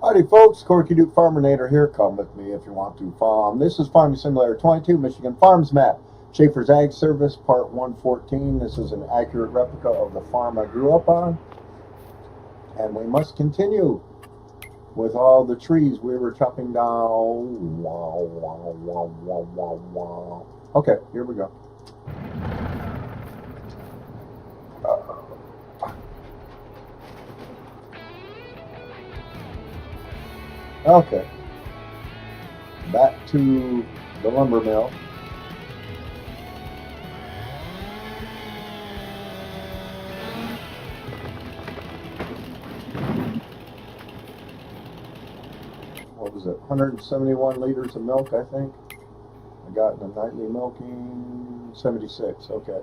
Howdy folks, Corky Duke Farminator here. Come with me if you want to farm. This is Farming Simulator 22, Michigan Farms Map. Schafer's Ag Service, Part 114. This is an accurate replica of the farm I grew up on. And we must continue with all the trees we were chopping down. Wow, wow, wow, wow, wow, wow. Okay, here we go. Okay, back to the lumber mill. What was it, 171 liters of milk, I think? I got in the nightly milking, 76, okay.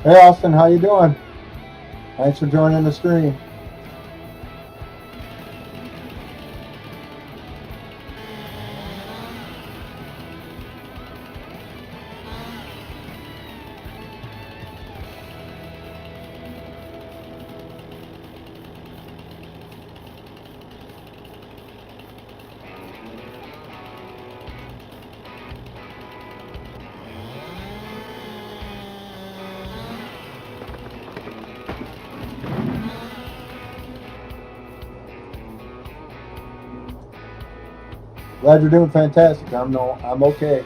Hey Austin, how you doing? Thanks for joining the stream. Glad you're doing fantastic. I'm okay.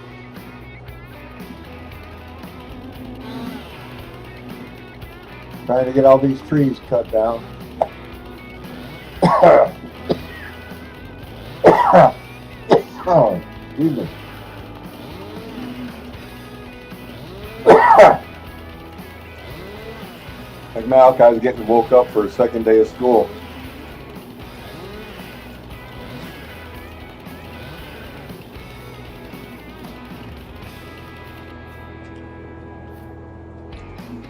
Trying to get all these trees cut down. Oh, excuse me. Like Malachi's getting woke up for his second day of school.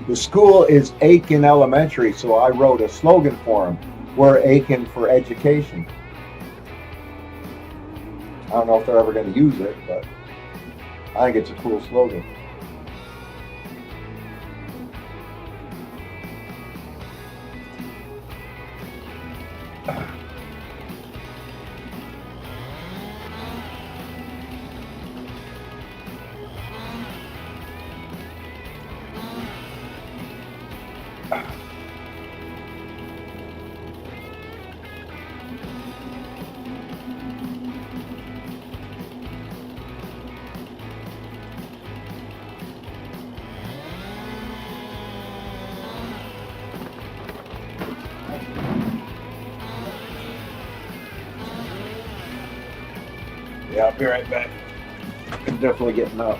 The school is Aiken Elementary, so I wrote a slogan for him. We're Aiken for education. I don't know if they're ever going to use it, but I think it's a cool slogan. Yeah, I'll be right back. I'm definitely getting up.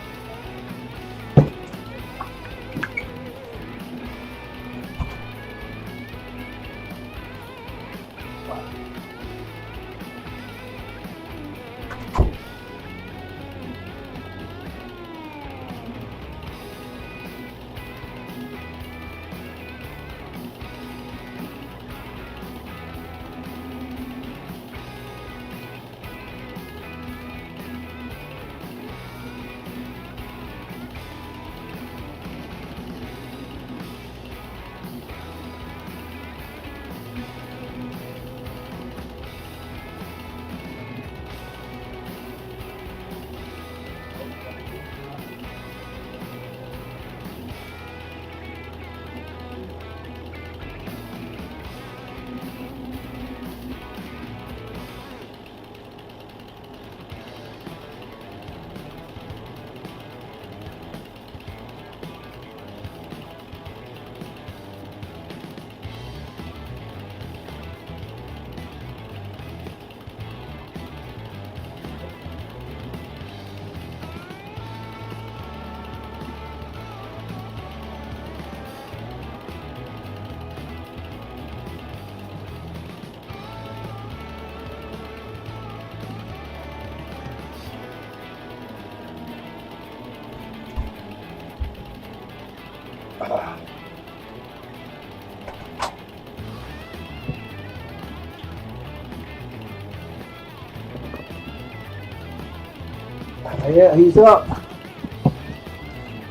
Yeah, he's up.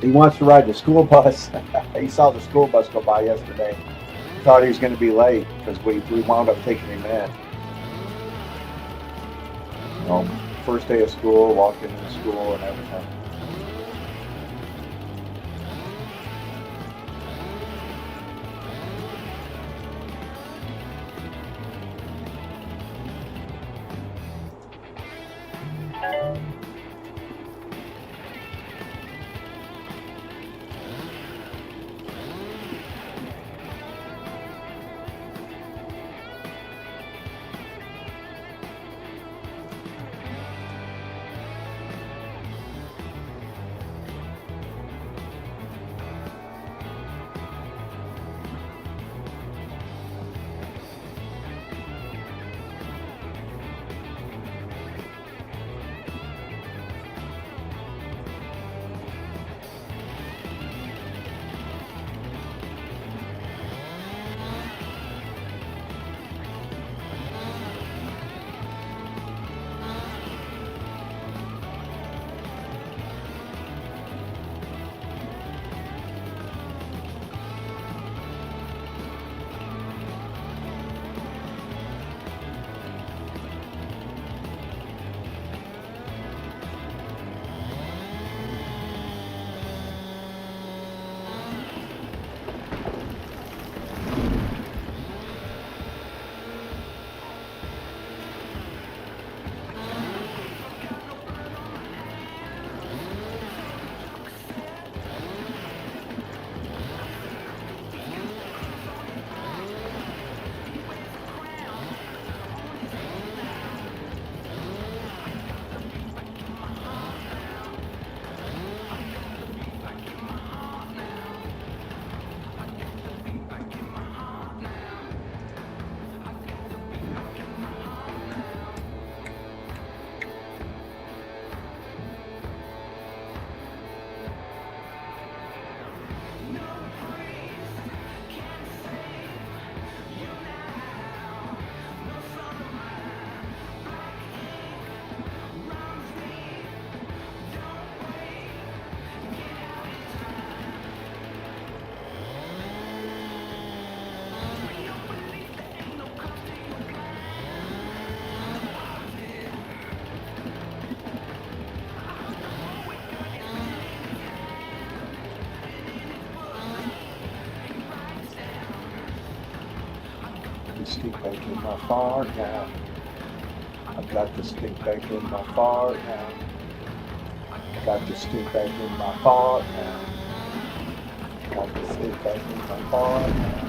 He wants to ride the school bus. He saw the school bus go by yesterday. Thought he was going to be late because we wound up taking him in. You know, first day of school, walked into school and everything. stick back in my fart now. I've got to stick back in my fart now. Got to stick back in my fart now. Got to stick back in my fart now.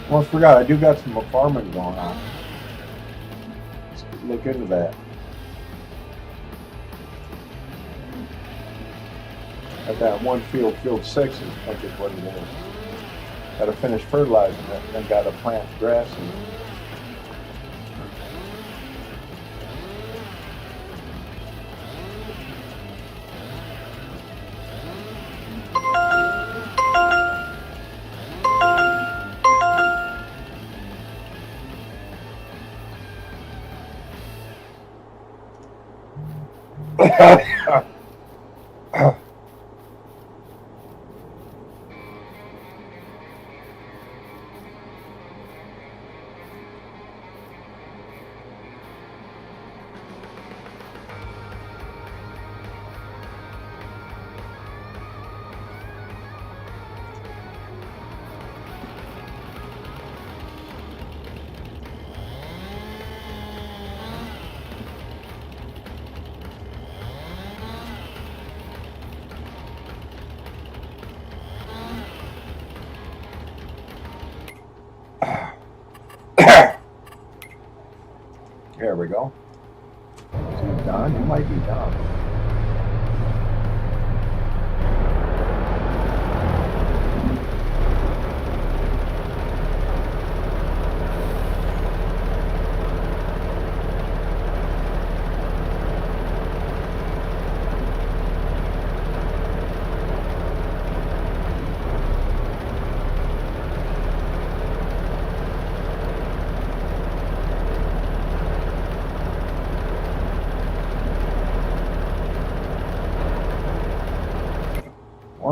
Almost forgot, I do got some farming going on. Let's look into that. At that one field, field 6, I think is what it is. Got to finish fertilizing it, and then got to plant grass in it. There we go. Is he done? He might be done.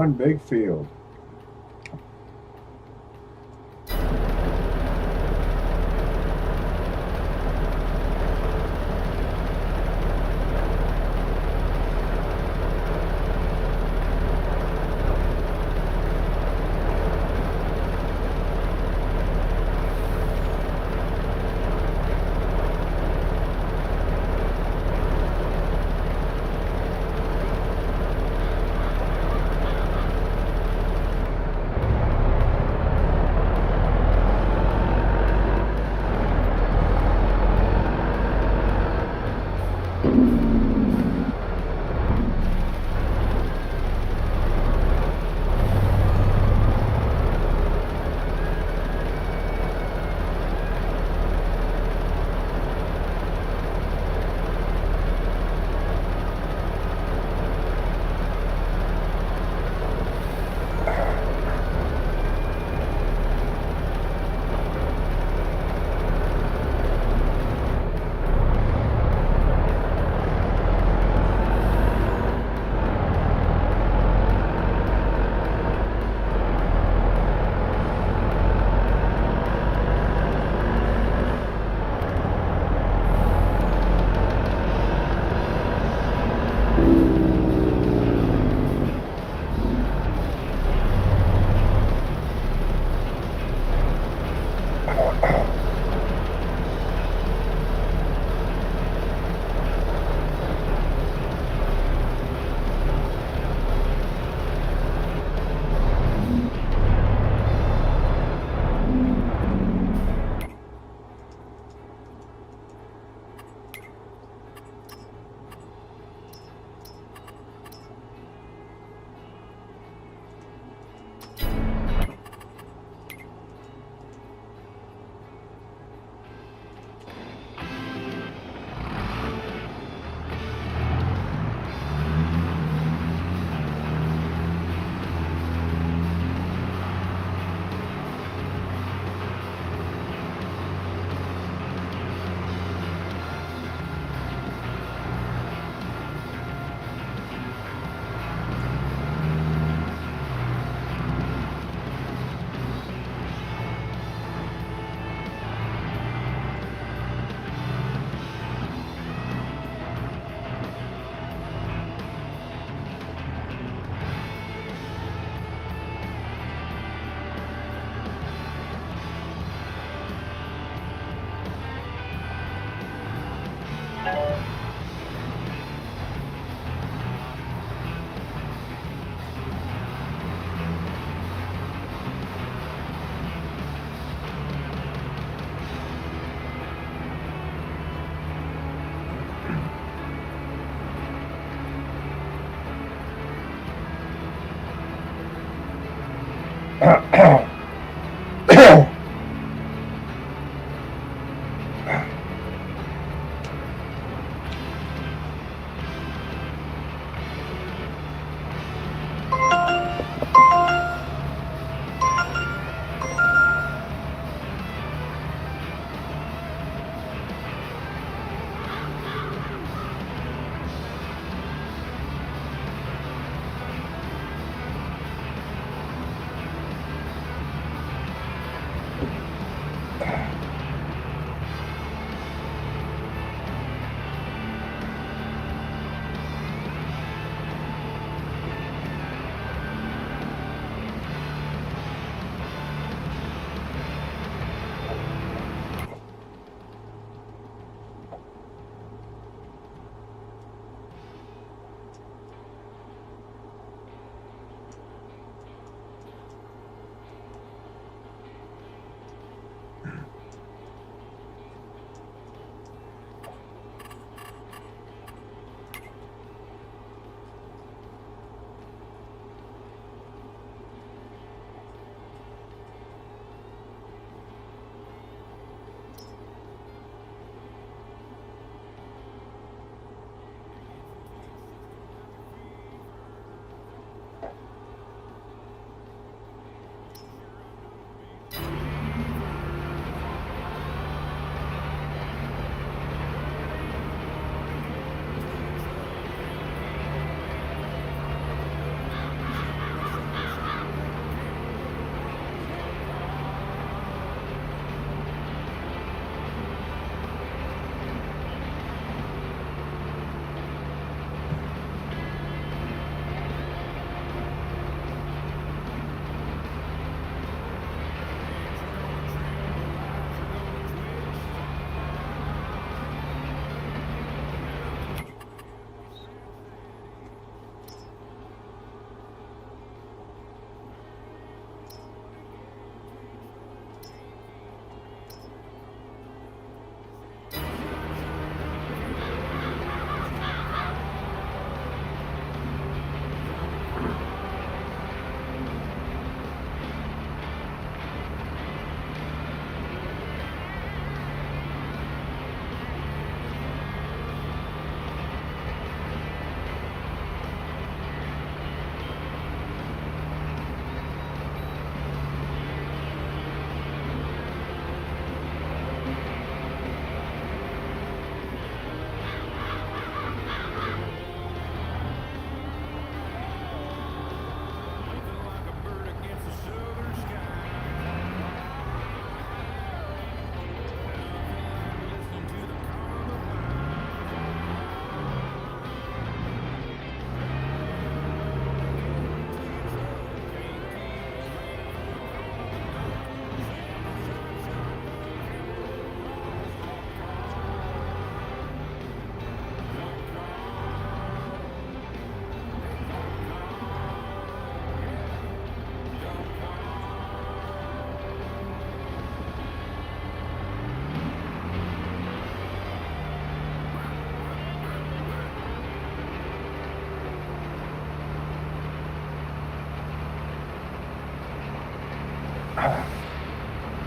one big field.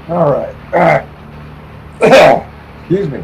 All right. Excuse me.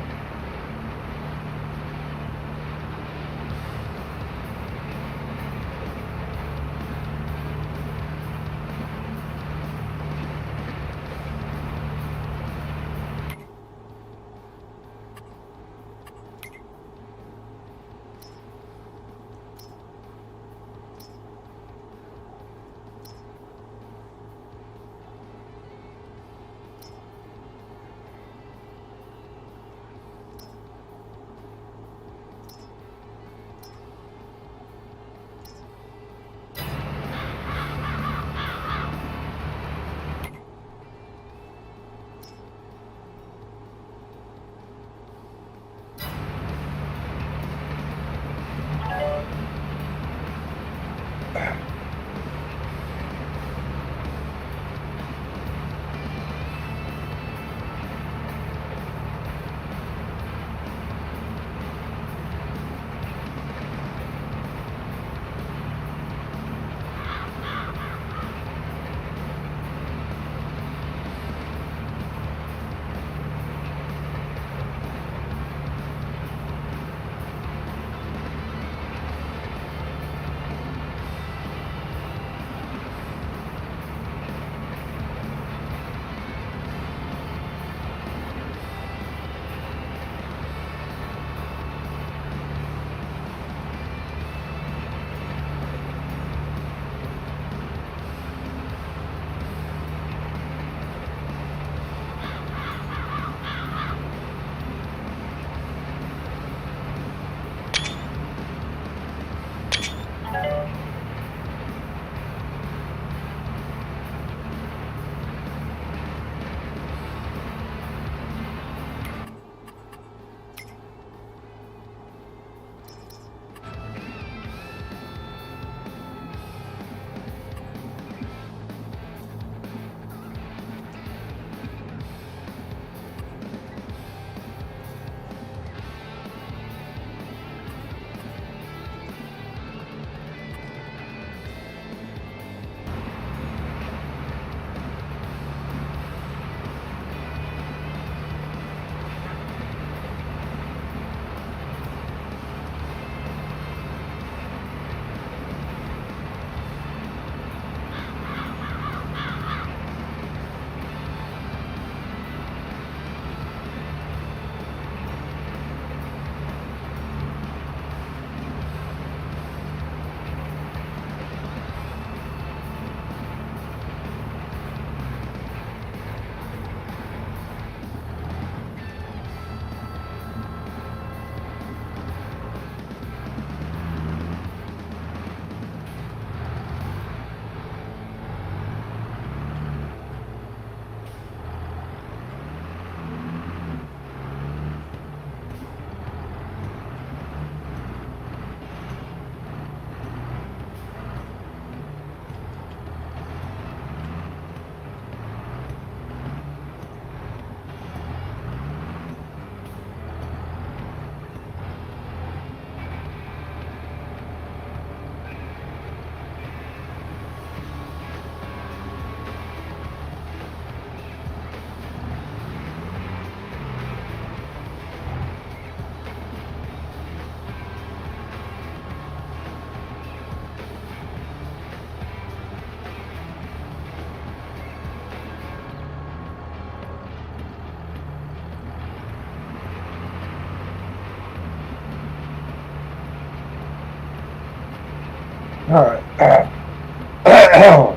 All right.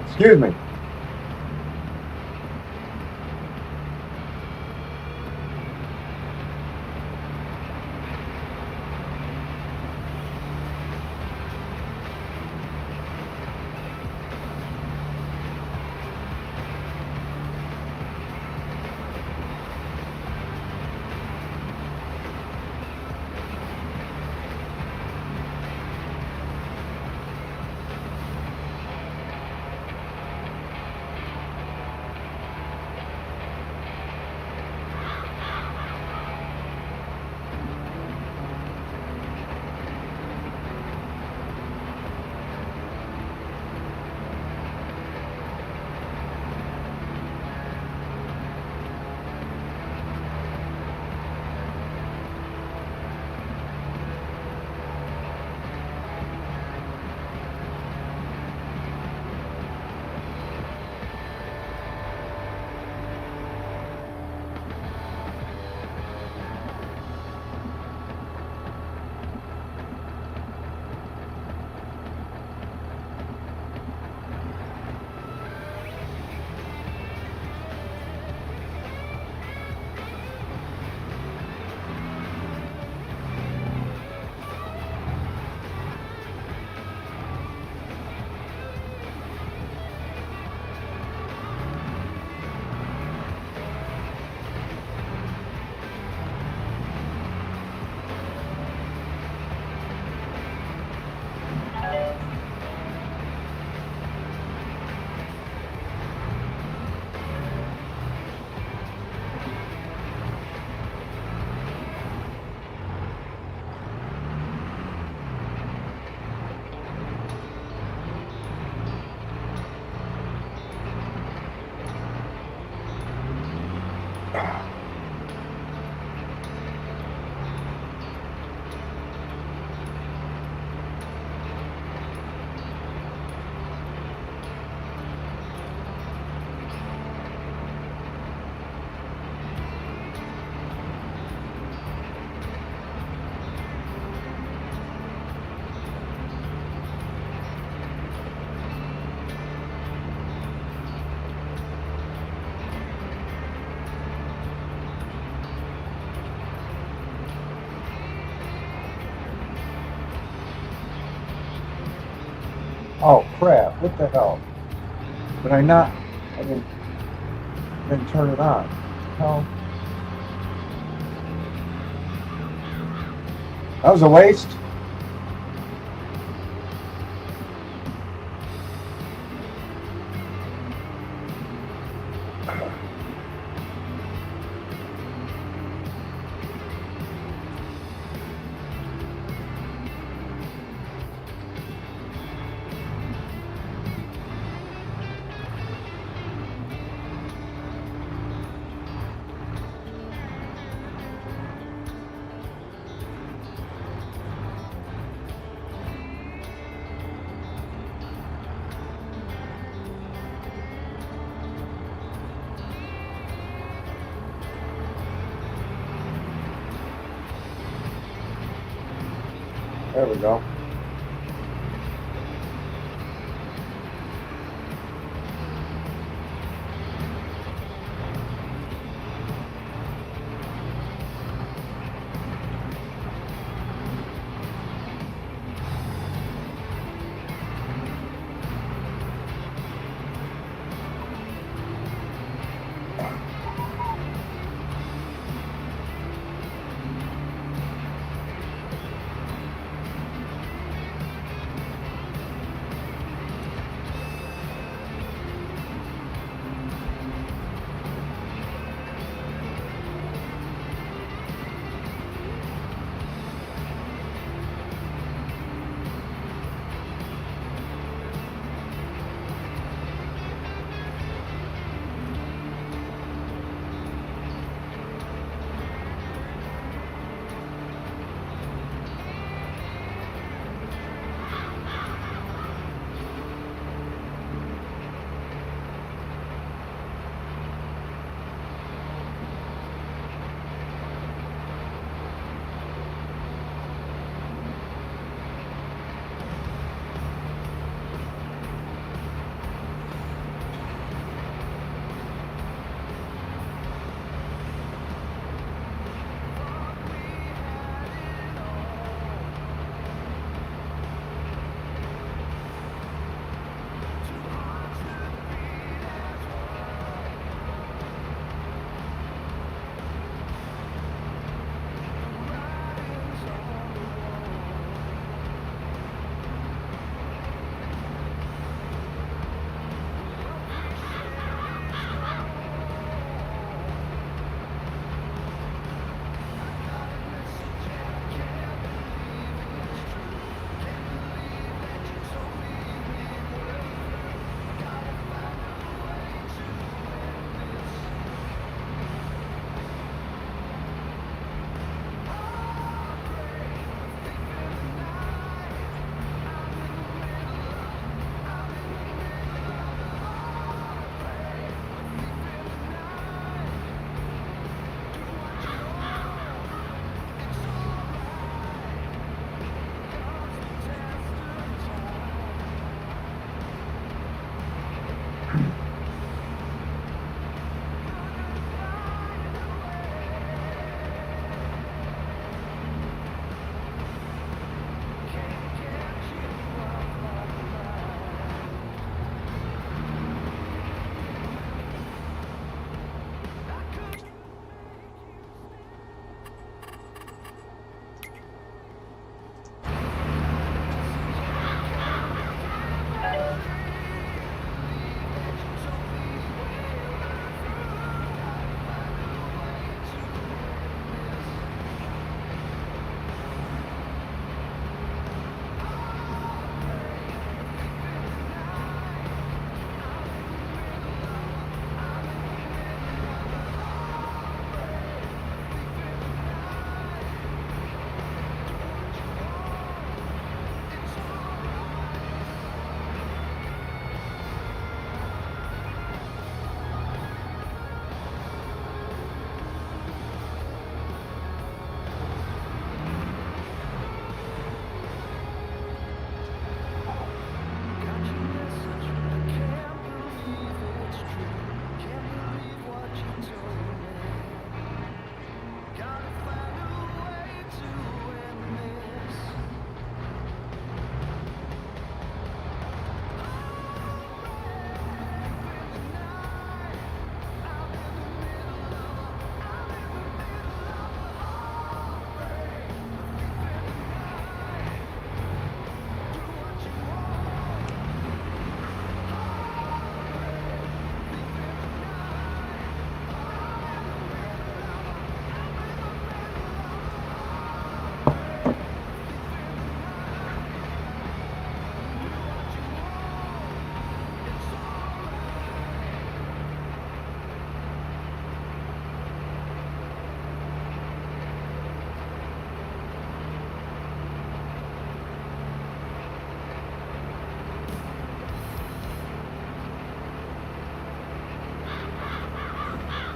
Excuse me. Oh crap! What the hell? Did I not? I didn't turn it on. Hell, that was a waste. There we go.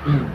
And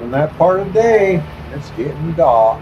in that part of the day, it's getting dark.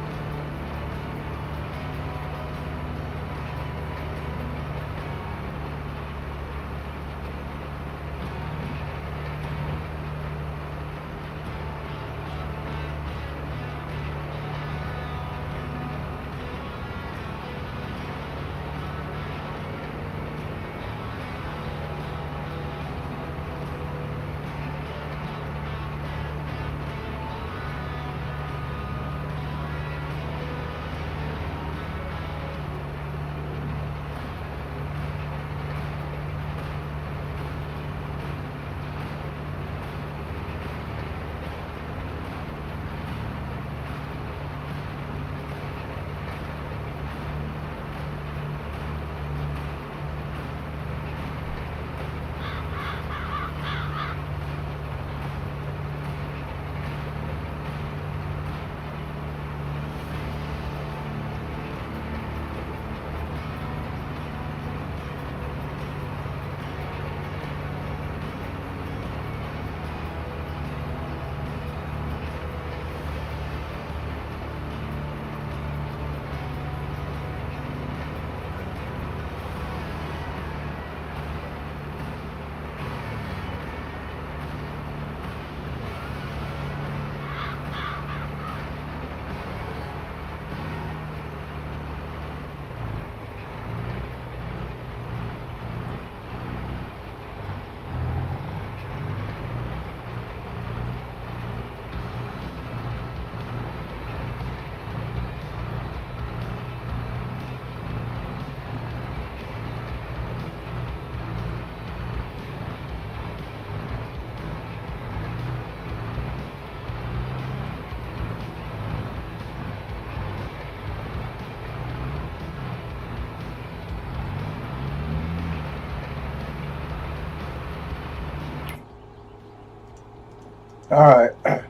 All right.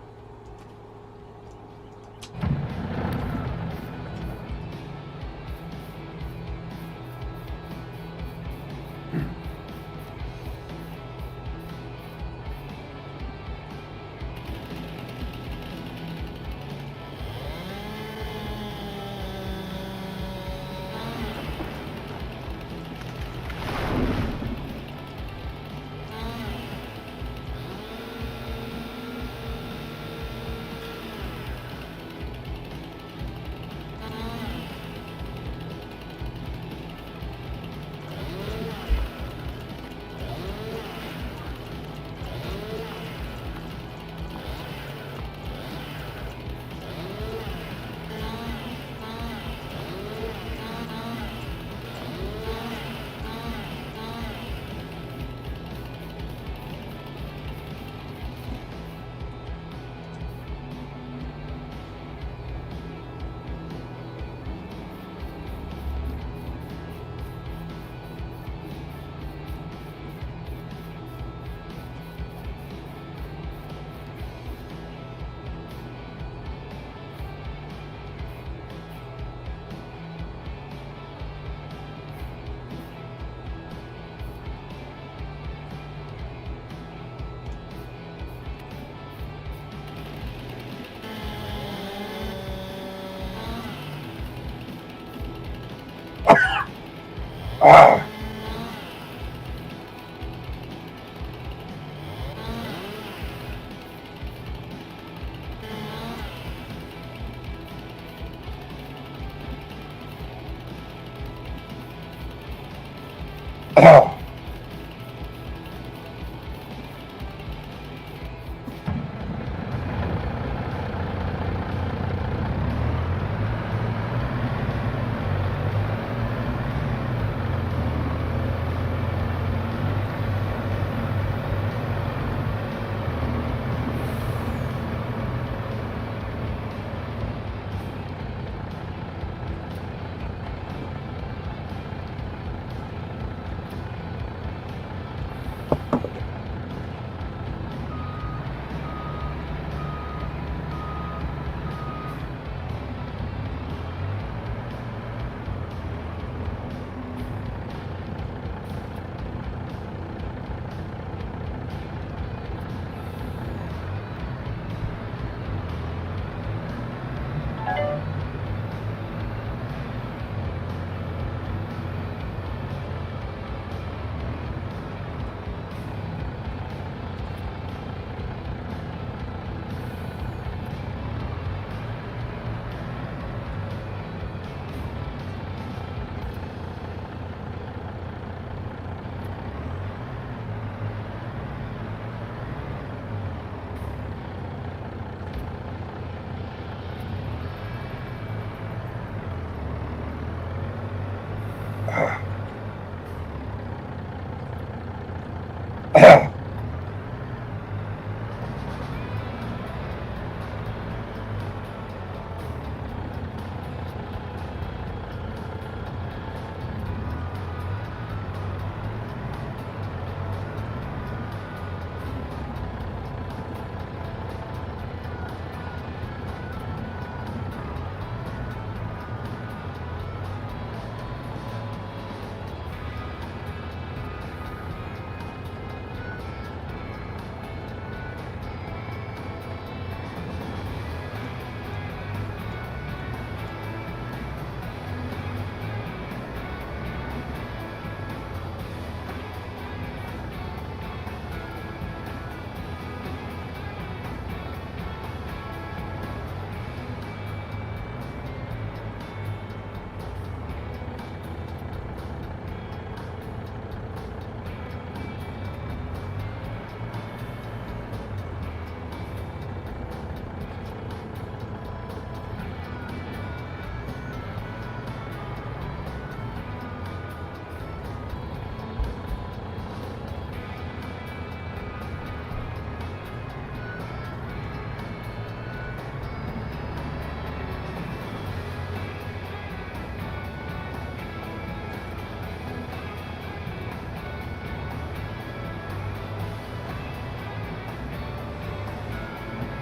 Ah.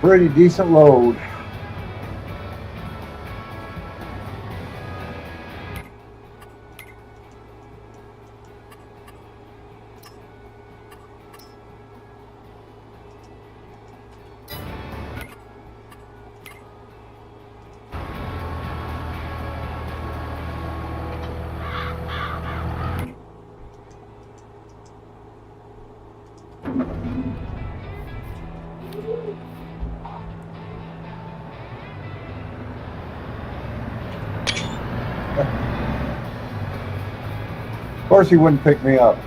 Pretty decent load. Of course he wouldn't pick me up.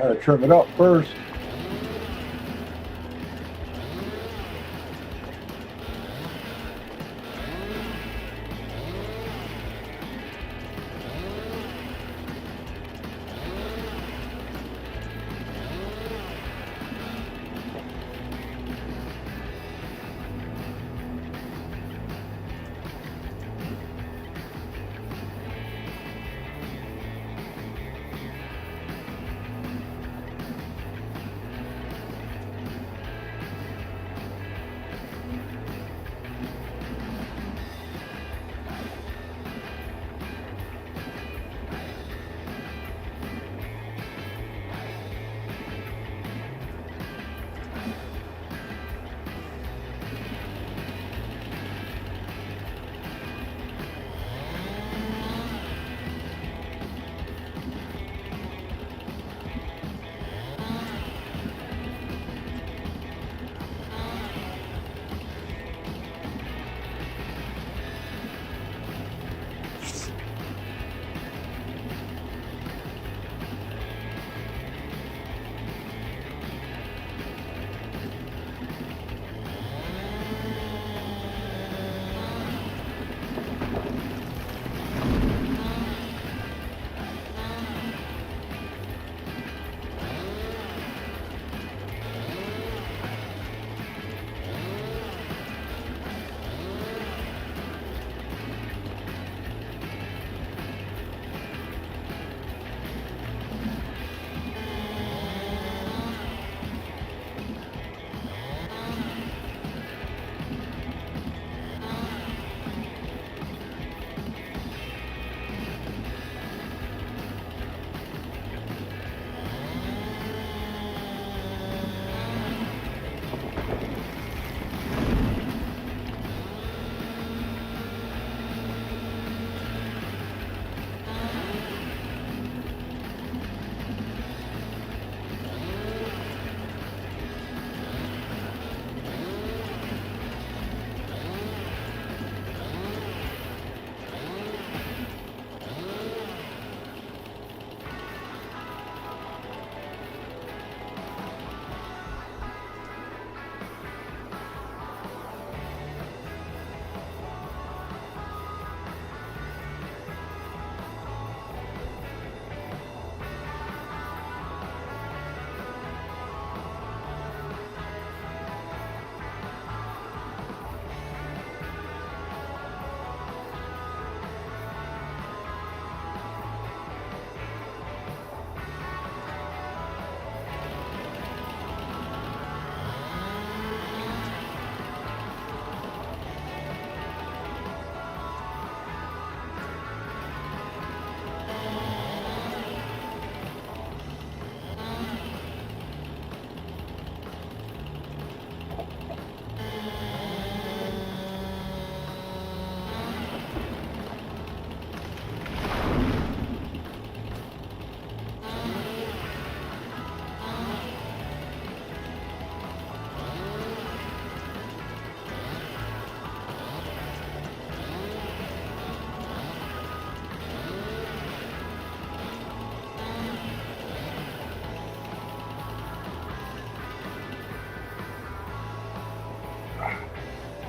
Gotta trim it up first.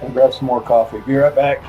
I'll grab some more coffee. Be right back.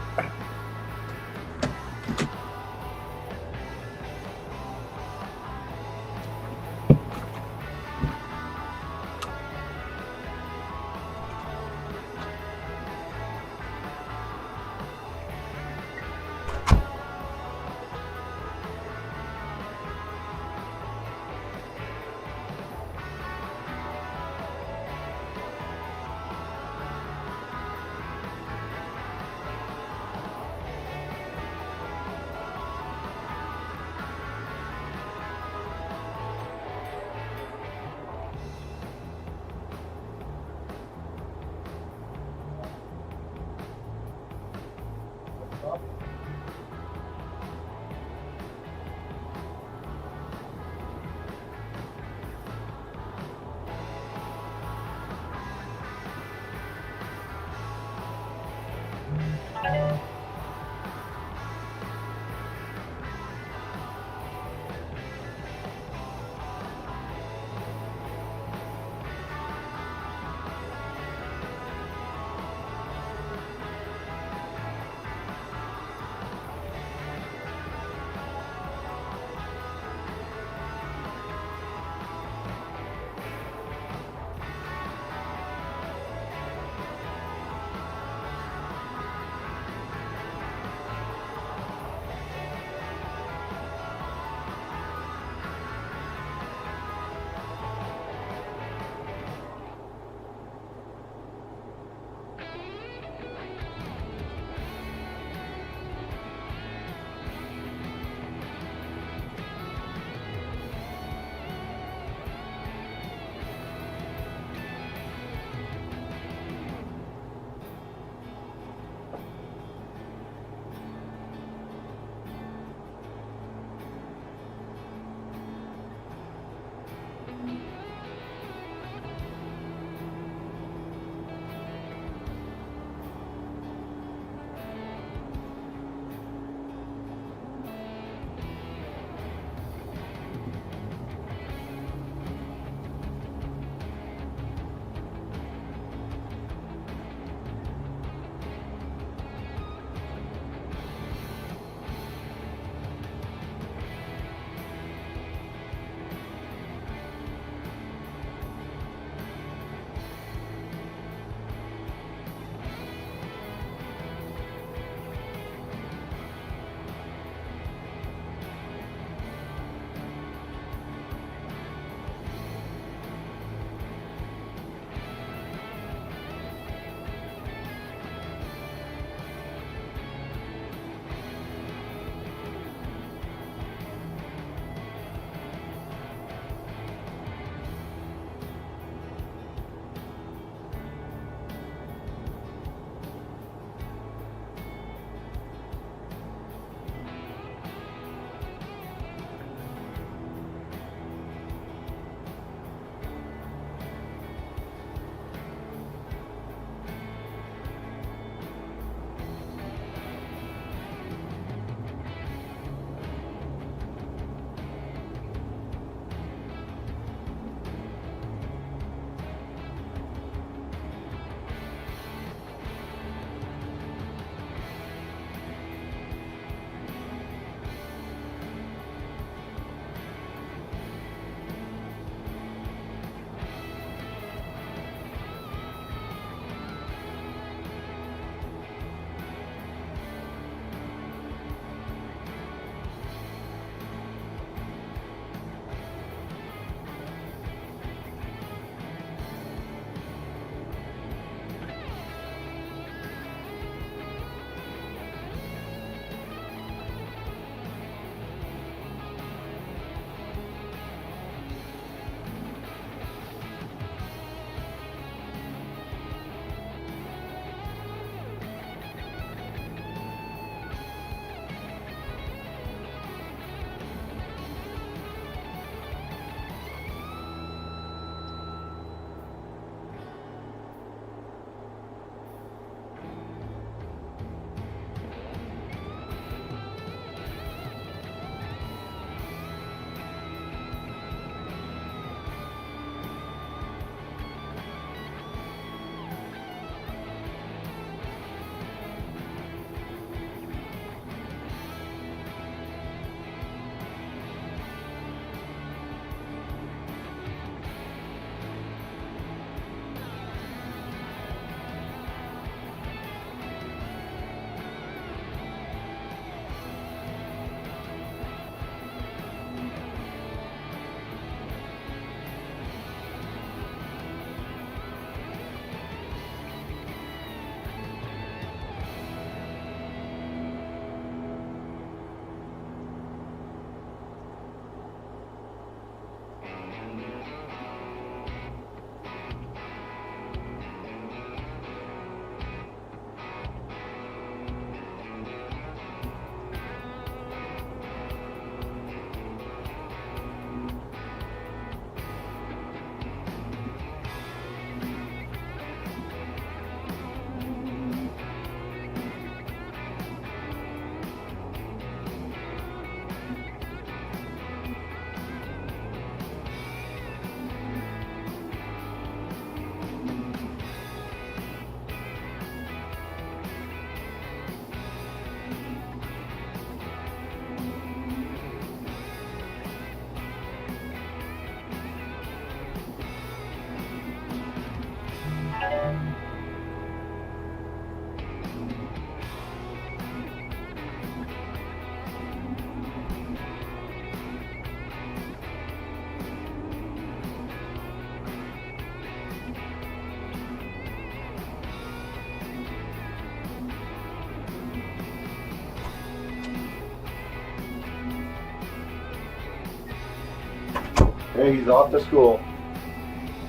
Okay, he's off to school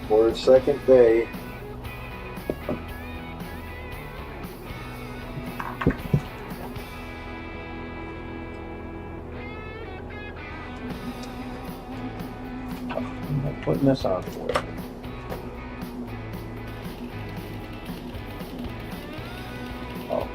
for his second day. I'm putting this on for you. Oh.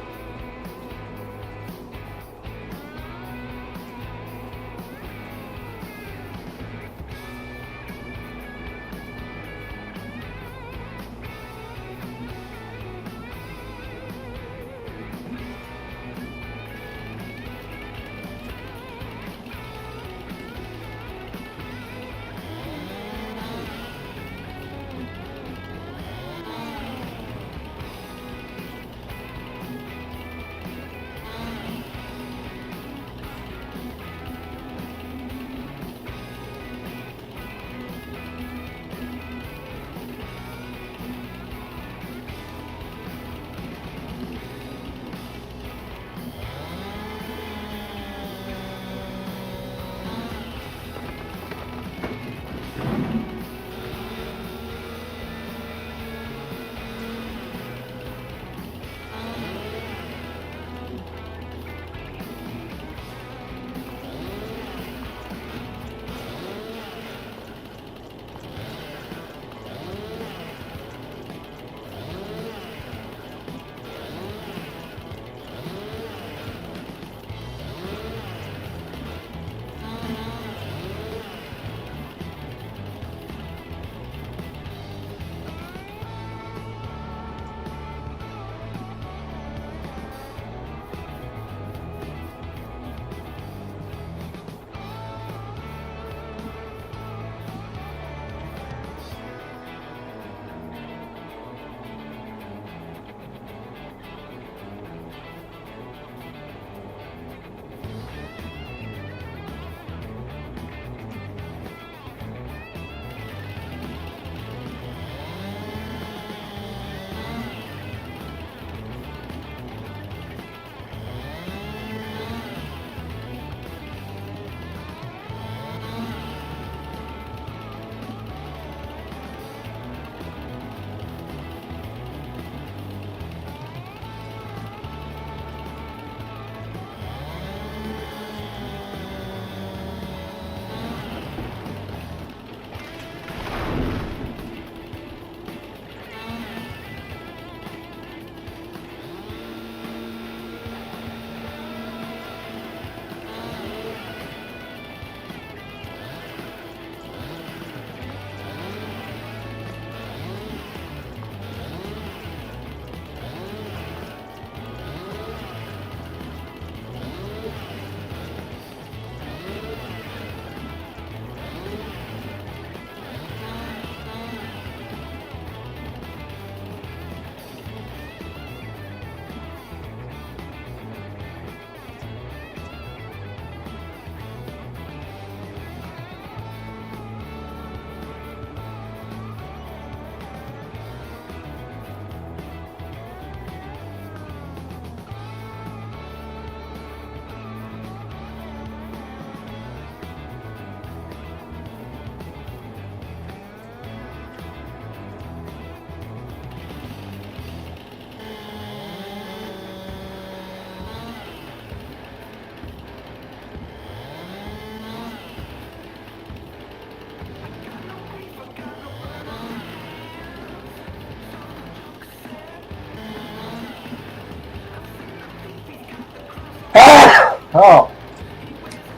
Oh,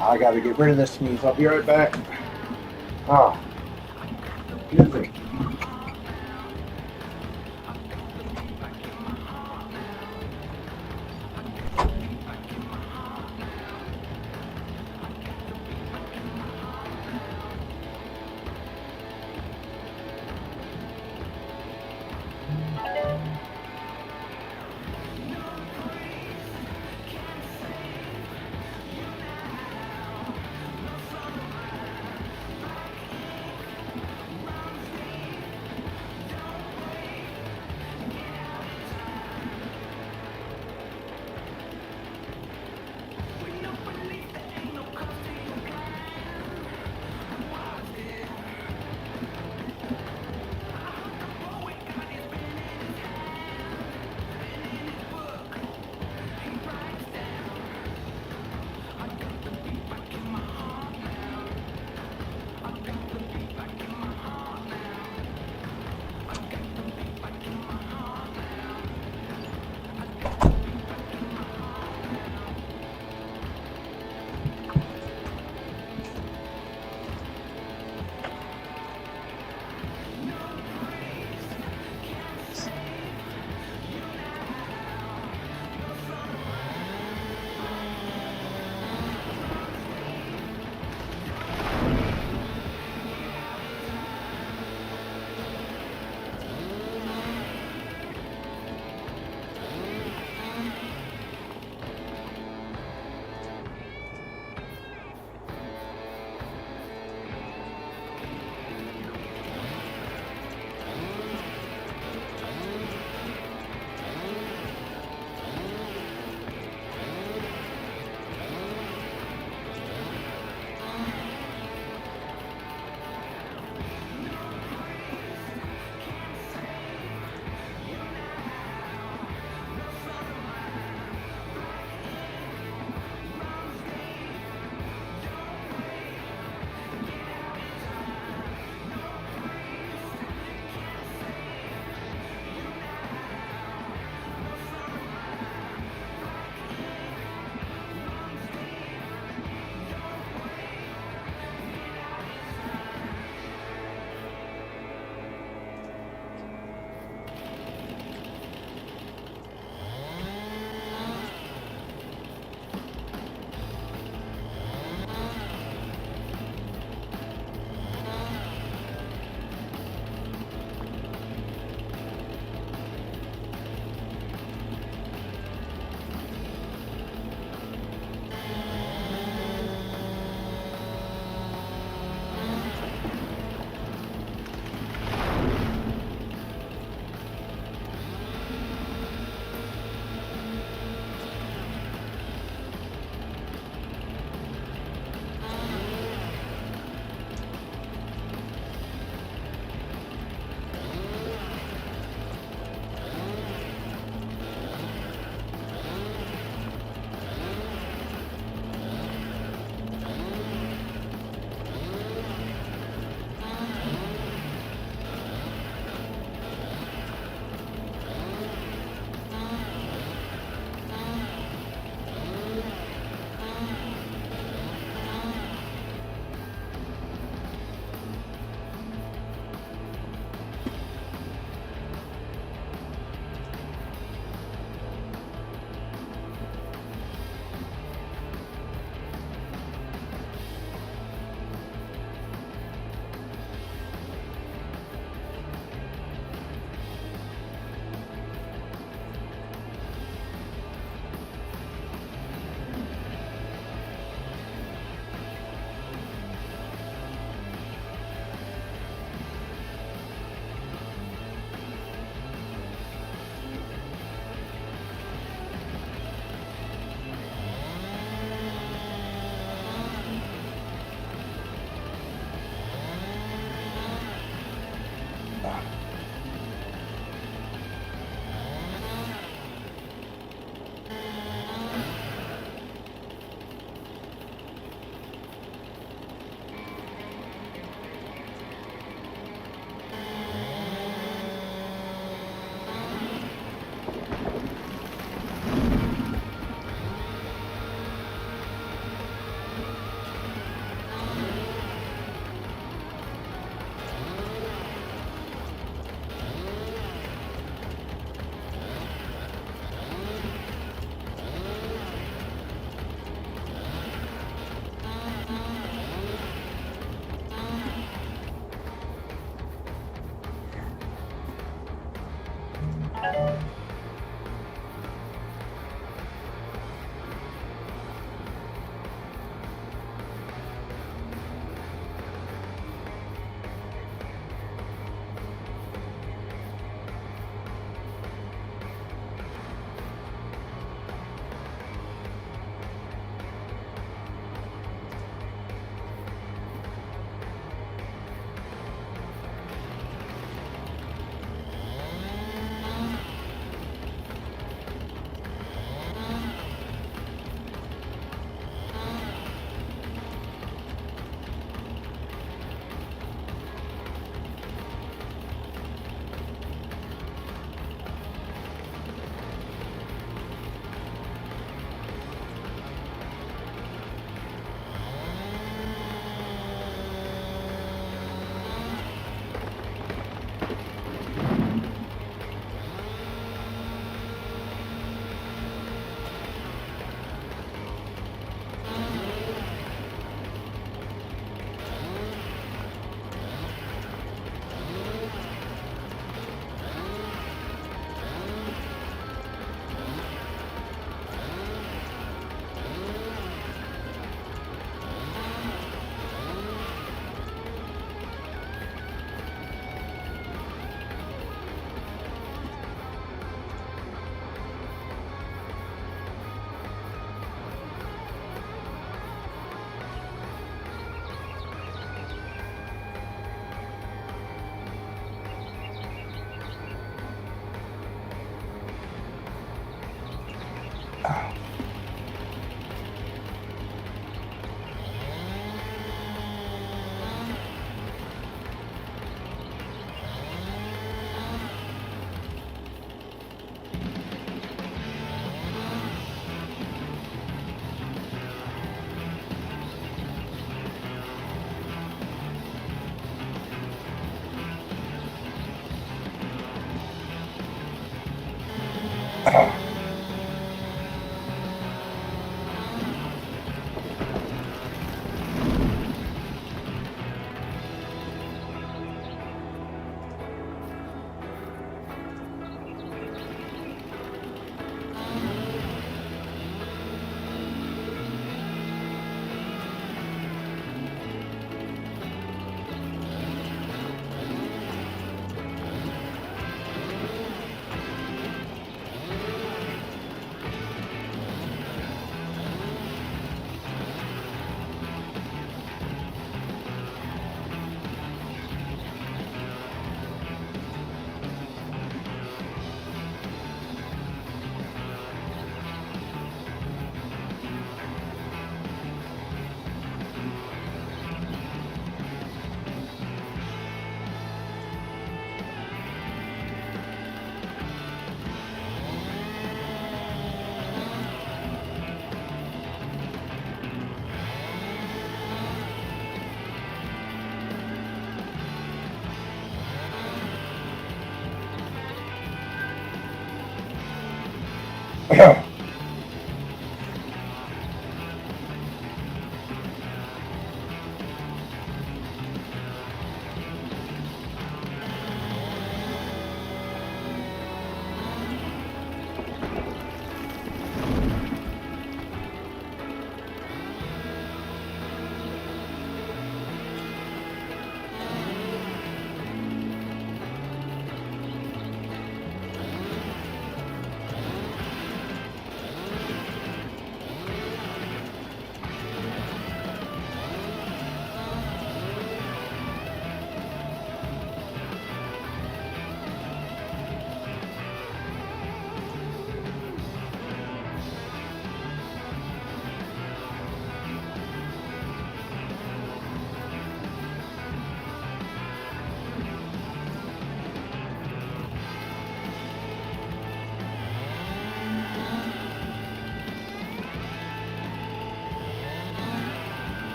I got to get rid of this sneeze. I'll be right back. Oh, excuse me.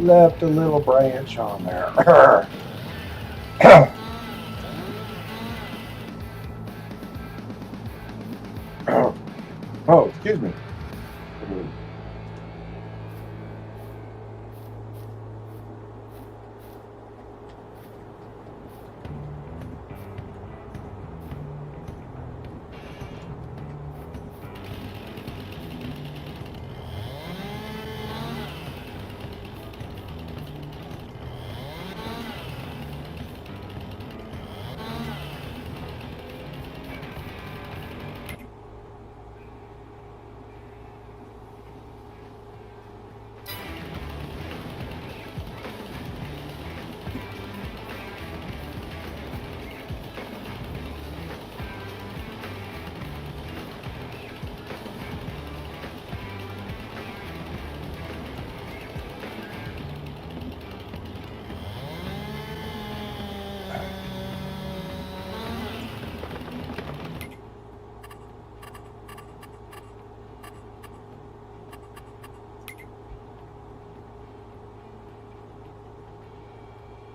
left a little branch on there. Oh, excuse me.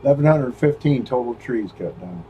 $1,115 total trees cut down.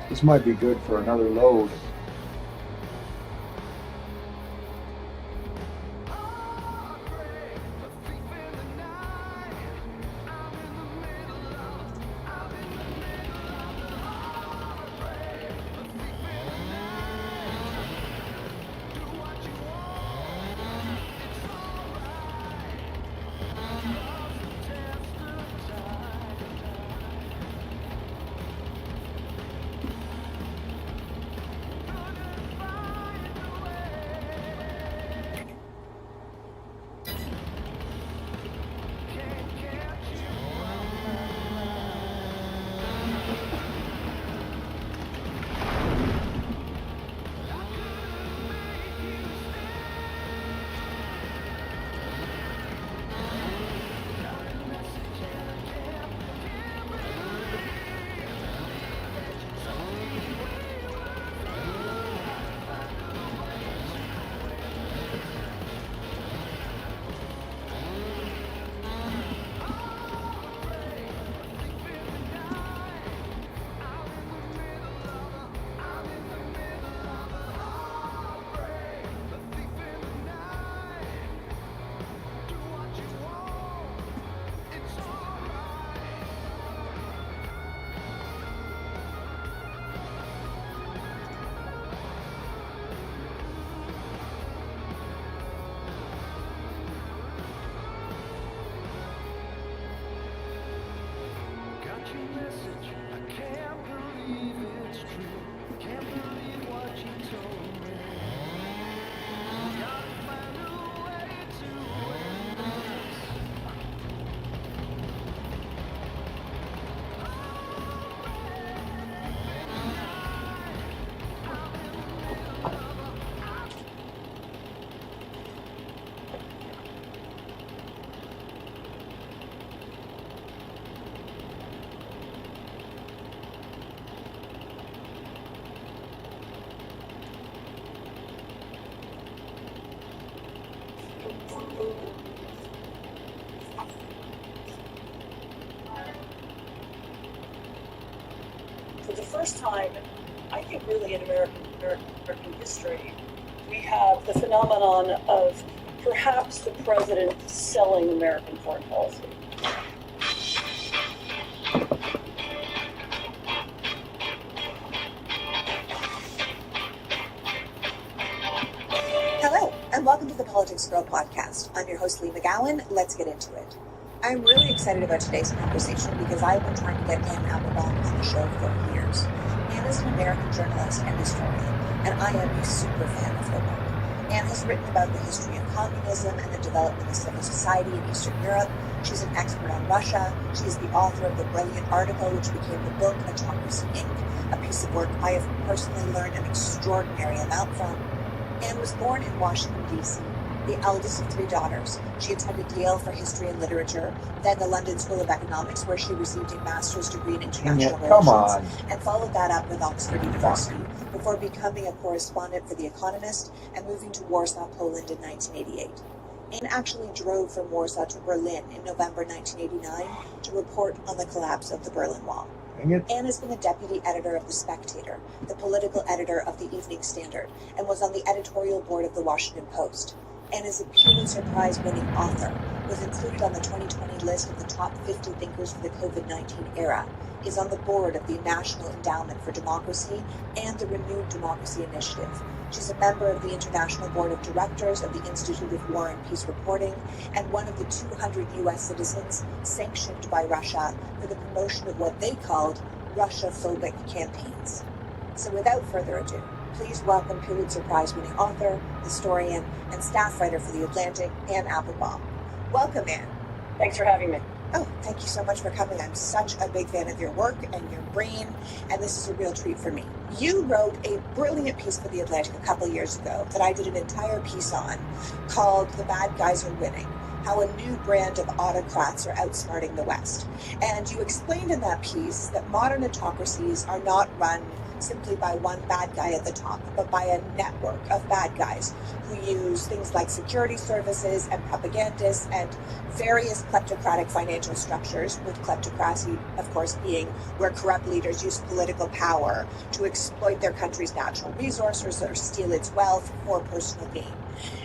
This might be good for another load. For the first time, I think really in American history, we have the phenomenon of perhaps the president selling American foreign policy. Hello, and welcome to the Politics Girl podcast. I'm your host, Lee McGowan. Let's get into it. I'm really excited about today's conversation because I've been trying to get Anne Applebaum on the show for years. Anne is an American journalist and historian, and I am a super fan of her work. Anne has written about the history of communism and the development of civil society in Eastern Europe. She's an expert on Russia. She is the author of the brilliant article which became the book Autocracy Inc., a piece of work I have personally learned an extraordinary amount from. Anne was born in Washington, D.C., the eldest of three daughters. She attended Yale for history and literature, then the London School of Economics, where she received a master's degree in international relations, and followed that up with Oxford University, before becoming a correspondent for The Economist and moving to Warsaw, Poland in 1988. Anne actually drove from Warsaw to Berlin in November 1989 to report on the collapse of the Berlin Wall. Anne has been the deputy editor of The Spectator, the political editor of the Evening Standard, and was on the editorial board of The Washington Post. Anne is a Pulitzer Prize-winning author, was included on the 2020 list of the top 50 thinkers for the COVID-19 era, is on the board of the National Endowment for Democracy and the Renewed Democracy Initiative. She's a member of the International Board of Directors of the Institute of War and Peace Reporting and one of the 200 U.S. citizens sanctioned by Russia for the promotion of what they called Russia-phobic campaigns. So without further ado, please welcome Pulitzer Prize-winning author, historian, and staff writer for The Atlantic, Anne Applebaum. Welcome, Anne. Thanks for having me. Oh, thank you so much for coming. I'm such a big fan of your work and your brain, and this is a real treat for me. You wrote a brilliant piece for The Atlantic a couple years ago that I did an entire piece on called The Bad Guys Are Winning: How a New Brand of Autocrats Are Outsmarting the West. And you explained in that piece that modern autocracies are not run simply by one bad guy at the top, but by a network of bad guys who use things like security services and propagandists and various kleptocratic financial structures, with kleptocracy, of course, being where corrupt leaders use political power to exploit their country's natural resources or steal its wealth for personal gain.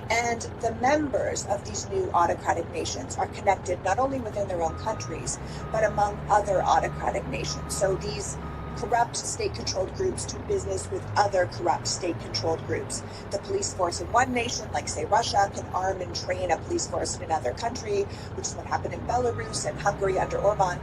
And the members of these new autocratic nations are connected not only within their own countries, but among other autocratic nations. So these corrupt state-controlled groups do business with other corrupt state-controlled groups. The police force in one nation, like say Russia, can arm and train a police force in another country, which is what happened in Belarus and Hungary under Orban.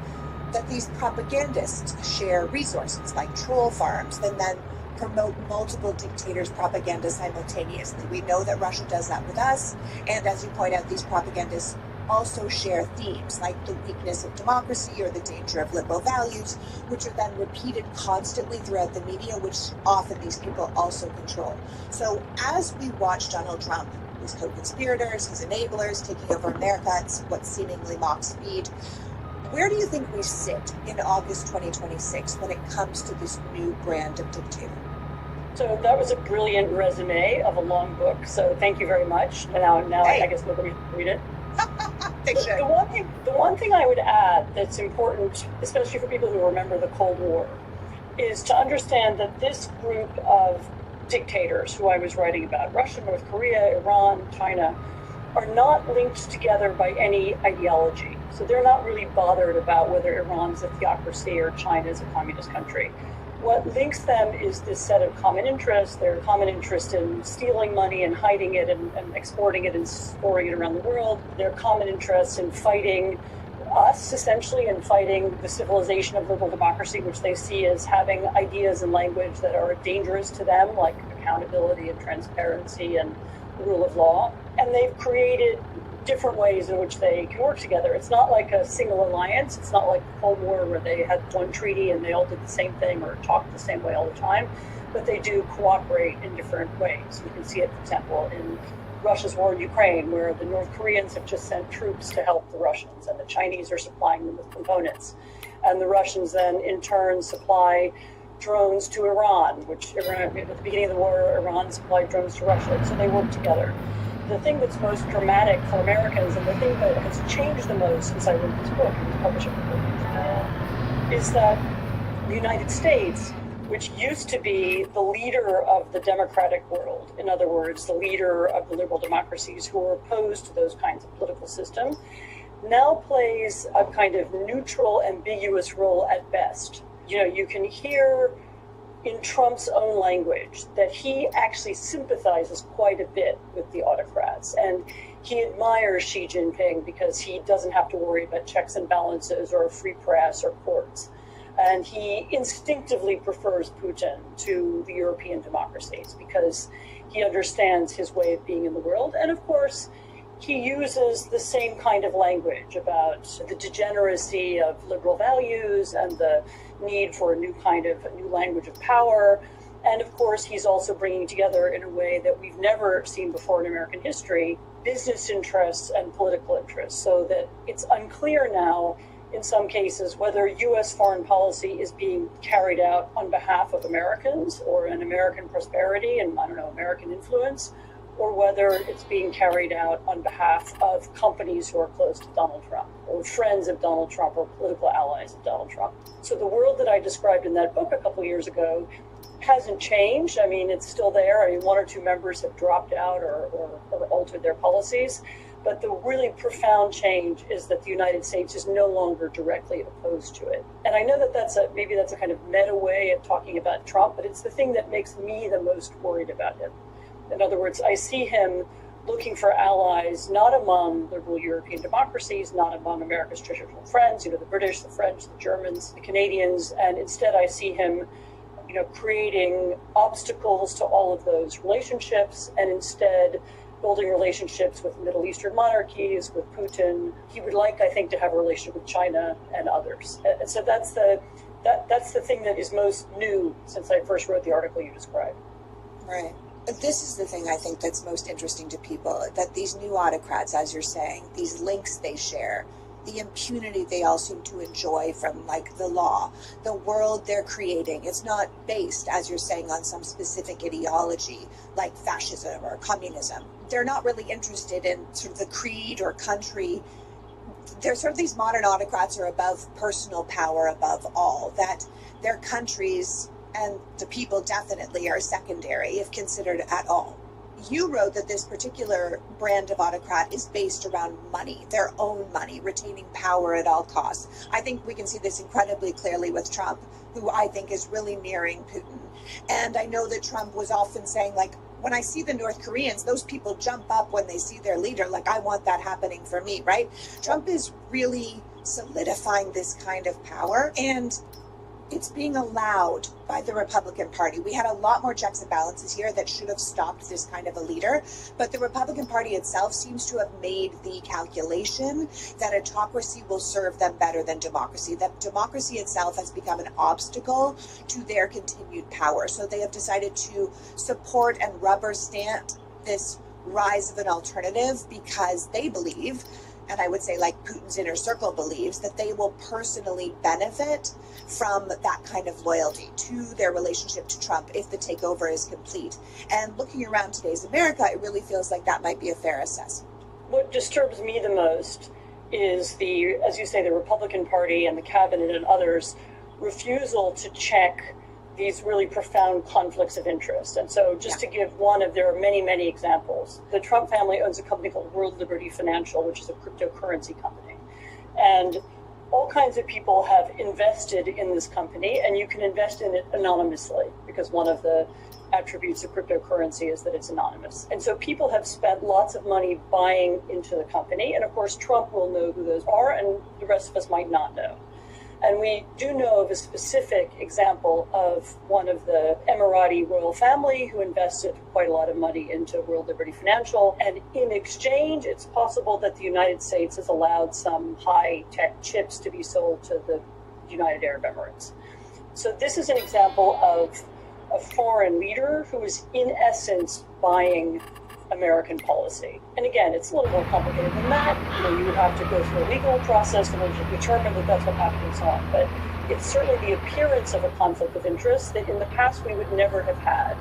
That these propagandists share resources like troll farms and then promote multiple dictators' propaganda simultaneously. We know that Russia does that with us, and as you point out, these propagandists also share themes like the weakness of democracy or the danger of liberal values, which are then repeated constantly throughout the media, which often these people also control. So as we watch Donald Trump, his co-conspirators, his enablers taking over America at what seemingly mock speed, where do you think we sit in August 2026 when it comes to this new brand of dictator? So that was a brilliant resume of a long book, so thank you very much. Now Hey. I guess nobody can read it. The The one thing I would add that's important, especially for people who remember the Cold War, is to understand that this group of dictators who I was writing about, Russia, North Korea, Iran, China, are not linked together by any ideology. So they're not really bothered about whether Iran's a theocracy or China is a communist country. What links them is this set of common interests, their common interest in stealing money and hiding it and exporting it and storing it around the world, their common interest in fighting us, essentially, and fighting the civilization of liberal democracy, which they see as having ideas and language that are dangerous to them, like accountability and transparency and the rule of law. And they've created different ways in which they can work together. It's not like a single alliance. It's not like the Cold War where they had one treaty and they all did the same thing or talked the same way all the time, but they do cooperate in different ways. You can see it, for example, in Russia's war in Ukraine, where the North Koreans have just sent troops to help the Russians, and the Chinese are supplying them with components. And the Russians then, in turn, supply drones to Iran, which Iran, at the beginning of the war, Iran supplied drones to Russia. So they work together. The thing that's most dramatic for Americans, and the thing that has changed the most since I wrote this book and was published a couple of years ago, is that the United States, which used to be the leader of the democratic world, in other words, the leader of the liberal democracies who were opposed to those kinds of political systems, now plays a kind of neutral, ambiguous role at best. You know, you can hear in Trump's own language that he actually sympathizes quite a bit with the autocrats, and he admires Xi Jinping because he doesn't have to worry about checks and balances or a free press or courts. And he instinctively prefers Putin to the European democracies because he understands his way of being in the world. And of course, he uses the same kind of language about the degeneracy of liberal values and the need for a new language of power. And of course, he's also bringing together, in a way that we've never seen before in American history, business interests and political interests, so that it's unclear now, in some cases, whether U.S. foreign policy is being carried out on behalf of Americans or an American prosperity and, American influence, or whether it's being carried out on behalf of companies who are close to Donald Trump, or friends of Donald Trump, or political allies of Donald Trump. So the world that I described in that book a couple of years ago hasn't changed. I mean, it's still there. I mean, one or two members have dropped out or altered their policies, But the really profound change is that the United States is no longer directly opposed to it. And I know that maybe that's a kind of meta way of talking about Trump, but it's the thing that makes me the most worried about him. In other words, I see him looking for allies not among liberal European democracies, not among America's traditional friends, the British, the French, the Germans, the Canadians, and instead I see him, creating obstacles to all of those relationships, and instead building relationships with Middle Eastern monarchies, with Putin. He would like, I think, to have a relationship with China and others. And so that's the thing that is most new since I first wrote the article you described. Right. This is the thing I think that's most interesting to people, that these new autocrats, as you're saying, these links they share, the impunity they all seem to enjoy from the law, the world they're creating. It's not based, as you're saying, on some specific ideology like fascism or communism. They're not really interested in sort of the creed or country. They're sort of, these modern autocrats are above personal power above all, that their countries and the people definitely are secondary if considered at all. You wrote that this particular brand of autocrat is based around money, their own money, retaining power at all costs. I think we can see this incredibly clearly with Trump, who I think is really mirroring Putin. And I know that Trump was often saying, when I see the North Koreans, those people jump up when they see their leader, I want that happening for me, right? Trump is really solidifying this kind of power, and it's being allowed by the Republican Party. We had a lot more checks and balances here that should have stopped this kind of a leader, but the Republican Party itself seems to have made the calculation that autocracy will serve them better than democracy, that democracy itself has become an obstacle to their continued power. So they have decided to support and rubber stamp this rise of an alternative because they believe, and I would say Putin's inner circle believes, that they will personally benefit from that kind of loyalty to their relationship to Trump if the takeover is complete. And looking around today's America, it really feels like that might be a fair assessment. What disturbs me the most is as you say, the Republican Party and the cabinet and others' refusal to check these really profound conflicts of interest. And so just to give there are many, many examples. The Trump family owns a company called World Liberty Financial, which is a cryptocurrency company. And all kinds of people have invested in this company, and you can invest in it anonymously because one of the attributes of cryptocurrency is that it's anonymous. And so people have spent lots of money buying into the company. And of course, Trump will know who those are, and the rest of us might not know. And we do know of a specific example of one of the Emirati royal family who invested quite a lot of money into World Liberty Financial. And in exchange, it's possible that the United States has allowed some high-tech chips to be sold to the United Arab Emirates. So this is an example of a foreign leader who is in essence buying American policy. And again, it's a little more complicated than that. You would have to go through a legal process in order to determine that that's what happened and so on. But it's certainly the appearance of a conflict of interest that in the past we would never have had,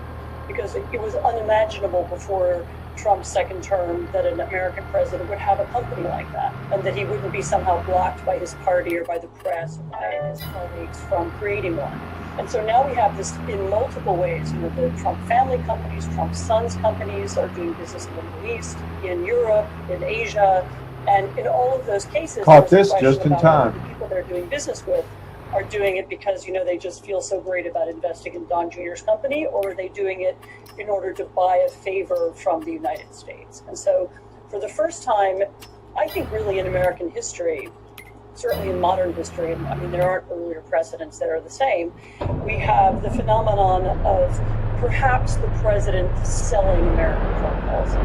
because it was unimaginable before Trump's second term that an American president would have a company like that, and that he wouldn't be somehow blocked by his party or by the press or by his colleagues from creating one. And so now we have this in multiple ways. The Trump family companies, Trump's sons' companies are doing business in the Middle East, in Europe, in Asia, and in all of those cases, caught this just in time. The people they're doing business with are doing it because, they just feel so great about investing in Don Jr.'s company, or are they doing it in order to buy a favor from the United States? And so for the first time, I think really in American history, certainly in modern history, and there aren't earlier precedents that are the same, we have the phenomenon of perhaps the president selling American foreign policy.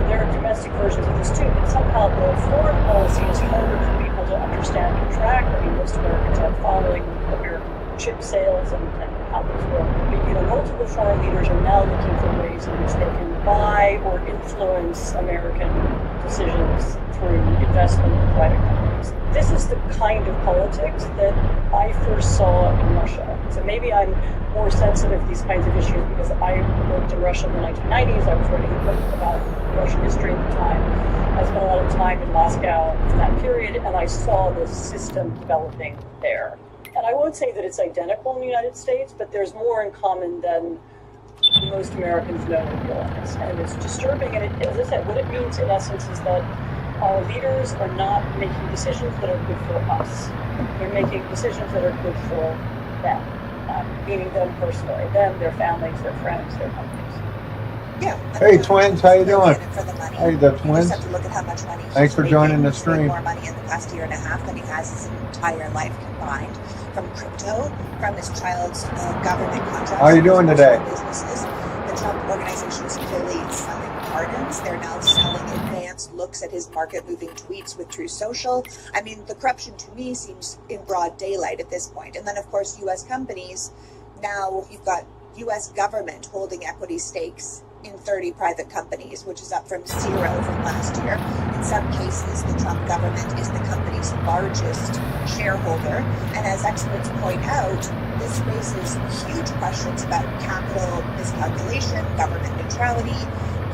There are domestic versions of this too, but somehow the foreign policy is harder for people to understand and track. Most Americans are following American chip sales and how those work. But, multiple foreign leaders are now looking for ways in which they can buy or influence American decisions through investment in private companies. This is the kind of politics that I first saw in Russia. So maybe I'm more sensitive to these kinds of issues because I worked in Russia in the 1990s. I was writing a book about Russian history at the time. I spent a lot of time in Moscow in that period, and I saw this system developing there. And I won't say that it's identical in the United States, but there's more in common than most Americans know and realize. And it's disturbing. And as I said, what it means in essence is that our leaders are not making decisions that are good for us. They're making decisions that are good for them, meaning them personally, them, their families, their friends, their companies. Yeah. Hey, twins, how you doing? For the money. Hey, the You twins. just have to look at how much money Thanks he's for making. joining the He's made stream. more money in the past year and a half than he has his entire life combined, from crypto, from his child's government contracts. How are you doing today? Businesses. The Trump organization is clearly selling pardons. They're now selling advanced looks at his market-moving tweets with True Social. I mean, the corruption to me seems in broad daylight at this point. And then, of course, U.S. companies. Now you've got U.S. government holding equity stakes in 30 private companies, which is up from 0 from last year. In some cases, the Trump government is the company's largest shareholder. And as experts point out, this raises huge questions about capital miscalculation, government neutrality,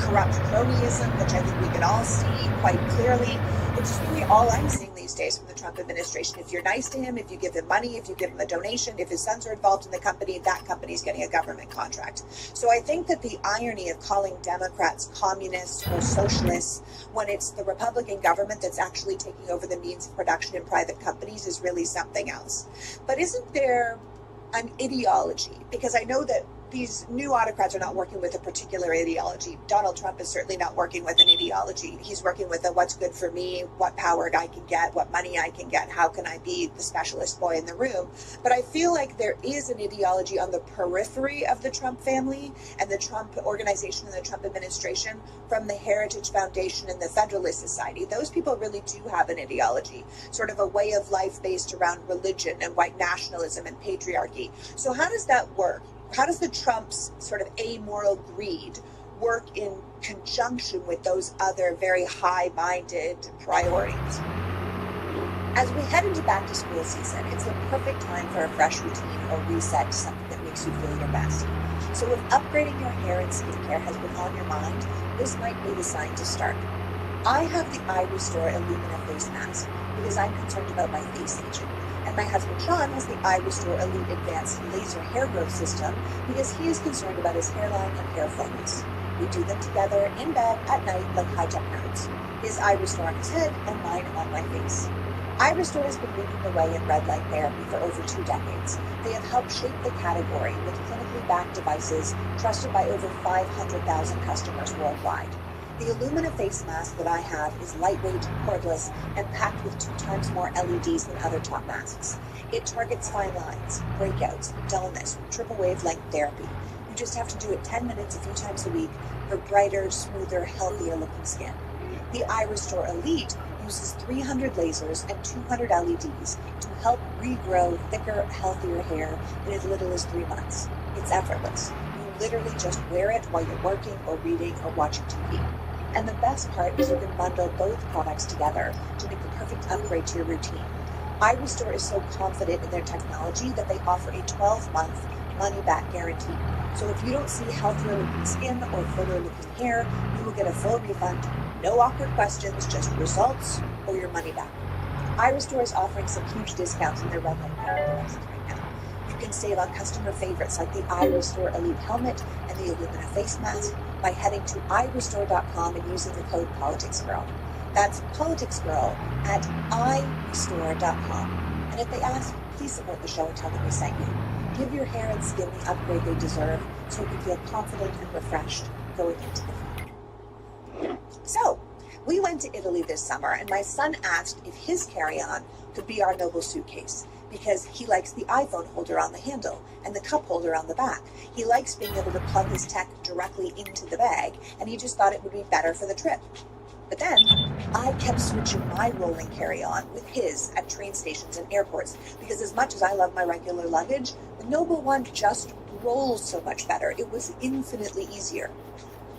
corrupt cronyism, which I think we can all see quite clearly. It's really all I'm seeing these days from the Trump administration. If you're nice to him, if you give him money, if you give him a donation, if his sons are involved in the company, that company's getting a government contract. So I think that the irony of calling Democrats communists or socialists when it's the Republican government that's actually taking over the means of production in private companies is really something else. But isn't there an ideology? Because I know that these new autocrats are not working with a particular ideology. Donald Trump is certainly not working with an ideology. He's working with a what's good for me, what power I can get, what money I can get, how can I be the specialist boy in the room. But I feel like there is an ideology on the periphery of the Trump family and the Trump organization and the Trump administration, from the Heritage Foundation and the Federalist Society. Those people really do have an ideology, sort of a way of life based around religion and white nationalism and patriarchy. So how does that work? How does the Trump's sort of amoral greed work in conjunction with those other very high-minded priorities? As we head into back-to-school season, it's the perfect time for a fresh routine or reset to something that makes you feel your best. So if upgrading your hair and skincare has been on your mind, this might be the sign to start. I have the Eye Restore Illumina face mask because I'm concerned about my face aging. And my husband Sean has the Eye Restore Elite Advanced Laser Hair Growth System because he is concerned about his hairline and hair fullness. We do them together in bed at night like high-tech nerds. His Eye Restore on his head and mine on my face. Eye Restore has been leading the way in red light therapy for over 2 decades. They have helped shape the category with clinically backed devices trusted by over 500,000 customers worldwide. The Illumina face mask that I have is lightweight, cordless, and packed with 2 times more LEDs than other top masks. It targets fine lines, breakouts, dullness, triple wavelength therapy. You just have to do it 10 minutes a few times a week for brighter, smoother, healthier looking skin. The Eye Restore Elite uses 300 lasers and 200 LEDs to help regrow thicker, healthier hair in as little as 3 months. It's effortless. You literally just wear it while you're working or reading or watching TV. And the best part is you can bundle both products together to make the perfect upgrade to your routine. Eye Restore is so confident in their technology that they offer a 12-month money-back guarantee. So if you don't see healthier looking skin or fuller looking hair, you will get a full refund. No awkward questions, just results or your money back. Eye Restore is offering some huge discounts in their red light therapy devices right now. You can save on customer favorites like the Eye Restore Elite Helmet and the Illumina Face Mask by heading to iRestore.com and using the code PoliticsGirl. That's PoliticsGirl at iRestore.com. And if they ask, please support the show and tell them we sent you. Give your hair and skin the upgrade they deserve so you can feel confident and refreshed going into the future. So, we went to Italy this summer and my son asked if his carry-on could be our Noble suitcase, because he likes the iPhone holder on the handle and the cup holder on the back. He likes being able to plug his tech directly into the bag, and he just thought it would be better for the trip. But then, I kept switching my rolling carry-on with his at train stations and airports, because as much as I love my regular luggage, the Noble one just rolls so much better. It was infinitely easier.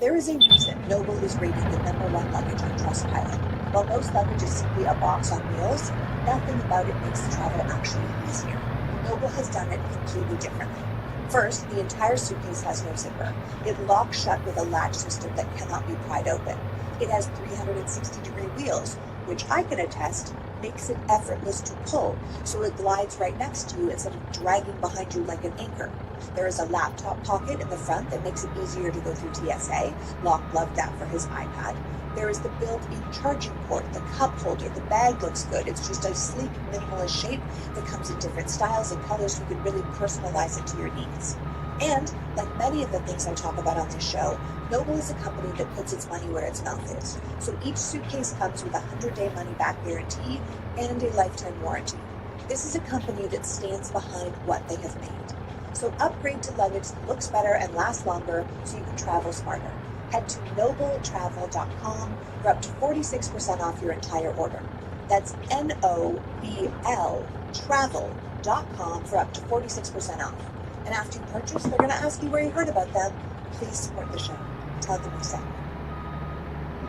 There is a reason Noble is rated the #1 luggage on Trustpilot. While most luggage is simply a box on wheels, nothing about it makes travel actually easier. Noble has done it completely differently. First, the entire suitcase has no zipper. It locks shut with a latch system that cannot be pried open. It has 360-degree wheels, which I can attest makes it effortless to pull, so it glides right next to you instead of dragging behind you like an anchor. There is a laptop pocket in the front that makes it easier to go through TSA. Locke loved that for his iPad. There is the built-in charging port, the cup holder, the bag looks good. It's just a sleek, minimalist shape that comes in different styles and colors, so you can really personalize it to your needs. And, like many of the things I talk about on this show, Noble is a company that puts its money where its mouth is. So each suitcase comes with a 100-day money-back guarantee and a lifetime warranty. This is a company that stands behind what they have made. So upgrade to luggage that looks better and lasts longer so you can travel smarter. Head to nobletravel.com for up to 46% off your entire order. That's NOBL travel.com for up to 46% off. And after you purchase, they're going to ask you where you heard about them. Please support the show. Tell them we sent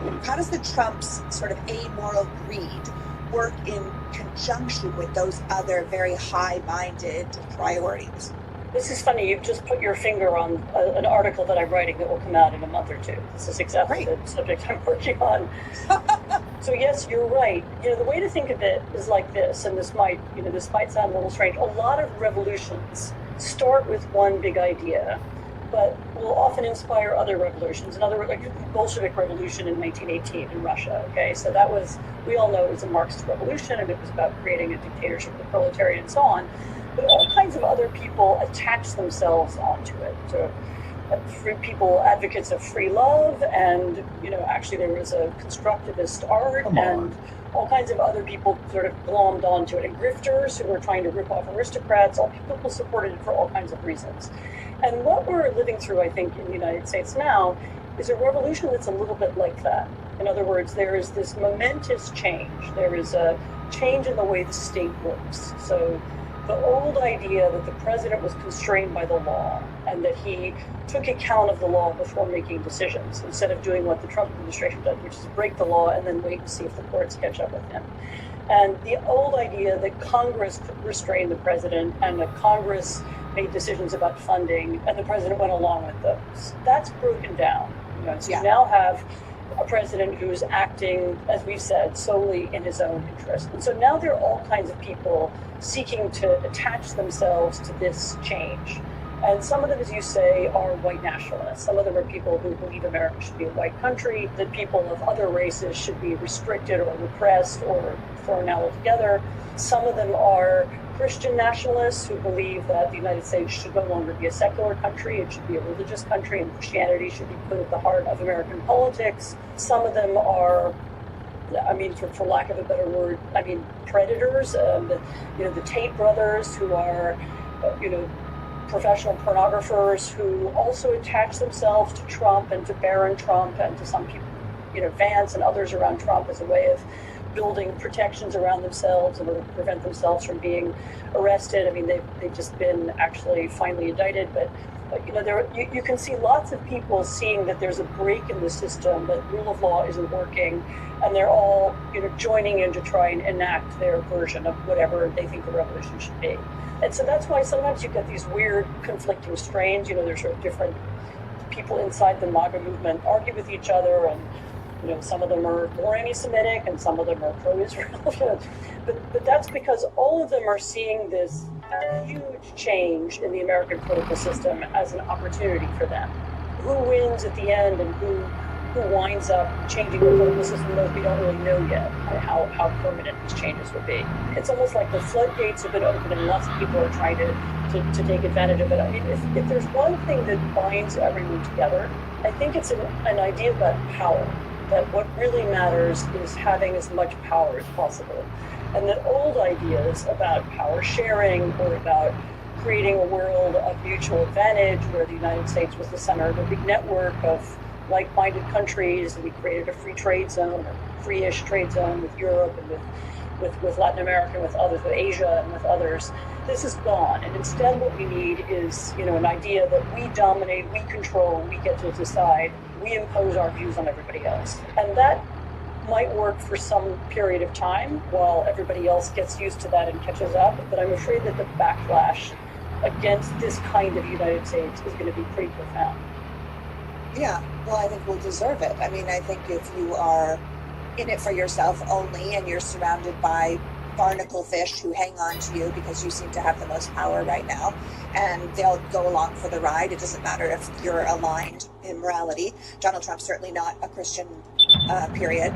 you. How does the Trump's sort of amoral greed work in conjunction with those other very high-minded priorities? This is funny. You've just put your finger on an article that I'm writing that will come out in a month or two. This is exactly the subject I'm working on. So yes, you're right. The way to think of it is like this, and this might sound a little strange. A lot of revolutions start with one big idea, but will often inspire other revolutions. In other words, like the Bolshevik Revolution in 1918 in Russia. Okay, so that was, we all know it was a Marxist revolution, and it was about creating a dictatorship of the proletariat and so on. But all kinds of other people attach themselves onto it. So free people, advocates of free love, and actually there was a constructivist art, and all kinds of other people sort of glommed onto it, and grifters who were trying to rip off aristocrats. All people supported it for all kinds of reasons. And what we're living through, I think, in the United States now is a revolution that's a little bit like that. In other words, there is this momentous change. There is a change in the way the state works. So the old idea that the president was constrained by the law and that he took account of the law before making decisions instead of doing what the Trump administration did, which is break the law and then wait and see if the courts catch up with him. And the old idea that Congress could restrain the president and that Congress made decisions about funding and the president went along with those, that's broken down. So you now have a president who's acting, as we've said, solely in his own interest. And so now there are all kinds of people seeking to attach themselves to this change. And some of them, as you say, are white nationalists. Some of them are people who believe America should be a white country, that people of other races should be restricted or repressed or thrown out altogether. Some of them are Christian nationalists who believe that the United States should no longer be a secular country, it should be a religious country, and Christianity should be put at the heart of American politics. Some of them are, for lack of a better word, predators. The Tate brothers, who are, professional pornographers who also attach themselves to Trump and to Barron Trump and to some people, Vance and others around Trump as a way of building protections around themselves in order to prevent themselves from being arrested. They've just been actually finally indicted, but you can see lots of people seeing that there's a break in the system, that rule of law isn't working, and they're all joining in to try and enact their version of whatever they think the revolution should be. And so that's why sometimes you get these weird conflicting strains. There's sort of different people inside the MAGA movement argue with each other, and some of them are more anti-Semitic and some of them are pro-Israel. But that's because all of them are seeing this huge change in the American political system as an opportunity for them. Who wins at the end and who winds up changing the political system, we don't really know yet how permanent these changes will be. It's almost like the floodgates have been opened and lots of people are trying to take advantage of it. If there's one thing that binds everyone together, I think it's an idea about power. That what really matters is having as much power as possible. And that old ideas about power sharing or about creating a world of mutual advantage where the United States was the center of a big network of like-minded countries, and we created a free trade zone, or free-ish trade zone with Europe and with Latin America, with others, with Asia and with others. This is gone, and instead what we need is, an idea that we dominate, we control, we get to decide, we impose our views on everybody else. And that might work for some period of time while everybody else gets used to that and catches up, but I'm afraid that the backlash against this kind of United States is going to be pretty profound. Yeah, well, I think we'll deserve it. I think if you are in it for yourself only, and you're surrounded by barnacle fish who hang on to you because you seem to have the most power right now, and they'll go along for the ride. It doesn't matter if you're aligned in morality. Donald Trump's certainly not a Christian, period.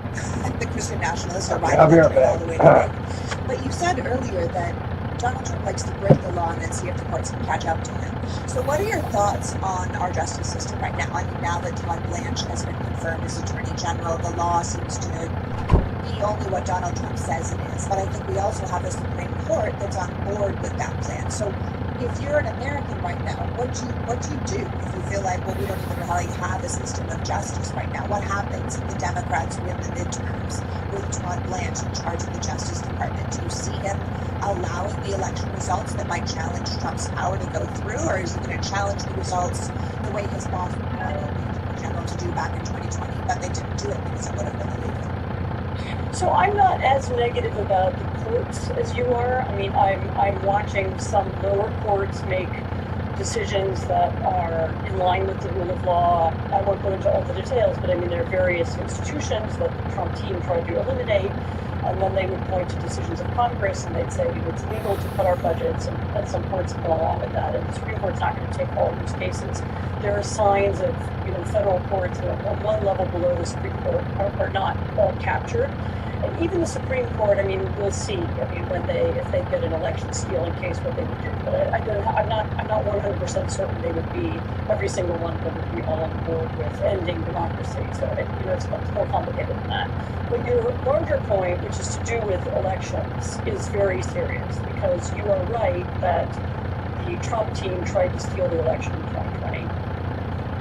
The Christian nationalists are riding that train all the way to Nick. But you said earlier that Donald Trump likes to break the law and then see if the courts can catch up to him. So what are your thoughts on our justice system right now? I mean, now that Todd Blanche has been confirmed as Attorney General, the law seems to be only what Donald Trump says it is. But I think we also have a Supreme Court that's on board with that plan. So if you're an American right now, what do you do if you feel like, well, we don't even really have a system of justice right now? What happens if the Democrats win the midterms with Todd Blanche in charge of the Justice Department? Do you see him allowing the election results that might challenge Trump's power to go through, or is he going to challenge the results the way his boss the general to do back in 2020, but they didn't do it because it would have been illegal? So I'm not as negative about the courts as you are. I mean, I'm watching some lower courts make decisions that are in line with the rule of law. I won't go into all the details, but I mean, there are various institutions that the Trump team tried to eliminate, and then they would point to decisions of Congress and they'd say it's legal to cut our budgets, and some courts have gone along with that, and the Supreme Court's not going to take all those cases. There are signs of, federal courts on one level below the Supreme Court are not all captured. And even the Supreme Court, I mean, we'll see. I mean, if they get an election stealing case, what they would do. But I'm not 100% certain they would be, every single one of them would be all on board with ending democracy. So it's much more complicated than that. But your larger point, which is to do with elections, is very serious, because you are right that the Trump team tried to steal the election in 2020.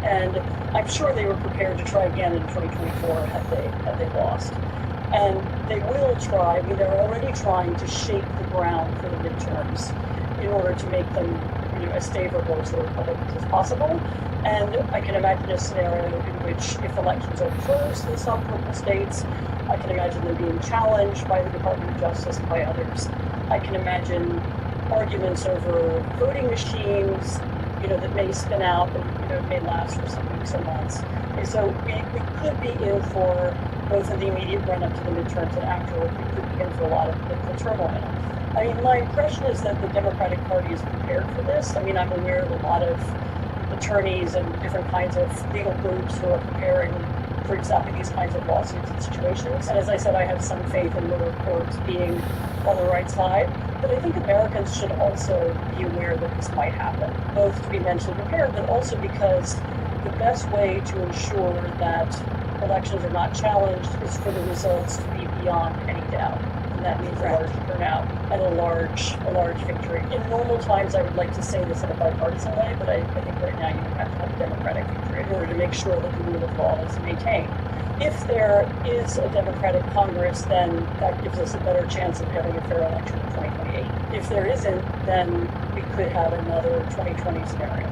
And I'm sure they were prepared to try again in 2024 had they lost. And they will try, I mean, they're already trying to shape the ground for the midterms in order to make them, as favorable to the Republicans as possible. And I can imagine a scenario in which, if elections are closed in some purple states, I can imagine them being challenged by the Department of Justice and by others. I can imagine arguments over voting machines, that may spin out, and it may last for some weeks or months. And so we could be in for, both in the immediate run-up to the midterms and afterward, we could be in for a lot of political turmoil. I mean, my impression is that the Democratic Party is prepared for this. I mean, I'm aware of a lot of attorneys and different kinds of legal groups who are preparing for exactly these kinds of lawsuits and situations. And as I said, I have some faith in lower courts being on the right side. But I think Americans should also be aware that this might happen, both to be mentally prepared, but also because the best way to ensure that elections are not challenged is for the results to be beyond any doubt. And that means a large turnout and a large victory. In normal times, I would like to say this in a bipartisan way, but I think right now you would have to have a Democratic victory in order to make sure that the rule of law is maintained. If there is a Democratic Congress, then that gives us a better chance of having a fair election in 2028. If there isn't, then we could have another 2020 scenario.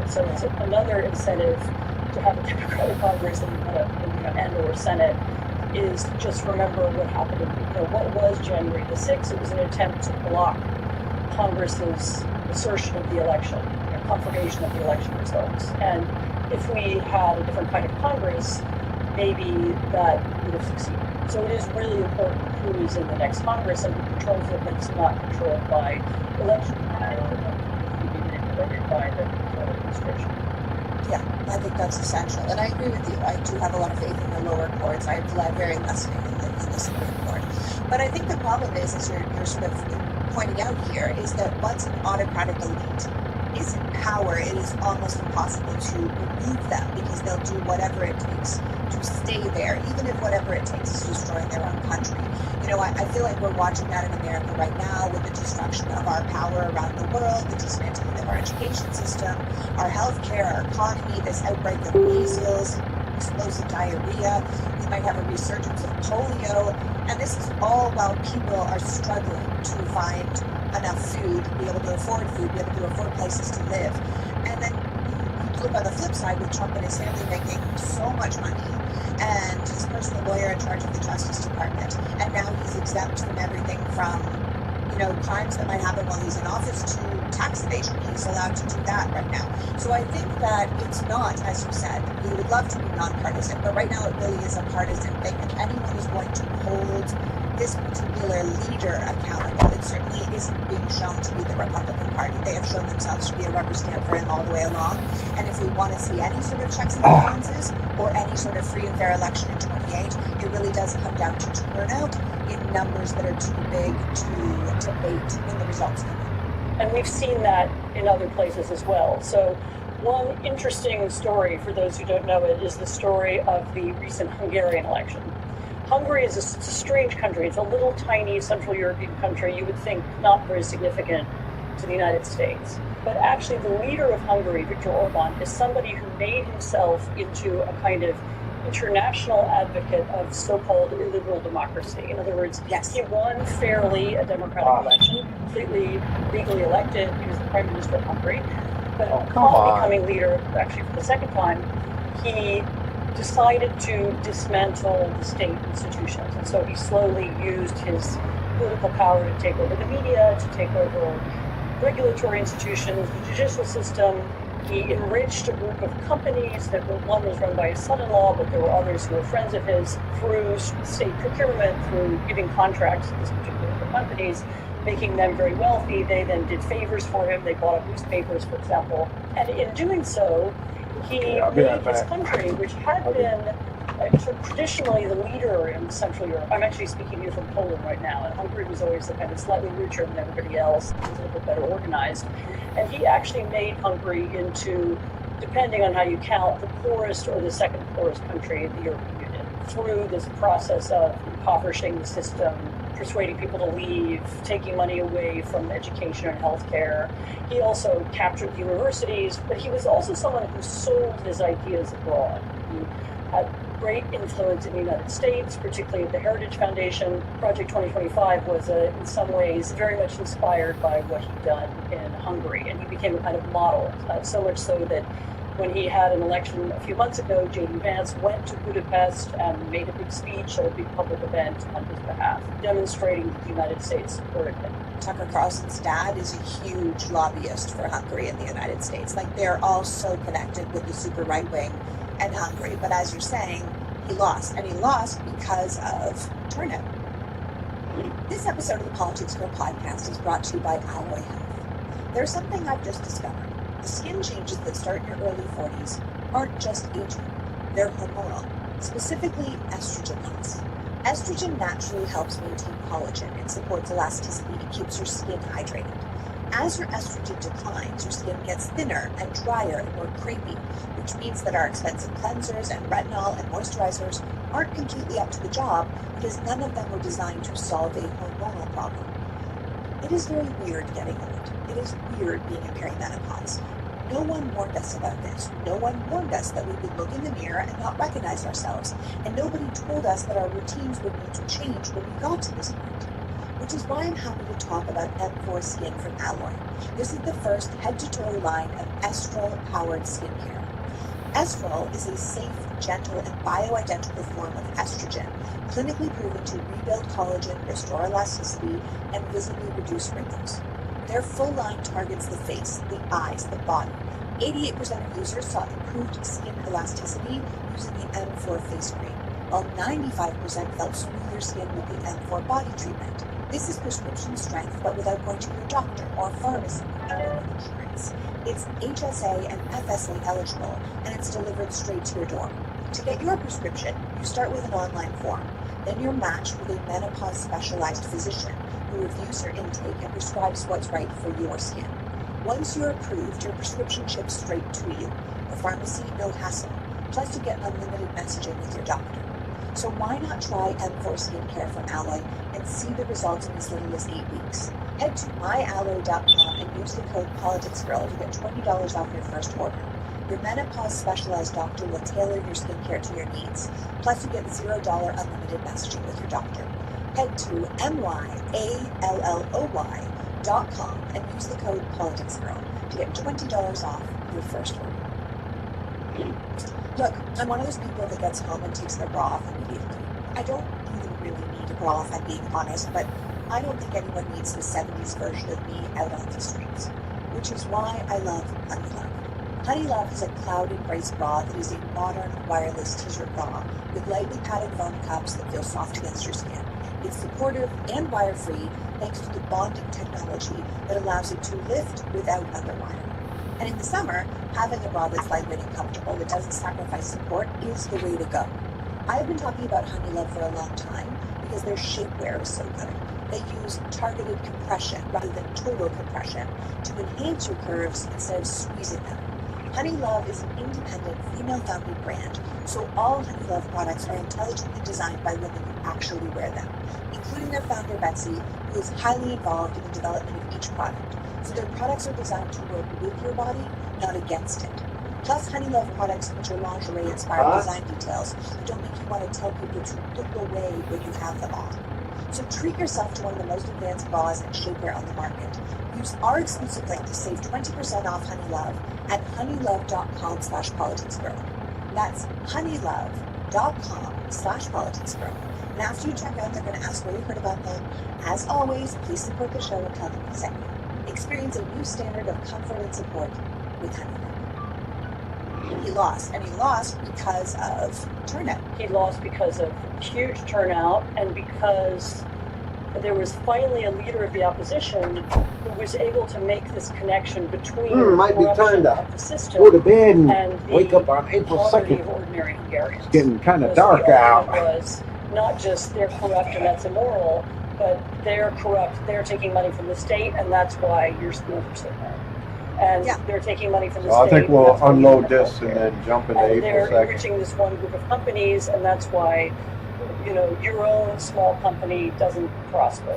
So it's another incentive to have a Democratic Congress and or Senate is just remember what happened. What was January the 6th? It was an attempt to block Congress's assertion of the election, confirmation of the election results. And if we had a different kind of Congress, maybe that would have succeeded. So it is really important who is in the next Congress and who controls it, but it's not controlled by election manipulated by the administration. Yeah, I think that's essential. And I agree with you. I do have a lot of faith in the lower courts. I have very less faith in the Supreme Court. But I think the problem is, as you're sort of pointing out here, is that once an autocratic elite is in power, it is almost impossible to remove them because they'll do whatever it takes to stay there, even if whatever it takes is destroying their own country. I feel like we're watching that in America right now with the destruction of our power around the world, the dismantling of our education system, our healthcare, our economy, this outbreak of measles, explosive diarrhea. We might have a resurgence of polio, and this is all while people are struggling to find enough food, be able to afford food, be able to afford places to live. And then you look on the flip side with Trump and his family making so much money, and his personal lawyer in charge of the Justice Department, and now he's exempt from everything from, crimes that might happen while he's in office to tax invasion. He's allowed to do that right now. So I think that it's not, as you said, we would love to be nonpartisan, but right now it really is a partisan thing. If anyone is going to hold this particular leader accountable, it certainly isn't being shown to be the Republican Party. They have shown themselves to be a rubber stamp for him all the way along. And if we want to see any sort of checks and balances or any sort of free and fair election in 28, it really does come down to turnout in numbers that are too big to debate when the results come in. And we've seen that in other places as well. So one interesting story, for those who don't know it, is the story of the recent Hungarian election. Hungary is it's a strange country. It's a little tiny Central European country. You would think not very significant to the United States. But actually the leader of Hungary, Viktor Orban, is somebody who made himself into a kind of international advocate of so-called illiberal democracy. In other words, Yes. he won fairly a democratic election, completely legally elected. He was the prime minister of Hungary. But upon becoming leader, actually for the second time, he decided to dismantle the state institutions. And so he slowly used his political power to take over the media, to take over regulatory institutions, the judicial system. He enriched a group of companies that one was run by his son-in-law, but there were others who were friends of his, through state procurement, through giving contracts to these particular companies, making them very wealthy. They then did favors for him. They bought up newspapers, for example. And in doing so, he made his country, which had been sort of traditionally the leader in Central Europe. I'm actually speaking here from Poland right now, and Hungary was always the kind of slightly richer than everybody else. It was a little bit better organized. And he actually made Hungary into, depending on how you count, the poorest or the second poorest country in the European Union, through this process of impoverishing the system, persuading people to leave, taking money away from education and healthcare. He also captured the universities, but he was also someone who sold his ideas abroad. He had great influence in the United States, particularly at the Heritage Foundation. Project 2025 was in some ways very much inspired by what he'd done in Hungary, and he became a kind of model, so much so that when he had an election a few months ago, J.D. Vance went to Budapest and made a big speech at a big public event on his behalf, demonstrating that the United States supported him. Tucker Carlson's dad is a huge lobbyist for Hungary in the United States. Like, they're all so connected with the super right wing and Hungary. But as you're saying, he lost. And he lost because of turnout. This episode of the Politics Girl podcast is brought to you by Alloy Health. There's something I've just discovered. The skin changes that start in your early 40s aren't just aging, they're hormonal, specifically estrogen loss. Estrogen naturally helps maintain collagen, it supports elasticity, and keeps your skin hydrated. As your estrogen declines, your skin gets thinner and drier and more crepey, which means that our expensive cleansers and retinol and moisturizers aren't completely up to the job because none of them were designed to solve a hormonal problem. It is very weird getting old. It is weird being in perimenopause. No one warned us about this. No one warned us that we would look in the mirror and not recognize ourselves. And nobody told us that our routines would need to change when we got to this point. Which is why I'm happy to talk about M4 Skin from Alloy. This is the first head-to-toe line of estrol-powered skincare. Estrol is a safe, gentle, and bioidentical form of estrogen, clinically proven to rebuild collagen, restore elasticity, and visibly reduce wrinkles. Their full line targets the face, the eyes, the body. 88% of users saw improved skin elasticity using the M4 face cream, while 95% felt smoother skin with the M4 body treatment. This is prescription strength, but without going to your doctor or pharmacy or insurance. It's HSA and FSA eligible, and it's delivered straight to your door. To get your prescription, you start with an online form. Then you're matched with a menopause-specialized physician who reviews your intake and prescribes what's right for your skin. Once you're approved, your prescription ships straight to you. The pharmacy, no hassle. Plus, you get unlimited messaging with your doctor. So why not try M4 Skincare from Alloy and see the results in as little as 8 weeks? Head to myalloy.com and use the code POLITICSGIRL to get $20 off your first order. Your menopause-specialized doctor will tailor your skincare to your needs. Plus, you get $0 unlimited messaging with your doctor. Head to myalloy.com and use the code POLITICSGIRL to get $20 off your first order. Look, I'm one of those people that gets home and takes their bra off immediately. I don't even really need a bra if I'm being honest, but I don't think anyone needs the 70s version of me out on the streets. which is why I love Honey Love. Honey Love is a cloud-embraced bra that is a modern wireless t-shirt bra with lightly padded foam cups that feel soft against your skin. It's supportive and wire-free thanks to the bonding technology that allows it to lift without underwire. And in the summer, having a bra that's lightweight and comfortable that doesn't sacrifice support is the way to go. I've been talking about Honey Love for a long time because their shapewear is so good. They use targeted compression rather than total compression to enhance your curves instead of squeezing them. Honey Love is an independent, female-founded brand, so all Honey Love products are intelligently designed by women who actually wear them, including their founder, Betsy, who is highly involved in the development of each product. So their products are designed to work with your body, not against it. Plus, Honey Love products feature lingerie-inspired design details that don't make you want to tell people to look away when you have them on. So treat yourself to one of the most advanced bras and shapewear on the market. Use our exclusive link to save 20% off Honey Love at honeylove.com/politicsgirl. That's honeylove.com/politicsgirl. And after you check out, they're going to ask where you heard about them. As always, please support the show and tell them we sent you. Experience a new standard of comfort and support with Honey Love. He lost, and he lost because of turnout. He lost because of huge turnout and because there was finally a leader of the opposition who was able to make this connection between might be corruption turned of the system Go to bed and and the wake up on April poverty 2nd. of ordinary Hungarians. It's getting kind of Because dark the out. argument was not just they're corrupt and that's immoral, but they're corrupt, they're taking money from the state, and that's why your schools are so bad. And they're taking money from the So I state. think we'll and that's why you unload have this healthcare. and then jump into And April they're 2nd. enriching this one group of companies, and that's why, your own small company doesn't prosper.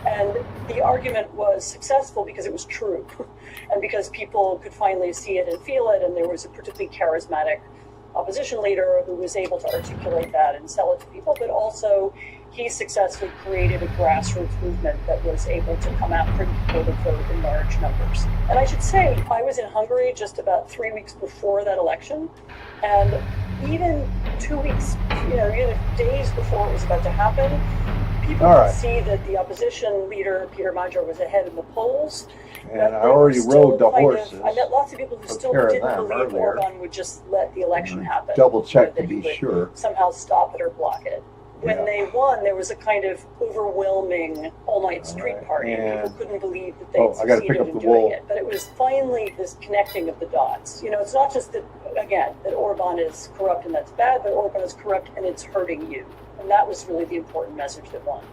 And the argument was successful because it was true, and because people could finally see it and feel it, and there was a particularly charismatic opposition leader who was able to articulate that and sell it to people, but also he successfully created a grassroots movement that was able to come after people to vote in large numbers. And I should say, I was in Hungary just about 3 weeks before that election, and even 2 weeks, even days before it was about to happen, people could see that the opposition leader, Peter Magyar, was ahead in the polls. And I already rode the horses. I met lots of people who still didn't believe Orban would just let the election happen. Double check to that he be would sure. somehow stop it or block it. When they won, there was a kind of overwhelming all-night street party. And people couldn't believe that they'd I gotta pick succeeded up in the doing wool. it. But it was finally this connecting of the dots. It's not just that, again, that Orban is corrupt and that's bad, but Orban is corrupt and it's hurting you. And that was really the important message that won.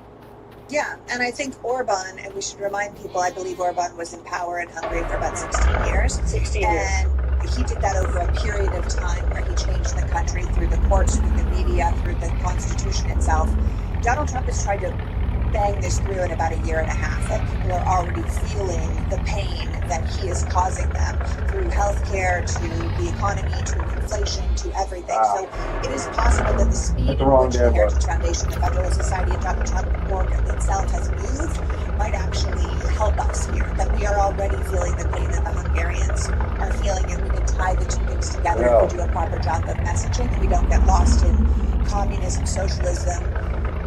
Yeah, and I think Orban, and we should remind people, I believe Orban was in power in Hungary for about 16 years. 16 years. And he did that over a period of time where he changed the country through the courts, through the media, through the constitution itself. Donald Trump has tried to bang this through in about a year and a half, and people are already feeling the pain that he is causing them through healthcare, to the economy, to inflation, to everything. So it is possible that the speed at which the Heritage Foundation, the Federalist Society, and Donald Trump org itself has moved might actually help us here, that we are already feeling the pain that the Hungarians are feeling, and we can tie the two things together if we do a proper job of messaging, and we don't get lost in communism, socialism,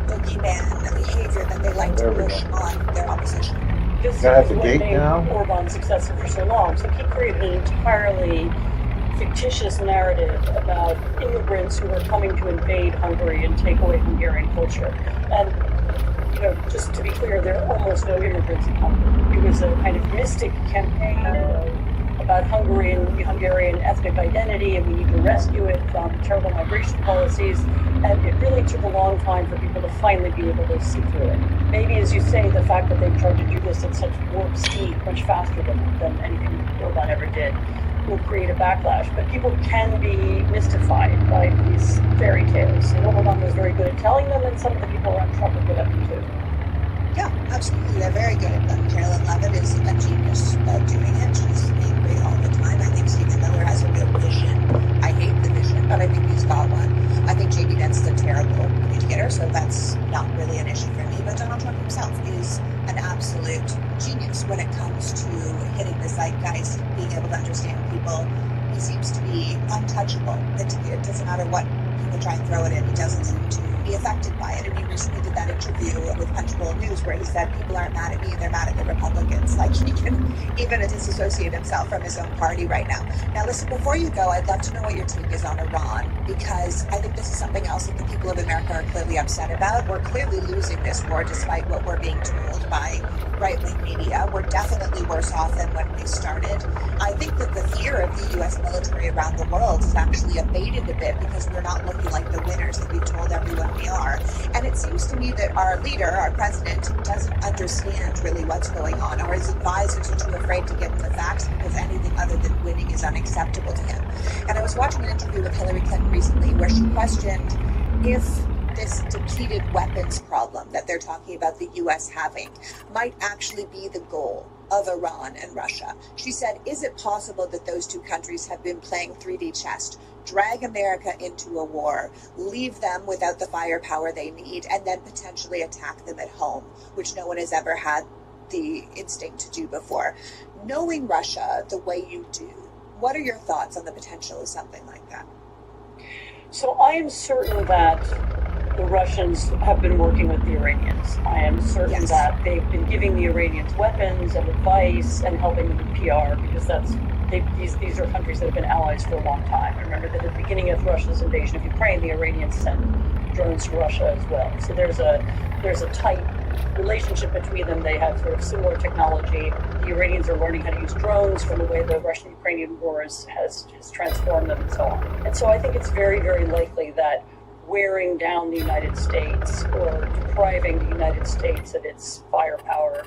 boogeyman behavior that they like to push on their opposition. This is what made Orban successful for so long. So he created an entirely fictitious narrative about immigrants who were coming to invade Hungary and take away Hungarian culture. And, just to be clear, there are almost no immigrants in Hungary. It was a kind of mystic campaign about Hungarian ethnic identity, and we need to rescue it from terrible migration policies. And it really took a long time for people to finally be able to see through it. Maybe, as you say, the fact that they've tried to do this at such warp speed, much faster than anything Orban ever did, will create a backlash. But people can be mystified by these fairy tales. And Orban was very good at telling them, and some of the people around Trump are good at them too. Yeah, absolutely. They're very good at them. Carolyn Levitt is a genius at doing it. She's angry all the time. I think Stephen Miller has a real vision. I hate the vision, but I think he's got one. I think J.D. Vance is a terrible communicator, so that's not really an issue for me. But Donald Trump himself is an absolute genius when it comes to hitting the zeitgeist, being able to understand people. He seems to be untouchable. It doesn't matter what people try and throw at him. He doesn't seem to wouldn't be affected by it. And he recently did that interview with Punchbowl News where he said people aren't mad at me, they're mad at the Republicans. Like he can even disassociate himself from his own party right now. Now listen, before you go, I'd love to know what your take is on Iran, because I think this is something else that the people of America are clearly upset about. We're clearly losing this war despite what we're being told by right-wing media. We're definitely worse off than when we started. I think that the fear of the U.S. military around the world has actually abated a bit because we're not looking like the winners that we've told everyone we are. And it seems to me that our leader, our president, doesn't understand really what's going on, or his advisors are too afraid to give him the facts because anything other than winning is unacceptable to him. And I was watching an interview with Hillary Clinton recently where she questioned if this depleted weapons problem that they're talking about the U.S. having might actually be the goal of Iran and Russia. She said, is it possible that those two countries have been playing 3D chess, drag America into a war, leave them without the firepower they need, and then potentially attack them at home, which no one has ever had the instinct to do before? Knowing Russia the way you do, what are your thoughts on the potential of something like that? So I am certain that the Russians have been working with the Iranians. I am certain that they've been giving the Iranians weapons and advice and helping them with PR, because these are countries that have been allies for a long time. I remember that at the beginning of Russia's invasion of Ukraine, the Iranians sent drones to Russia as well. So there's a tight relationship between them. They have sort of similar technology. The Iranians are learning how to use drones from the way the Russian-Ukrainian war has transformed them and so on. And so I think it's very, very likely that wearing down the United States or depriving the United States of its firepower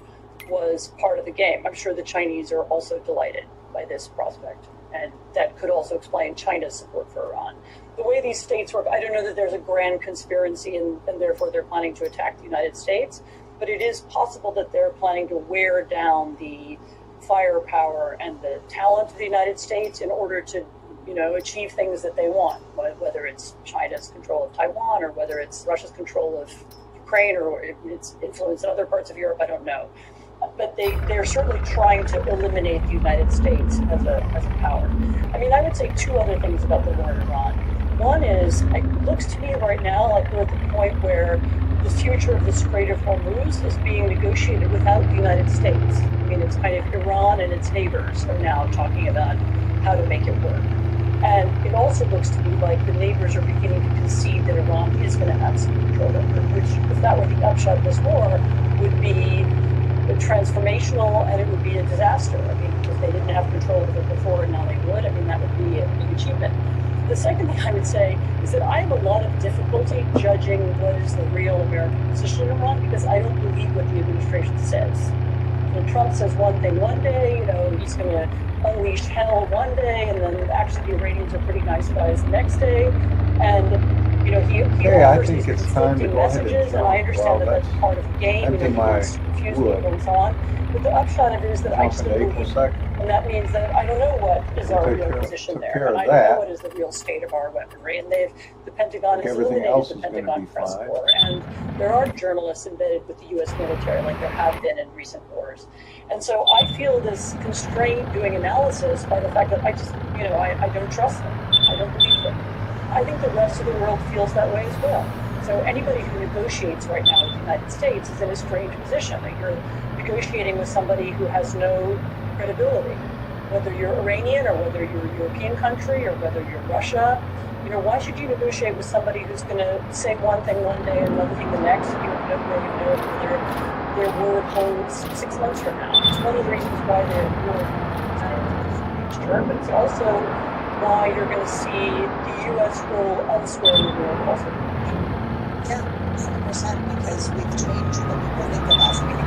was part of the game. I'm sure the Chinese are also delighted by this prospect, and that could also explain China's support for Iran. The way these states work, I don't know that there's a grand conspiracy and therefore they're planning to attack the United States, but it is possible that they're planning to wear down the firepower and the talent of the United States in order to achieve things that they want, whether it's China's control of Taiwan or whether it's Russia's control of Ukraine or its influence in other parts of Europe, I don't know. But they're certainly trying to eliminate the United States as a power. I mean, I would say two other things about the war in Iran. One is, it looks to me right now like we're at the point where the future of the Strait of Hormuz is being negotiated without the United States. I mean, it's kind of Iran and its neighbors are now talking about how to make it work. And it also looks to me like the neighbors are beginning to concede that Iran is going to have some control over it, which, if that were the upshot of this war, would be transformational, and it would be a disaster. I mean, if they didn't have control of it before and now they would, I mean, that would be a big achievement. The second thing I would say is that I have a lot of difficulty judging what is the real American position in Iran, because I don't believe what the administration says. When Trump says one thing one day, he's going to unleash hell one day, and then actually the Iranians are pretty nice guys the next day. And he offers these conflicting messages, and I understand that that's part of the game, he wants to confuse people and so on. But the upshot of it is that I still believe, and that means that I don't know what is our real position there, and I don't know what is the real state of our weaponry. And the Pentagon has eliminated the Pentagon press corps, and there are journalists embedded with the U.S. military, like there have been in recent wars. And so I feel this constraint doing analysis by the fact that I just, I don't trust them. I don't believe them. I think the rest of the world feels that way as well. So anybody who negotiates right now with the United States is in a strange position. That you're negotiating with somebody who has no credibility. Whether you're Iranian or whether you're a European country or whether you're Russia, why should you negotiate with somebody who's going to say one thing one day and another thing the next? You don't really know whether their word holds 6 months from now. It's one of the reasons why their word holds term, but it's also why you're going to see the U.S. role elsewhere in the world also. Yeah, 100%, because we've changed what people think of us. I mean,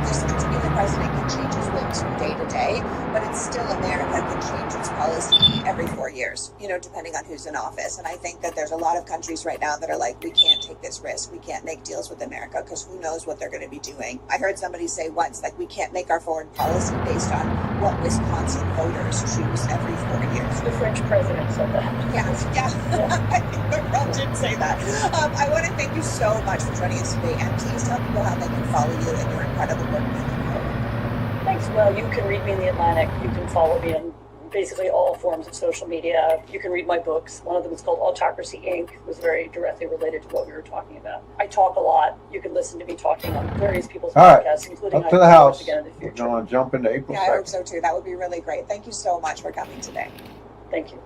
the president can change his whims from day to day, but it's still America can change its policy every 4 years, depending on who's in office. And I think that there's a lot of countries right now that are like, we can't take this risk. We can't make deals with America because who knows what they're going to be doing. I heard somebody say once, like, we can't make our foreign policy based on what Wisconsin voters choose every 4 years. The French president said that. Yeah. I think the French did say that. I want to thank you so much for joining us today, and please tell people how they can follow you and your incredible work moving forward. Thanks. Well, you can read me in The Atlantic. You can follow me on basically all forms of social media. You can read my books. One of them is called Autocracy Inc. It was very directly related to what we were talking about. I talk a lot. You can listen to me talking on various people's podcasts, including up to the house again in the future. We're going to jump into April 2nd. Yeah, I hope so too. That would be really great. Thank you so much for coming today. Thank you.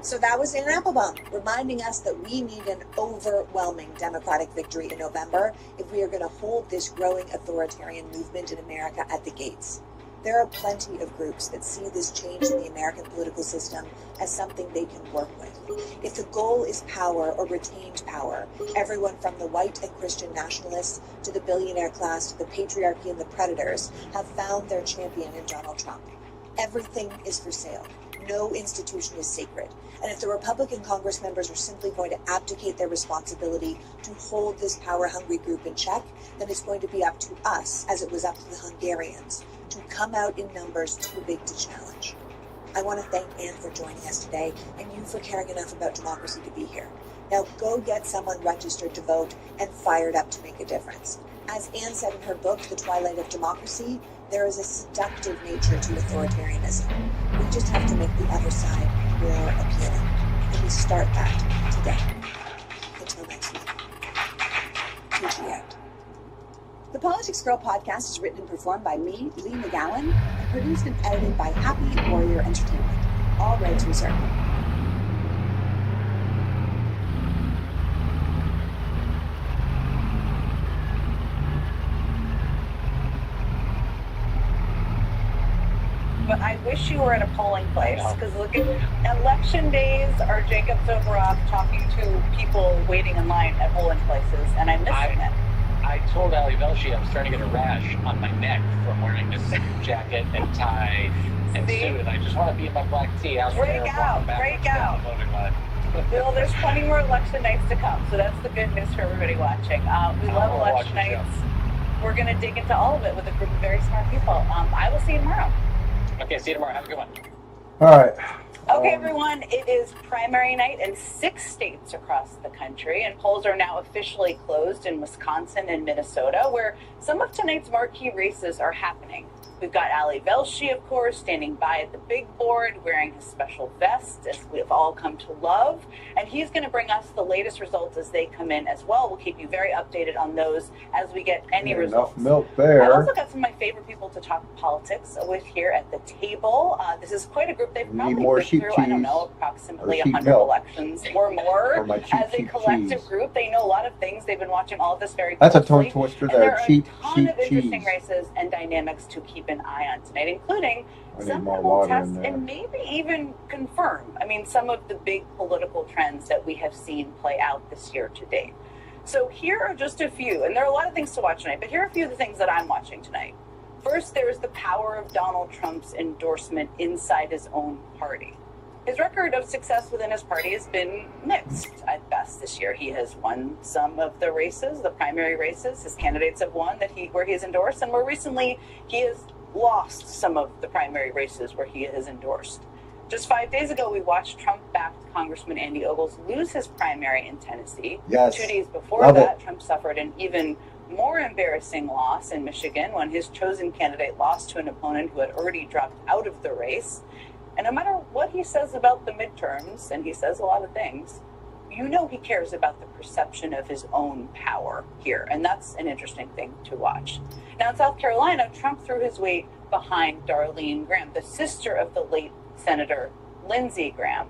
So that was Ann Applebaum reminding us that we need an overwhelming Democratic victory in November if we are going to hold this growing authoritarian movement in America at the gates. There are plenty of groups that see this change in the American political system as something they can work with. If the goal is power or retained power, everyone from the white and Christian nationalists to the billionaire class to the patriarchy and the predators have found their champion in Donald Trump. Everything is for sale. No institution is sacred. And if the Republican Congress members are simply going to abdicate their responsibility to hold this power-hungry group in check, then it's going to be up to us, as it was up to the Hungarians, to come out in numbers too big to challenge. I want to thank Ann for joining us today, and you for caring enough about democracy to be here. Now go get someone registered to vote and fired up to make a difference. As Ann said in her book, The Twilight of Democracy, there is a seductive nature to authoritarianism. We just have to make the other side more appealing. And we start that today. Until next week. Tucci out. The Politics Girl podcast is written and performed by me, Lee McGowan, and produced and edited by Happy Warrior Entertainment. All rights reserved. But I wish you were in a polling place, because look at election days are Jacob Soboroff talking to people waiting in line at polling places, and I'm missing it. I told Ali Velshi I'm starting to get a rash on my neck from wearing this jacket and tie and suit, and I just want to be in my black tee. Break out. Bill, there's plenty more election nights to come, so that's the good news for everybody watching. We love election nights. We're going to dig into all of it with a group of very smart people. I will see you tomorrow. Okay, see you tomorrow. Have a good one. All right. Okay, everyone, it is primary night in 6 states across the country, and polls are now officially closed in Wisconsin and Minnesota, where some of tonight's marquee races are happening. We've got Ali Velshi, of course, standing by at the big board, wearing his special vest, as we've all come to love. And he's going to bring us the latest results as they come in as well. We'll keep you very updated on those as we get any results. Enough milk there. I've also got some of my favorite people to talk politics with here at the table. This is quite a group. They've probably been through, I don't know, approximately 100 elections or more as a collective group. They know a lot of things. They've been watching all of this very closely. That's a tongue twister there. And there are a ton of interesting races and dynamics to keep an eye on tonight, including some that will test and maybe even confirm, some of the big political trends that we have seen play out this year to date. So here are just a few, and there are a lot of things to watch tonight, but here are a few of the things that I'm watching tonight. First, there is the power of Donald Trump's endorsement inside his own party. His record of success within his party has been mixed at best this year. He has won some of the races, the primary races. His candidates have won where he has endorsed, and more recently, he has lost some of the primary races where he has endorsed. Just 5 days ago, we watched Trump-backed Congressman Andy Ogles lose his primary in Tennessee. Yes. 2 days before that, Trump suffered an even more embarrassing loss in Michigan when his chosen candidate lost to an opponent who had already dropped out of the race. And no matter what he says about the midterms, and he says a lot of things, he cares about the perception of his own power here. And that's an interesting thing to watch. Now, in South Carolina, Trump threw his weight behind Darlene Graham, the sister of the late Senator Lindsey Graham.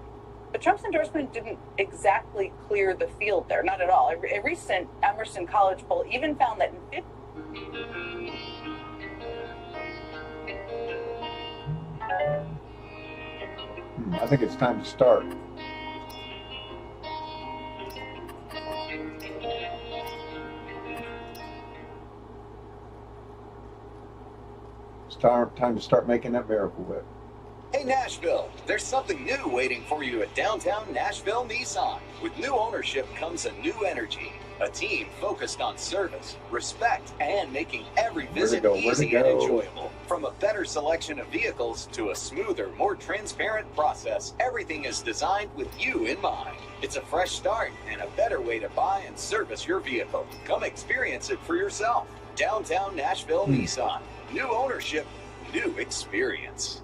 But Trump's endorsement didn't exactly clear the field there, not at all. A recent Emerson College poll even found that I think it's time to start. It's time to start making that Miracle Whip. Hey Nashville, there's something new waiting for you at downtown Nashville Nissan. With new ownership comes a new energy. A team focused on service, respect, and making every visit easy and enjoyable. From a better selection of vehicles to a smoother, more transparent process, everything is designed with you in mind. It's a fresh start and a better way to buy and service your vehicle. Come experience it for yourself. Downtown Nashville Nissan. New ownership, new experience.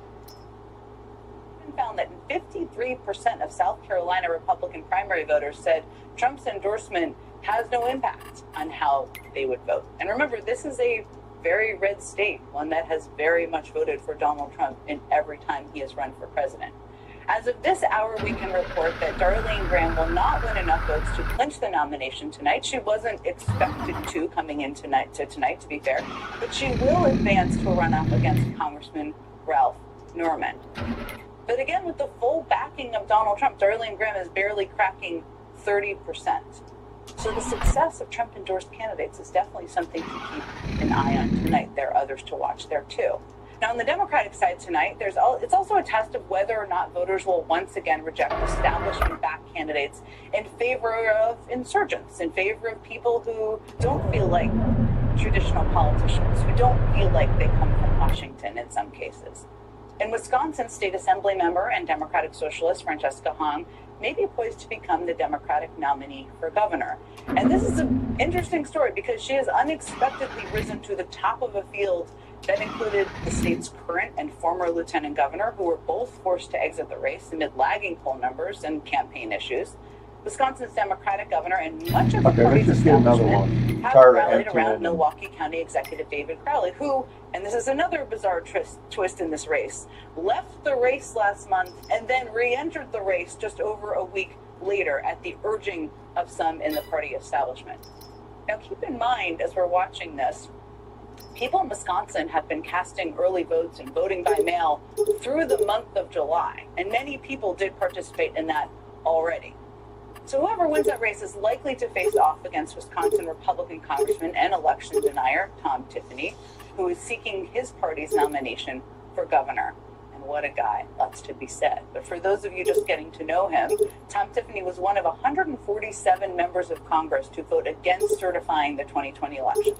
found that 53% of South Carolina Republican primary voters said Trump's endorsement has no impact on how they would vote. And remember, this is a very red state, one that has very much voted for Donald Trump in every time he has run for president. As of this hour, we can report that Darlene Graham will not win enough votes to clinch the nomination tonight. She wasn't expected to coming in tonight, to be fair, but she will advance to a runoff against Congressman Ralph Norman. But again, with the full backing of Donald Trump, Darlene Graham is barely cracking 30%. So the success of Trump-endorsed candidates is definitely something to keep an eye on tonight. There are others to watch there, too. Now, on the Democratic side tonight, it's also a test of whether or not voters will once again reject establishment-backed candidates in favor of insurgents, in favor of people who don't feel like traditional politicians, who don't feel like they come from Washington in some cases. In Wisconsin, State Assembly member and Democratic Socialist Francesca Hong may be poised to become the Democratic nominee for governor. And this is an interesting story because she has unexpectedly risen to the top of a field that included the state's current and former lieutenant governor, who were both forced to exit the race amid lagging poll numbers and campaign issues. Wisconsin's Democratic governor and much of the party's establishment have rallied around Milwaukee County Executive David Crowley, who, and this is another bizarre twist in this race, left the race last month and then re-entered the race just over a week later at the urging of some in the party establishment. Now, keep in mind, as we're watching this, people in Wisconsin have been casting early votes and voting by mail through the month of July, and many people did participate in that already. So whoever wins that race is likely to face off against Wisconsin Republican Congressman and election denier Tom Tiffany, who is seeking his party's nomination for governor. And what a guy, lots to be said. But for those of you just getting to know him, Tom Tiffany was one of 147 members of Congress to vote against certifying the 2020 election.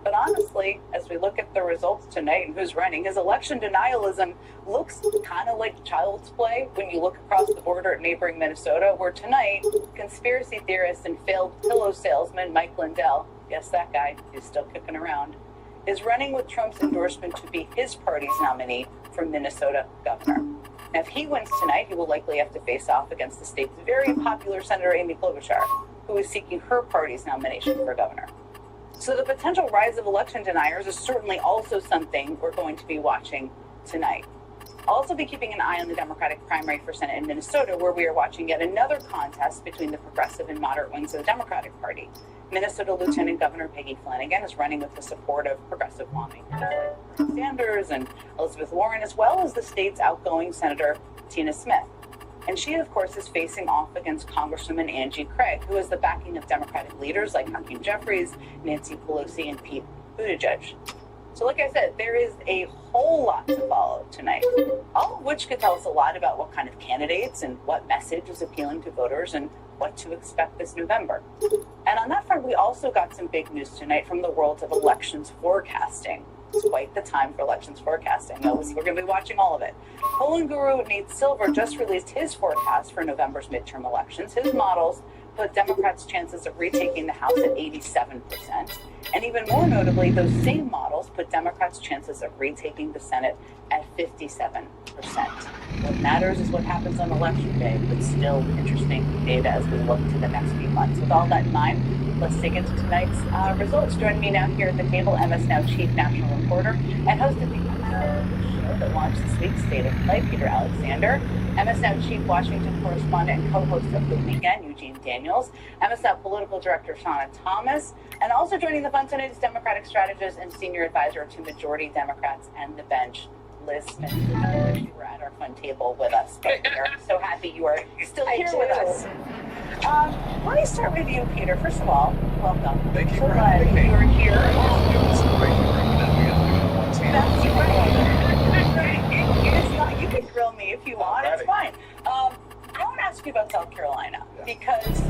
But honestly, as we look at the results tonight and who's running, his election denialism looks kind of like child's play when you look across the border at neighboring Minnesota, where tonight, conspiracy theorist and failed pillow salesman Mike Lindell, yes, that guy, he's still kicking around, is running with Trump's endorsement to be his party's nominee for Minnesota governor. Now, if he wins tonight, he will likely have to face off against the state's very popular Senator Amy Klobuchar, who is seeking her party's nomination for governor. So the potential rise of election deniers is certainly also something we're going to be watching tonight. I'll also be keeping an eye on the Democratic primary for Senate in Minnesota, where we are watching yet another contest between the progressive and moderate wings of the Democratic Party. Minnesota Lieutenant Governor Peggy Flanagan is running with the support of progressive lawmakers like Sanders and Elizabeth Warren, as well as the state's outgoing Senator Tina Smith. And she, of course, is facing off against Congresswoman Angie Craig, who has the backing of Democratic leaders like Hakeem Jeffries, Nancy Pelosi, and Pete Buttigieg. So like I said, there is a whole lot to follow tonight, all of which could tell us a lot about what kind of candidates and what message is appealing to voters and what to expect this November. And on that front, we also got some big news tonight from the world of elections forecasting. It's quite the time for elections forecasting. We're going to be watching all of it. Polling guru Nate Silver just released his forecast for November's midterm elections. His models put Democrats' chances of retaking the House at 87%. And even more notably, those same models put Democrats' chances of retaking the Senate at 57%. What matters is what happens on election day, but still interesting data as we look to the next few months. With all that in mind, let's dig into tonight's results. Joining me now here at the table, MS Now Chief National Reporter and host of the show that launched this week's State of Play, Peter Alexander. MS Now Chief Washington Correspondent and co-host of The Weekend, Eugene Daniels. MS Now Political Director, Shauna Thomas. And also joining the fun tonight is Democratic strategist and senior advisor to majority Democrats and the bench, Liz Smith. I wish you were at our fun table with us, but we are so happy you are still here with us. Let me start with you, Peter. First of all, welcome. Thank you so for glad having me. you are here. That's right. You can grill me if you want. It's fine. I want to ask you about South Carolina because,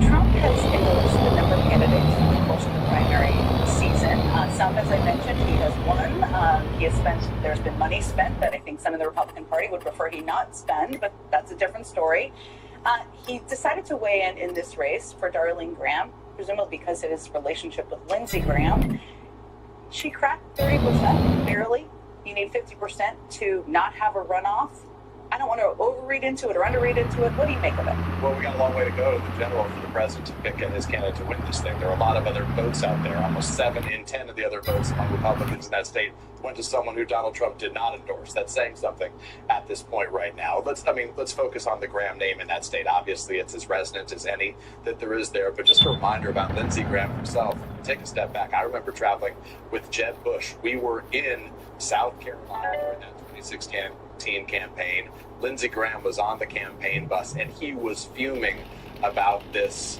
Trump has endorsed a number of candidates in the course of the primary season. Some, as I mentioned, he has won. There's been money spent that I think some in the Republican Party would prefer he not spend, but that's a different story. He decided to weigh in this race for Darlene Graham, presumably because of his relationship with Lindsey Graham. She cracked 30%, barely. You need 50% to not have a runoff. I don't want to overread into it or underread into it. What do you make of it? Well, we got a long way to go to the general for the president to pick his candidate to win this thing. There are a lot of other votes out there. Almost 7 in 10 of the other votes among Republicans in that state went to someone who Donald Trump did not endorse. That's saying something at this point right now. Let's focus on the Graham name in that state. Obviously, it's as resonant as any that there is there. But just a reminder about Lindsey Graham himself. Take a step back. I remember traveling with Jeb Bush. We were in South Carolina during that 2016 campaign. Lindsey Graham was on the campaign bus, and he was fuming about this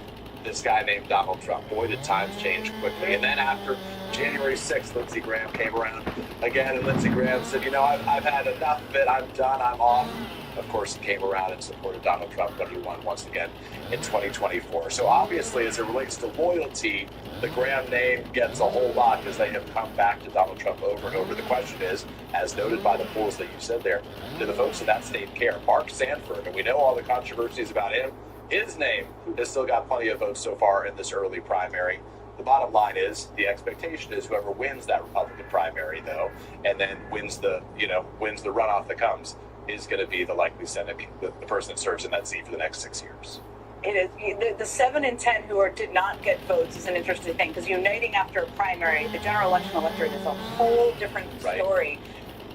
guy named Donald Trump. Boy, did times change quickly. And then after January 6th, Lindsey Graham came around again, and Lindsey Graham said, I've had enough of it. I'm done. I'm off. Of course, he came around and supported Donald Trump when he won once again in 2024. So obviously, as it relates to loyalty, the Graham name gets a whole lot because they have come back to Donald Trump over and over. The question is, as noted by the polls that you said there, do the folks in that state care? Mark Sanford, and we know all the controversies about him, his name has still got plenty of votes so far in this early primary. The bottom line is, the expectation is whoever wins that Republican primary, though, and then wins the runoff that comes, is going to be the likely Senate, the person that serves in that seat for the next 6 years. It is the 7 in 10 who did not get votes is an interesting thing, because uniting after a primary, the general election electorate is a whole different story.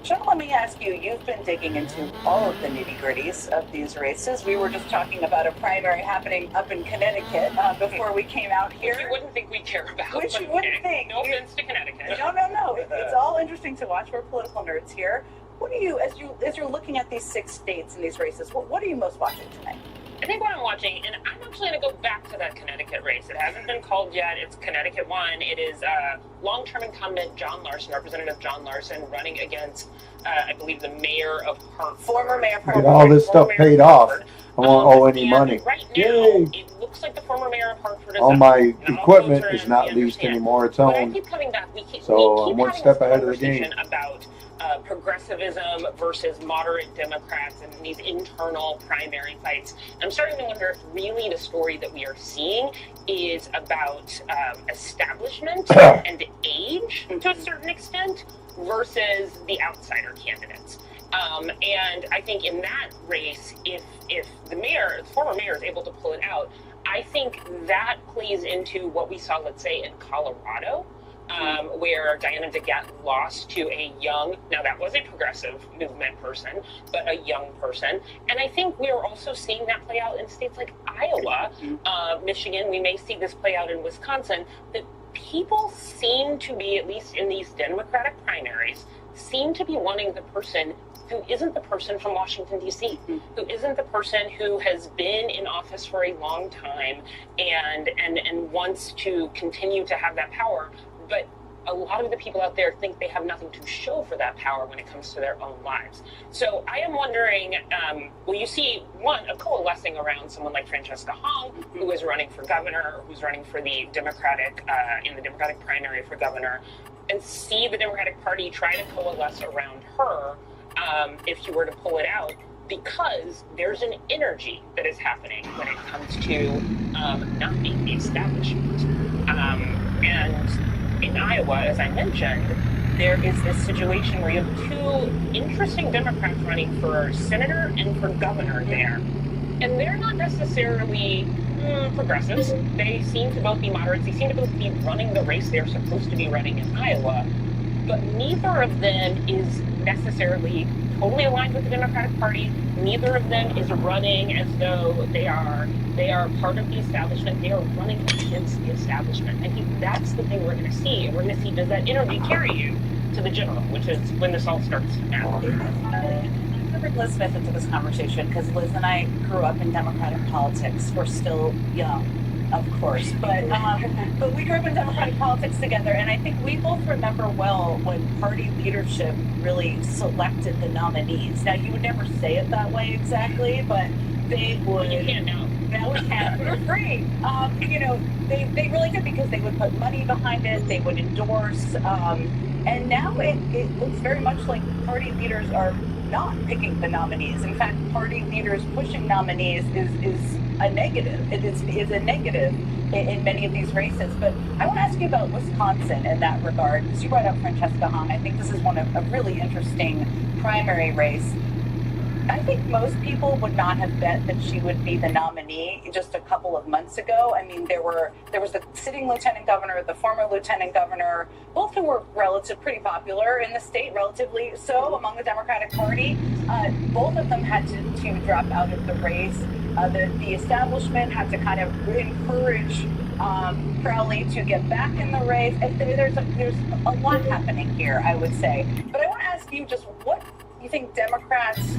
John, let me ask you, you've been digging into all of the nitty-gritties of these races. We were just talking about a primary happening up in Connecticut before we came out here. Which you wouldn't think we care about. Which you wouldn't think. No offense to Connecticut. No. It's all interesting to watch. We're political nerds here. What do you, as you're looking at these 6 states and these races, what are you most watching tonight? I think what I'm watching, and I'm actually going to go back to that Connecticut race. It hasn't been called yet. It's Connecticut 1. It is long-term incumbent John Larson, Representative John Larson, running against, I believe, the mayor of Hartford. Former mayor of Hartford. Get all this stuff paid off. I won't owe any money. Right now, it looks like the former mayor of Hartford is all my equipment is not leased anymore. It's But I owned. keep coming back. We keep I'm one step ahead of the game. About progressivism versus moderate Democrats and these internal primary fights. And I'm starting to wonder if really the story that we are seeing is about establishment and age to a certain extent versus the outsider candidates. And I think in that race, if the former mayor is able to pull it out, I think that plays into what we saw, let's say, in Colorado, where Diana DeGette lost to a young, now that was a progressive movement person, but a young person. And I think we are also seeing that play out in states like Iowa, Michigan. We may see this play out in Wisconsin, that people seem to be, at least in these Democratic primaries, seem to be wanting the person who isn't the person from Washington, D.C., who isn't the person who has been in office for a long time and wants to continue to have that power. But a lot of the people out there think they have nothing to show for that power when it comes to their own lives. So I am wondering, will you see, a coalescing around someone like Francesca Hong, who is running for governor, or who's running for the Democratic, in the Democratic primary for governor, and see the Democratic Party try to coalesce around her if you were to pull it out, because there's an energy that is happening when it comes to not being the establishment. And in Iowa, as I mentioned, there is this situation where you have 2 interesting Democrats running for senator and for governor there. And they're not necessarily progressives. They seem to both be moderates. They seem to both be running the race they're supposed to be running in Iowa. But neither of them is necessarily totally aligned with the Democratic Party. Neither of them is running as though they are part of the establishment. They are running against the establishment. I think that's the thing we're going to see. And we're going to see, does that energy carry you to the general, which is when this all starts now. I bring Liz Smith into this conversation because Liz and I grew up in Democratic politics. We're still young, of course, but we grew up in Democratic politics together, and I think we both remember well when party leadership really selected the nominees. Now, you would never say it that way exactly, but they would. You can't know. Now we can't. We're free. They really did, because they would put money behind it. They would endorse And now it looks very much like party leaders are not picking the nominees. In fact, party leaders pushing nominees is a negative. It is a negative in many of these races. But I want to ask you about Wisconsin in that regard, because you brought up Francesca Hong. I think this is a really interesting primary race. I think most people would not have bet that she would be the nominee just a couple of months ago. I mean, there was the sitting lieutenant governor, the former lieutenant governor, both who were pretty popular in the state, relatively so among the Democratic Party. Both of them had to drop out of the race. The establishment had to kind of encourage Crowley to get back in the race. There's a lot happening here, I would say. But I want to ask you just what you think Democrats,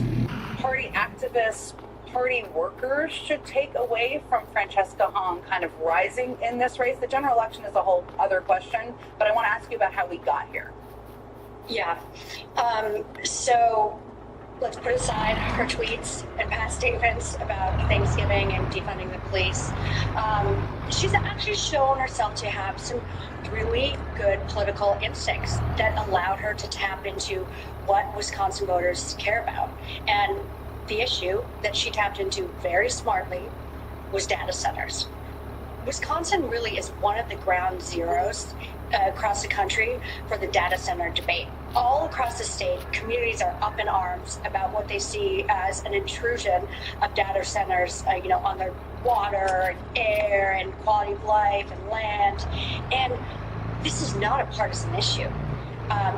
party activists, party workers should take away from Francesca Hong kind of rising in this race. The general election is a whole other question, but I want to ask you about how we got here. Yeah. So let's put aside her tweets and past statements about Thanksgiving and defunding the police. She's actually shown herself to have some really good political instincts that allowed her to tap into what Wisconsin voters care about. And the issue that she tapped into very smartly was data centers. Wisconsin really is one of the ground zeros across the country for the data center debate. All across the state, communities are up in arms about what they see as an intrusion of data centers, on their water and air and quality of life and land. And this is not a partisan issue.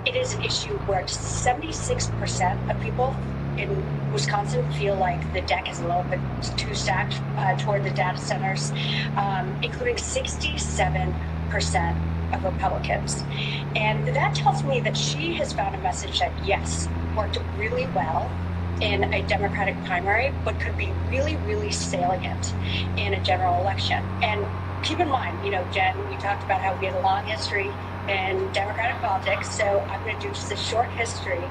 It is an issue where 76% of people in Wisconsin feel like the deck is a little bit too stacked toward the data centers, including 67% of Republicans. And that tells me that she has found a message that, yes, worked really well in a Democratic primary, but could be really, really salient in a general election. And keep in mind, Jen, we talked about how we had a long history in Democratic politics, so I'm going to do just a short history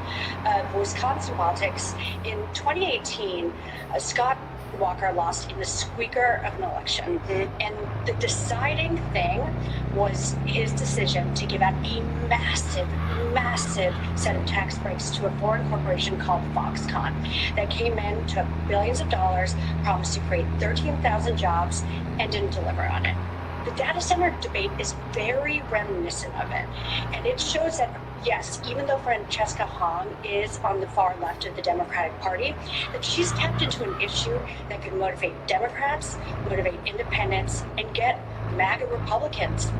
of Wisconsin politics. In 2018, Scott Walker lost in the squeaker of an election. Mm-hmm. And the deciding thing was his decision to give out a massive set of tax breaks to a foreign corporation called Foxconn that came in, took billions of dollars, promised to create 13,000 jobs, and didn't deliver on it. The data center debate is very reminiscent of it. And it shows that, yes, even though Francesca Hong is on the far left of the Democratic Party, that she's tapped into an issue that could motivate Democrats, motivate independents, and get MAGA Republicans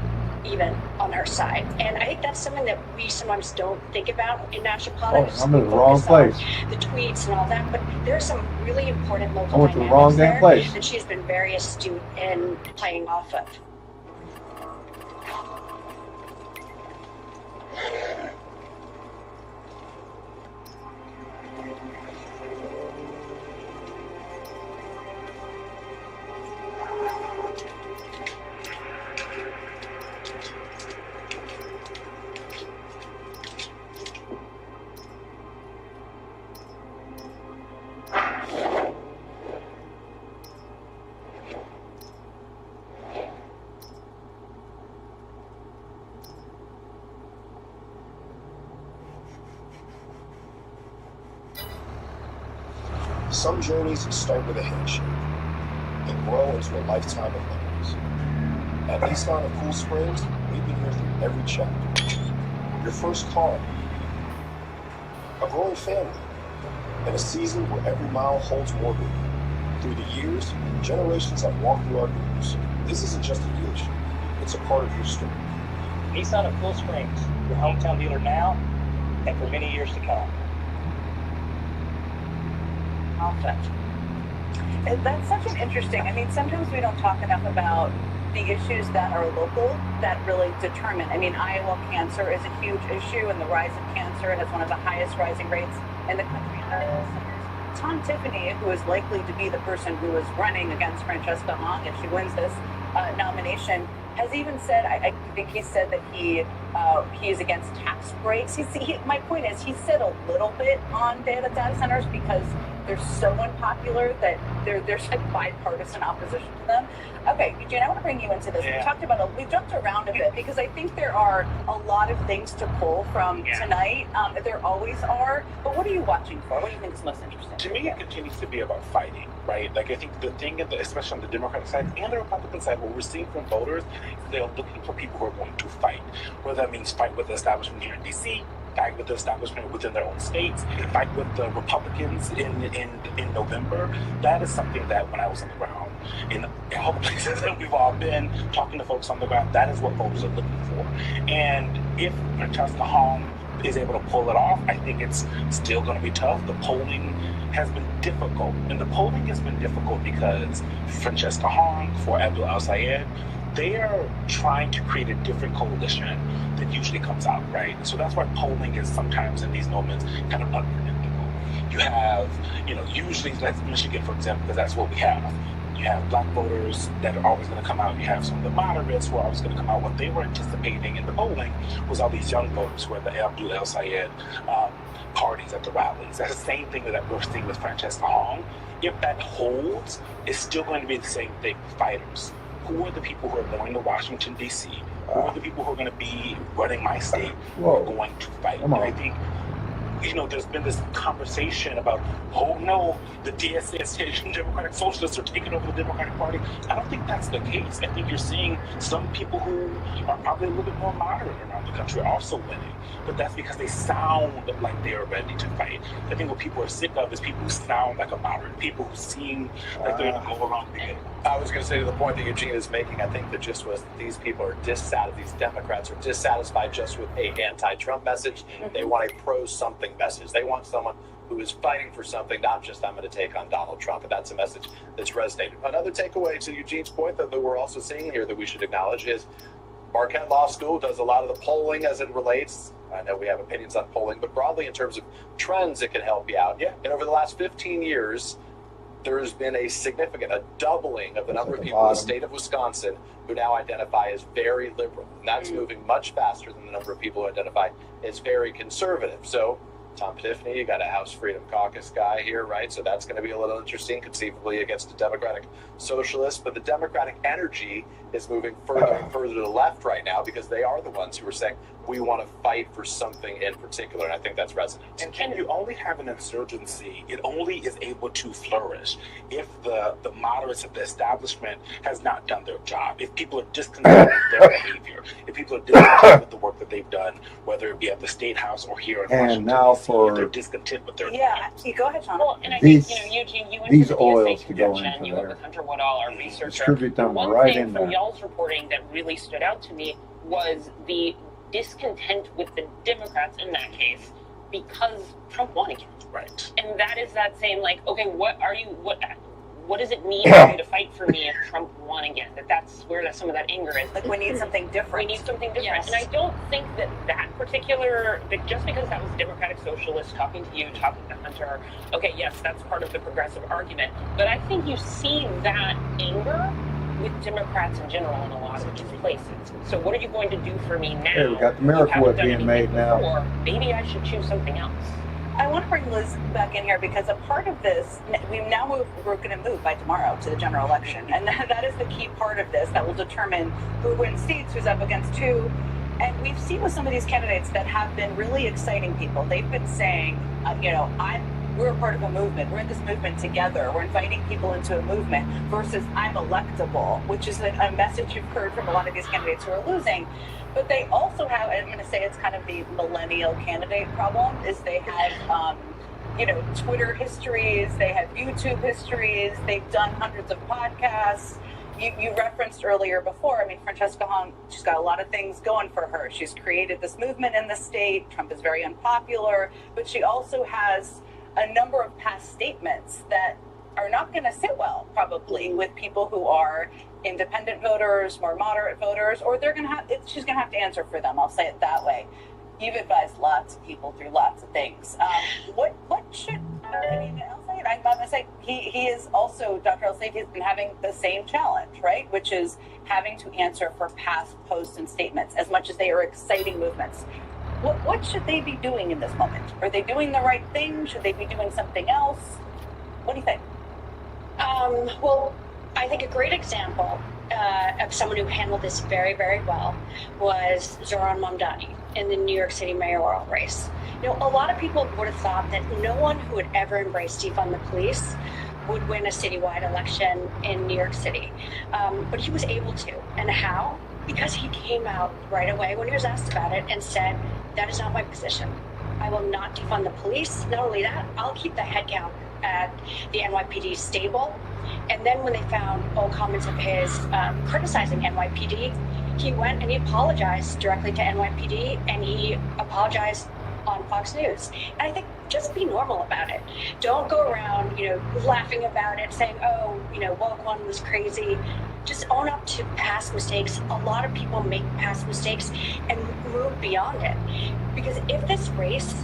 even on her side. And I think that's something that we sometimes don't think about in national politics. I'm in the wrong place. The tweets and all that, but there are some really important local dynamics there that she's been very astute in playing off of. Some journeys start with a handshake and grow into a lifetime of memories. At Nissan of Cool Springs, we've been here through every chapter. Your first car, a growing family, and a season where every mile holds more meaning. Through the years, generations have walked through our doors. This isn't just a dealership, it's a part of your story. Nissan of Cool Springs, your hometown dealer now and for many years to come. And that's such an interesting, sometimes we don't talk enough about the issues that are local that really determine. Iowa cancer is a huge issue, and the rise of cancer has one of the highest rising rates in the country. Tom Tiffany, who is likely to be the person who is running against Francesca Hong if she wins this nomination, has even said, I think he said that he is against tax breaks. My point is, he said a little bit on data centers because they're so unpopular that there's like bipartisan opposition to them. Okay, Eugene, I want to bring you into this. Yeah. We jumped around a bit because I think there are a lot of things to pull from tonight. There always are. But what are you watching for? What do you think is most interesting? To me, it continues to be about fighting, right? Like, I think the thing, especially on the Democratic side and the Republican side, what we're seeing from voters, they're looking for people who are going to fight. Whether that means fight with the establishment here in D.C., fight with the establishment within their own states, fight with the Republicans in November. That is something that when I was on the ground, in all the places that we've all been, talking to folks on the ground, that is what voters are looking for. And if Francesca Hong is able to pull it off, I think it's still going to be tough. The polling has been difficult. And the polling has been difficult because Francesca Hong, for Abdul Al-Sayed, they are trying to create a different coalition that usually comes out, right? So that's why polling is sometimes in these moments kind of unpredictable. You have, usually that's Michigan, for example, because that's what we have. You have black voters that are always going to come out. You have some of the moderates who are always going to come out. What they were anticipating in the polling was all these young voters who are the Abdul El-Sayed parties at the rallies. That's the same thing that we're seeing with Francesca Hong. If that holds, it's still going to be the same thing. Fighters. Who are the people who are going to Washington, D.C.? Who are the people who are going to be running my state who are going to fight? And I think, there's been this conversation about, oh no, the DSA, Democratic Socialists are taking over the Democratic Party. I don't think that's the case. I think you're seeing some people who are probably a little bit more moderate around the country also winning. But that's because they sound like they're ready to fight. I think what people are sick of is people who sound like a moderate, people who seem like they're going to go along with it. I was going to say to the point that Eugene is making, I think the gist was that these people are dissatisfied, these Democrats are dissatisfied just with a anti-Trump message. They want a pro-something message. They want someone who is fighting for something, not just I'm going to take on Donald Trump. And that's a message that's resonated. Another takeaway to Eugene's point that we're also seeing here that we should acknowledge is Marquette Law School does a lot of the polling as it relates. I know we have opinions on polling, but broadly in terms of trends, it can help you out. Yeah. And over the last 15 years, there has been a doubling of the number of people in the state of Wisconsin who now identify as very liberal. And that's moving much faster than the number of people who identify as very conservative. So Tom Tiffany, you got a House Freedom Caucus guy here, right? So that's going to be a little interesting, conceivably against the Democratic Socialists. But the Democratic energy is moving further and further to the left right now because they are the ones who are saying, we want to fight for something in particular. And I think that's resonant. And can you only have an insurgency? It only is able to flourish if the moderates of the establishment has not done their job. If people are discontent with their behavior, if people are discontent with the work that they've done, whether it be at the State House or here in Washington, now if they're discontent with their you go ahead, Sean. Well, and I think, Eugene, you went these to the oils DSA to go convention, into you went there. with Hunter Woodall, our researcher. Distribute them One right thing in from there. y'all's reporting that really stood out to me was the discontent with the Democrats in that case because Trump won again. Right. And that is that same, like, okay, what does it mean for you to fight for me if Trump won again? That's where some of that anger is. Like, we need something different. We need something different. Yes. And I don't think that particular, just because that was Democratic Socialists talking to you, talking to Hunter, okay, yes, that's part of the progressive argument. But I think you see that anger with Democrats in general in a lot of these places. So what are you going to do for me now? Hey, we got the miracle whip being made now. Or maybe I should choose something else. I want to bring Liz back in here because a part of this, we're going to move by tomorrow to the general election. And that is the key part of this that will determine who wins seats, who's up against who. And we've seen with some of these candidates that have been really exciting people. They've been saying, we're a part of a movement. We're in this movement together. We're inviting people into a movement versus I'm electable, which is a message you've heard from a lot of these candidates who are losing. But they also have, I'm going to say it's kind of the millennial candidate problem, is they have, Twitter histories, they have YouTube histories, they've done hundreds of podcasts. You referenced earlier before, Francesca Hong, she's got a lot of things going for her. She's created this movement in the state. Trump is very unpopular, but she also has a number of past statements that are not going to sit well, probably, with people who are independent voters, more moderate voters, or she's going to have to answer for them. I'll say it that way. You've advised lots of people through lots of things. What should, I'm going to say he is also, Dr. El-Sayed has been having the same challenge, right? Which is having to answer for past posts and statements as much as they are exciting movements. What should they be doing in this moment? Are they doing the right thing? Should they be doing something else? What do you think? Well, I think a great example of someone who handled this very, very well was Zohran Mamdani in the New York City mayoral race. You know, a lot of people would have thought that no one who would ever embrace defund the police would win a citywide election in New York City. But he was able to. And how? Because he came out right away when he was asked about it and said, that is not my position. I will not defund the police. Not only that, I'll keep the headcount at the NYPD stable. And then when they found all comments of his criticizing NYPD, he went and he apologized directly to NYPD, and he apologized on Fox News. And I think just be normal about it. Don't go around, laughing about it, saying, oh, woke one was crazy. Just own up to past mistakes. A lot of people make past mistakes and move beyond it. Because if this race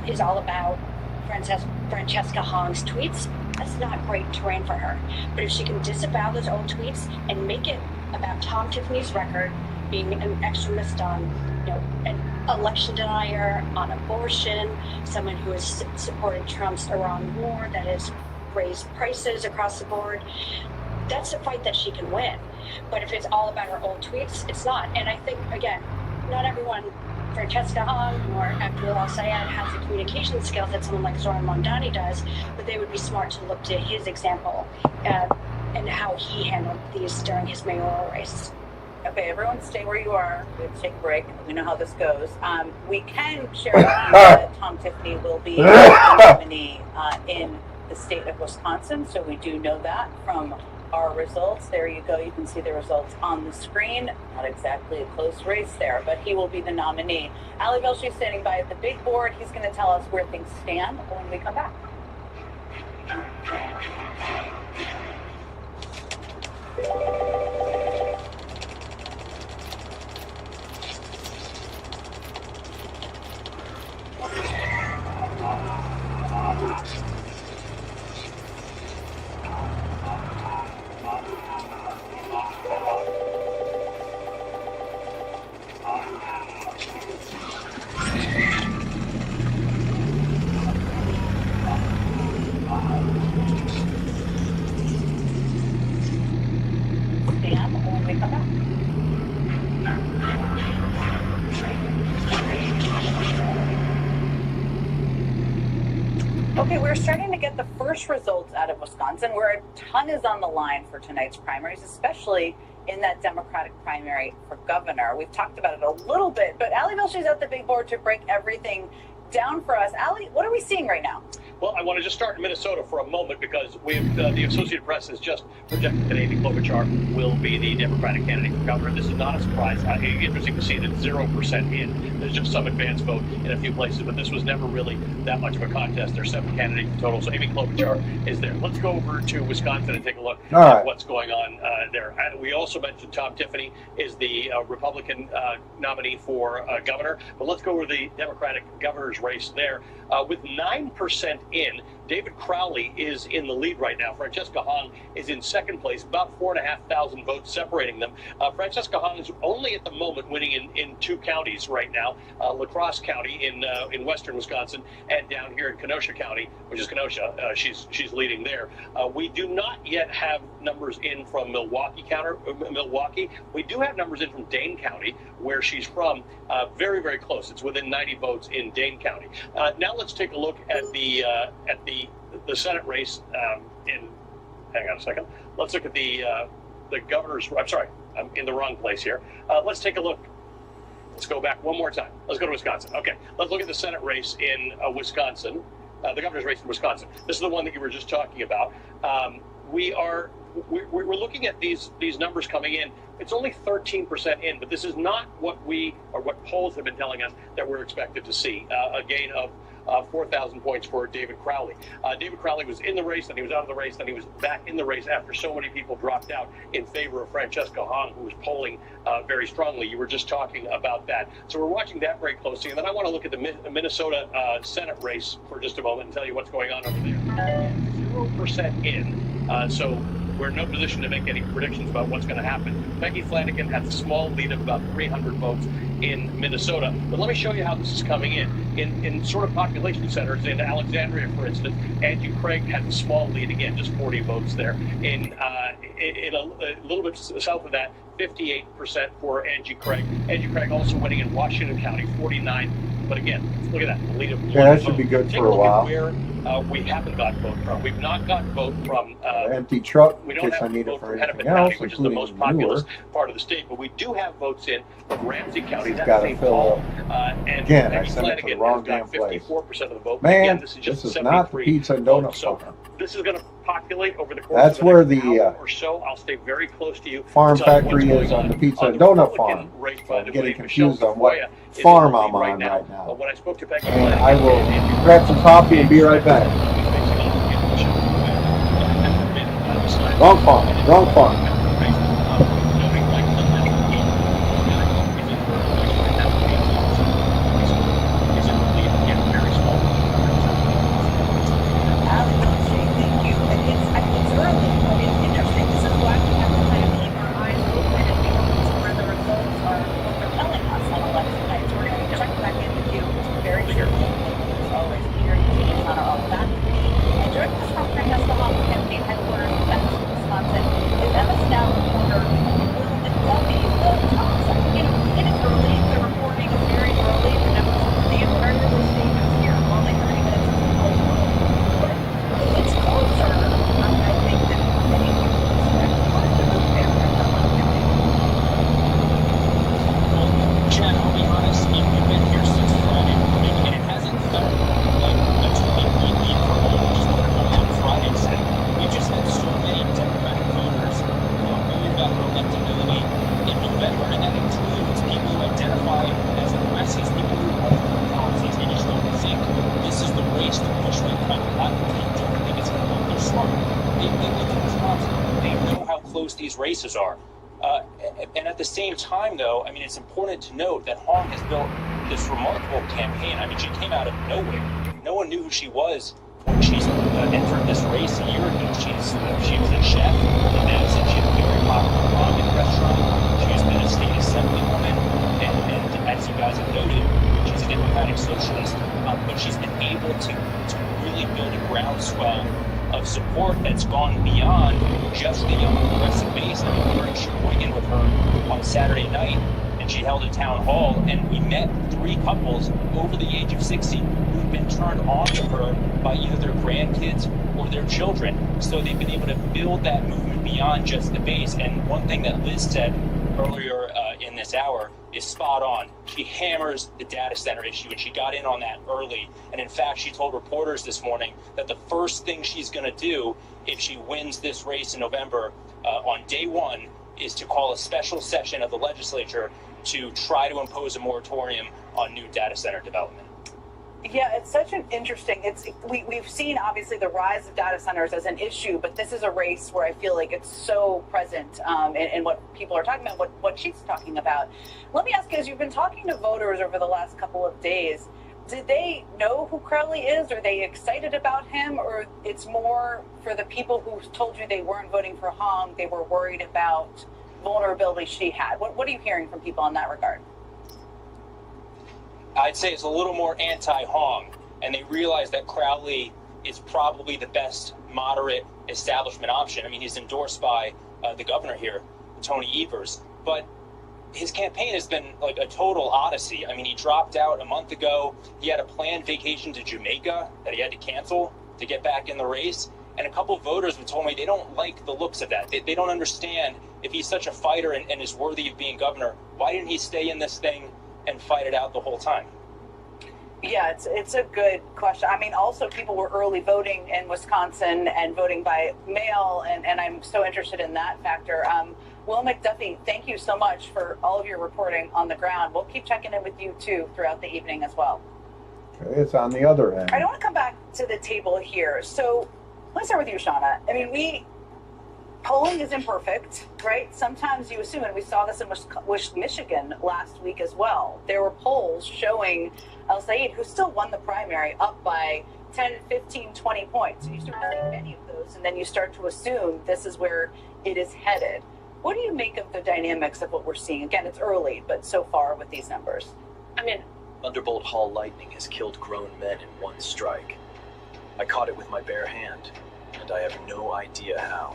is all about Francesca Hong's tweets, that's not great terrain for her. But if she can disavow those old tweets and make it about Tom Tiffany's record being an extremist on, an election denier, on abortion, someone who has supported Trump's Iran war that has raised prices across the board, that's a fight that she can win. But if it's all about her old tweets, it's not. And I think, again, not everyone, Francesca Hong or Abdul Al-Sayed, has the communication skills that someone like Zohran Mamdani does, but they would be smart to look to his example and how he handled these during his mayoral race. Okay, everyone stay where you are. We have to take a break. We know how this goes. We can share with you that Tom Tiffany will be a nominee in the state of Wisconsin, so we do know that from our results. There you go. You can see the results on the screen. Not exactly a close race there, but he will be the nominee. Ali Velshi is standing by at the big board. He's going to tell us where things stand when we come back. When we come back. Okay, we're starting to get the first results out of Wisconsin, where a ton is on the line for tonight's primaries, especially in that Democratic primary for governor. We've talked about it a little bit, but Ali Velshi is at the big board to break everything down for us. Ali, what are we seeing right now? Well, I want to just start in Minnesota for a moment because the Associated Press has just projected that Amy Klobuchar will be the Democratic candidate for governor. This is not a surprise. Interesting to see that 0% in. There's just some advance vote in a few places, but this was never really that much of a contest. There's 7 candidates in total, so Amy Klobuchar is there. Let's go over to Wisconsin and take a look at what's going on there. We also mentioned Tom Tiffany is the Republican nominee for governor, but let's go over the Democratic governor's race there. With 9% in, David Crowley is in the lead right now. Francesca Hong is in second place, about 4,500 votes separating them. Francesca Hong is only at the moment winning in 2 counties right now, La Crosse County in western Wisconsin, and down here in Kenosha County, which is Kenosha. She's leading there. We do not yet have numbers in from Milwaukee. We do have numbers in from Dane County, where she's from. Very, very close. It's within 90 votes in Dane County. Now let's take a look at the Senate race. Hang on a second. Let's look at the governor's. I'm sorry, I'm in the wrong place here. Let's take a look. Let's go back one more time. Let's go to Wisconsin. Okay, let's look at the Senate race in Wisconsin. The governor's race in Wisconsin. This is the one that you were just talking about. We're looking at these numbers coming in. It's only 13% in, but this is not what polls have been telling us that we're expected to see. A gain of 4,000 points for David Crowley. David Crowley was in the race, then he was out of the race, then he was back in the race after so many people dropped out in favor of Francesca Hong, who was polling very strongly. You were just talking about that. So we're watching that very closely. And then I want to look at the Minnesota Senate race for just a moment and tell you what's going on over there. 0% in. So we're in no position to make any predictions about what's going to happen. Becky Flanagan has a small lead of about 300 votes in Minnesota. But let me show you how this is coming in sort of population centers. In Alexandria, for instance, Angie Craig had a small lead, again, just 40 votes there. In a little bit south of that, 58% for Angie Craig. Angie Craig also winning in Washington County, 49. But again, look at that, the lead of one Yeah, that should vote. be good Take for a while. Where we haven't got vote from. We've not got vote from empty truck. we In don't case I have need vote it for from anything Hennepin else, County, which is the most including populous manure. part of the state, but we do have votes in from Ramsey County, Just that's gotta St. fill Paul, up. and Again, I Peggy sent it to the Flanagan wrong has got damn place. 54% of the vote. Man, Again, this is just this is not the 73 pizza and donut votes. So farm. this is going to populate over the course That's of where the next the hour or so. I'll stay very close to you. farm to tell you factory what's is going on the pizza and the donut Republican farm. race, So by I'm the getting way. confused Michelle on what Foya is farm in the I'm lead on right now. When I spoke to Peggy And Flanagan, I will grab some coffee and be right back. Wrong farm, wrong farm. These races are. And at the same time, though, I mean, it's important to note that Hong has built this remarkable campaign. I mean, she came out of nowhere. No one knew who she was when she entered this race a year ago. She was a chef in Madison. She had a very popular ramen restaurant. She's been a state assemblywoman. And as you guys have noted, she's a democratic socialist. But she's been able to really build a groundswell of support that's gone beyond just the young progressive base. I mean, we were in Sheboygan with her on Saturday night, and she held a town hall, and we met 3 couples over the age of 60 who've been turned on to her by either their grandkids or their children. So they've been able to build that movement beyond just the base. And one thing that Liz said earlier in this hour is spot on. She hammers the data center issue, and she got in on that early. And in fact, she told reporters this morning that the first thing she's going to do if she wins this race in November on day 1 is to call a special session of the legislature to try to impose a moratorium on new data center development. Yeah, it's such an interesting, we've seen obviously the rise of data centers as an issue, but this is a race where I feel like it's so present in what people are talking about, what she's talking about. Let me ask you, as you've been talking to voters over the last couple of days, did they know who Crowley is? Are they excited about him? Or it's more for the people who told you they weren't voting for Hong, they were worried about vulnerability she had? What are you hearing from people in that regard? I'd say it's a little more anti-Hong, and they realize that Crowley is probably the best moderate establishment option. I mean, he's endorsed by the governor here, Tony Evers, but his campaign has been like a total odyssey. I mean, he dropped out a month ago. He had a planned vacation to Jamaica that he had to cancel to get back in the race. And a couple of voters have told me they don't like the looks of that. They don't understand, if he's such a fighter and is worthy of being governor, why didn't he stay in this thing and fight it out the whole time? Yeah, it's a good question. I mean, also people were early voting in Wisconsin and voting by mail, and I'm so interested in that factor. Will McDuffie, thank you so much for all of your reporting on the ground. We'll keep checking in with you too throughout the evening as well. Okay, it's on the other end. I want to come back to the table here. So let's start with you, Shauna. I mean, polling is imperfect, right? Sometimes you assume, and we saw this in Michigan last week as well. There were polls showing El Said, who still won the primary, up by 10, 15, 20 points. And you start to see many of those, and then you start to assume this is where it is headed. What do you make of the dynamics of what we're seeing? Again, it's early, but so far with these numbers. I mean, Thunderbolt Hall lightning has killed grown men in one strike. I caught it with my bare hand, and I have no idea how.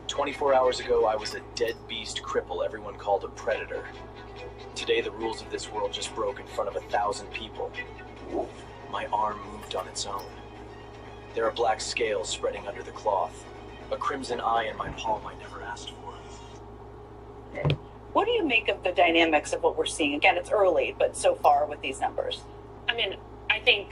24 hours ago, I was a dead beast cripple everyone called a predator. Today, the rules of this world just broke in front of 1,000 people. My arm moved on its own. There are black scales spreading under the cloth. A crimson eye in my palm I never asked for. What do you make of the dynamics of what we're seeing? Again, it's early, but so far with these numbers. I mean, I think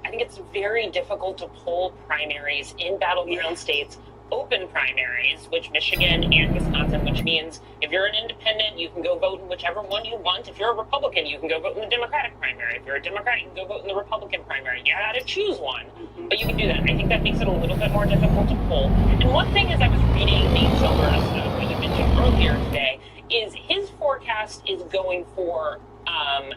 it's very difficult to pull primaries in battleground states, open primaries, which Michigan and Wisconsin, which means if you're an independent, you can go vote in whichever one you want. If you're a Republican, you can go vote in the Democratic primary. If you're a Democrat, you can go vote in the Republican primary. You got to choose one, but you can do that. I think that makes it a little bit more difficult to pull. And one thing as I was reading Nate Silver's who you mentioned earlier today, is his forecast is going for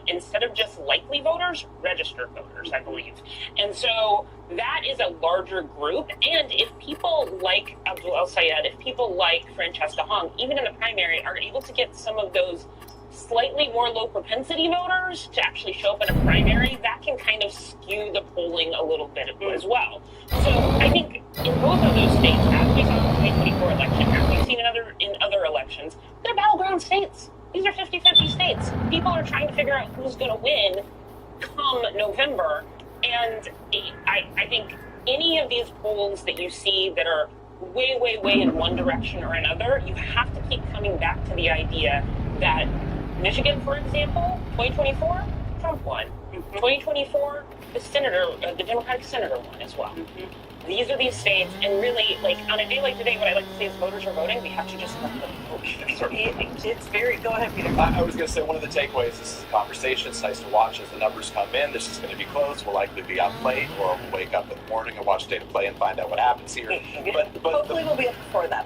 instead of just likely voters, registered voters, I believe. And so that is a larger group. And if people like Abdul El Sayed, if people like Francesca Hong, even in the primary, are able to get some of those slightly more low propensity voters to actually show up in a primary, that can kind of skew the polling a little bit as well. So I think in both of those states, as we saw in the 2024 election, as we've seen in other elections, they're battleground states. These are 50-50 states. People are trying to figure out who's going to win come November. And I think any of these polls that you see that are way, way, way in one direction or another, you have to keep coming back to the idea that Michigan, for example, 2024, Trump won. 2024, the Democratic senator won as well. These are these states, and really, like, on a day like today, what I like to say is voters are voting. We have to just let them vote. It's very, go ahead, Peter. I was going to say one of the takeaways, this is a conversation. It's nice to watch as the numbers come in. This is going to be close. We'll likely be up late, or we'll wake up in the morning and watch State of Play and find out what happens here. But hopefully we'll be up before that.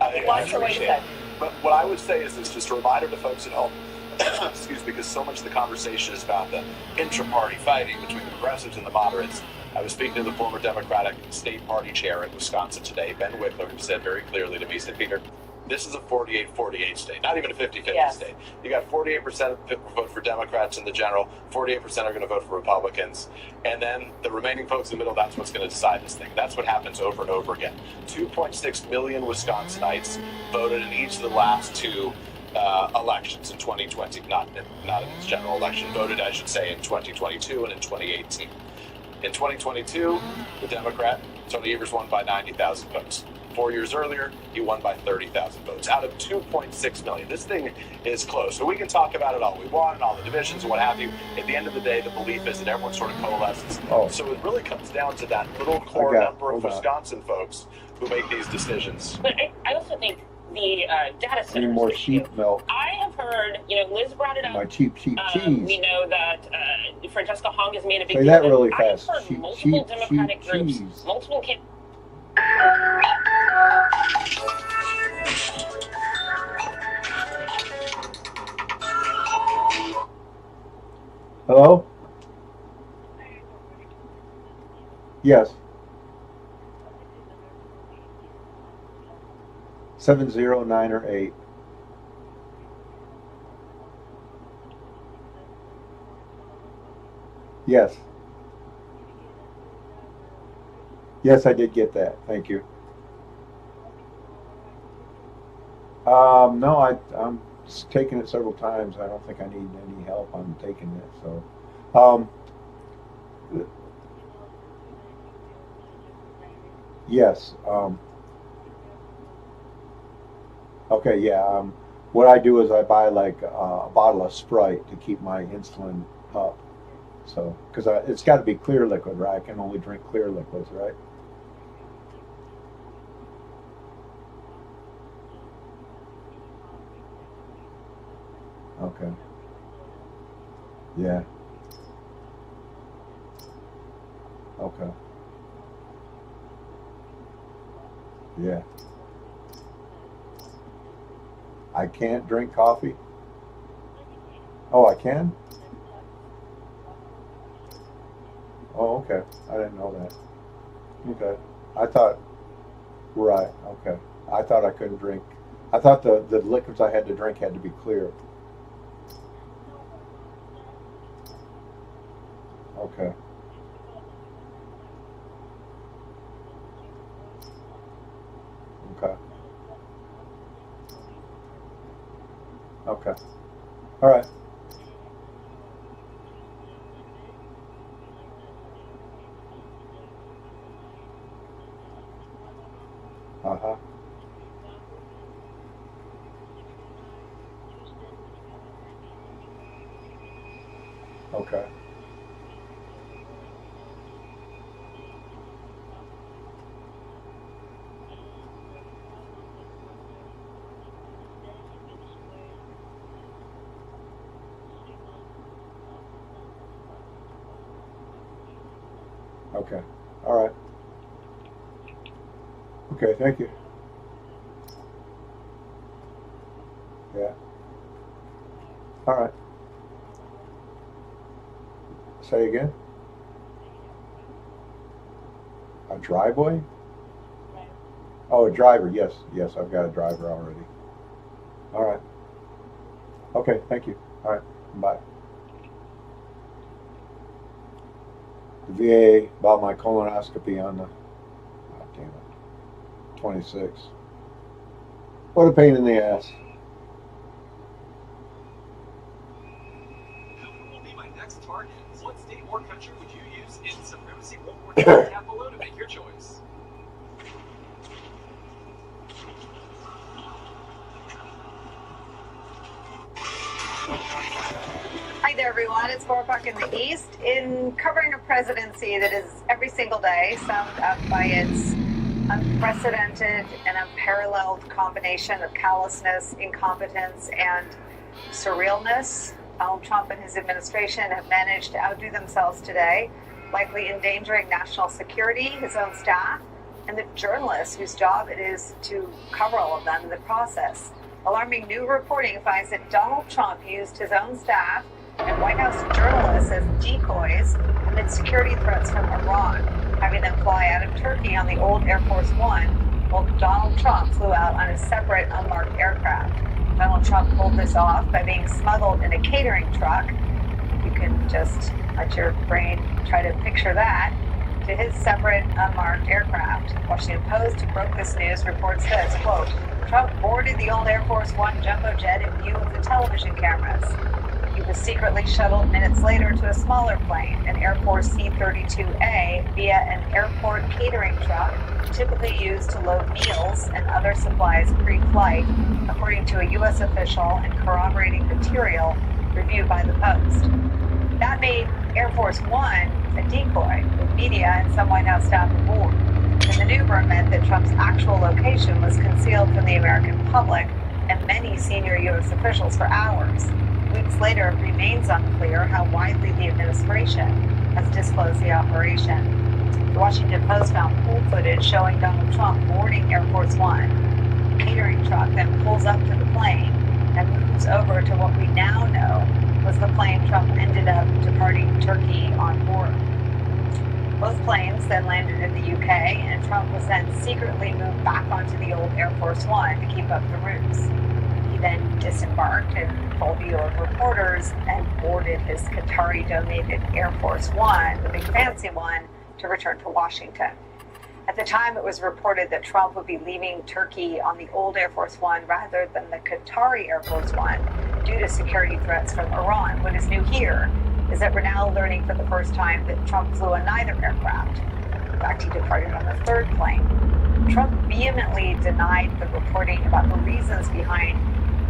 But what I would say is this, just a reminder to folks at home, excuse me, because so much of the conversation is about the intra-party fighting between the progressives and the moderates. I was speaking to the former Democratic state party chair in Wisconsin today, Ben Wickler, who said very clearly to me, he said, Peter, this is a 48-48 state, not even a 50-50 state. You got 48% vote for Democrats in the general, 48% are going to vote for Republicans, and then the remaining folks in the middle, that's what's going to decide this thing. That's what happens over and over again. 2.6 million Wisconsinites voted in each of the last two elections in 2020, not in this general election, voted, I should say, in 2022 and in 2018. In 2022, the Democrat, Tony Evers, won by 90,000 votes. 4 years earlier, he won by 30,000 votes out of 2.6 million. This thing is close. So we can talk about it all we want and all the divisions and what have you. At the end of the day, the belief is that everyone sort of coalesces. So it really comes down to that little core number of Wisconsin folks who make these decisions. But I also think the data centers. Any more sheep milk? I have heard, Liz brought it up. My cheap cheese. We know that Francesca Hong has made a big Say deal. that really fast. I've heard multiple Democratic groups, cheese. multiple Hello? Yes. 7, 0, 9, or 8. Yes. Yes, I did get that. Thank you. No, I'm taking it several times. I don't think I need any help on taking it. So, yes. Okay, yeah. What I do is I buy like a bottle of Sprite to keep my insulin up. So, because it's got to be clear liquid, right? I can only drink clear liquids, right? Okay. Yeah. Okay. Yeah. I can't drink coffee? Oh, I can? Oh, okay. I didn't know that. Okay. I thought, right, okay. I thought I couldn't drink I thought the liquids I had to drink had to be clear. Okay. Okay. Okay. All right. Uh-huh. Okay. Okay. All right. Okay, thank you. Yeah. All right. Say again? A driveway? Oh, a driver. Yes. Yes, I've got a driver already. All right. Okay, thank you. All right. Bye. The VA about my colonoscopy on the, oh, damn it, 26. What a pain in the ass. Who will be my next target? What state or country would you use in supremacy World War II? Tap below to make your choice. Hi there, everyone. It's 4 o'clock in the East. In covering a presidency that is every single day summed up by its unprecedented and unparalleled combination of callousness, incompetence, and surrealness, Donald Trump and his administration have managed to outdo themselves today, likely endangering national security, his own staff, and the journalists whose job it is to cover all of them in the process. Alarming new reporting finds that Donald Trump used his own staff and White House journalists as decoys amid security threats from Iran, having them fly out of Turkey on the old Air Force One, while Donald Trump flew out on a separate unmarked aircraft. Donald Trump pulled this off by being smuggled in a catering truck. You can just let your brain try to picture that, to his separate unmarked aircraft. Washington Post, who broke this news, reports this, quote, Trump boarded the old Air Force One jumbo jet in view of the television cameras. He was secretly shuttled minutes later to a smaller plane, an Air Force C-32A, via an airport catering truck typically used to load meals and other supplies pre-flight, according to a U.S. official and corroborating material reviewed by the Post. That made Air Force One a decoy, with media and some White House staff aboard. The maneuver meant that Trump's actual location was concealed from the American public and many senior U.S. officials for hours. Weeks later, it remains unclear how widely the administration has disclosed the operation. The Washington Post found pool footage showing Donald Trump boarding Air Force One. The catering truck then pulls up to the plane and moves over to what we now know was the plane Trump ended up departing Turkey on board. Both planes then landed in the UK, and Trump was then secretly moved back onto the old Air Force One to keep up the ruse. He then disembarked in full view of reporters and boarded his Qatari-donated Air Force One, the big fancy one, to return to Washington. At the time, it was reported that Trump would be leaving Turkey on the old Air Force One rather than the Qatari Air Force One due to security threats from Iran. What is new here is that we're now learning for the first time that Trump flew on neither aircraft. In fact, he departed on the third plane. Trump vehemently denied the reporting about the reasons behind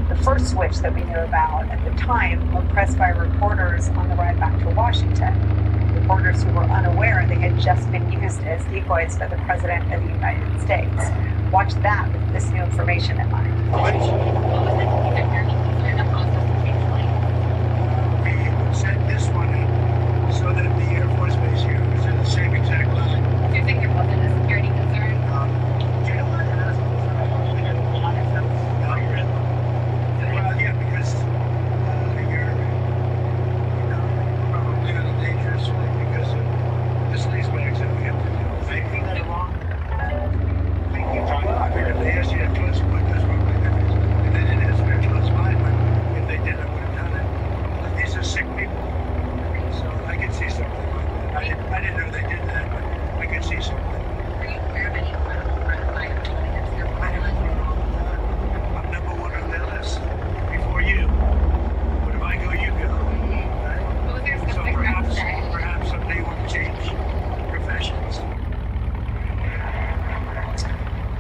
the first switch that we knew about at the time when pressed by reporters on the ride back to Washington. Reporters who were unaware they had just been used as decoys by the President of the United States. Watch that with this new information in mind. We set this one up so that the Air Force Base here was in the same exact line. Do you think there wasn't a security concern? Well, yeah, because you're probably a little dangerous because of the sleaze bags that we have to do. Thinking that along. Thinking, well, I figured they asked you to close one, that's probably good.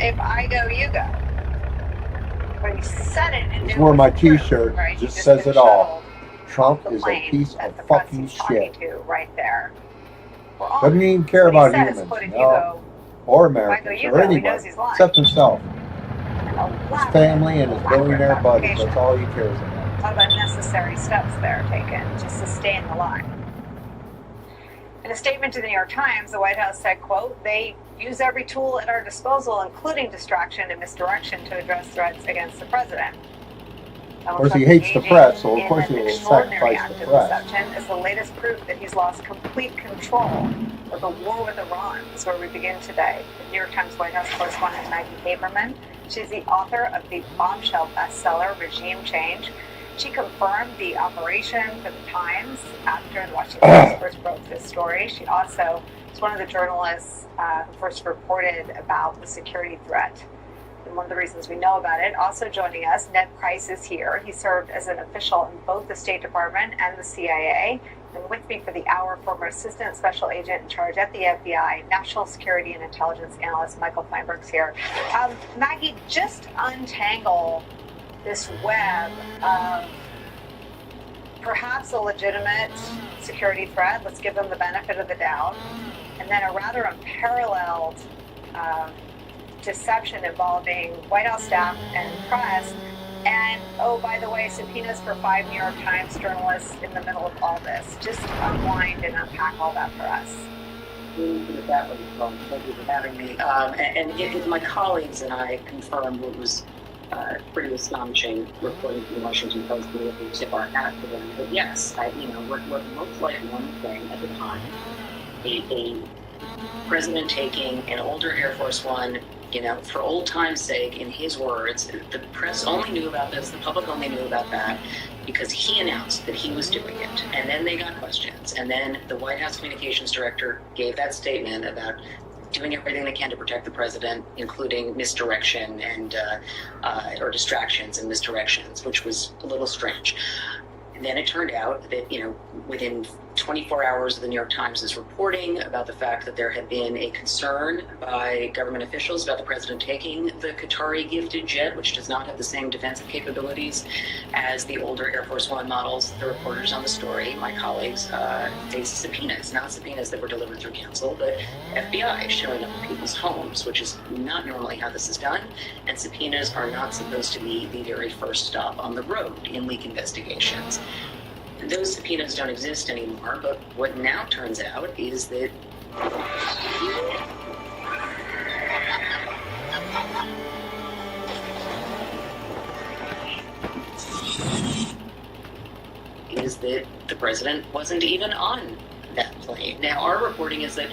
if I go, you go. But he said it and It's it where my was true, t-shirt right? just says it all. Trump The is a plane piece that of the press fucking he's talking shit. to right there. We're on Doesn't it. even care What he about says, humans, quote, if you no, go, or if I go, Americans, you or go, he anybody, knows he's lying. except himself. An His elaborate, family and his billionaire buddies, fabrication. that's all he cares about. A lot of unnecessary steps there taken to sustain the lie. In a statement to the New York Times, the White House said, quote, they use every tool at our disposal, including distraction and misdirection, to address threats against the president. Of course, he hates the press, so of course he will extraordinary sacrifice act the of press. deception is the latest proof that he's lost complete control of the war with Iran. That's where we begin today. The New York Times White House correspondent Maggie Haberman. She's the author of the bombshell bestseller Regime Change. She confirmed the operation for the Times after the Washington Post first broke this story. She also is one of the journalists who first reported about the security threat. And one of the reasons we know about it. Also joining us, Ned Price is here. He served as an official in both the State Department and the CIA. And with me for the hour, former Assistant Special Agent in Charge at the FBI, National Security and Intelligence Analyst Michael Feinberg's here. Maggie, just untangle this web of perhaps a legitimate security threat. Let's give them the benefit of the doubt. And then a rather unparalleled deception involving White House staff and press. And, oh, by the way, subpoenas for 5 New York Times journalists in the middle of all this. Just unwind and unpack all that for us. Thank you for having me. And my colleagues and I confirmed what was pretty astonishing reporting from the Washington Post. We would tip our hat to them. But yes, what looked like one thing at the time, a president taking an older Air Force One, for old time's sake, in his words, the press only knew about this, the public only knew about that, because he announced that he was doing it. And then they got questions. And then the White House communications director gave that statement about doing everything they can to protect the president, including misdirection and or distractions and misdirections, which was a little strange. And then it turned out that, within 24 hours of the New York Times' reporting about the fact that there had been a concern by government officials about the president taking the Qatari gifted jet, which does not have the same defensive capabilities as the older Air Force One models. The reporters on the story, my colleagues, faced subpoenas, not subpoenas that were delivered through counsel, but FBI showing up at people's homes, which is not normally how this is done. And subpoenas are not supposed to be the very first stop on the road in leak investigations. Those subpoenas don't exist anymore, but what now turns out is that the president wasn't even on that plane. Now, our reporting is that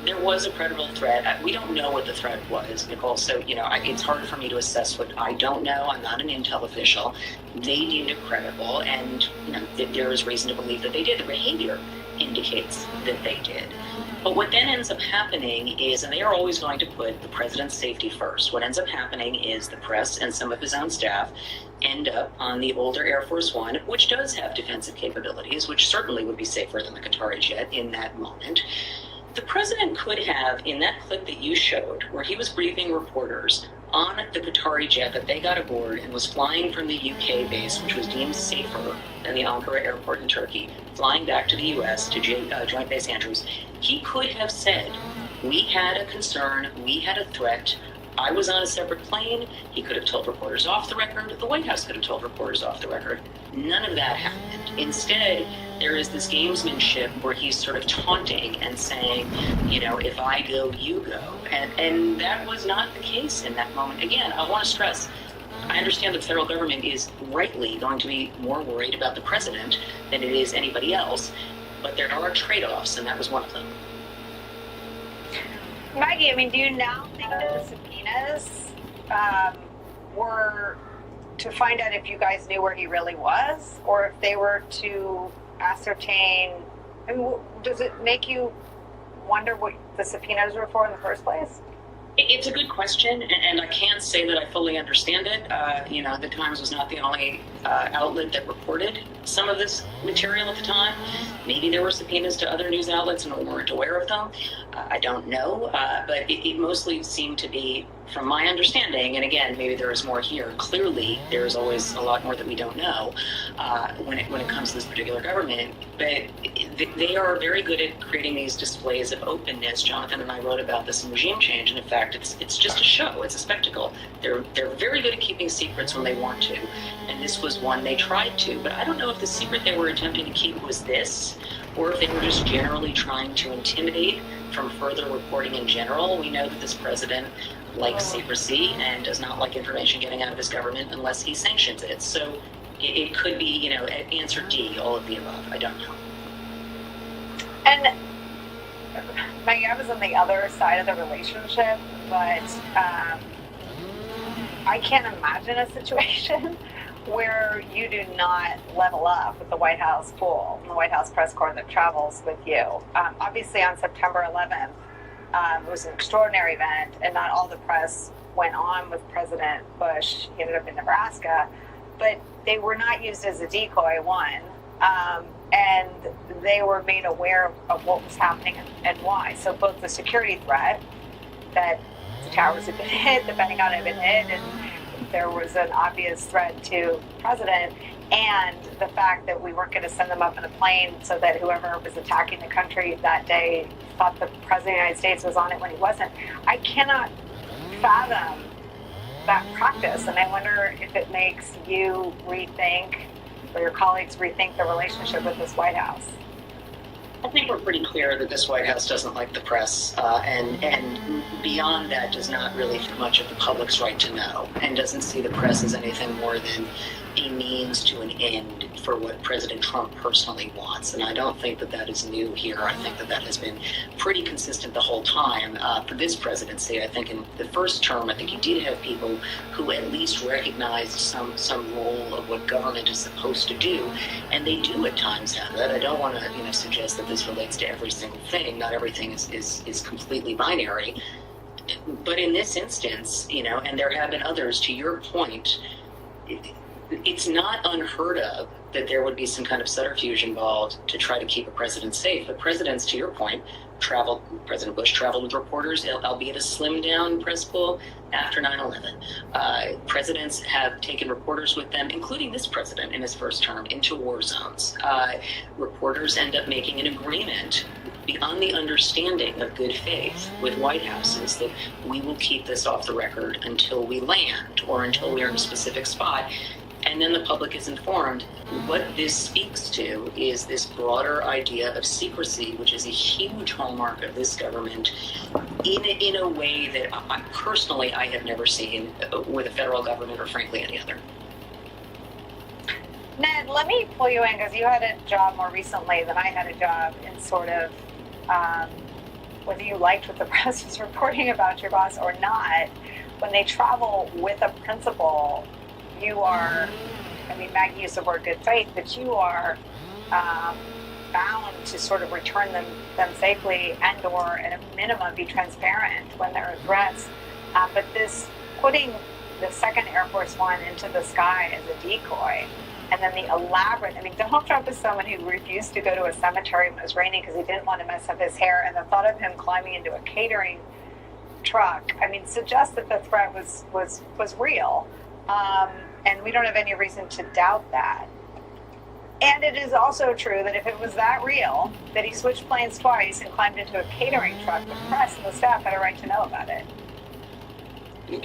there was a credible threat. We don't know what the threat was, Nicole, so, it's hard for me to assess what I don't know. I'm not an intel official. They deemed it credible, and, there is reason to believe that they did. The behavior indicates that they did. But what then ends up happening is, and they are always going to put the president's safety first, what ends up happening is the press and some of his own staff end up on the older Air Force One, which does have defensive capabilities, which certainly would be safer than the Qatari jet in that moment. The president could have, in that clip that you showed, where he was briefing reporters on the Qatari jet that they got aboard and was flying from the UK base, which was deemed safer than the Ankara airport in Turkey, flying back to the US to Joint Base Andrews, he could have said, we had a concern, we had a threat, I was on a separate plane. He could have told reporters off the record. The White House could have told reporters off the record. None of that happened. Instead, there is this gamesmanship where he's sort of taunting and saying, if I go, you go. And that was not the case in that moment. Again, I want to stress, I understand the federal government is rightly going to be more worried about the president than it is anybody else, but there are trade-offs, and that was one of them. Maggie, do you now think that the subpoenas were to find out if you guys knew where he really was, or if they were to ascertain? Does it make you wonder what the subpoenas were for in the first place? It's a good question, and I can't say that I fully understand it. The Times was not the only outlet that reported some of this material at the time. Maybe there were subpoenas to other news outlets and we weren't aware of them. I don't know, but it mostly seemed to be, from my understanding, and again, maybe there is more here. Clearly, there is always a lot more that we don't know when it comes to this particular government. But they are very good at creating these displays of openness. Jonathan and I wrote about this in Regime Change, and in fact, it's just a show. It's a spectacle. They're very good at keeping secrets when they want to, and this was one they tried to. But I don't know if the secret they were attempting to keep was this, or if they were just generally trying to intimidate from further reporting in general. We know that this president likes secrecy and does not like information getting out of his government unless he sanctions it. So it could be, answer D, all of the above. I don't know. And Maggie, I was on the other side of the relationship, but I can't imagine a situation where you do not level up with the White House pool and the White House press corps that travels with you. Obviously, on September 11th, it was an extraordinary event, and not all the press went on with President Bush. He ended up in Nebraska, but they were not used as a decoy, one, and they were made aware of what was happening and why. So both the security threat that the towers had been hit, the Pentagon had been hit, and there was an obvious threat to the president, and the fact that we weren't going to send them up in a plane so that whoever was attacking the country that day thought the president of the United States was on it when he wasn't. I cannot fathom that practice, and I wonder if it makes you rethink, or your colleagues rethink, the relationship with this White House. I think we're pretty clear that this White House doesn't like the press, and beyond that does not really think much of the public's right to know, and doesn't see the press as anything more than a means to an end for what President Trump personally wants. And I don't think that that is new here. I think that that has been pretty consistent the whole time. For this presidency, I think in the first term, I think you did have people who at least recognized some role of what government is supposed to do, and they do at times have that. I don't want to suggest that this relates to every single thing. Not everything is completely binary. But in this instance, and there have been others, to your point, it's not unheard of that there would be some kind of subterfuge involved to try to keep a president safe. But presidents, to your point, President Bush traveled with reporters, albeit a slimmed down press pool, after 9/11. Presidents have taken reporters with them, including this president in his first term, into war zones. Reporters end up making an agreement on the understanding of good faith with White Houses that we will keep this off the record until we land or until we are in a specific spot. And then the public is informed. What this speaks to is this broader idea of secrecy, which is a huge hallmark of this government in a way that I have never seen with a federal government or frankly any other. Ned, let me pull you in, because you had a job more recently than I had a job in sort of whether you liked what the press was reporting about your boss or not. When they travel with a principal, you are, Maggie used the word good faith, but you are bound to sort of return them safely and or at a minimum be transparent when there are threats. But this putting the second Air Force One into the sky as a decoy, and then the elaborate, Donald Trump is someone who refused to go to a cemetery when it was raining because he didn't want to mess up his hair, and the thought of him climbing into a catering truck, suggests that the threat was real. And we don't have any reason to doubt that. And it is also true that if it was that real, that he switched planes twice and climbed into a catering truck, the press and the staff had a right to know about it.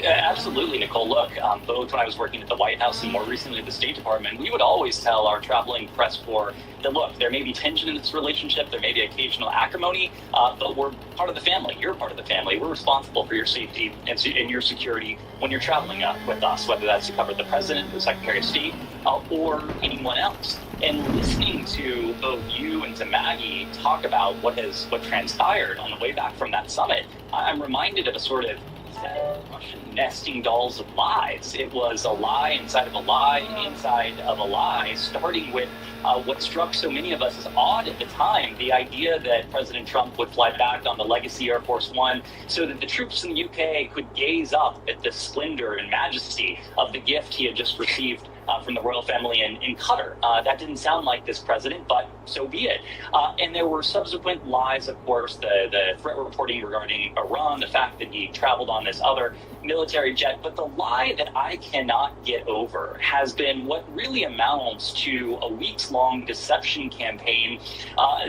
Absolutely, Nicole. Look, both when I was working at the White House and more recently at the State Department, we would always tell our traveling press corps that, look, there may be tension in this relationship, there may be occasional acrimony, but we're part of the family. You're part of the family. We're responsible for your safety and your security when you're traveling with us, whether that's to cover the President, the Secretary of State, or anyone else. And listening to both you and to Maggie talk about what transpired on the way back from that summit, I'm reminded of a sort of nesting dolls of lies. It was a lie inside of a lie inside of a lie, starting with what struck so many of us as odd at the time, the idea that President Trump would fly back on the Legacy Air Force One so that the troops in the UK could gaze up at the splendor and majesty of the gift he had just received from the royal family in Qatar. That didn't sound like this president, but so be it. And there were subsequent lies, of course, the threat reporting regarding Iran, the fact that he traveled on this other military jet. But the lie that I cannot get over has been what really amounts to a weeks-long deception campaign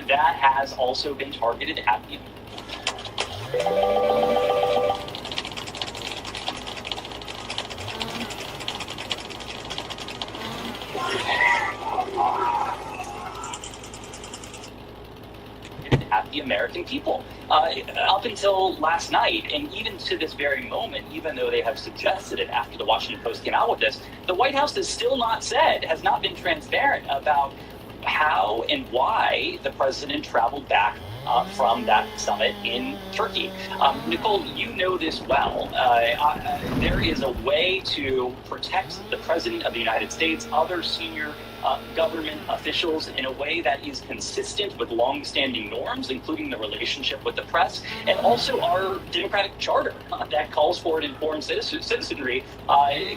that has also been targeted at the American people. Up until last night, and even to this very moment, even though they have suggested it after the Washington Post came out with this, the White House has still not said, has not been transparent about how and why the president traveled back from that summit in Turkey. Nicole, you know this well. There is a way to protect the president of the United States, other senior government officials in a way that is consistent with long-standing norms, including the relationship with the press, and also our democratic charter that calls for an informed citizenry,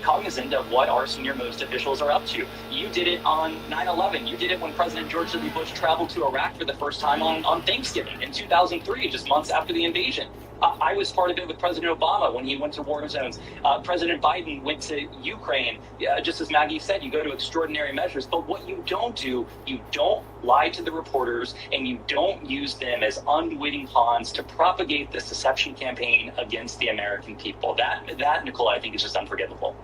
cognizant of what our senior-most officials are up to. You did it on 9/11. You did it when President George W. Bush traveled to Iraq for the first time on Thanksgiving in 2003, just months after the invasion. I was part of it with President Obama when he went to war zones. President Biden went to Ukraine. Just as Maggie said, you go to extraordinary measures. But what you don't do, you don't lie to the reporters, and you don't use them as unwitting pawns to propagate this deception campaign against the American people. That, Nicole, I think is just unforgivable.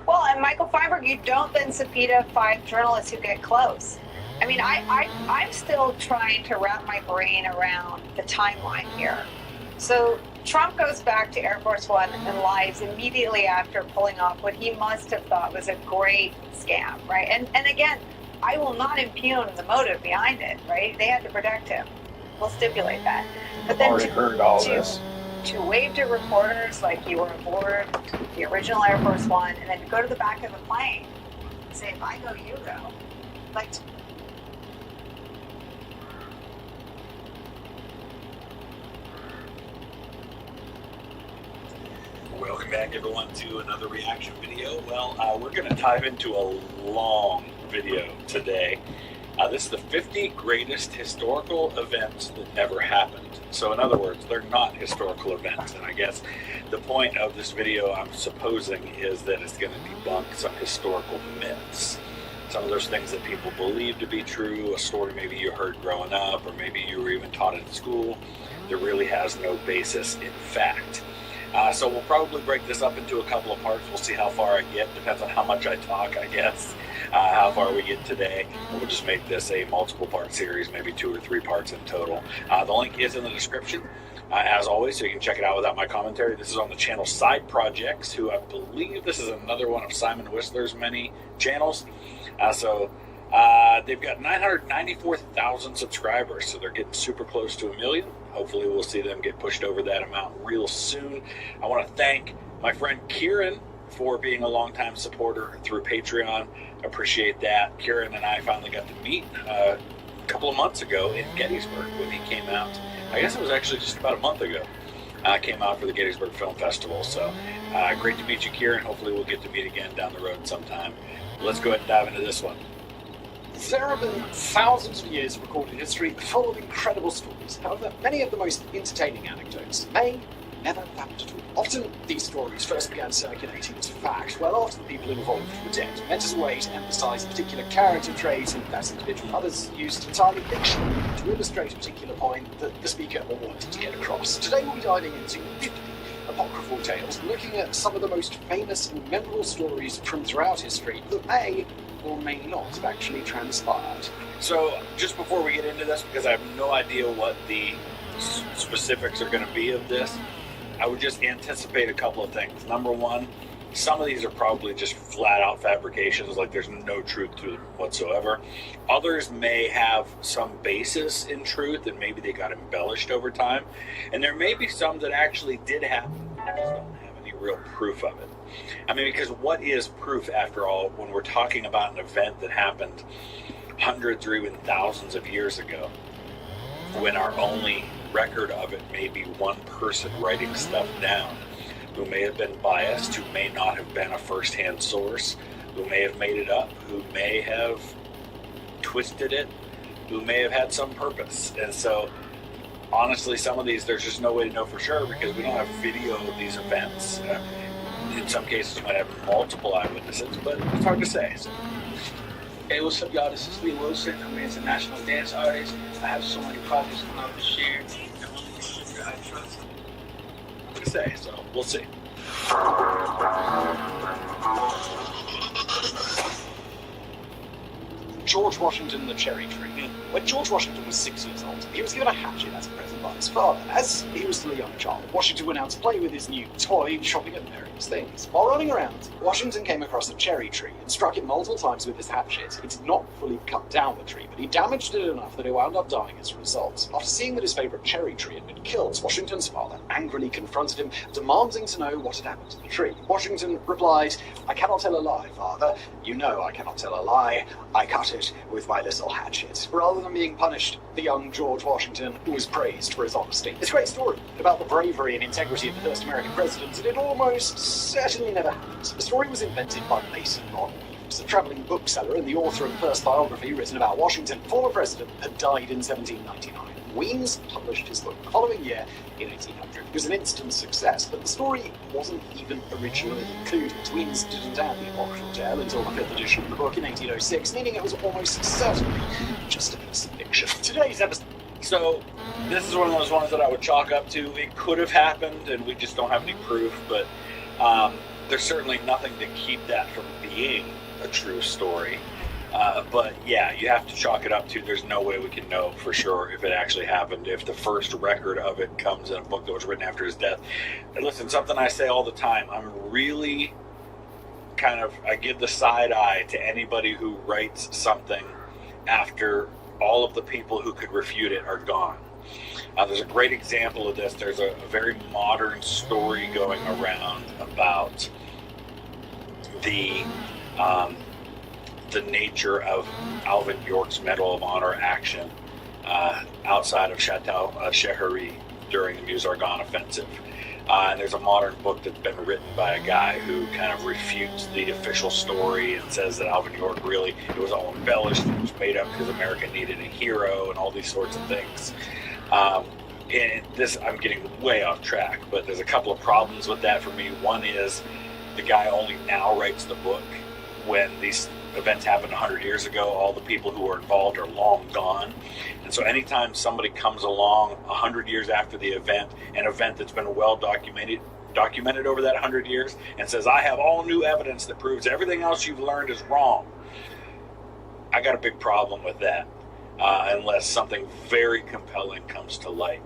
Well, and Michael Feinberg, you don't then subpoena 5 journalists who get close. I mean, I'm still trying to wrap my brain around the timeline here. So Trump goes back to Air Force One and lies immediately after pulling off what he must have thought was a great scam, right? And again, I will not impugn the motive behind it, right? They had to protect him. We'll stipulate that. But then to wave to reporters like you were aboard the original Air Force One, and then to go to the back of the plane and say, if I go, you go. Like, welcome back, everyone, to another reaction video. Well, we're going to dive into a long video today. This is the 50 greatest historical events that never happened. So in other words, they're not historical events. And I guess the point of this video, I'm supposing, is that it's going to debunk some historical myths. Some of those things that people believe to be true, a story maybe you heard growing up, or maybe you were even taught in school, that really has no basis in fact. So we'll probably break this up into a couple of parts. We'll see how far I get. Depends on how much I talk, I guess, how far we get today. We'll just make this a multiple part series, maybe 2 or 3 parts in total. The link is in the description, as always, so you can check it out without my commentary. This is on the channel Side Projects, who I believe this is another one of Simon Whistler's many channels. They've got 994,000 subscribers, so they're getting super close to 1 million. Hopefully we'll see them get pushed over that amount real soon. I want to thank my friend Kieran for being a longtime supporter through Patreon. Appreciate that. Kieran and I finally got to meet a couple of months ago in Gettysburg when he came out. I guess it was actually just about a month ago. Came out for the Gettysburg Film Festival. So great to meet you, Kieran. Hopefully we'll get to meet again down the road sometime. Let's go ahead and dive into this one. There have been thousands of years of recorded history full of incredible stories. However, many of the most entertaining anecdotes may never have happened at all. Often, these stories first began circulating as fact, well after the people involved were dead, meant as a way to emphasise a particular character trait in that individual. Others used entirely fiction to illustrate a particular point that the speaker wanted to get across. Today we'll be diving into 50 apocryphal tales, looking at some of the most famous and memorable stories from throughout history that may or may not have actually transpired. So, just before we get into this, because I have no idea what the specifics are going to be of this, I would just anticipate a couple of things. Number one, some of these are probably just flat out fabrications, like there's no truth to them whatsoever. Others may have some basis in truth, and maybe they got embellished over time. And there may be some that actually did happen, I just don't have any real proof of it. I mean, because what is proof after all when we're talking about an event that happened hundreds or even thousands of years ago, when our only record of it may be one person writing stuff down, who may have been biased, who may not have been a first-hand source, who may have made it up, who may have twisted it, who may have had some purpose. And so, honestly, some of these, there's just no way to know for sure because we don't have video of these events. In some cases, you might have multiple eyewitnesses, but it's hard to say. So. Hey, what's up, y'all? This is Lee Wilson. I'm an international dance artist. I have so many projects coming out this year. The only distributor I trust. To say, so we'll see. George Washington and the cherry tree. When George Washington was 6 years old, he was given a hatchet as a present by his father. As he was still a young child, Washington went out to play with his new toy, shopping at various things. While running around, Washington came across a cherry tree and struck it multiple times with his hatchet. It did not fully cut down the tree, but he damaged it enough that it wound up dying as a result. After seeing that his favourite cherry tree had been killed, Washington's father angrily confronted him, demanding to know what had happened to the tree. Washington replied, "I cannot tell a lie, father. You know I cannot tell a lie. I cut it with my little hatchet." Rather than being punished, the young George Washington was praised for his honesty. It's a great story about the bravery and integrity of the first American president, and it almost certainly never happened. The story was invented by Mason Ronald, who was a travelling bookseller and the author of the first biography written about Washington. The former president had died in 1799. Weems published his book the following year in 1800. It was an instant success, but the story wasn't even originally included. Weems didn't add the apocryphal tale until the 5th edition of the book in 1806, meaning it was almost certainly just a piece of fiction. Today's episode. So, this is one of those ones that I would chalk up to. It could have happened, and we just don't have any proof, but there's certainly nothing to keep that from being a true story. But yeah, you have to chalk it up to there's no way we can know for sure if it actually happened, if the first record of it comes in a book that was written after his death. And listen, something I say all the time, I'm really I give the side eye to anybody who writes something after all of the people who could refute it are gone. There's a great example of this. There's a very modern story going around about the nature of Alvin York's Medal of Honor action outside of Chateau Chehery during the Meuse-Argonne offensive. And there's a modern book that's been written by a guy who kind of refutes the official story and says that Alvin York really, it was all embellished, it was made up because America needed a hero and all these sorts of things. And this, I'm getting way off track, but there's a couple of problems with that for me. One is the guy only now writes the book when these events happened 100 years ago. All the people who were involved are long gone. And so anytime somebody comes along 100 years after the event, an event that's been well documented over that 100 years, and says, I have all new evidence that proves everything else you've learned is wrong, I got a big problem with that, unless something very compelling comes to light.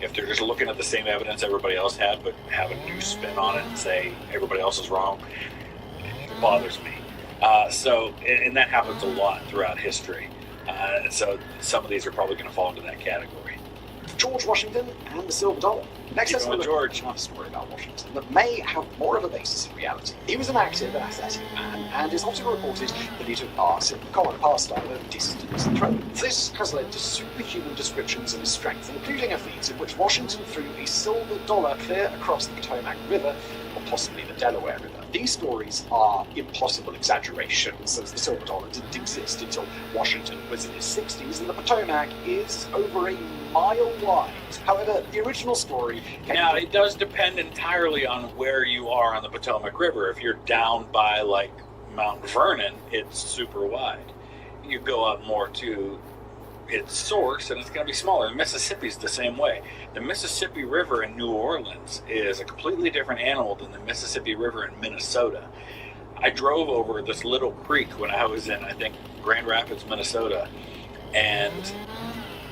If they're just looking at the same evidence everybody else had, but have a new spin on it and say everybody else is wrong, it bothers me. And that happens a lot throughout history. So some of these are probably going to fall into that category. George Washington and the silver dollar. Next, let's look at another story about Washington that may have more of a basis in reality. He was an active and athletic man, and it's often reported that he took part in the common pastime of distance throwing. This has led to superhuman descriptions of his strength, including a feat in which Washington threw a silver dollar clear across the Potomac River, or possibly the Delaware River. These stories are impossible exaggerations, as the silver dollar didn't exist until Washington was in his 60s, and the Potomac is over a mile wide. However, the original story... Now, it does depend entirely on where you are on the Potomac River. If you're down by, like, Mount Vernon, it's super wide. You go up more to its source, and it's going to be smaller. The Mississippi's the same way. The Mississippi River in New Orleans is a completely different animal than the Mississippi River in Minnesota. I drove over this little creek when I was in, I think, Grand Rapids, Minnesota, and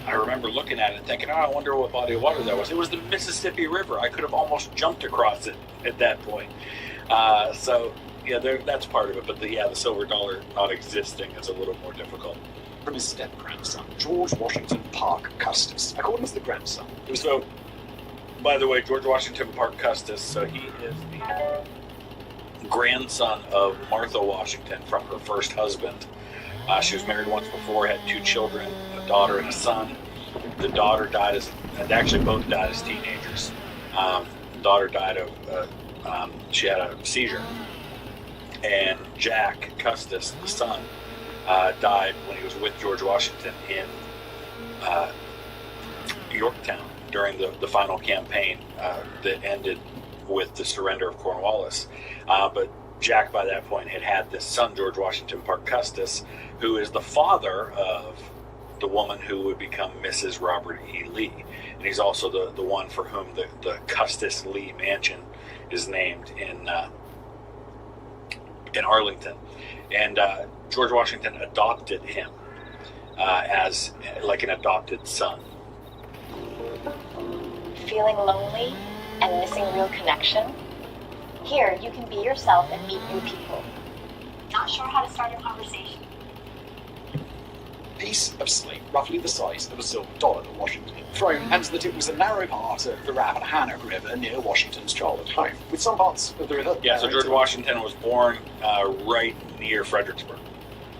I remember looking at it and thinking, I wonder what body of water that was. It was the Mississippi River. I could have almost jumped across it at that point. So, yeah, that's part of it. But the silver dollar not existing is a little more difficult. From his step-grandson, George Washington Parke Custis. According to the grandson, it was by the way, George Washington Parke Custis, so he is the grandson of Martha Washington from her first husband. She was married once before, had 2 children, a daughter and a son. The daughter died actually both died as teenagers. The daughter died of, she had a seizure. And Jack Custis, the son, died when he was with George Washington in Yorktown during the final campaign that ended with the surrender of Cornwallis. But Jack, by that point, had this son, George Washington Parke Custis, who is the father of the woman who would become Mrs. Robert E. Lee. And he's also the one for whom the Custis Lee Mansion is named in Arlington. And George Washington adopted him as like an adopted son. Feeling lonely and missing real connection? Here, you can be yourself and meet new people. Not sure how to start a conversation? Piece of slate roughly the size of a silver dollar to Washington, thrown, and that it was a narrow part of the Rappahannock River near Washington's childhood home, with some parts of the river. Yeah, so George Washington was born right near Fredericksburg.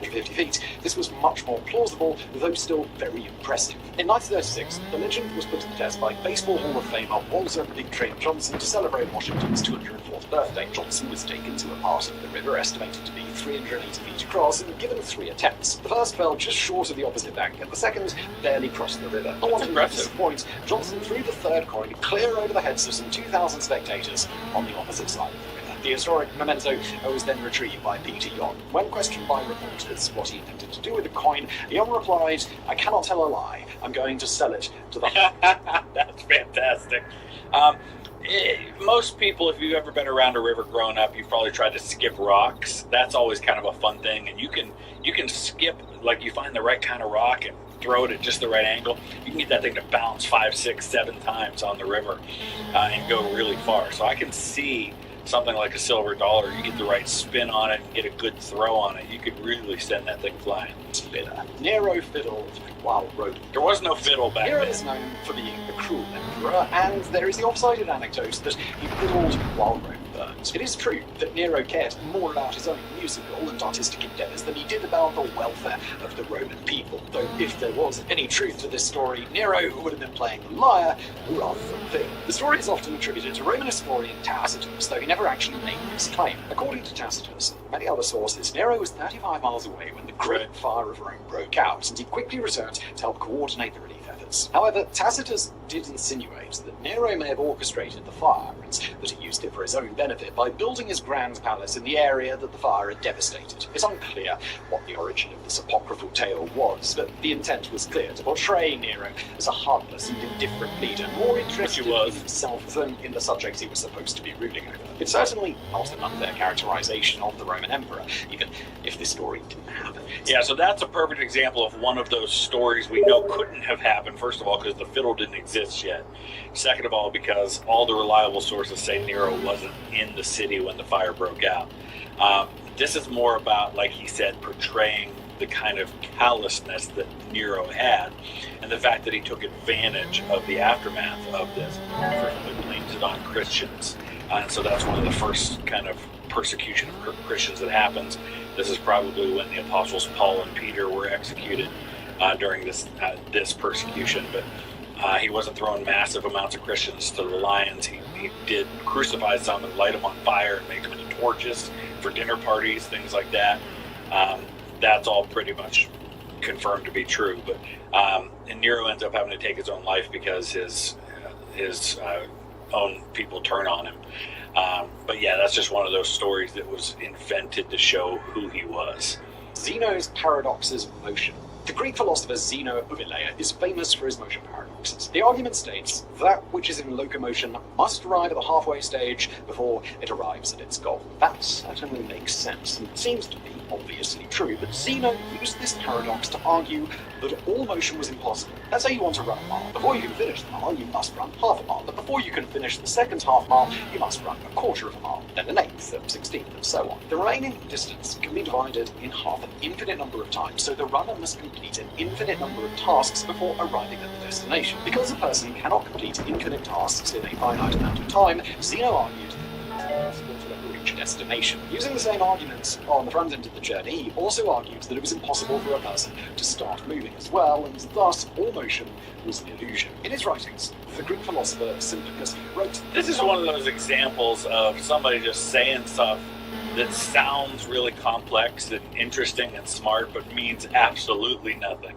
50 feet. This was much more plausible, though still very impressive. In 1936, the legend was put to the test by Baseball Hall of Famer Walter Big Train Johnson to celebrate Washington's 204th birthday. Johnson was taken to a part of the river estimated to be 380 feet across and given 3 attempts. The first fell just short of the opposite bank, and the second barely crossed the river. Not wanting to disappoint, Johnson threw the third coin clear over the heads of some 2,000 spectators on the opposite side of the river. The historic memento was then retrieved by Peter Young. When questioned by reporters what he intended to do with the coin, Young replied, "I cannot tell a lie. I'm going to sell it to the..." That's fantastic. Most people, if you've ever been around a river growing up, you've probably tried to skip rocks. That's always kind of a fun thing, and you can skip, like you find the right kind of rock and throw it at just the right angle. You can get that thing to bounce 5, 6, 7 times on the river and go really far. So I can see something like a silver dollar, you get the right spin on it and get a good throw on it, you could really send that thing flying. Spinner. Nero fiddled while rodent. There was no fiddle back then. Nero is known for being a cruel emperor, and there is the off-sided anecdote that he fiddled while Rome burned. It is true that Nero cared more about his own musical and artistic endeavours than he did about the welfare of the Roman people, though if there was any truth to this story, Nero would have been playing the lyre rather than the fiddle. The story is often attributed to Roman historian Tacitus, though he never actually made this claim. According to Tacitus and many other sources, Nero was 35 miles away when the Great Fire of Rome broke out, and he quickly returned to help coordinate the relief efforts. However, Tacitus did insinuate that Nero may have orchestrated the fire, and that he used it for his own benefit by building his grand palace in the area that the fire had devastated. It's unclear what the origin of this apocryphal tale was, but the intent was clear, to portray Nero as a heartless and indifferent leader, more interested in himself than in the subjects he was supposed to be ruling over. It's certainly not an unfair characterization of the Roman emperor, even if this story didn't happen. Yeah, so that's a perfect example of one of those stories we know couldn't have happened, first of all, because the fiddle didn't exist yet. Second of all, because all the reliable sources say Nero wasn't in the city when the fire broke out. This is more about, like he said, portraying the kind of callousness that Nero had, and the fact that he took advantage of the aftermath of this. Frequently blames it on Christians. And so that's one of the first kind of persecution of Christians that happens. This is probably when the apostles Paul and Peter were executed during this persecution. But he wasn't throwing massive amounts of Christians to the lions. He did crucify some and light them on fire and make them into torches for dinner parties, things like that. That's all pretty much confirmed to be true. But and Nero ends up having to take his own life because his own people turn on him. But yeah, that's just one of those stories that was invented to show who he was. Zeno's paradoxes of motion. The Greek philosopher Zeno of Elea is famous for his motion paradoxes. The argument states that which is in locomotion must arrive at the halfway stage before it arrives at its goal. That certainly makes sense and seems to be obviously true, but Zeno used this paradox to argue that all motion was impossible. Let's say you want to run a mile. Before you can finish the mile, you must run half a mile, but before you can finish the second half mile, you must run a quarter of a mile, then an eighth, a 16th, and so on. The remaining distance can be divided in half an infinite number of times, so the runner must complete complete an infinite number of tasks before arriving at the destination. Because a person cannot complete infinite tasks in a finite amount of time, Zeno argued it's impossible to ever reach a destination. Using the same arguments on the front end of the journey, he also argued that it was impossible for a person to start moving as well, and thus all motion was an illusion. In his writings, the Greek philosopher Simplicus wrote, "This is one of those examples of somebody just saying stuff that sounds really complex and interesting and smart, but means absolutely nothing."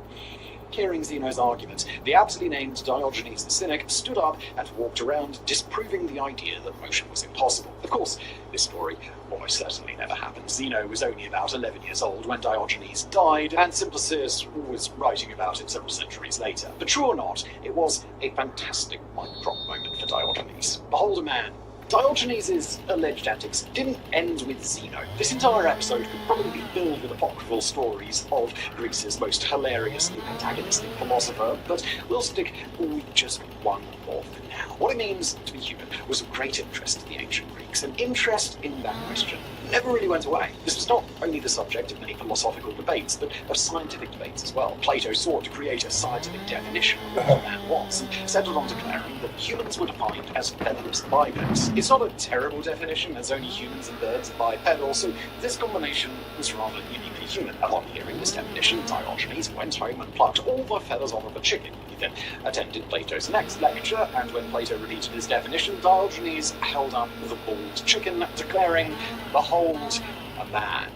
Hearing Zeno's argument, the aptly named Diogenes the Cynic stood up and walked around, disproving the idea that motion was impossible. Of course, this story almost certainly never happened. Zeno was only about 11 years old when Diogenes died, and Simplicus was writing about it several centuries later. But true or not, it was a fantastic mic drop moment for Diogenes. Behold a man. Diogenes' alleged antics didn't end with Zeno. This entire episode could probably be filled with apocryphal stories of Greece's most hilariously antagonistic philosopher, but we'll stick with just one more for now. What it means to be human was of great interest to the ancient Greeks, and interest in that question never really went away. This was not only the subject of many philosophical debates, but of scientific debates as well. Plato sought to create a scientific definition of what man was, and settled on declaring that humans were defined as featherless bipeds. It's not a terrible definition, as only humans and birds are bipedal, so this combination was rather uniquely human. Upon hearing this definition, Diogenes went home and plucked all the feathers off of a chicken. He then attended Plato's next lecture, and when Plato repeated his definition, Diogenes held up the bald chicken, declaring, "Behold, a man."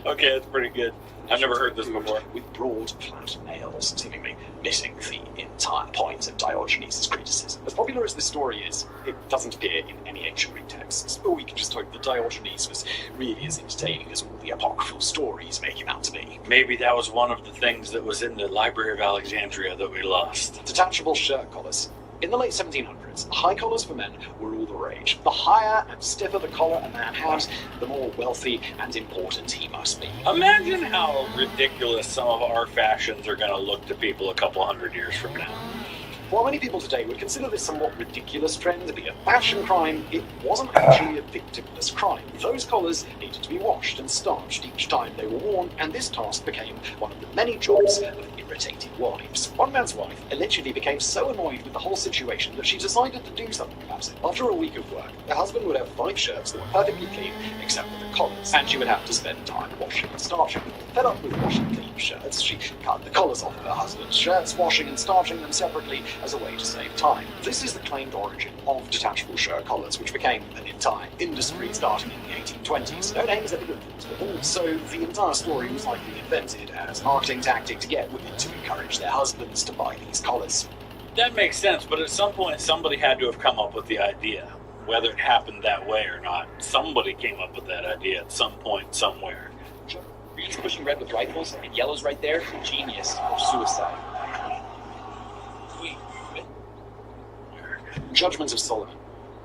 Okay, that's pretty good. I've never heard this before. With broad, flat nails, seemingly missing the entire point of Diogenes' criticism. As popular as this story is, it doesn't appear in any ancient Greek texts, but we can just hope that Diogenes was really as entertaining as all the apocryphal stories make him out to be. Maybe that was one of the things that was in the Library of Alexandria that we lost. Detachable shirt collars. In the late 1700s, high collars for men were all the rage. The higher and stiffer the collar a man had, the more wealthy and important he must be. Imagine how ridiculous some of our fashions are going to look to people a couple hundred years from now. While many people today would consider this somewhat ridiculous trend to be a fashion crime, it wasn't actually a victimless crime. Those collars needed to be washed and starched each time they were worn, and this task became one of the many jobs of irritated wives. One man's wife allegedly became so annoyed with the whole situation that she decided to do something about it. After a week of work, her husband would have 5 shirts that were perfectly clean except for the collars, and she would have to spend time washing and starching them. Fed up with washing clean shirts, she cut the collars off of her husband's shirts, washing and starching them separately as a way to save time. This is the claimed origin of detachable shirt collars, which became an entire industry starting in the 1820s. No name is ever given to it, so the entire story was likely invented as a marketing tactic to get women to encourage their husbands to buy these collars. That makes sense, but at some point somebody had to have come up with the idea. Whether it happened that way or not, somebody came up with that idea at some point, somewhere. Green's pushing red with rifles, and yellow's right there. Genius or suicide. Judgment of Solomon.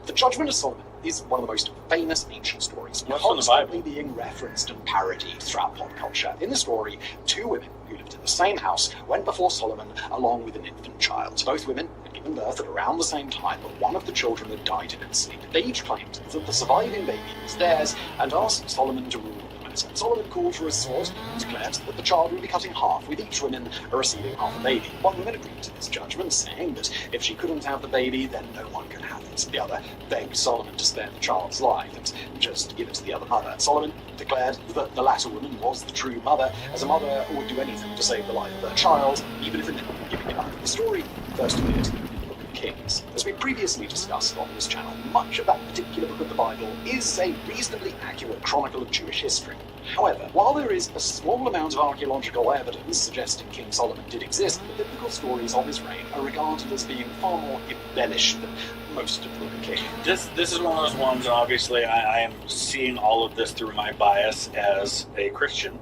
The Judgment of Solomon is one of the most famous ancient stories, What's from the Bible? constantly being referenced and parodied throughout pop culture. In the story, 2 women who lived in the same house went before Solomon along with an infant child. Both women had given birth at around the same time, but one of the children had died in its sleep. They each claimed that the surviving baby was theirs and asked Solomon to rule the matter. Solomon called for his sword and declared that the child would be cut in half, with each woman receiving half a baby. One woman agreed to this judgment, saying that if she couldn't have the baby, then no one could have it. The other begged Solomon to spare the child's life and just give it to the other mother. Solomon declared that the latter woman was the true mother, as a mother would do anything to save the life of her child, even if it meant giving it up. The story first appeared in the Book of Kings. As we previously discussed on this channel, much of that particular book of the Bible is a reasonably accurate chronicle of Jewish history. However, while there is a small amount of archaeological evidence suggesting King Solomon did exist, the biblical stories of his reign are regarded as being far more embellished than most of the Book of Kings. This is one of those ones, obviously, I am seeing all of this through my bias as a Christian.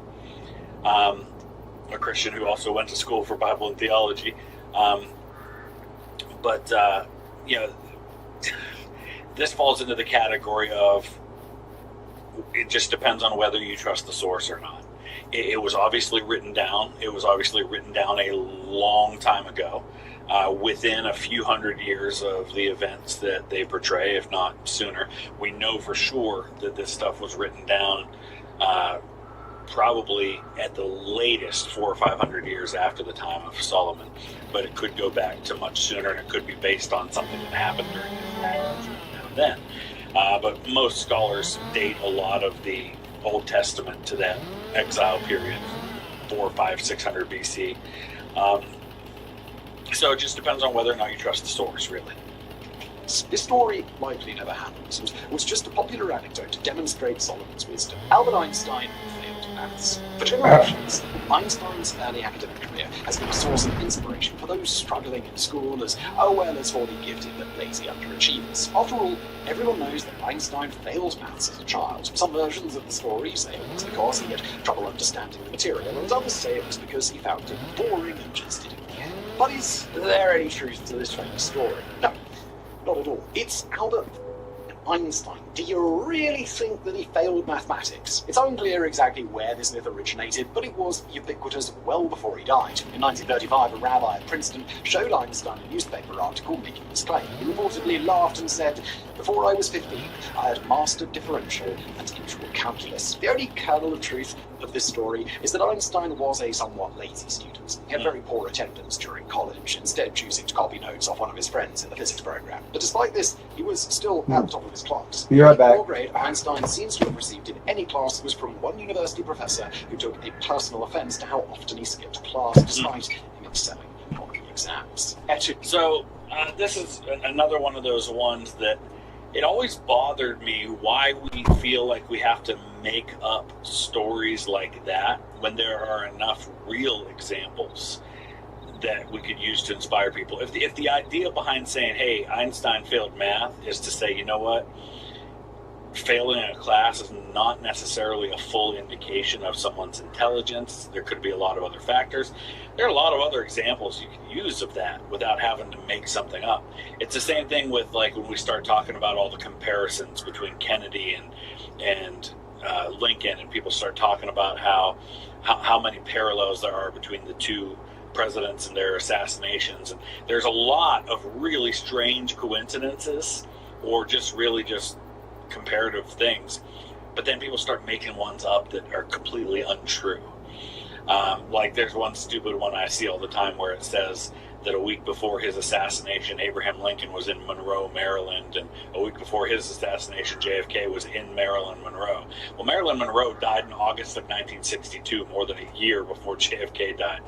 A Christian who also went to school for Bible and theology. This falls into the category of it just depends on whether you trust the source or not. It was obviously written down. It was obviously written down a long time ago, within a few hundred years of the events that they portray, if not sooner. We know for sure that this stuff was written down probably at the latest 400 or 500 years after the time of Solomon, but it could go back to much sooner, and it could be based on something that happened during then. But most scholars date a lot of the Old Testament to that exile period, 400, 500, 600 BC. So it just depends on whether or not you trust the source, really. This story likely never happened and was just a popular anecdote to demonstrate Solomon's wisdom. Albert Einstein failed maths. For generations, Einstein's early academic career has been a source of inspiration for those struggling in school as well as for the gifted but lazy underachievers. After all, everyone knows that Einstein failed maths as a child. Some versions of the story say it was because he had trouble understanding the material, and others say it was because he found it boring and just didn't care. But is there any truth to this famous story? No. Not at all. It's Albert Einstein. Do you really think that he failed mathematics? It's unclear exactly where this myth originated, but it was ubiquitous well before he died. In 1935, a rabbi at Princeton showed Einstein a newspaper article making this claim. He reportedly laughed and said, "Before I was 15, I had mastered differential and integral calculus." The only kernel of truth of this story is that Einstein was a somewhat lazy student. He had very poor attendance during college, instead choosing to copy notes off one of his friends in the physics program. But despite this, he was still at the top of his class. Be right back. The grade Einstein seems to have received in any class was from one university professor who took a personal offence to how often he skipped class, despite him excelling on the exams. So this is another one of those ones that it always bothered me why we feel like we have to make up stories like that when there are enough real examples that we could use to inspire people. If the idea behind saying, hey, Einstein failed math is to say, you know what, failing a class is not necessarily a full indication of someone's intelligence. There could be a lot of other factors. There are a lot of other examples you can use of that without having to make something up. It's the same thing with like when we start talking about all the comparisons between Kennedy and Lincoln, and people start talking about how many parallels there are between the two presidents and their assassinations. And there's a lot of really strange coincidences or just comparative things, but then people start making ones up that are completely untrue. Like there's one stupid one I see all the time where it says that a week before his assassination, Abraham Lincoln was in Monroe, Maryland, and a week before his assassination, JFK was in Maryland, Monroe. Well, Marilyn Monroe died in August of 1962, more than a year before JFK died.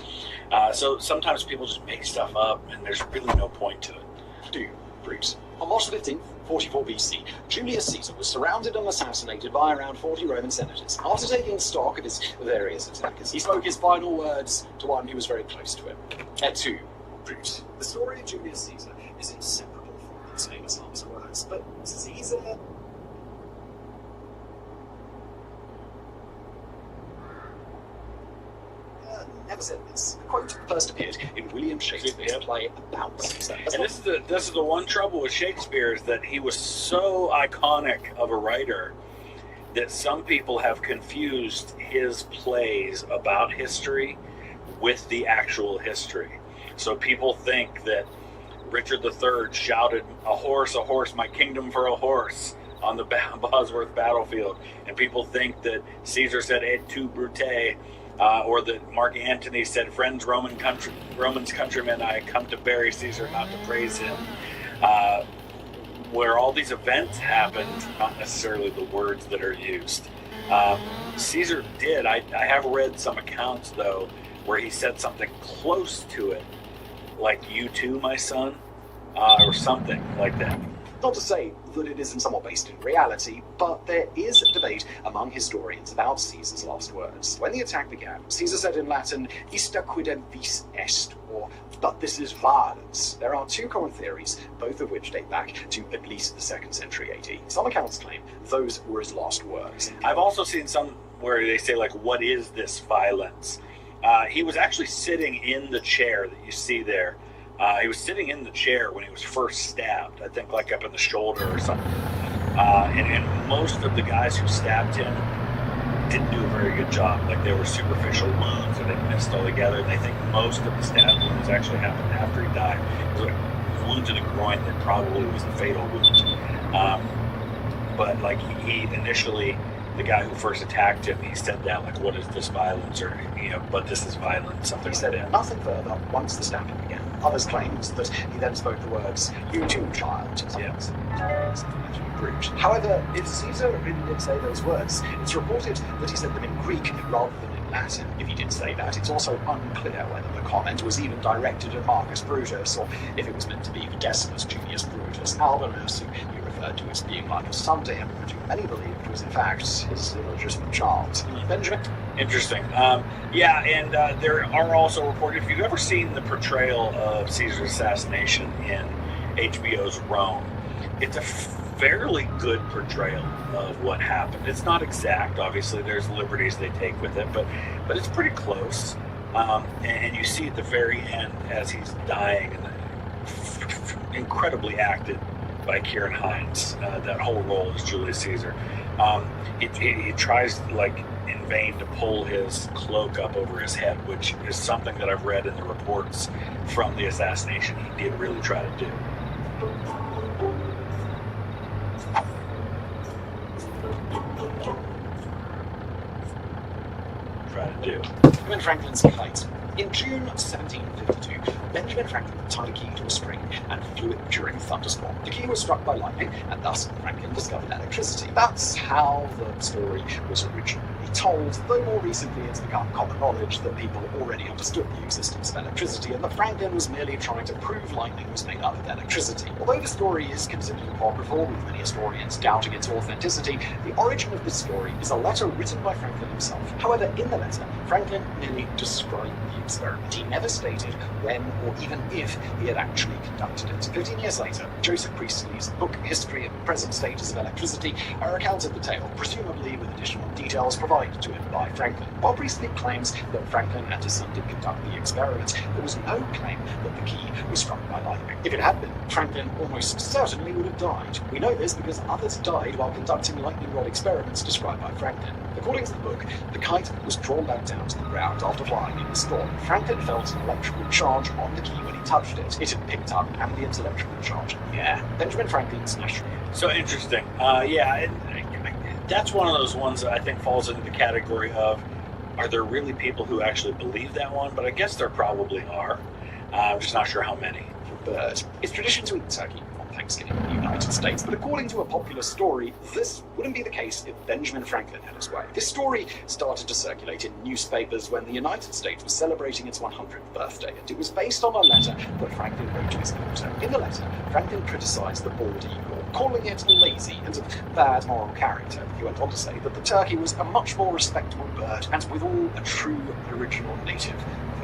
So sometimes people just make stuff up, and there's really no point to it. Do Bruce. On March 15th, 44 BC, Julius Caesar was surrounded and assassinated by around 40 Roman senators. After taking stock of his various attackers, he spoke his final words to one who was very close to him. To Bruce. The story of Julius Caesar is inseparable from his famous last words, but Caesar... never said this. The quote first appeared in William Shakespeare's play about Caesar. And this is the one trouble with Shakespeare, is that he was so iconic of a writer that some people have confused his plays about history with the actual history. So people think that Richard III shouted, a horse, my kingdom for a horse," on the Bosworth battlefield. And people think that Caesar said, "Et tu, Brute," or that Mark Antony said, "Friends, Romans, countrymen, I come to bury Caesar, not to praise him." Where all these events happened, not necessarily the words that are used. Caesar did. I have read some accounts, though, where he said something close to it, like "you too, my son," or something like that. Not to say that it isn't somewhat based in reality, but there is debate among historians about Caesar's last words. When the attack began, Caesar said in Latin, "Ista quidem vis est," or "but this is violence." There are two common theories, both of which date back to at least the 2nd century AD. Some accounts claim those were his last words. I've also seen some where they say, like, "What is this violence?" He was actually sitting in the chair that you see there. He was sitting in the chair when he was first stabbed, I think like up in the shoulder or something. And most of the guys who stabbed him didn't do a very good job. Like, they were superficial wounds or they missed altogether. They think most of the stab wounds actually happened after he died. It was a wound to the groin that probably was the fatal wound. But like he initially the guy who first attacked him, he said that, like, what is this violence, or, but this is violence, something He like said that. nothing further once the stabbing began. Others claimed that he then spoke the words, "You too, child." Yes. However, if Caesar really did say those words, it's reported that he said them in Greek rather than in Latin. If he did say that, it's also unclear whether the comment was even directed at Marcus Brutus, or if it was meant to be for Decimus Junius Brutus Albinus, who he referred to as being like a son to him, but who many believed was in fact his illegitimate child. Benjamin? Interesting. There are also reported, if you've ever seen the portrayal of Caesar's assassination in HBO's Rome, it's a fairly good portrayal of what happened. It's not exact, obviously, there's liberties they take with it, but it's pretty close. And you see at the very end, as he's dying, and incredibly acted by Kieran Hines, that whole role as Julius Caesar. He tries, like, in vain to pull his cloak up over his head, which is something that I've read in the reports from the assassination he did really try to do. Benjamin Franklin's kite. In June 1752, Benjamin Franklin tied a key to a string and flew it during a thunderstorm. The key was struck by lightning, and thus Franklin discovered electricity. That's how the story was originally told, though more recently it's become common knowledge that people already understood the existence of electricity, and that Franklin was merely trying to prove lightning was made up of electricity. Although the story is considered apocryphal, with many historians doubting its authenticity, the origin of this story is a letter written by Franklin himself. However, in the letter, Franklin merely described the experiment. He never stated when or even if he had actually conducted it. 15 years later, Joseph Priestley's book History of the Present Status of Electricity recounted the tale, presumably with additional details provided to him by Franklin. While Priestley claims that Franklin and his son did conduct the experiment, there was no claim that the key was struck by lightning. If it had been, Franklin almost certainly would have died. We know this because others died while conducting lightning rod experiments described by Franklin. According to the book, the kite was drawn back down to the ground after flying in the storm. Franklin felt an electrical charge on the key when he touched it. It had picked up ambient electrical charge. Yeah, Benjamin Franklin smashed it. So interesting. That's one of those ones that I think falls into the category of, are there really people who actually believe that one? But I guess there probably are. I'm just not sure how many. Bird. It's tradition to eat turkey on Thanksgiving in the United States, but according to a popular story, this wouldn't be the case if Benjamin Franklin had his way. This story started to circulate in newspapers when the United States was celebrating its 100th birthday, and it was based on a letter that Franklin wrote to his daughter. In the letter, Franklin criticized the bald eagle, calling it lazy and of bad moral character. He went on to say that the turkey was a much more respectable bird, and withal a true original native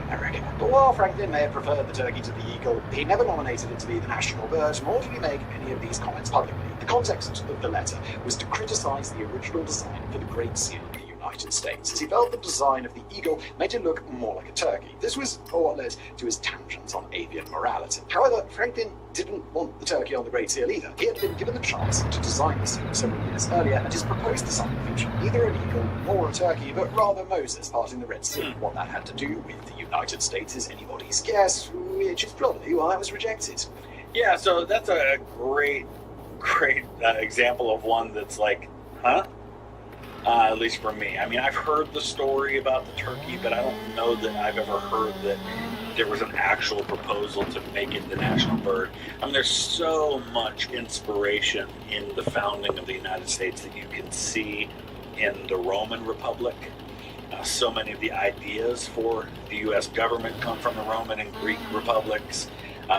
America. But while Franklin may have preferred the turkey to the eagle, he never nominated it to be the national bird, nor did he make any of these comments publicly. The context of the letter was to criticize the original design for the Great Seal of the United States, as he felt the design of the eagle made it look more like a turkey. This was what led to his tangents on avian morality. However, Franklin didn't want the turkey on the Great Seal either. He had been given the chance to design the seal several years earlier, and his proposed design featured neither an eagle nor a turkey, but rather Moses parting the Red Sea. What that had to do with the United States is anybody's guess, which is probably why it was rejected. Yeah, so that's a great example of one that's like, huh? At least for me. I mean, I've heard the story about the turkey, but I don't know that I've ever heard that there was an actual proposal to make it the national bird. I mean, there's so much inspiration in the founding of the United States that you can see in the Roman Republic. So many of the ideas for the U.S. government come from the Roman and Greek republics.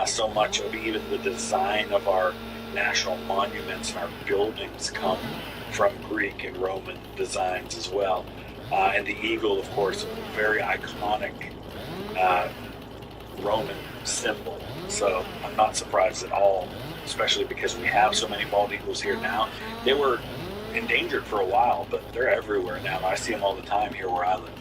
So much of even the design of our national monuments and our buildings come from Greek and Roman designs as well. And the eagle, of course, a very iconic Roman symbol. So I'm not surprised at all, especially because we have so many bald eagles here now. They were endangered for a while, but they're everywhere now. I see them all the time here where I live.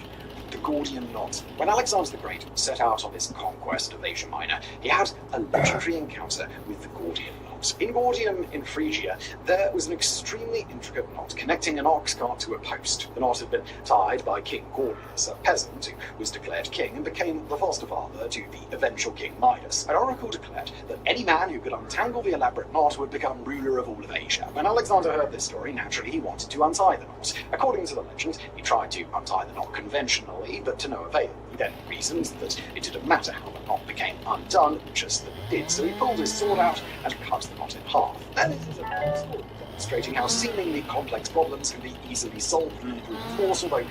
the Gordian knot. When Alexander the Great set out on his conquest of Asia Minor, he had a legendary encounter with the Gordian knot. In Gordium, in Phrygia, there was an extremely intricate knot connecting an ox cart to a post. The knot had been tied by King Gordius, a peasant who was declared king and became the foster father to the eventual King Midas. An oracle declared that any man who could untangle the elaborate knot would become ruler of all of Asia. When Alexander heard this story, naturally he wanted to untie the knot. According to the legend, he tried to untie the knot conventionally, but to no avail. He then reasoned that it didn't matter how the knot became undone, just that it did. So he pulled his sword out and cut the knot in half. And it is a long story demonstrating how seemingly complex problems can be easily solved through brute force, although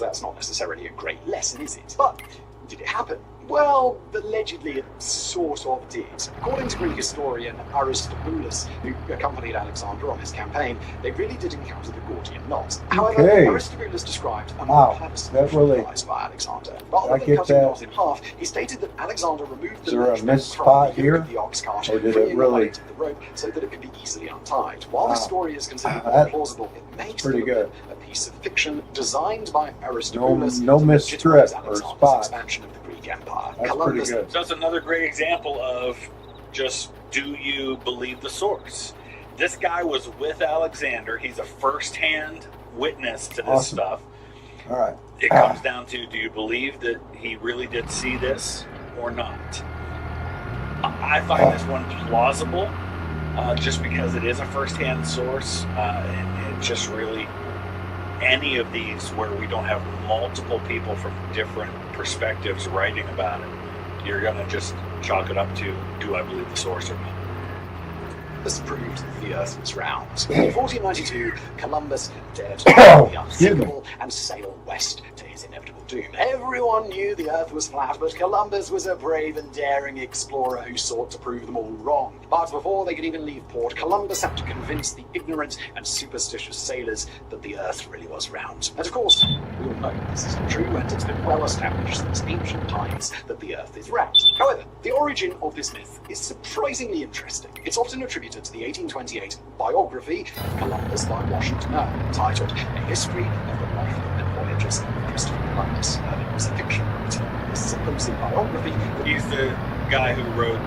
that's not necessarily a great lesson, is it? But did it happen? Well, allegedly it sort of did. According to Greek historian Aristobulus, who accompanied Alexander on his campaign, they really did encounter the Gordian knot. However, Aristobulus described a more clever solution devised by Alexander. Rather than cutting the knot in half, he stated that Alexander removed the measurement from the yoke of the ox cart, freeing the height of the rope so that it could be easily untied. While this story is considered more plausible, it makes it a piece of fiction designed by Aristobulus no mistrip or spot. Expansion of the Greek Empire. That's pretty good. So that's another great example of just, do you believe the source? This guy was with Alexander. He's a first-hand witness to this stuff. All right. It comes down to, do you believe that he really did see this or not? I find this one plausible, just because it is a first-hand source, and it just really, any of these where we don't have multiple people from different perspectives writing about it, you're going to just chalk it up to, do I believe the source or not? This proved the Earth was round. In 1492, Columbus dared to be unsinkable and sail west to his inevitable doom. Everyone knew the Earth was flat, but Columbus was a brave and daring explorer who sought to prove them all wrong. But before they could even leave port, Columbus had to convince the ignorant and superstitious sailors that the Earth really was round. And of course, we all know this isn't true, and it's been well established since ancient times that the Earth is round. However, the origin of this myth is surprisingly interesting. It's often attributed to the 1828 biography of Columbus by Washington Irving, titled A History of the Life and Voyages of Christopher Columbus. Irving was a fiction writer. This supposed biography. He's the guy who wrote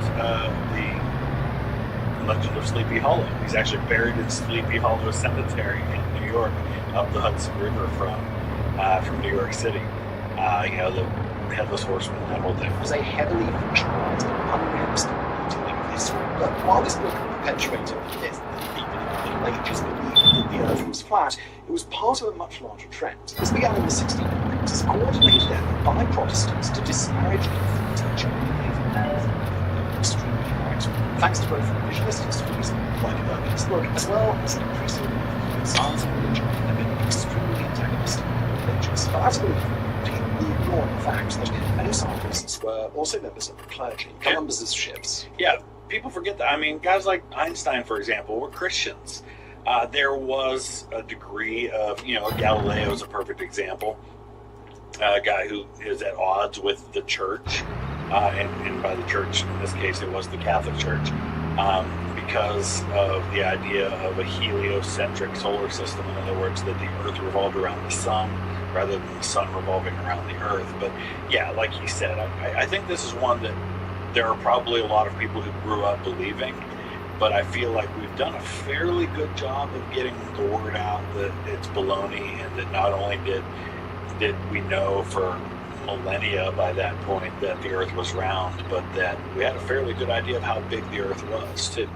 the Legend of Sleepy Hollow. He's actually buried in Sleepy Hollow Cemetery in New York, up the Hudson River from New York City. You know, the Headless Horseman, that whole thing. It was a heavily fictionalized and unrealistic retelling of history. But while this book perpetuated the myth that people in the Middle Ages believed that the Earth was flat, it was part of a much larger trend. This began in the 1600s, coordinated effort by Protestants to disparage infant teaching. Extremely right. Thanks to both revisionist histories like Irving's book, as well as an increasing belief that science and religion have been extremely antagonistic religions. But as a belief, completely ignoring the fact that many scientists were also members of the clergy. Columbus's ships. Yeah, people forget that. I mean, guys like Einstein, for example, were Christians. There was a degree of, you know, Galileo is a perfect example. A guy who is at odds with the church, and by the church, in this case, it was the Catholic Church, because of the idea of a heliocentric solar system. In other words, that the Earth revolved around the sun rather than the sun revolving around the Earth. But yeah, like he said, I think this is one that there are probably a lot of people who grew up believing, but I feel like we've done a fairly good job of getting the word out that it's baloney, and that not only did we know for millennia by that point that the Earth was round, but that we had a fairly good idea of how big the Earth was too.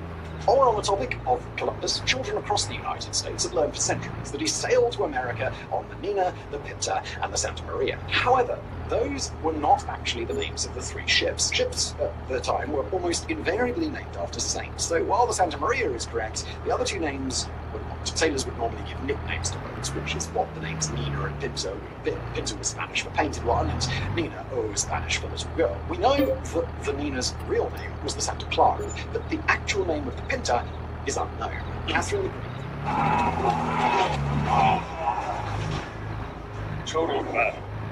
While we're on the topic of Columbus, children across the United States have learned for centuries that he sailed to America on the Nina, the Pinta, and the Santa Maria. However, those were not actually the names of the three ships. Ships at the time were almost invariably named after saints. So while the Santa Maria is correct, the other two names were not. Sailors would normally give nicknames to boats, which is what the names Nina and Pinta would be. Pinta was Spanish for painted one, and Nina was Spanish for little girl. We know that the Nina's real name was the Santa Clara, but the actual name of the Pinta is unknown. Catherine Total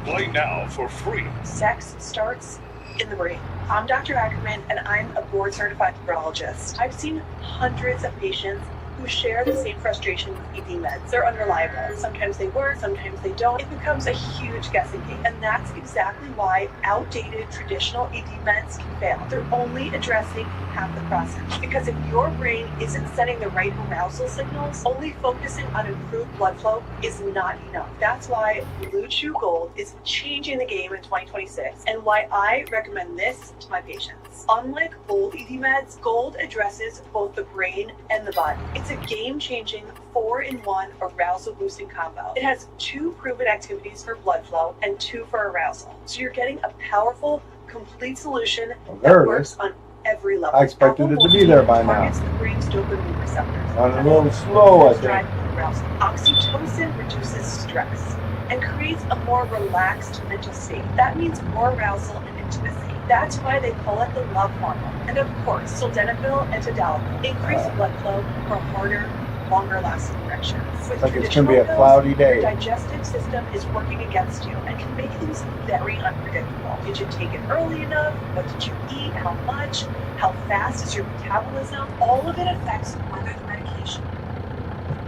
play now for free. Sex starts in the brain. I'm Dr. Ackerman, and I'm a board-certified urologist. I've seen hundreds of patients who share the same frustration with ED meds. They're unreliable. Sometimes they work, sometimes they don't. It becomes a huge guessing game. And that's exactly why outdated traditional ED meds can fail. They're only addressing half the process. Because if your brain isn't sending the right arousal signals, only focusing on improved blood flow is not enough. That's why Blue Chew Gold is changing the game in 2026 and why I recommend this to my patients. Unlike old ED meds, Gold addresses both the brain and the body. It's a game-changing 4-in-1 arousal-boosting combo. It has 2 proven activities for blood flow and 2 for arousal. So you're getting a powerful, complete solution that works on every level. I expected it to be there by now. Targets the brain's dopamine receptors. Run a little slow, I think. Arousal. Oxytocin reduces stress and creates a more relaxed mental state. That means more arousal and intimacy. That's why they call it the love hormone. And of course, sildenafil and tadalafil increase blood flow for harder, longer-lasting erections. With Like it's going to be a cloudy day. Your digestive system is working against you and can make things very unpredictable. Did you take it early enough? What did you eat? How much? How fast is your metabolism? All of it affects whether the medication.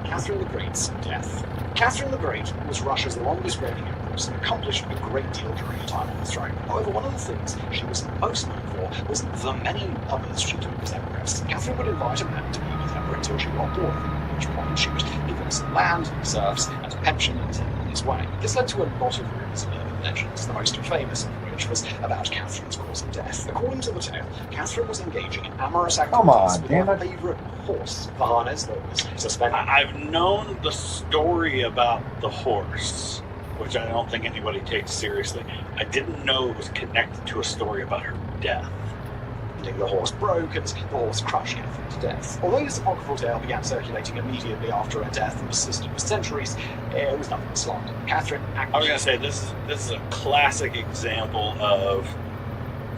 Catherine the Great's death. Catherine the Great was Russia's longest reigning empress and accomplished a great deal during her time on the throne. However, one of the things she was most known for was the many lovers she took as empress. Catherine would invite a man to be with her until she got bored, at which point she would give him some land, serfs, and a pension and send him on his way. This led to a lot of rumours and urban legends, the most famous of which was about Catherine's cause of death. According to the tale, Catherine was engaging in amorous activities with her favourite horse, the harness that was suspended. I've known the story about the horse, which I don't think anybody takes seriously. I didn't know it was connected to a story about her death. The horse broke and the horse crushed Catherine to death. Although this apocryphal tale began circulating immediately after her death and persisted for centuries, it was nothing but slander. Catherine actually... I was going to say, this is a classic example of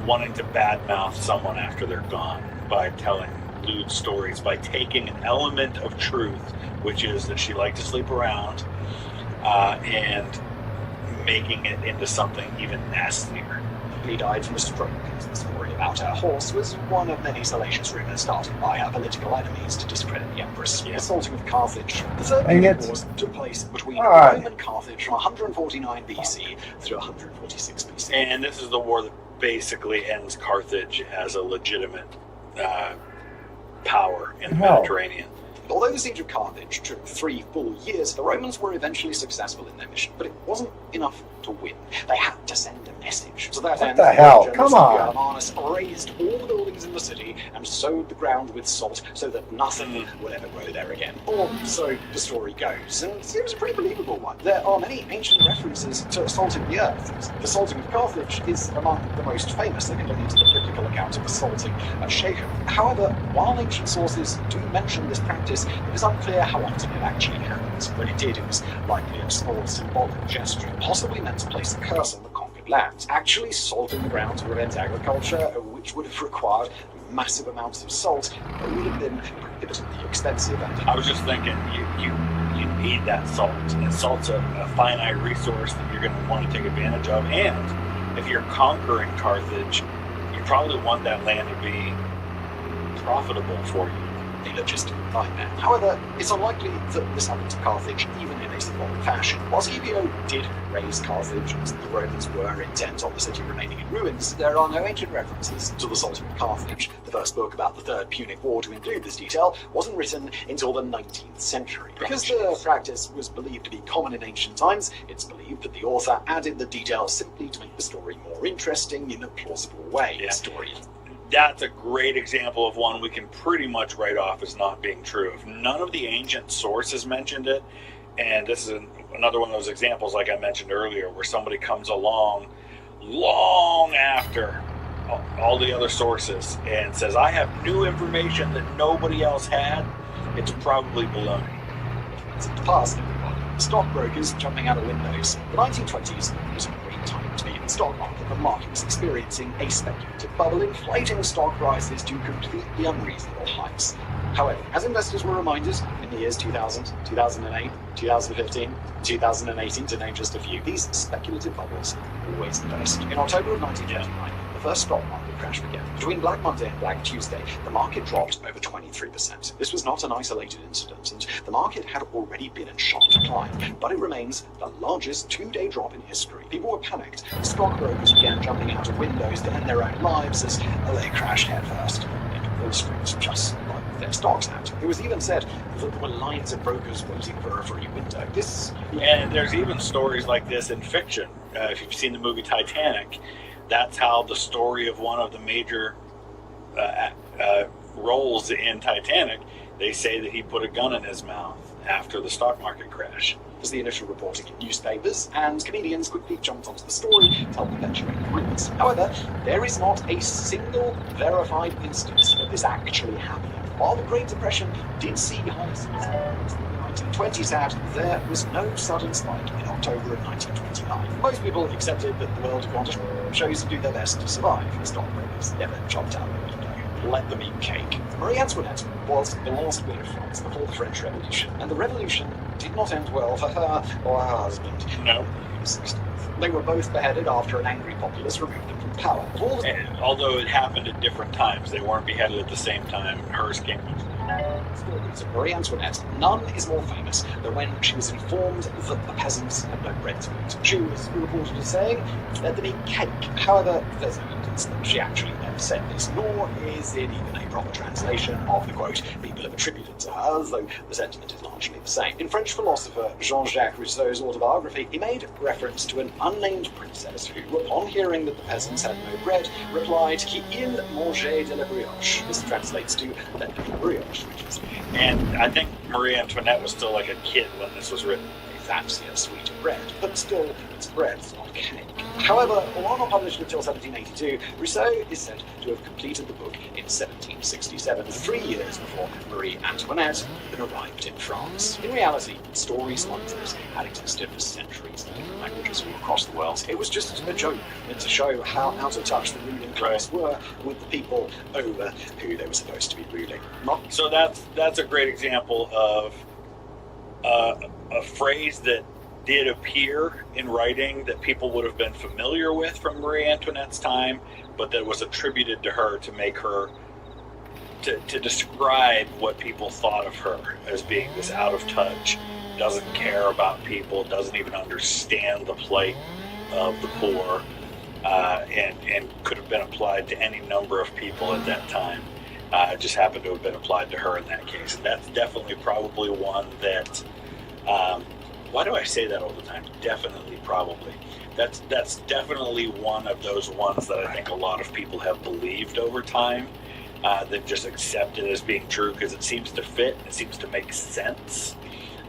wanting to badmouth someone after they're gone by telling lewd stories, by taking an element of truth, which is that she liked to sleep around, and making it into something even nastier. He died from a stroke. The story about her horse was one of many salacious rumours started by her political enemies to discredit the empress. The assaulting of Carthage. The Third Punic Wars took place between Rome and Carthage from 149 BC through 146 BC. And this is the war that basically ends Carthage as a legitimate power in the Mediterranean. Although the siege of Carthage took 3 full years, the Romans were eventually successful in their mission, but it wasn't enough to win. They had to send a message. So that what the hell? Come on! Armanus raised all the buildings in the city and sowed the ground with salt so that nothing would ever grow there again. Or so the story goes, and it was a pretty believable one. There are many ancient references to salting the earth. The salting of Carthage is among the most famous. They can look into the biblical account of the salting at Schafer. However, while ancient sources do mention this practice, it is unclear how often it actually happened. When it did, it was likely a small symbolic gesture, possibly meant to place a curse on the conquered land. Actually salting the ground to prevent agriculture, which would have required massive amounts of salt, would have been prohibitively expensive. And I was just thinking, you need that salt, and salt's a finite resource that you're going to want to take advantage of, and if you're conquering Carthage, you probably want that land to be profitable for you. Logistic nightmare. However, it's unlikely that this happened to Carthage even in a symbolic fashion. While Scipio did raise Carthage, and the Romans were intent on the city remaining in ruins, there are no ancient references to the salting of Carthage. The first book about the Third Punic War to include this detail wasn't written until the 19th century. Because the practice was believed to be common in ancient times, it's believed that the author added the details simply to make the story more interesting in a plausible way. Yeah. The story That's a great example of one we can pretty much write off as not being true. If none of the ancient sources mentioned it, and this is another one of those examples like I mentioned earlier, where somebody comes along long after all the other sources and says, I have new information that nobody else had, it's probably baloney. It's in the past, everybody. Stockbrokers jumping out of windows. The 1920s was a great time to be in the stock market. The market was experiencing a speculative bubble, inflating stock prices to completely unreasonable heights. However, as investors were reminded in the years 2000, 2008, 2015, 2018, to name just a few, these speculative bubbles always burst. In October of 1929, the first stock market crash began. Between Black Monday and Black Tuesday, the market dropped over 23%. This was not an isolated incident, and the market had already been in sharp decline, but it remains the largest two-day drop in history. People were panicked. Stockbrokers began jumping out of windows to end their own lives as they crashed headfirst into Wall Street, just like their stocks had. It was even said that there were lines of brokers waiting for a free window. And there's even stories like this in fiction. If you've seen the movie Titanic, that's how the story of one of the major roles in Titanic, they say that he put a gun in his mouth after the stock market crash. Was the initial reporting in newspapers, and comedians quickly jumped onto the story to help perpetuate the rumors. However, there is not a single verified instance of this actually happening. While the Great Depression did see highs in the 1920s, there was no sudden spike in October of 1929. Most people accepted that the world had gone to shows to do their best to survive. The stockbrokers never jumped out the window. Let them eat cake. Marie Antoinette was the last queen of France before the French Revolution, and the revolution did not end well for her or her husband. No. They were both beheaded after an angry populace removed them from power. And although it happened at different times, they weren't beheaded at the same time. Hers came. Stories of Marie Antoinette, none is more famous than when she was informed that the peasants had no bread to eat. She was reported as saying, let them eat cake. However, there's no evidence that she actually never said this, nor is it even a proper translation of the quote people have attributed to her, though the sentiment is largely the same. In French philosopher Jean-Jacques Rousseau's autobiography, he made reference to an unnamed princess who, upon hearing that the peasants had no bread, replied, qui il mangeait de la brioche. This translates to let them eat brioche. And I think Marie Antoinette was still like a kid when this was written. Fancier, sweeter bread, but still, it's bread, it's not cake. However, while not published until 1782, Rousseau is said to have completed the book in 1767, 3 years before Marie Antoinette had arrived in France. In reality, stories like this had existed for centuries in different languages all across the world. It was just a joke meant to show how out of touch the ruling class were with the people over who they were supposed to be ruling. So that's a great example of a phrase that did appear in writing that people would have been familiar with from Marie Antoinette's time, but that was attributed to her to make her to describe what people thought of her as being this out of touch, doesn't care about people, doesn't even understand the plight of the poor, and could have been applied to any number of people at that time. It just happened to have been applied to her in that case. And that's definitely probably one that, why do I say that all the time? Definitely, probably. That's definitely one of those ones that I think a lot of people have believed over time, that just accepted as being true because it seems to fit, it seems to make sense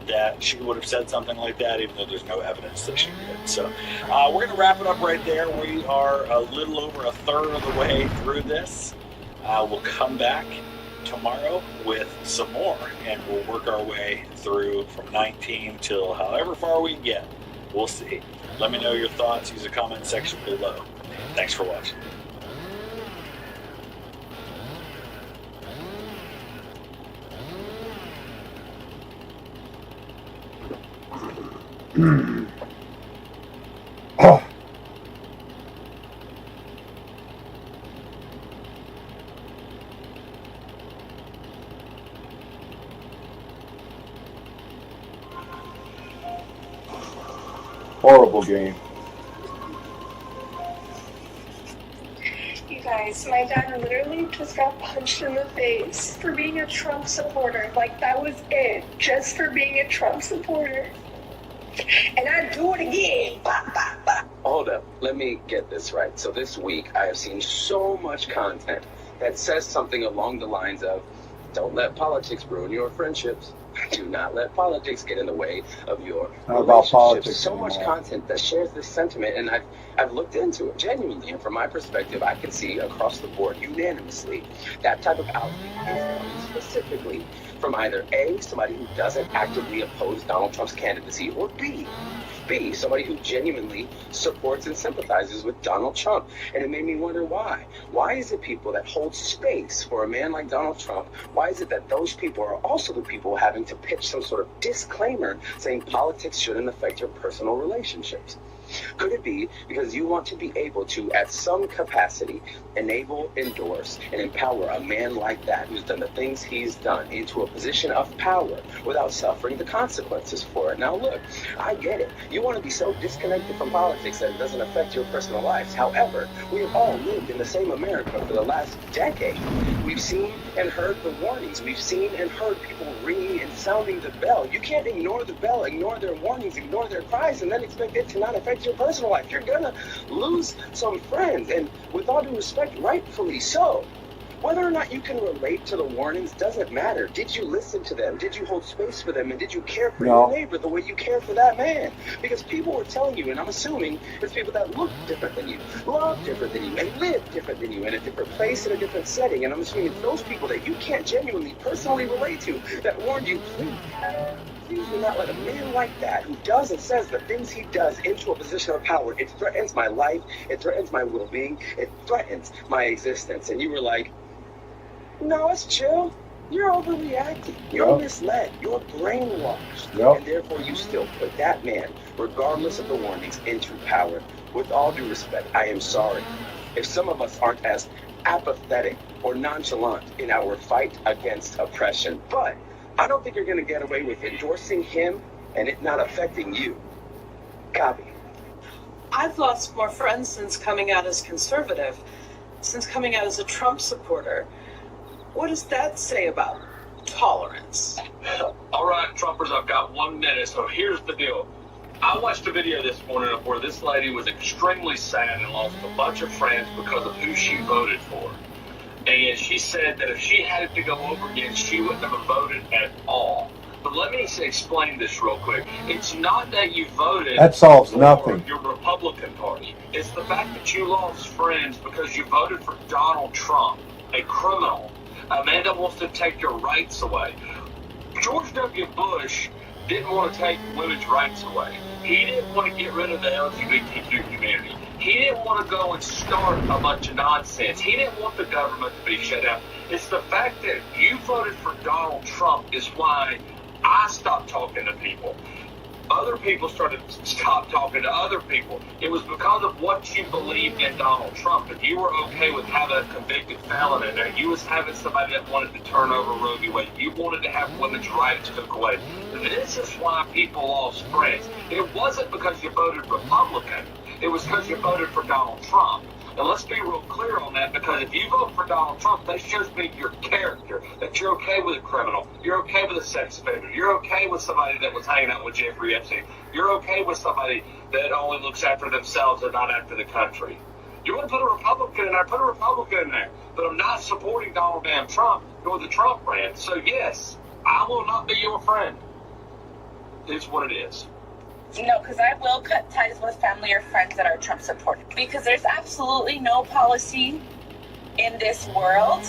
that she would have said something like that, even though there's no evidence that she did. So we're going to wrap it up right there. We are a little over a third of the way through this. We'll come back tomorrow with some more, and we'll work our way through from 19 till however far we get. We'll see. Let me know your thoughts. Use the comment section below. Thanks for watching. Oh. Horrible game. You guys, my dad literally just got punched in the face for being a Trump supporter. Like, that was it. Just for being a Trump supporter. And I'd do it again. Bah, bah, bah. Hold up, let me get this right. So this week, I have seen so much content that says something along the lines of, don't let politics ruin your friendships. Do not let politics get in the way of your relationships. So much content that shares this sentiment, and I've looked into it genuinely, and from my perspective, I can see across the board unanimously that type of outrage is coming specifically from either A, somebody who doesn't actively oppose Donald Trump's candidacy, or B, somebody who genuinely supports and sympathizes with Donald Trump. And it made me wonder why. Why is it people that hold space for a man like Donald Trump, why is it that those people are also the people having to pitch some sort of disclaimer saying politics shouldn't affect your personal relationships? Could it be because you want to be able to, at some capacity, enable, endorse, and empower a man like that who's done the things he's done into a position of power without suffering the consequences for it? Now look, I get it. You want to be so disconnected from politics that it doesn't affect your personal lives. However, we have all lived in the same America for the last decade. We've seen and heard the warnings. We've seen and heard people ringing and sounding the bell. You can't ignore the bell, ignore their warnings, ignore their cries, and then expect it to not affect your personal life. You're gonna lose some friends, and with all due respect, rightfully so. Whether or not you can relate to the warnings doesn't matter. Did you listen to them? Did you hold space for them? And did you care for your neighbor the way you care for that man? Because people were telling you, and I'm assuming it's people that look different than you, love different than you, and live different than you in a different place, in a different setting. And I'm assuming it's those people that you can't genuinely, personally relate to that warned you, please do not let a man like that, who does and says the things he does, into a position of power. It threatens my life. It threatens my well-being. It threatens my existence. And you were like, no, it's chill. You're overreacting. You're misled. You're brainwashed. And therefore, you still put that man, regardless of the warnings, into power. With all due respect, I am sorry if some of us aren't as apathetic or nonchalant in our fight against oppression. But I don't think you're going to get away with endorsing him and it not affecting you. Copy. I've lost more friends since coming out as conservative, since coming out as a Trump supporter. What does that say about tolerance? All right, Trumpers, I've got 1 minute, so here's the deal. I watched a video this morning of where this lady was extremely sad and lost a bunch of friends because of who she voted for. And she said that if she had to go over again, she wouldn't have voted at all. But let me explain this real quick. It's not that you voted That solves for nothing. your Republican Party. It's the fact that you lost friends because you voted for Donald Trump, a criminal. A man that wants to take your rights away. George W. Bush didn't want to take women's rights away. He didn't want to get rid of the LGBTQ community. He didn't want to go and start a bunch of nonsense. He didn't want the government to be shut down. It's the fact that you voted for Donald Trump is why I stopped talking to people. Other people started to stop talking to other people. It was because of what you believed in Donald Trump. If you were okay with having a convicted felon in there, you was having somebody that wanted to turn over Roe v. Wade. You wanted to have women's rights took away. This is why people lost friends. It wasn't because you voted Republican. It was because you voted for Donald Trump. And let's be real clear on that, because if you vote for Donald Trump, that shows me your character, that you're okay with a criminal, you're okay with a sex offender, you're okay with somebody that was hanging out with Jeffrey Epstein, you're okay with somebody that only looks after themselves and not after the country. You want to put a Republican in there, put a Republican in there. But I'm not supporting Donald damn Trump nor the Trump brand. So yes, I will not be your friend. It's what it is. No, because I will cut ties with family or friends that are Trump supporters. Because there's absolutely no policy in this world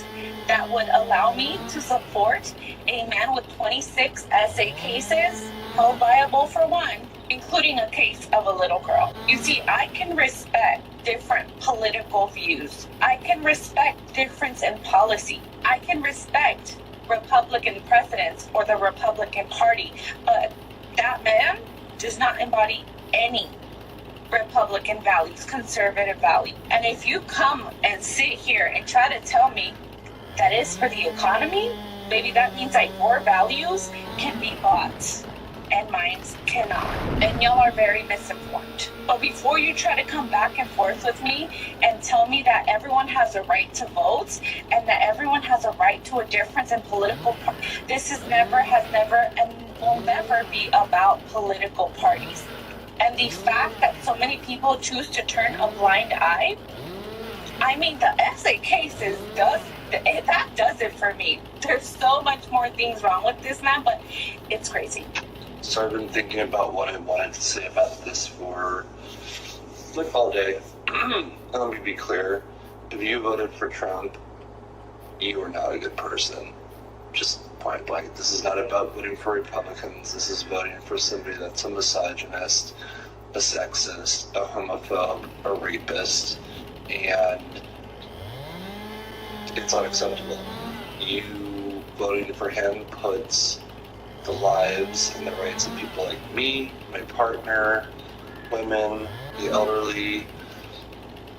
that would allow me to support a man with 26 essay cases, held viable for one, including a case of a little girl. You see, I can respect different political views. I can respect difference in policy. I can respect Republican presidents or the Republican Party, but that man does not embody any Republican values, conservative values. And if you come and sit here and try to tell me that is for the economy, maybe that means that your values can be bought and mine cannot. And y'all are very misinformed. But before you try to come back and forth with me and tell me that everyone has a right to vote and that everyone has a right to a difference in political this is never, has never, and will never be about political parties. And the fact that so many people choose to turn a blind eye, I mean, the essay cases that does it for me. There's so much more things wrong with this man, but it's crazy. So I've been thinking about what I wanted to say about this for like all day. Let me be clear. If you voted for Trump, you are not a good person. Just point blank. This is not about voting for Republicans. This is voting for somebody that's a misogynist, a sexist, a homophobe, a rapist, and it's unacceptable. You voting for him puts the lives and the rights of people like me, my partner, women, the elderly,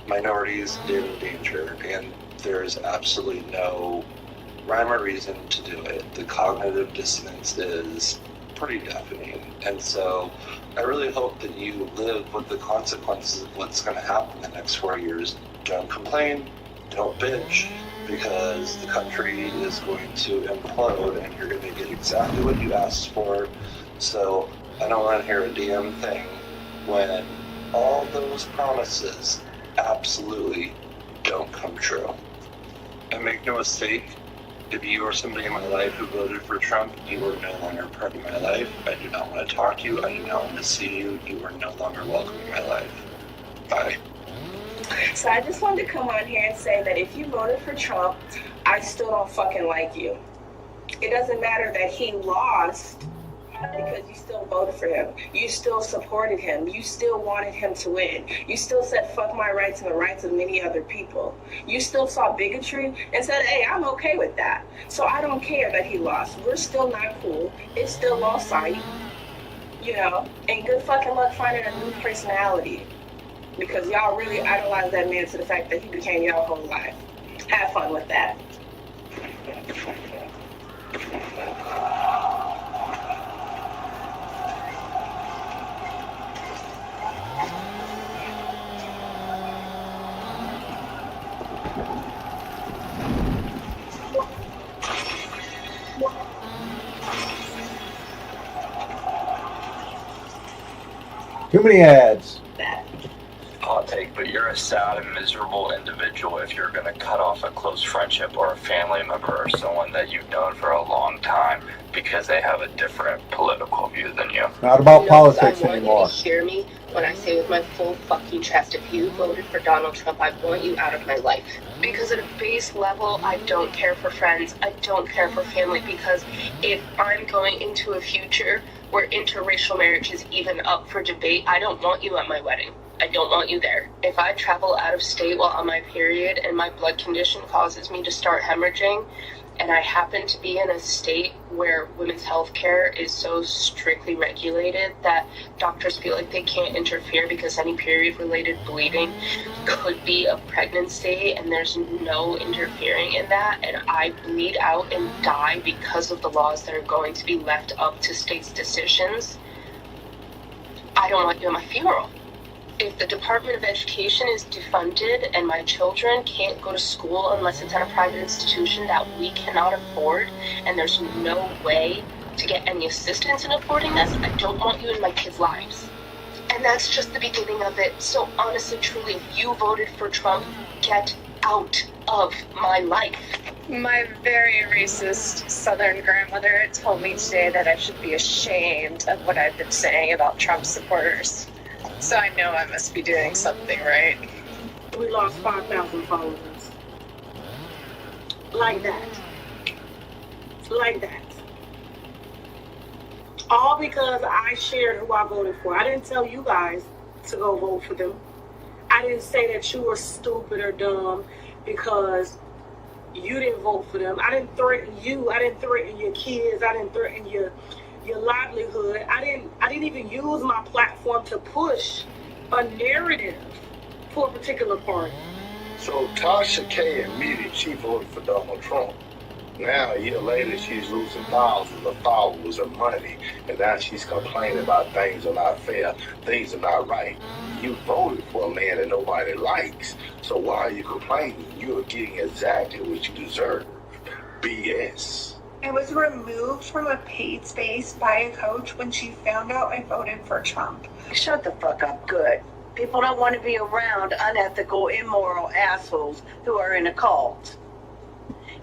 minorities in danger, and there's absolutely no rhyme or reason to do it. The cognitive dissonance is pretty deafening, and so I really hope that you live with the consequences of what's going to happen in the next 4 years. Don't complain, don't bitch, because the country is going to implode and you're going to get exactly what you asked for. So I don't want to hear a damn thing when all those promises absolutely don't come true. And make no mistake, if you are somebody in my life who voted for Trump, you are no longer part of my life. I do not want to talk to you. I do not want to see you. You are no longer welcome in my life. Bye. So I just wanted to come on here and say that if you voted for Trump, I still don't fucking like you. It doesn't matter that he lost because you still voted for him. You still supported him. You still wanted him to win. You still said fuck my rights and the rights of many other people. You still saw bigotry and said, hey, I'm okay with that. So I don't care that he lost. We're still not cool. It's still lost sight. You know, and good fucking luck finding a new personality. Because y'all really idolize that man to the fact that he became y'all whole life. Have fun with that. Too many ads. Hot take, but you're a sad and miserable individual if you're going to cut off a close friendship or a family member or someone that you've known for a long time because they have a different political view than you. Not about politics anymore. I want you to hear me when I say with my full fucking chest, if you voted for Donald Trump, I want you out of my life. Because at a base level, I don't care for friends. I don't care for family, because if I'm going into a future where interracial marriage is even up for debate, I don't want you at my wedding. I don't want you there. If I travel out of state while on my period and my blood condition causes me to start hemorrhaging, and I happen to be in a state where women's health care is so strictly regulated that doctors feel like they can't interfere because any period-related bleeding could be a pregnancy and there's no interfering in that, and I bleed out and die because of the laws that are going to be left up to states' decisions, I don't want you at my funeral. If the Department of Education is defunded and my children can't go to school unless it's at a private institution that we cannot afford, and there's no way to get any assistance in affording this, I don't want you in my kids' lives. And that's just the beginning of it. So honestly, truly, if you voted for Trump, get out of my life. My very racist Southern grandmother told me today that I should be ashamed of what I've been saying about Trump supporters. So I know I must be doing something right. We lost 5,000 followers. Like that. Like that. All because I shared who I voted for. I didn't tell you guys to go vote for them. I didn't say that you were stupid or dumb because you didn't vote for them. I didn't threaten you. I didn't threaten your kids. I didn't threaten your livelihood. I didn't even use my platform to push a narrative for a particular party. So Tasha K admitted she voted for Donald Trump. Now, a year later, she's losing thousands of followers and money, and now she's complaining about things are not fair, things are not right. You voted for a man that nobody likes, so why are you complaining? You're getting exactly what you deserve. BS. I was removed from a paid space by a coach when she found out I voted for Trump. Shut the fuck up, good. People don't want to be around unethical, immoral assholes who are in a cult.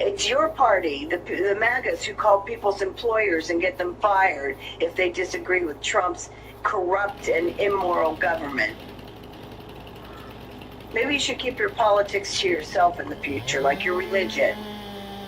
It's your party, the MAGAs, who call people's employers and get them fired if they disagree with Trump's corrupt and immoral government. Maybe you should keep your politics to yourself in the future, like your religion.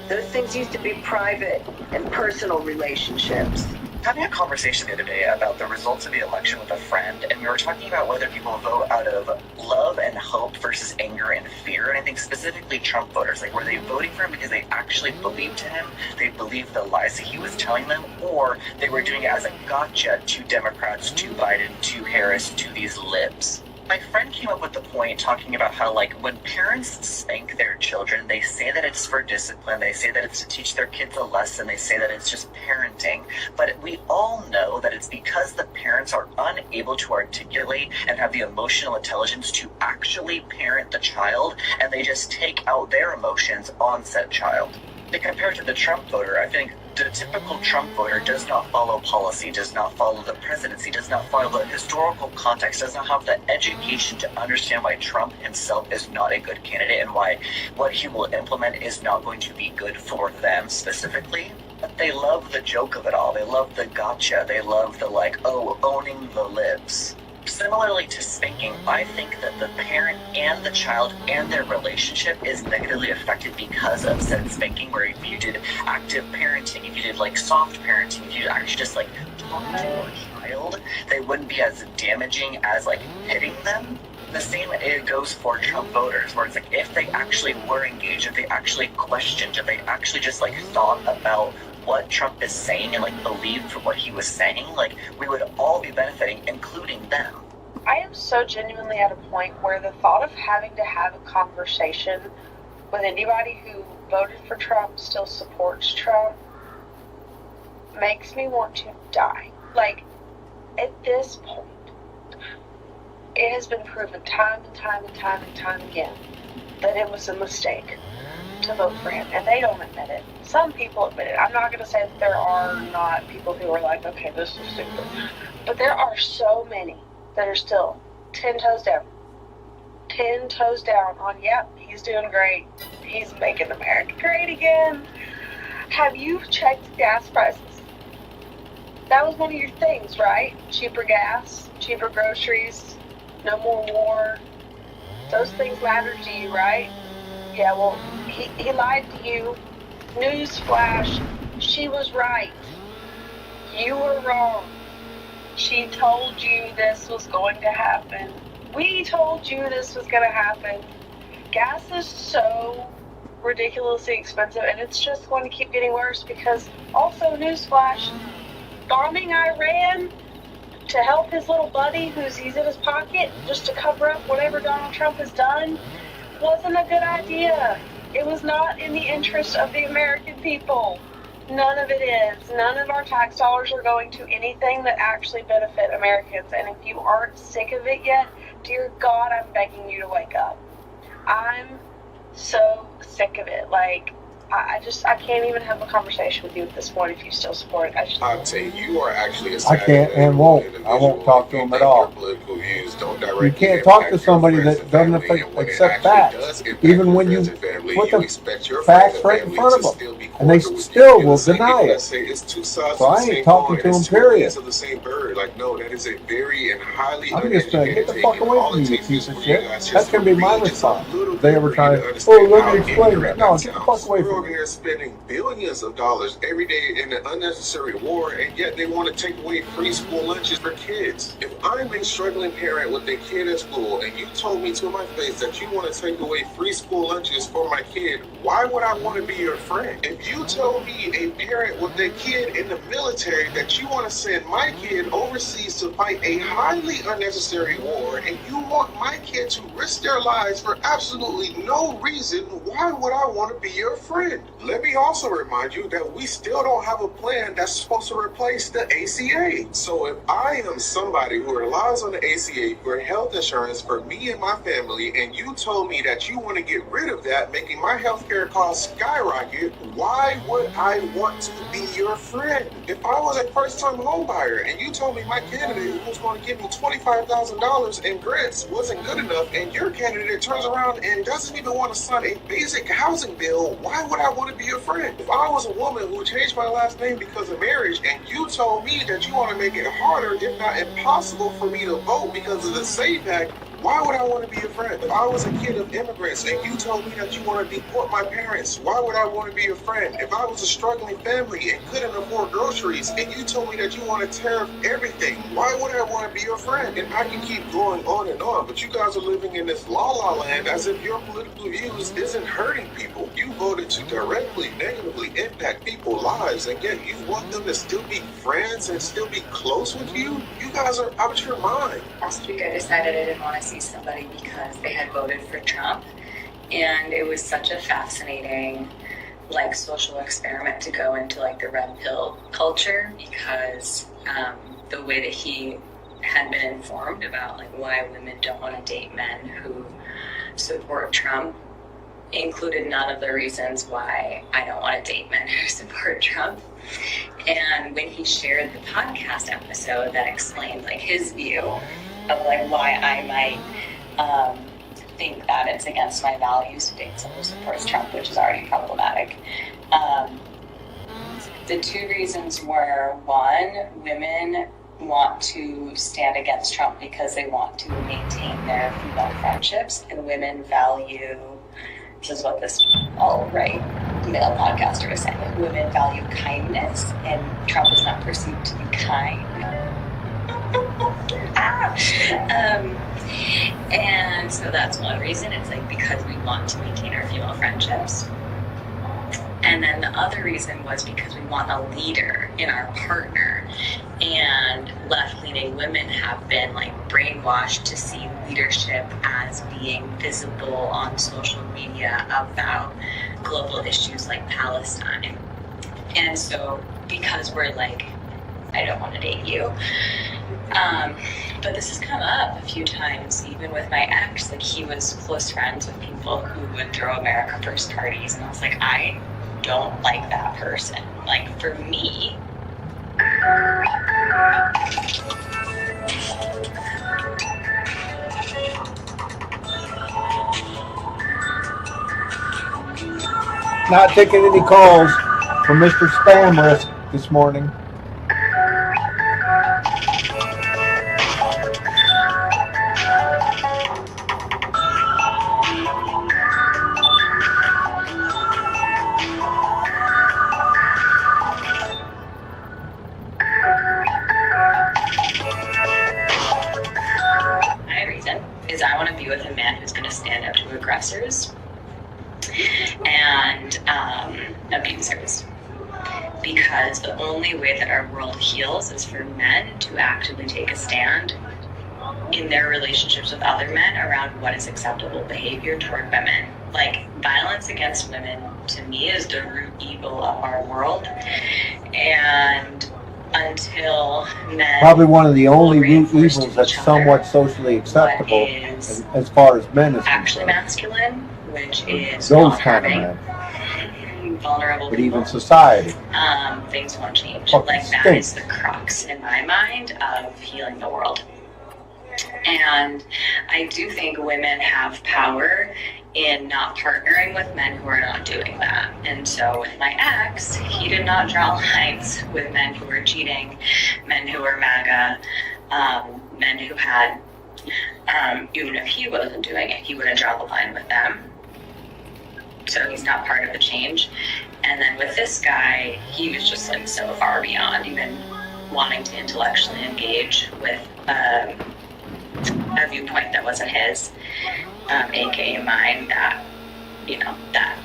Those things used to be private and personal relationships. having a conversation the other day about the results of the election with a friend, and we were talking about whether people vote out of love and hope versus anger and fear. And I think specifically Trump voters, like, were they voting for him because they actually believed him, they believed the lies that he was telling them, or they were doing it as a gotcha to Democrats, to Biden, to Harris, to these libs? My friend came up with the point talking about how, like, when parents spank their children, they say that it's for discipline, they say that it's to teach their kids a lesson, they say that it's just parenting. But we all know that it's because the parents are unable to articulate and have the emotional intelligence to actually parent the child, and they just take out their emotions on said child. Compared to the Trump voter, I think the typical Trump voter does not follow policy, does not follow the presidency, does not follow the historical context, does not have the education to understand why Trump himself is not a good candidate and why what he will implement is not going to be good for them specifically. But they love the joke of it all. They love the gotcha. They love the, like, oh, owning the libs. Similarly to spanking, I think that the parent and the child and their relationship is negatively affected because of said spanking, where if you did active parenting, if you did, like, soft parenting, if you actually just, like, talk to your child, they wouldn't be as damaging as, like, hitting them. The same it goes for Trump voters, where it's like, if they actually were engaged, if they actually questioned, if they actually just, like, thought about what Trump is saying and, like, believed for what he was saying, like, we would all be benefiting, including them. I am so genuinely at a point where the thought of having to have a conversation with anybody who voted for Trump, still supports Trump, makes me want to die. Like, at this point, it has been proven time and time and time and time again that it was a mistake to vote for him, and they don't admit it. Some people admit it. I'm not going to say that there are not people who are like, okay, this is stupid, but there are so many that are still 10 toes down on, yep, he's doing great, he's making America great again. Have you checked gas prices? That was one of your things, right? Cheaper gas, cheaper groceries, no more war. Those things matter to you, right? Yeah, well, he lied to you. Newsflash, she was right. You were wrong. She told you this was going to happen. We told you this was going to happen. Gas is so ridiculously expensive, and it's just going to keep getting worse because, also, newsflash, bombing Iran to help his little buddy who's in his pocket just to cover up whatever Donald Trump has done wasn't a good idea. It was not in the interest of the American people. None of it is. None of our tax dollars are going to anything that actually benefit Americans. And if you aren't sick of it yet, dear God, I'm begging you to wake up. I'm so sick of it. Like, I can't even have a conversation with you at this point if you still support it. I'll tell you, you are actually a I can't and won't. I won't talk to him at all. You can't talk to somebody that doesn't accept facts, even when you put the facts right in front of them, and they still will deny it. So I ain't talking to them, period. Like, no, that is a very and highly I'm just going to get the fuck away from you, you piece of shit. That's going to be my response. If they ever try to, let me explain that. No, get the fuck away from me. Over here spending billions of dollars every day in an unnecessary war, and yet they want to take away free school lunches for kids. If I'm a struggling parent with a kid at school, and you told me to my face that you want to take away free school lunches for my kid, why would I want to be your friend? If you told me, a parent with a kid in the military, that you want to send my kid overseas to fight a highly unnecessary war, and you want my kid to risk their lives for absolutely no reason, why would I want to be your friend? Let me also remind you that we still don't have a plan that's supposed to replace the ACA. So if I am somebody who relies on the ACA for health insurance for me and my family, and you told me that you want to get rid of that, making my healthcare costs skyrocket, why would I want to be your friend? If I was a first-time home buyer and you told me my candidate who was going to give me $25,000 in grants wasn't good enough, and your candidate turns around and doesn't even want to sign a basic housing bill, why would I want to be your friend? If I was a woman who changed my last name because of marriage, and you told me that you want to make it harder, if not impossible, for me to vote because of the SAVE Act, Why would I want to be your friend? If I was a kid of immigrants and you told me that you want to deport my parents, why would I want to be your friend? If I was a struggling family and couldn't afford groceries and you told me that you want to tariff everything, why would I want to be your friend? And I can keep going on and on, but you guys are living in this la-la land as if your political views isn't hurting people. You voted to directly, negatively impact people's lives, and yet you want them to still be friends and still be close with you? You guys are out your mind. Last week I decided I didn't want to see somebody because they had voted for Trump, and it was such a fascinating social experiment to go into the red pill culture, because the way that he had been informed about why women don't want to date men who support Trump included none of the reasons why I don't want to date men who support Trump. And when he shared the podcast episode that explained his view of why I might think that it's against my values to date someone who supports Trump, which is already problematic. The two reasons were, one, women want to stand against Trump because they want to maintain their female friendships, and women value, this is what this alt-right male podcaster was saying, women value kindness, and Trump is not perceived to be kind. And so that's one reason. It's because we want to maintain our female friendships. And then the other reason was because we want a leader in our partner. And left-leaning women have been brainwashed to see leadership as being visible on social media about global issues like Palestine. And so because we're I don't want to date you. But this has come up a few times, even with my ex. He was close friends with people who would throw America First parties, and I was I don't like that person. For me, Not taking any calls from Mr. Spam Risk this morning. my reason is I want to be with a man who's going to stand up to aggressors and abusers, because the only way that our world heals is for men to actively take a stand in their relationships with other men around what is acceptable behavior toward women. Violence against women, to me, is the root evil of our world, and until men probably one of the only root evils that's somewhat socially acceptable as far as men is actually concerned. Masculine, which is Those kind of men. Vulnerable But even people, society. things won't change. Fucking That stinks. is the crux in my mind of healing the world. And I do think women have power in not partnering with men who are not doing that. And so with my ex, he did not draw lines with men who were cheating, men who were MAGA, men who had, even if he wasn't doing it, he wouldn't draw the line with them. So he's not part of the change. And then with this guy, he was just so far beyond even wanting to intellectually engage with a viewpoint that wasn't his, aka mine, that that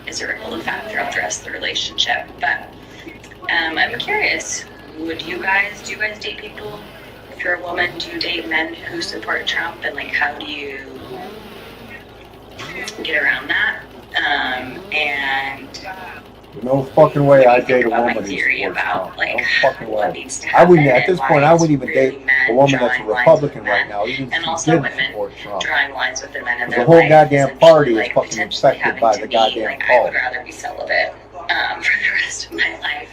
is a ripple effect throughout the rest of the relationship. But I'm curious, do you guys date people? If you're a woman, do you date men who support Trump, and how do you get around that? And No fucking way I date a about woman my who theory supports about Trump. No fucking what way. needs to I wouldn't, happen at this and point, why I it's wouldn't even really date men a woman that's a drawing lines Republican with right men, now, even if and she also did women support Trump. drawing lines with the men in The their whole life, goddamn essentially, party is fucking potentially infected having by to the be, goddamn I would cult. rather be celibate for the rest of my life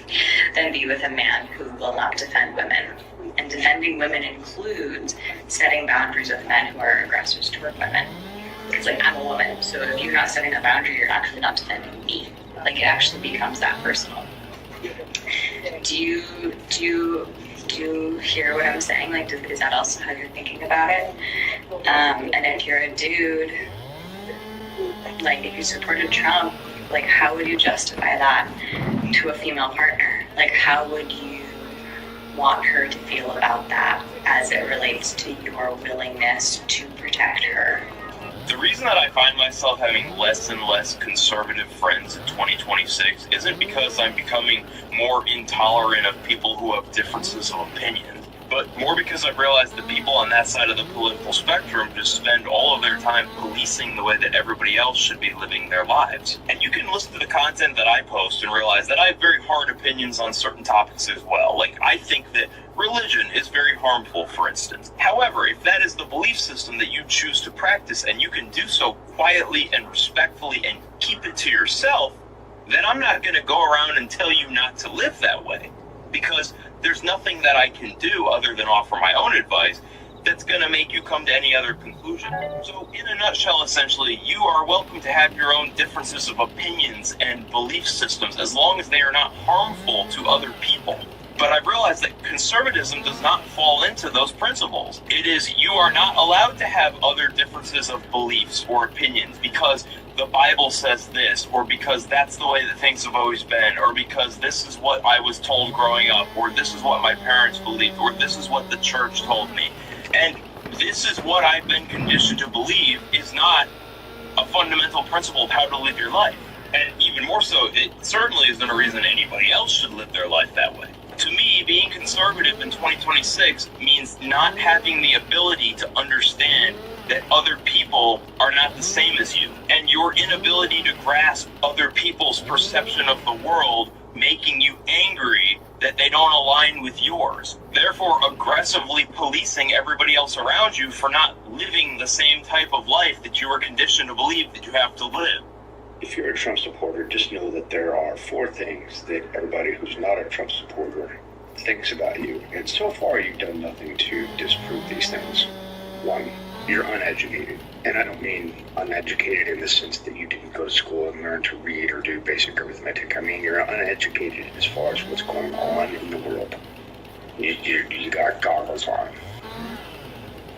than be with a man who will not defend women. And defending women includes setting boundaries with men who are aggressors toward women. It's I'm a woman, so if you're not setting a boundary, you're actually not defending me. It actually becomes that personal. Do you do you hear what I'm saying? Like, is that also how you're thinking about it? And if you're a dude, like, if you supported Trump, like, how would you justify that to a female partner? Like, how would you want her to feel about that as it relates to your willingness to protect her? The reason that I find myself having less and less conservative friends in 2026 isn't because I'm becoming more intolerant of people who have differences of opinion, but more because I've realized that people on that side of the political spectrum just spend all of their time policing the way that everybody else should be living their lives. And you can listen to the content that I post and realize that I have very hard opinions on certain topics as well. Like, I think that religion is very harmful, for instance. However, if that is the belief system that you choose to practice and you can do so quietly and respectfully and keep it to yourself, then I'm not going to go around and tell you not to live that way. Because there's nothing that I can do other than offer my own advice that's going to make you come to any other conclusion. So in a nutshell, essentially, you are welcome to have your own differences of opinions and belief systems as long as they are not harmful to other people. But I've realized that conservatism does not fall into those principles. It is, you are not allowed to have other differences of beliefs or opinions because the Bible says this, or because that's the way that things have always been, or because this is what I was told growing up, or this is what my parents believed, or this is what the church told me. And this is what I've been conditioned to believe is not a fundamental principle of how to live your life. And even more so, it certainly isn't a reason anybody else should live their life that way. To me, being conservative in 2026 means not having the ability to understand that other people are not the same as you, and your inability to grasp other people's perception of the world making you angry that they don't align with yours, therefore aggressively policing everybody else around you for not living the same type of life that you were conditioned to believe that you have to live. If you're a Trump supporter, just know that there are 4 things that everybody who's not a Trump supporter thinks about you. And so far, you've done nothing to disprove these things. 1, you're uneducated. And I don't mean uneducated in the sense that you didn't go to school and learn to read or do basic arithmetic. I mean, you're uneducated as far as what's going on in the world. You got goggles on,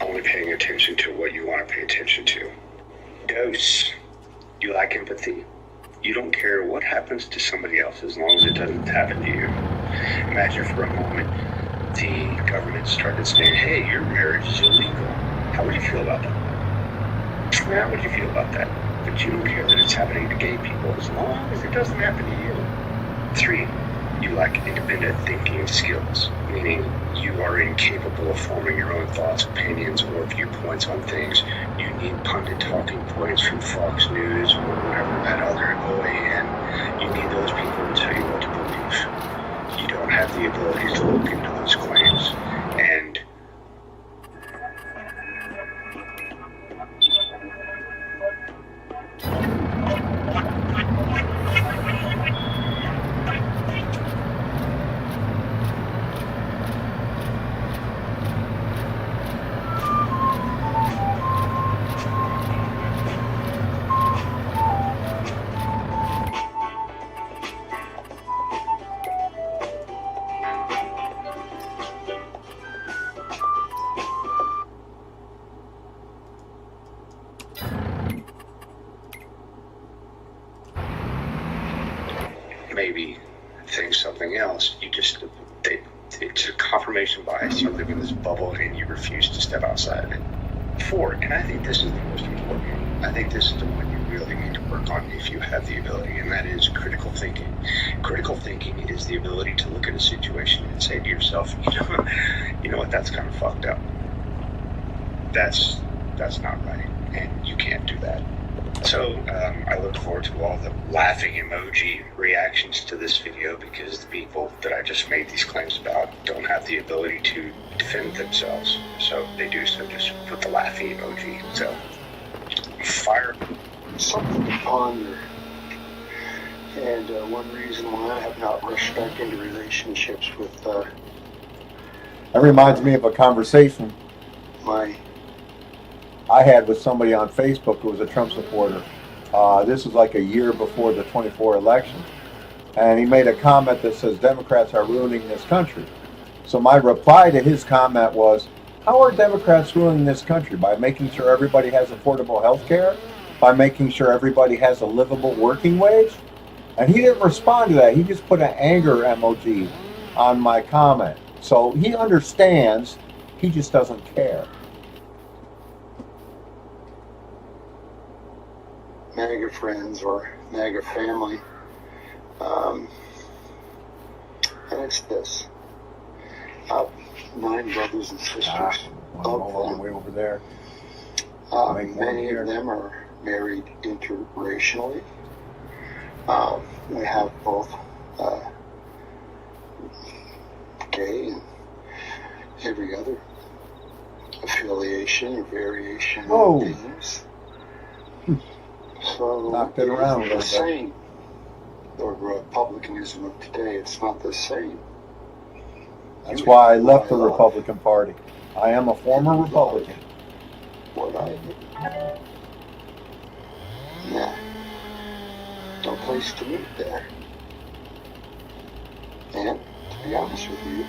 only paying attention to what you want to pay attention to. Dose. You lack empathy. You don't care what happens to somebody else as long as it doesn't happen to you. Imagine for a moment the government started saying, hey, your marriage is illegal. How would you feel about that? How would you feel about that? But you don't care that it's happening to gay people as long as it doesn't happen to you. 3, you lack independent thinking skills, meaning you are incapable of forming your own thoughts, opinions, or viewpoints on things. You need pundit talking points from Fox News or whatever that other OAN. You need those people to tell you what to believe. You don't have the ability to look into those claims. And maybe think something else. It's a confirmation bias. You live in this bubble and you refuse to step outside of it. 4, and I think this is the most important. I think this is the one you really need to work on if you have the ability, and that is critical thinking. Critical thinking is the ability to look at a situation and say to yourself, you know what, that's kind of fucked up. That's not right, and you can't do that. So I look forward to all the laughing emoji reactions to this video because the people that I just made these claims about don't have the ability to defend themselves. So they do so just put the laughing emoji. So fire. Something to ponder. And one reason why I have not rushed back into relationships with... That reminds me of a conversation I had with somebody on Facebook who was a Trump supporter. This was like a year before the 24 election. And he made a comment that says Democrats are ruining this country. So my reply to his comment was, how are Democrats ruling this country? By making sure everybody has affordable health care? By making sure everybody has a livable working wage? And he didn't respond to that. He just put an anger emoji on my comment. So he understands, he just doesn't care. MAGA friends or MAGA family. And it's this. 9 brothers and sisters. All the way over there. Many of them are married interracially. We have both gay and every other affiliation or variation of names. So knocked it around a little the same. The Republicanism of today, it's not the same. That's why I left the Republican Party. I am a former Republican. What I did. Nah. No place to meet there. And, to be honest with you,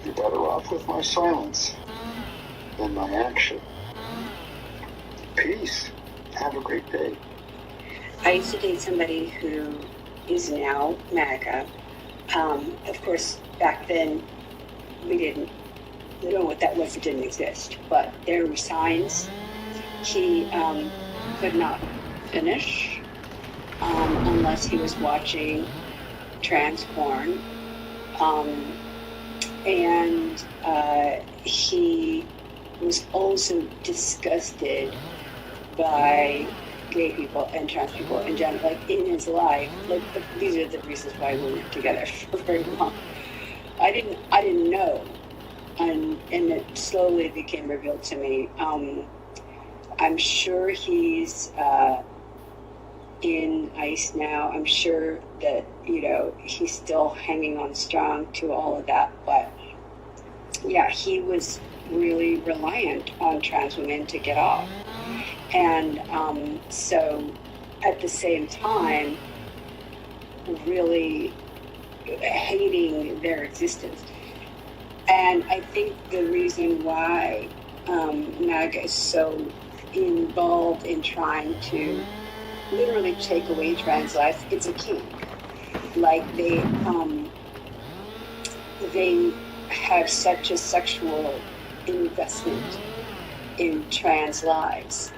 you're better off with my silence than my action. Peace. Have a great day. I used to date somebody who is now MAGA. Of course, back then, we didn't know what that was. It didn't exist. But there were signs. He could not finish unless he was watching trans porn. And he was also disgusted by gay people and trans people in general, like in his life. Like these are the reasons why we weren't together for very long. I didn't know, and it slowly became revealed to me. I'm sure he's in ICE now. I'm sure that he's still hanging on strong to all of that. But yeah, he was really reliant on trans women to get off. And so at the same time, really hating their existence. And I think the reason why MAGA is so involved in trying to literally take away trans life, it's a kink. Like they have such a sexual investment in trans lives,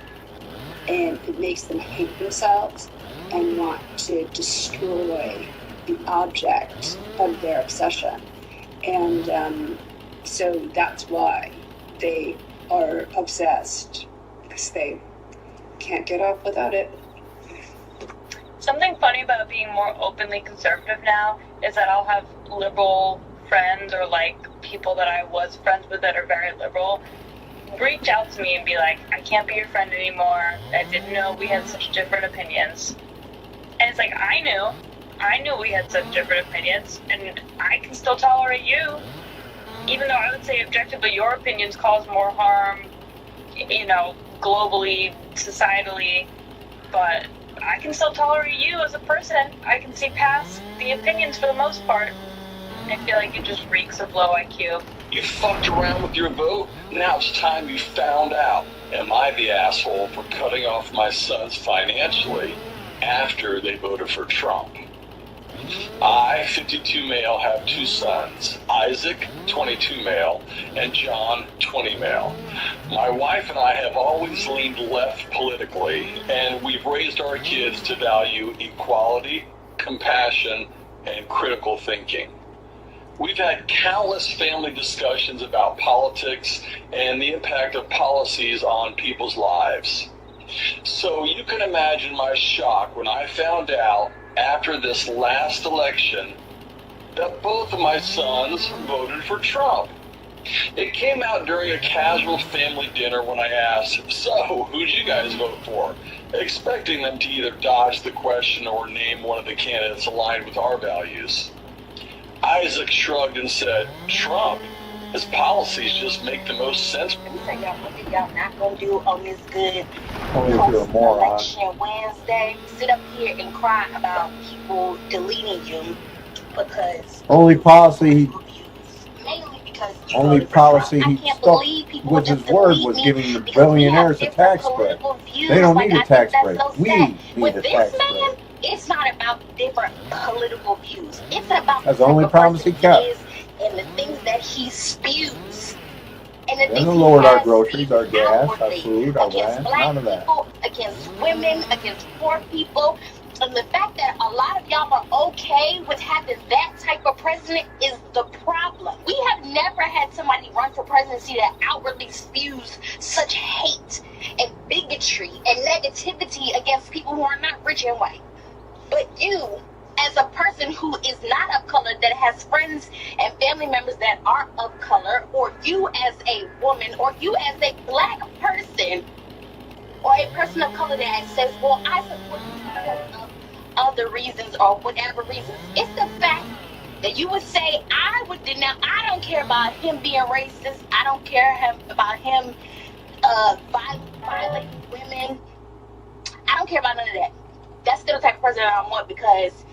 and it makes them hate themselves and want to destroy the object of their obsession. And so that's why they are obsessed, because they can't get off without it. Something funny about being more openly conservative now is that I'll have liberal friends or like people that I was friends with that are very liberal reach out to me and be like, I can't be your friend anymore. I didn't know we had such different opinions. And it's like, I knew we had such different opinions, and I can still tolerate you, even though I would say objectively your opinions cause more harm, globally, societally, but I can still tolerate you as a person. I can see past the opinions for the most part. I feel like it just reeks of low IQ. You fucked around with your vote, now it's time you found out. Am I the asshole for cutting off my sons financially after they voted for Trump? I, 52 male, have 2 sons, Isaac, 22 male, and John, 20 male. My wife and I have always leaned left politically, and we've raised our kids to value equality, compassion, and critical thinking. We've had countless family discussions about politics and the impact of policies on people's lives. So you can imagine my shock when I found out after this last election that both of my sons voted for Trump. It came out during a casual family dinner when I asked, so who'd you guys vote for? Expecting them to either dodge the question or name one of the candidates aligned with our values. Isaac shrugged and said, Trump. His policies just make the most sense. What are y'all not gonna do on this good post-election Wednesday? Sit up here and cry about people deleting you because only policy Only voted for policy Trump. he I can't stuck believe people with just his word delete was me giving the because we have billionaires a different tax break. political views. They don't Like, need a I think tax that's break. so We sad. need With a this tax man, break. it's not about different political views. It's about That's the the only type of promise person he he kept. is and the things that he spews. And the Then things they he lowered our has groceries, our spewed gas, our outwardly food, our against rent. black None of that. people, against women, against poor people. And the fact that a lot of y'all are okay with having that type of president is the problem. We have never had somebody run for presidency that outwardly spews such hate and bigotry and negativity against people who are not rich and white. But you, as a person who is not of color, that has friends and family members that are of color, or you as a woman, or you as a black person, or a person of color that says, well, I support you because of other reasons or whatever reasons. It's the fact that you would say, I would denounce, I don't care about him being racist. I don't care about him violating women. I don't care about none of that. That's still the type of president I want because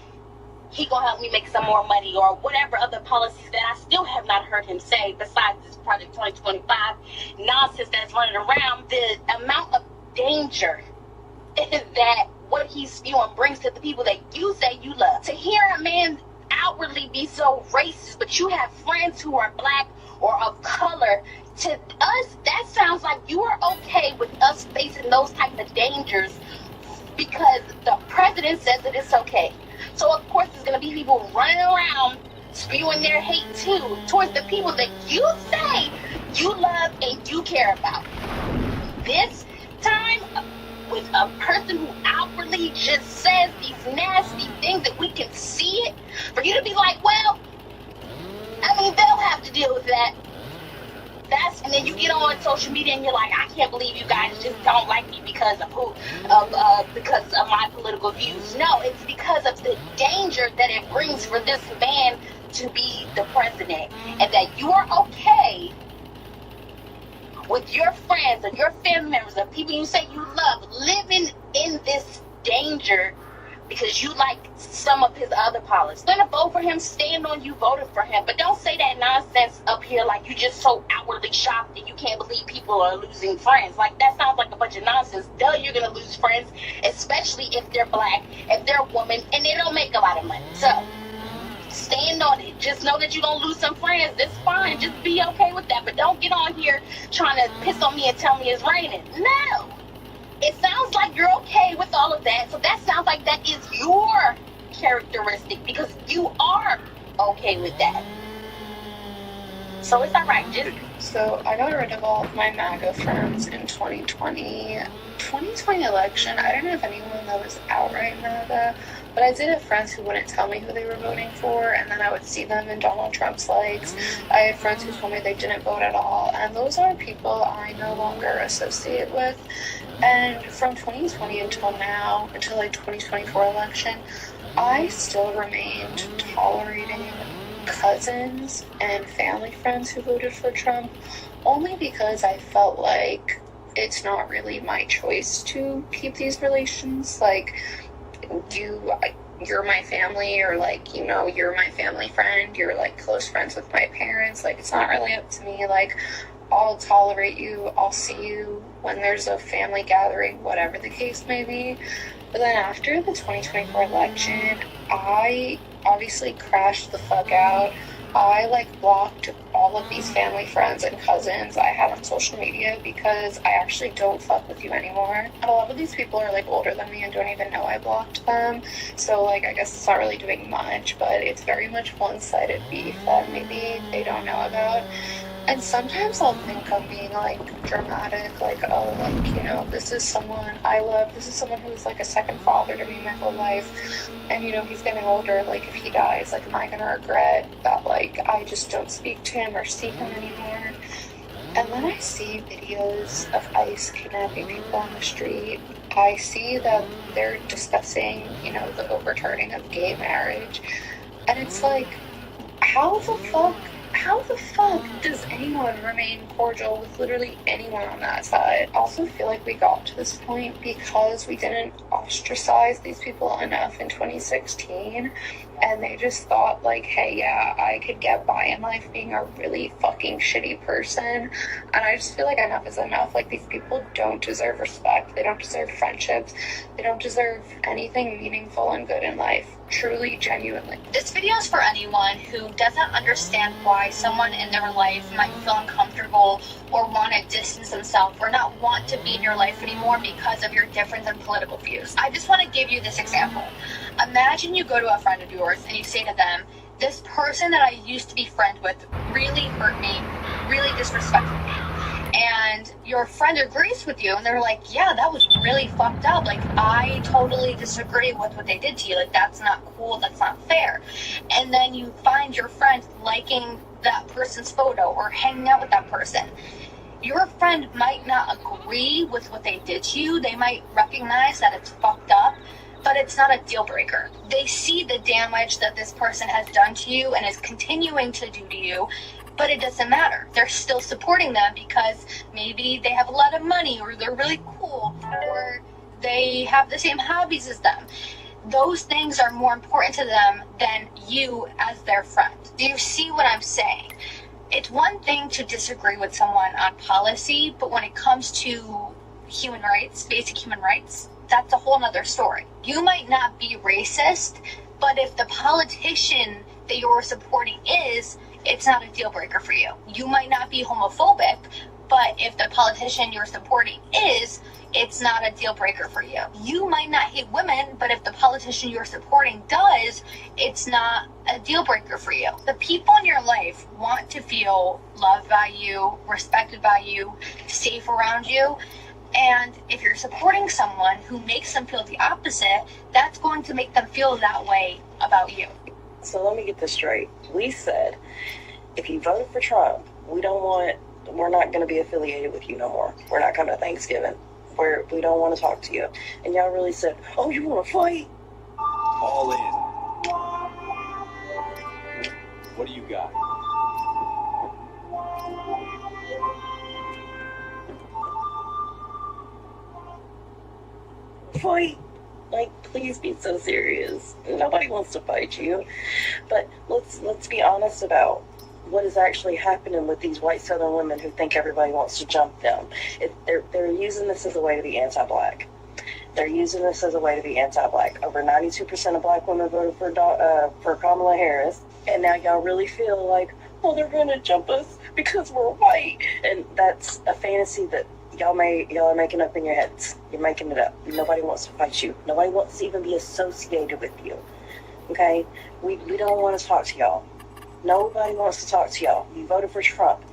he gonna help me make some more money or whatever other policies that I still have not heard him say besides this Project 2025 nonsense that's running around. The amount of danger that what he's spewing brings to the people that you say you love. To hear a man outwardly be so racist, but you have friends who are black or of color, to us, that sounds like you are okay with us facing those type of dangers because the president says that it's okay. So of course there's going to be people running around spewing their hate too towards the people that you say you love and you care about. This time, with a person who outwardly just says these nasty things that we can see it, for you to be like, well, I mean, they'll have to deal with that. And then you get on social media and you're like, I can't believe you guys just don't like me because of because of my political views. No, it's because of the danger that it brings for this man to be the president, and that you are okay with your friends and your family members and people you say you love living in this danger because you like some of his other policies. Gonna vote for him, stand on you voted for him, but don't say that nonsense up here like you just so outwardly shocked that you can't believe people are losing friends. Like, that sounds like a bunch of nonsense. Duh, you're gonna lose friends, especially if they're black, if they're a woman, and they don't make a lot of money. So stand on it. Just know that you're gonna lose some friends. That's fine. Just be okay with that. But don't get on here trying to piss on me and tell me it's raining. No. It sounds like you're okay with all of that. So that sounds like that is your characteristic because you are okay with that. So it's all right. So I got rid of all of my MAGA friends in 2020 election. I don't know if anyone that was outright MAGA, but I did have friends who wouldn't tell me who they were voting for, and then I would see them in Donald Trump's likes. I had friends who told me they didn't vote at all, and those are people I no longer associate with. And from 2020 until now, until like 2024 election, I still remained tolerating cousins and family friends who voted for Trump, only because I felt like it's not really my choice to keep these relations. Like, you're my family, or like, you know, you're my family friend, you're like close friends with my parents. Like, it's not really up to me. Like, I'll tolerate you, I'll see you when there's a family gathering, whatever the case may be. But then after the 2024 election, I obviously crashed the fuck out. I like blocked all of these family friends and cousins I had on social media because I actually don't fuck with you anymore. And a lot of these people are like older than me and don't even know I blocked them. So like, I guess it's not really doing much, but it's very much one-sided beef that maybe they don't know about. And sometimes I'll think I'm being like dramatic, like, oh, like, you know, this is someone I love, this is someone who's like a second father to me my whole life, and you know, he's getting older, like if he dies, like am I gonna regret that like I just don't speak to him or see him anymore? And then I see videos of ICE kidnapping people on the street. I see that they're discussing, you know, the overturning of gay marriage, and it's like, how the fuck does anyone remain cordial with literally anyone on that side? I also feel like we got to this point because we didn't ostracize these people enough in 2016. and they just thought like, hey, yeah, I could get by in life being a really fucking shitty person. And I just feel like enough is enough. Like, these people don't deserve respect. They don't deserve friendships. They don't deserve anything meaningful and good in life. Truly, genuinely. This video is for anyone who doesn't understand why someone in their life might feel uncomfortable or want to distance themselves or not want to be in your life anymore because of your difference in political views. I just want to give you this example. Imagine you go to a friend of yours and you say to them, this person that I used to be friends with really hurt me, really disrespected me. And your friend agrees with you and they're like, yeah, that was really fucked up. Like, I totally disagree with what they did to you. Like, that's not cool. That's not fair. And then you find your friend liking that person's photo or hanging out with that person. Your friend might not agree with what they did to you. They might recognize that it's fucked up, but it's not a deal breaker. They see the damage that this person has done to you and is continuing to do to you, but it doesn't matter. They're still supporting them because maybe they have a lot of money or they're really cool or they have the same hobbies as them. Those things are more important to them than you as their friend. Do you see what I'm saying? It's one thing to disagree with someone on policy, but when it comes to human rights, basic human rights, that's a whole nother story. You might not be racist, but if the politician that you're supporting is, it's not a deal breaker for you. You might not be homophobic, but if the politician you're supporting is, it's not a deal breaker for you. You might not hate women, but if the politician you're supporting does, it's not a deal breaker for you. The people in your life want to feel loved by you, respected by you, safe around you. And if you're supporting someone who makes them feel the opposite, that's going to make them feel that way about you. So let me get this straight. We said, if you voted for Trump, we're not going to be affiliated with you no more. We're not coming to Thanksgiving. We don't want to talk to you. And y'all really said, oh, you want to fight? All in. What do you got? Fight? Like, please be so serious. Nobody wants to fight you. But let's be honest about what is actually happening with these white Southern women who think everybody wants to jump them. They're using this as a way to be anti-black. They're using this as a way to be anti-black. Over 92% of black women voted for Kamala Harris, and now y'all really feel like, oh, they're gonna jump us because we're white, and that's a fantasy that y'all are making up in your heads. You're making it up. Nobody wants to fight you. Nobody wants to even be associated with you. Okay? We don't want to talk to y'all. Nobody wants to talk to y'all. You voted for Trump.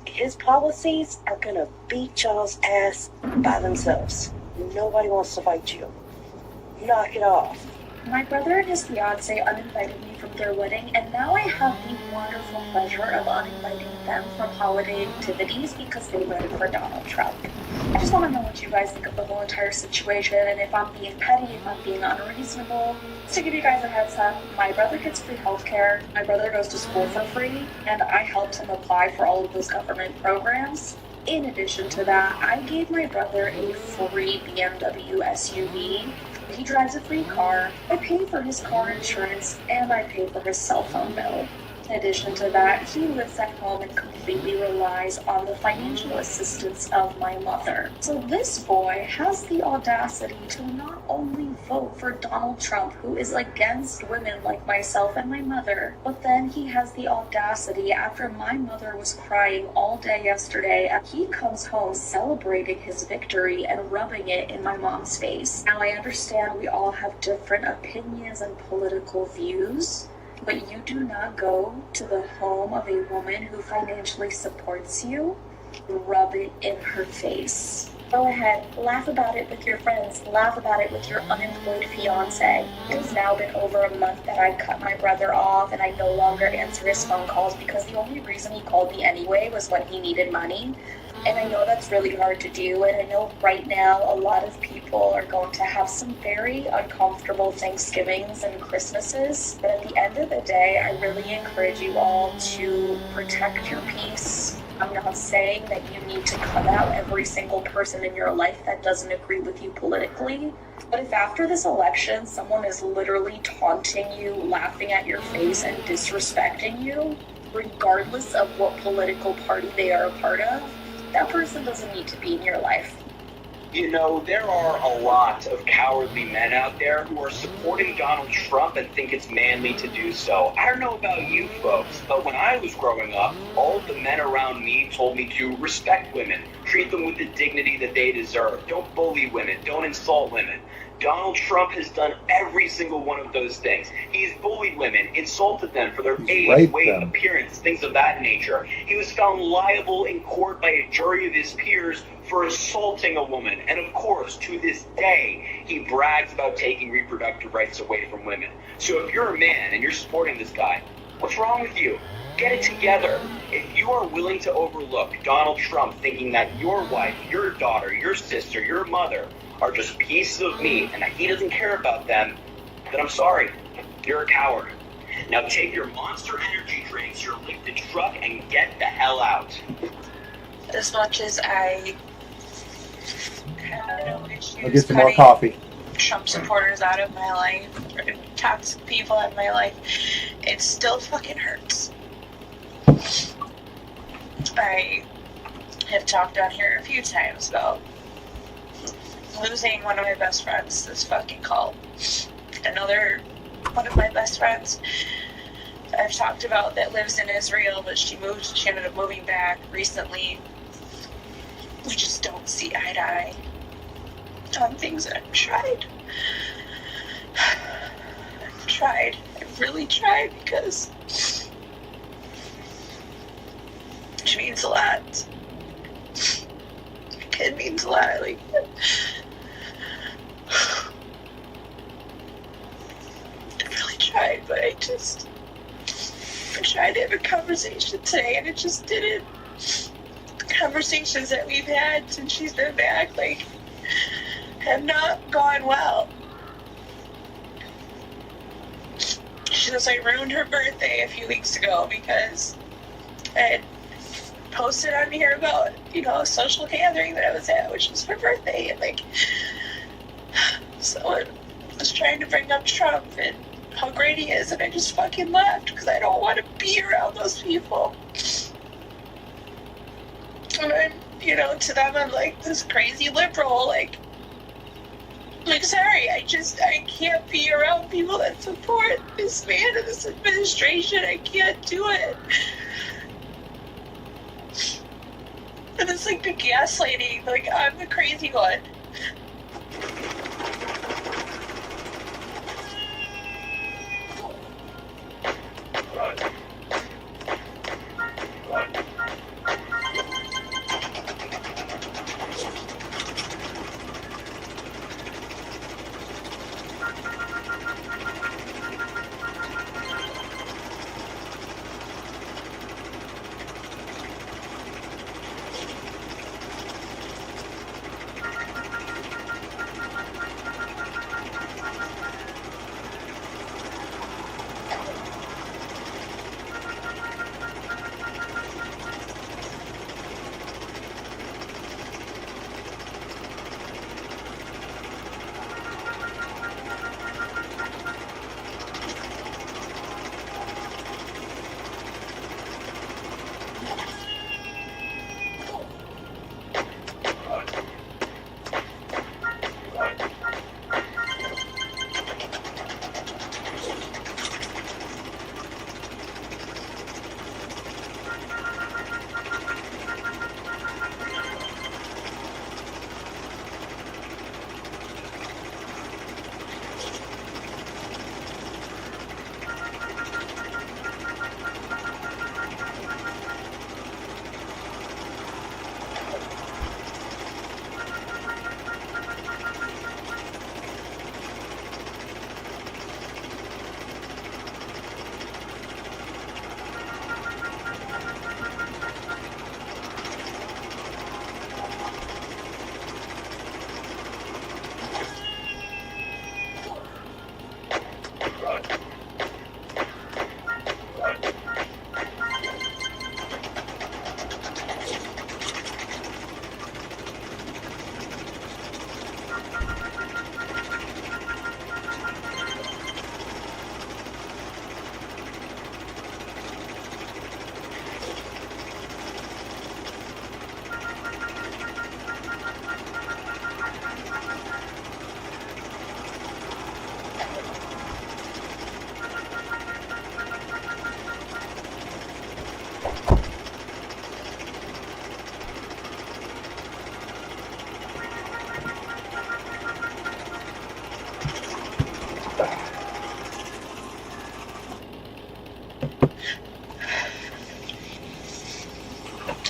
His policies are gonna beat y'all's ass by themselves. Nobody wants to fight you. Knock it off. My brother and his fiance uninvited me from their wedding, and now I have the wonderful pleasure of uninviting them from holiday activities because they voted for Donald Trump. I just want to know what you guys think of the whole entire situation, and if I'm being petty, if I'm being unreasonable. To give you guys a heads up, my brother gets free healthcare, my brother goes to school for free, and I helped him apply for all of those government programs. In addition to that, I gave my brother a free BMW SUV. He drives a free car, I pay for his car insurance, and I pay for his cell phone bill. In addition to that, he lives at home and completely relies on the financial assistance of my mother. So this boy has the audacity to not only vote for Donald Trump, who is against women like myself and my mother, but then he has the audacity, after my mother was crying all day yesterday, he comes home celebrating his victory and rubbing it in my mom's face. Now I understand we all have different opinions and political views, but you do not go to the home of a woman who financially supports you, rub it in her face. Go ahead, laugh about it with your friends, laugh about it with your unemployed fiance. It has now been over a month that I cut my brother off and I no longer answer his phone calls because the only reason he called me anyway was when he needed money. And I know that's really hard to do, and I know right now a lot of people are going to have some very uncomfortable Thanksgivings and Christmases. But at the end of the day, I really encourage you all to protect your peace. I'm not saying that you need to cut out every single person in your life that doesn't agree with you politically. But if after this election someone is literally taunting you, laughing at your face, and disrespecting you, regardless of what political party they are a part of, that person doesn't need to be in your life. You know, there are a lot of cowardly men out there who are supporting Donald Trump and think it's manly to do so. I don't know about you folks, but when I was growing up, all of the men around me told me to respect women, treat them with the dignity that they deserve, don't bully women, don't insult women. Donald Trump has done every single one of those things. He's bullied women, insulted them for their age, weight, appearance, things of that nature. He was found liable in court by a jury of his peers for assaulting a woman. And of course, to this day, he brags about taking reproductive rights away from women. So if you're a man and you're supporting this guy, what's wrong with you? Get it together. If you are willing to overlook Donald Trump thinking that your wife, your daughter, your sister, your mother are just pieces of meat and that he doesn't care about them, then I'm sorry, you're a coward. Now take your Monster energy drinks, your lifted truck, and get the hell out. As much as I have no issues I'll get some more coffee. Trump supporters out of my life, or toxic people out of my life, it still fucking hurts. I have talked on here a few times about losing one of my best friends this fucking cult. Another one of my best friends I've talked about that lives in Israel, but she ended up moving back recently. We just don't see eye to eye on things that I've tried. I've really tried, because it means a lot. It means a lot, like, I really tried, but I tried to have a conversation today, and it just didn't. The conversations that we've had since she's been back, like, have not gone well. She says I ruined her birthday a few weeks ago because I had posted on here about, a social gathering that I was at, which was her birthday, and like, someone was trying to bring up Trump and how great he is, and I just fucking left because I don't want to be around those people. And I'm, to them, I'm like this crazy liberal, like sorry, I can't be around people that support this man and this administration. I can't do it. And it's like the gaslighting, like I'm the crazy one.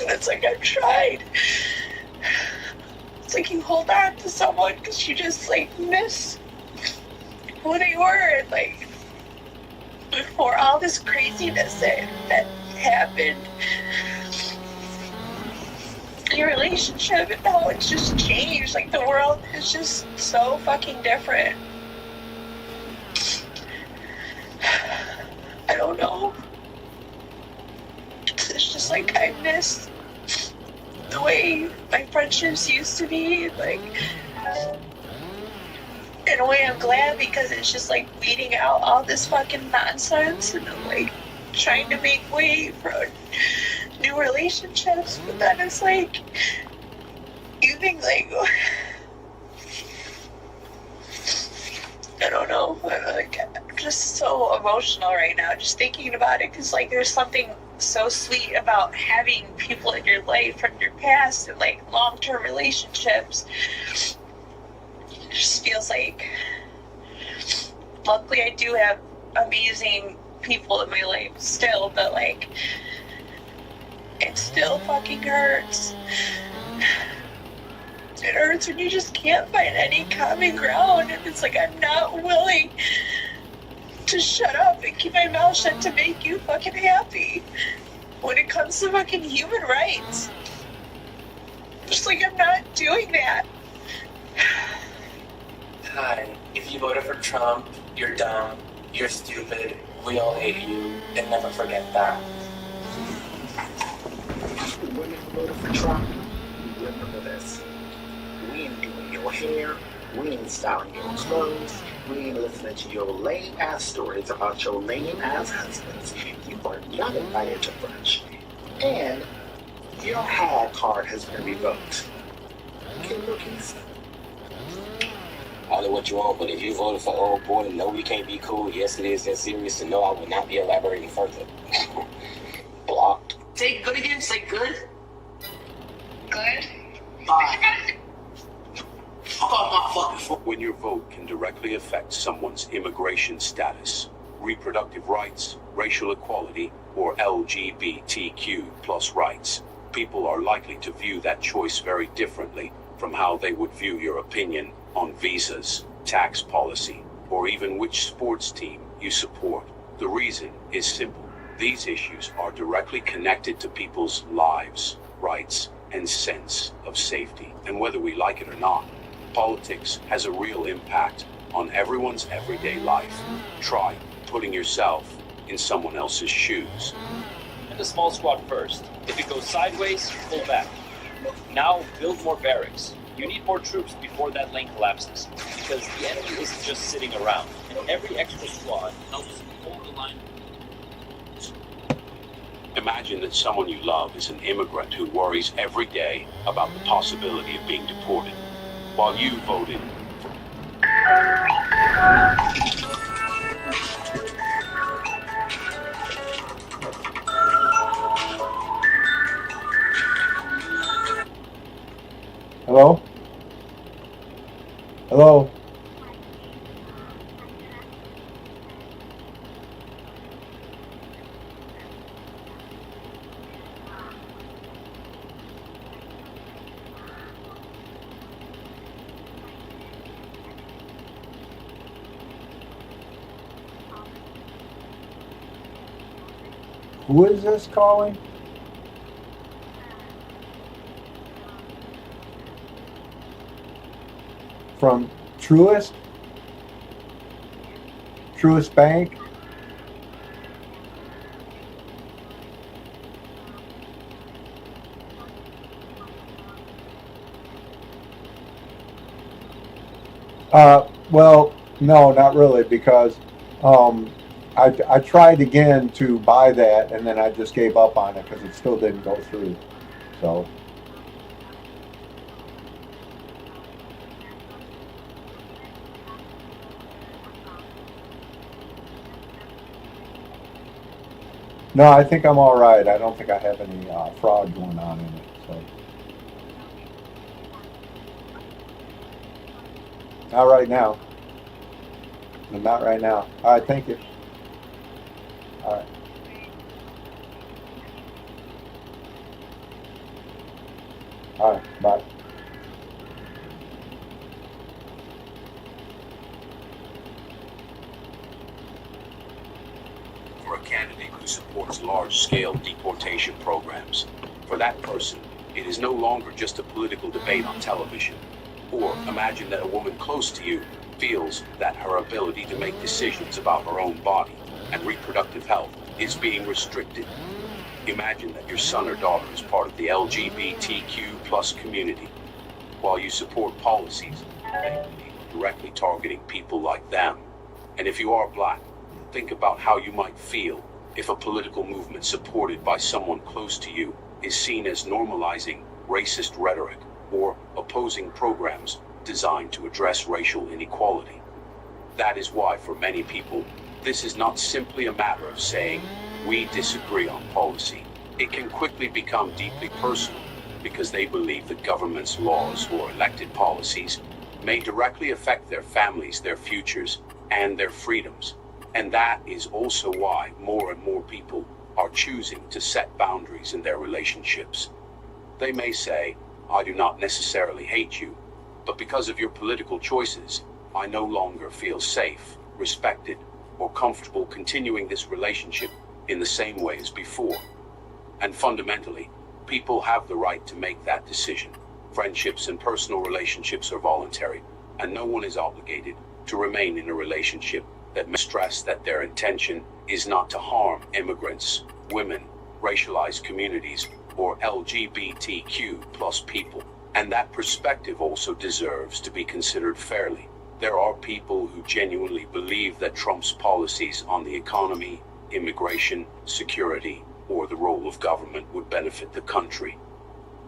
And it's like I've tried. It's like you hold on to someone because you just like miss who they were, and like before all this craziness that happened in your relationship, and how it's just changed. Like the world is just so fucking different. I don't know. It's just like I miss the way my friendships used to be. Like, in a way I'm glad, because it's just like weeding out all this fucking nonsense, and I'm like trying to make way for new relationships. But then it's like, you think like, I don't know, like, I'm just so emotional right now just thinking about it, because like there's something so sweet about having people in your life from your past and like long-term relationships. It just feels like, luckily I do have amazing people in my life still, but like it still fucking hurts. It hurts when you just can't find any common ground, and it's like I'm not willing to shut up and keep my mouth shut to make you fucking happy when it comes to fucking human rights. Just like I'm not doing that. God, if you voted for Trump, you're dumb, you're stupid, we all hate you, and never forget that. Women who voted for Trump, remember this. We ain't doing your hair, we ain't styling your clothes, we ain't listening to your lame-ass stories about your lame-ass husbands. You are not invited to brunch. And your hag card has been revoked. Okay, rookies? Call it what you want, but if you voted for old boy, no, we can't be cool. Yes, it is that serious, and no, I will not be elaborating further. Blocked. Say good again. Say good. Good. Bye. Fuck off my fucking phone. When your vote can directly affect someone's immigration status, reproductive rights, racial equality, or LGBTQ plus rights, people are likely to view that choice very differently from how they would view your opinion on visas, tax policy, or even which sports team you support. The reason is simple. These issues are directly connected to people's lives, rights, and sense of safety. And whether we like it or not, politics has a real impact on everyone's everyday life. Try putting yourself in someone else's shoes. And the small squad first. If it goes sideways, pull back. Now build more barracks. You need more troops before that lane collapses, because the enemy isn't just sitting around, and every extra squad helps hold the line. Imagine that someone you love is an immigrant who worries every day about the possibility of being deported, while you voted for... Hello? Hello? Who is this calling? From Truist? Truist Bank? Well, no, not really, because I tried again to buy that, and then I just gave up on it because it still didn't go through. So. No, I think I'm all right. I don't think I have any fraud going on in it. So. Not right now. Not right now. All right, thank you. All right. All right, bye. For a candidate who supports large-scale deportation programs, for that person, it is no longer just a political debate on television. Or imagine that a woman close to you feels that her ability to make decisions about her own body and reproductive health is being restricted. Imagine that your son or daughter is part of the LGBTQ+ community. While you support policies directly targeting people like them, and if you are black, think about how you might feel if a political movement supported by someone close to you is seen as normalizing racist rhetoric or opposing programs designed to address racial inequality. That is why, for many people, this is not simply a matter of saying, we disagree on policy. It can quickly become deeply personal because they believe that government's laws or elected policies may directly affect their families, their futures, and their freedoms. And that is also why more and more people are choosing to set boundaries in their relationships. They may say, I do not necessarily hate you, but because of your political choices, I no longer feel safe, respected, or comfortable continuing this relationship in the same way as before. And fundamentally, people have the right to make that decision. Friendships and personal relationships are voluntary, and no one is obligated to remain in a relationship that may stress that their intention is not to harm immigrants, women, racialized communities, or LGBTQ+ people. And that perspective also deserves to be considered fairly. There are people who genuinely believe that Trump's policies on the economy, immigration, security, or the role of government would benefit the country.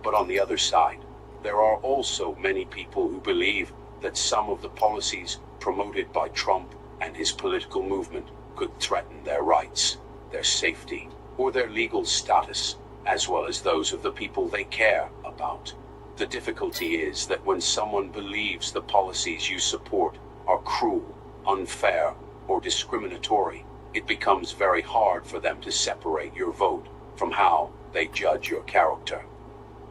But on the other side, there are also many people who believe that some of the policies promoted by Trump and his political movement could threaten their rights, their safety, or their legal status, as well as those of the people they care about. The difficulty is that when someone believes the policies you support are cruel, unfair, or discriminatory, it becomes very hard for them to separate your vote from how they judge your character.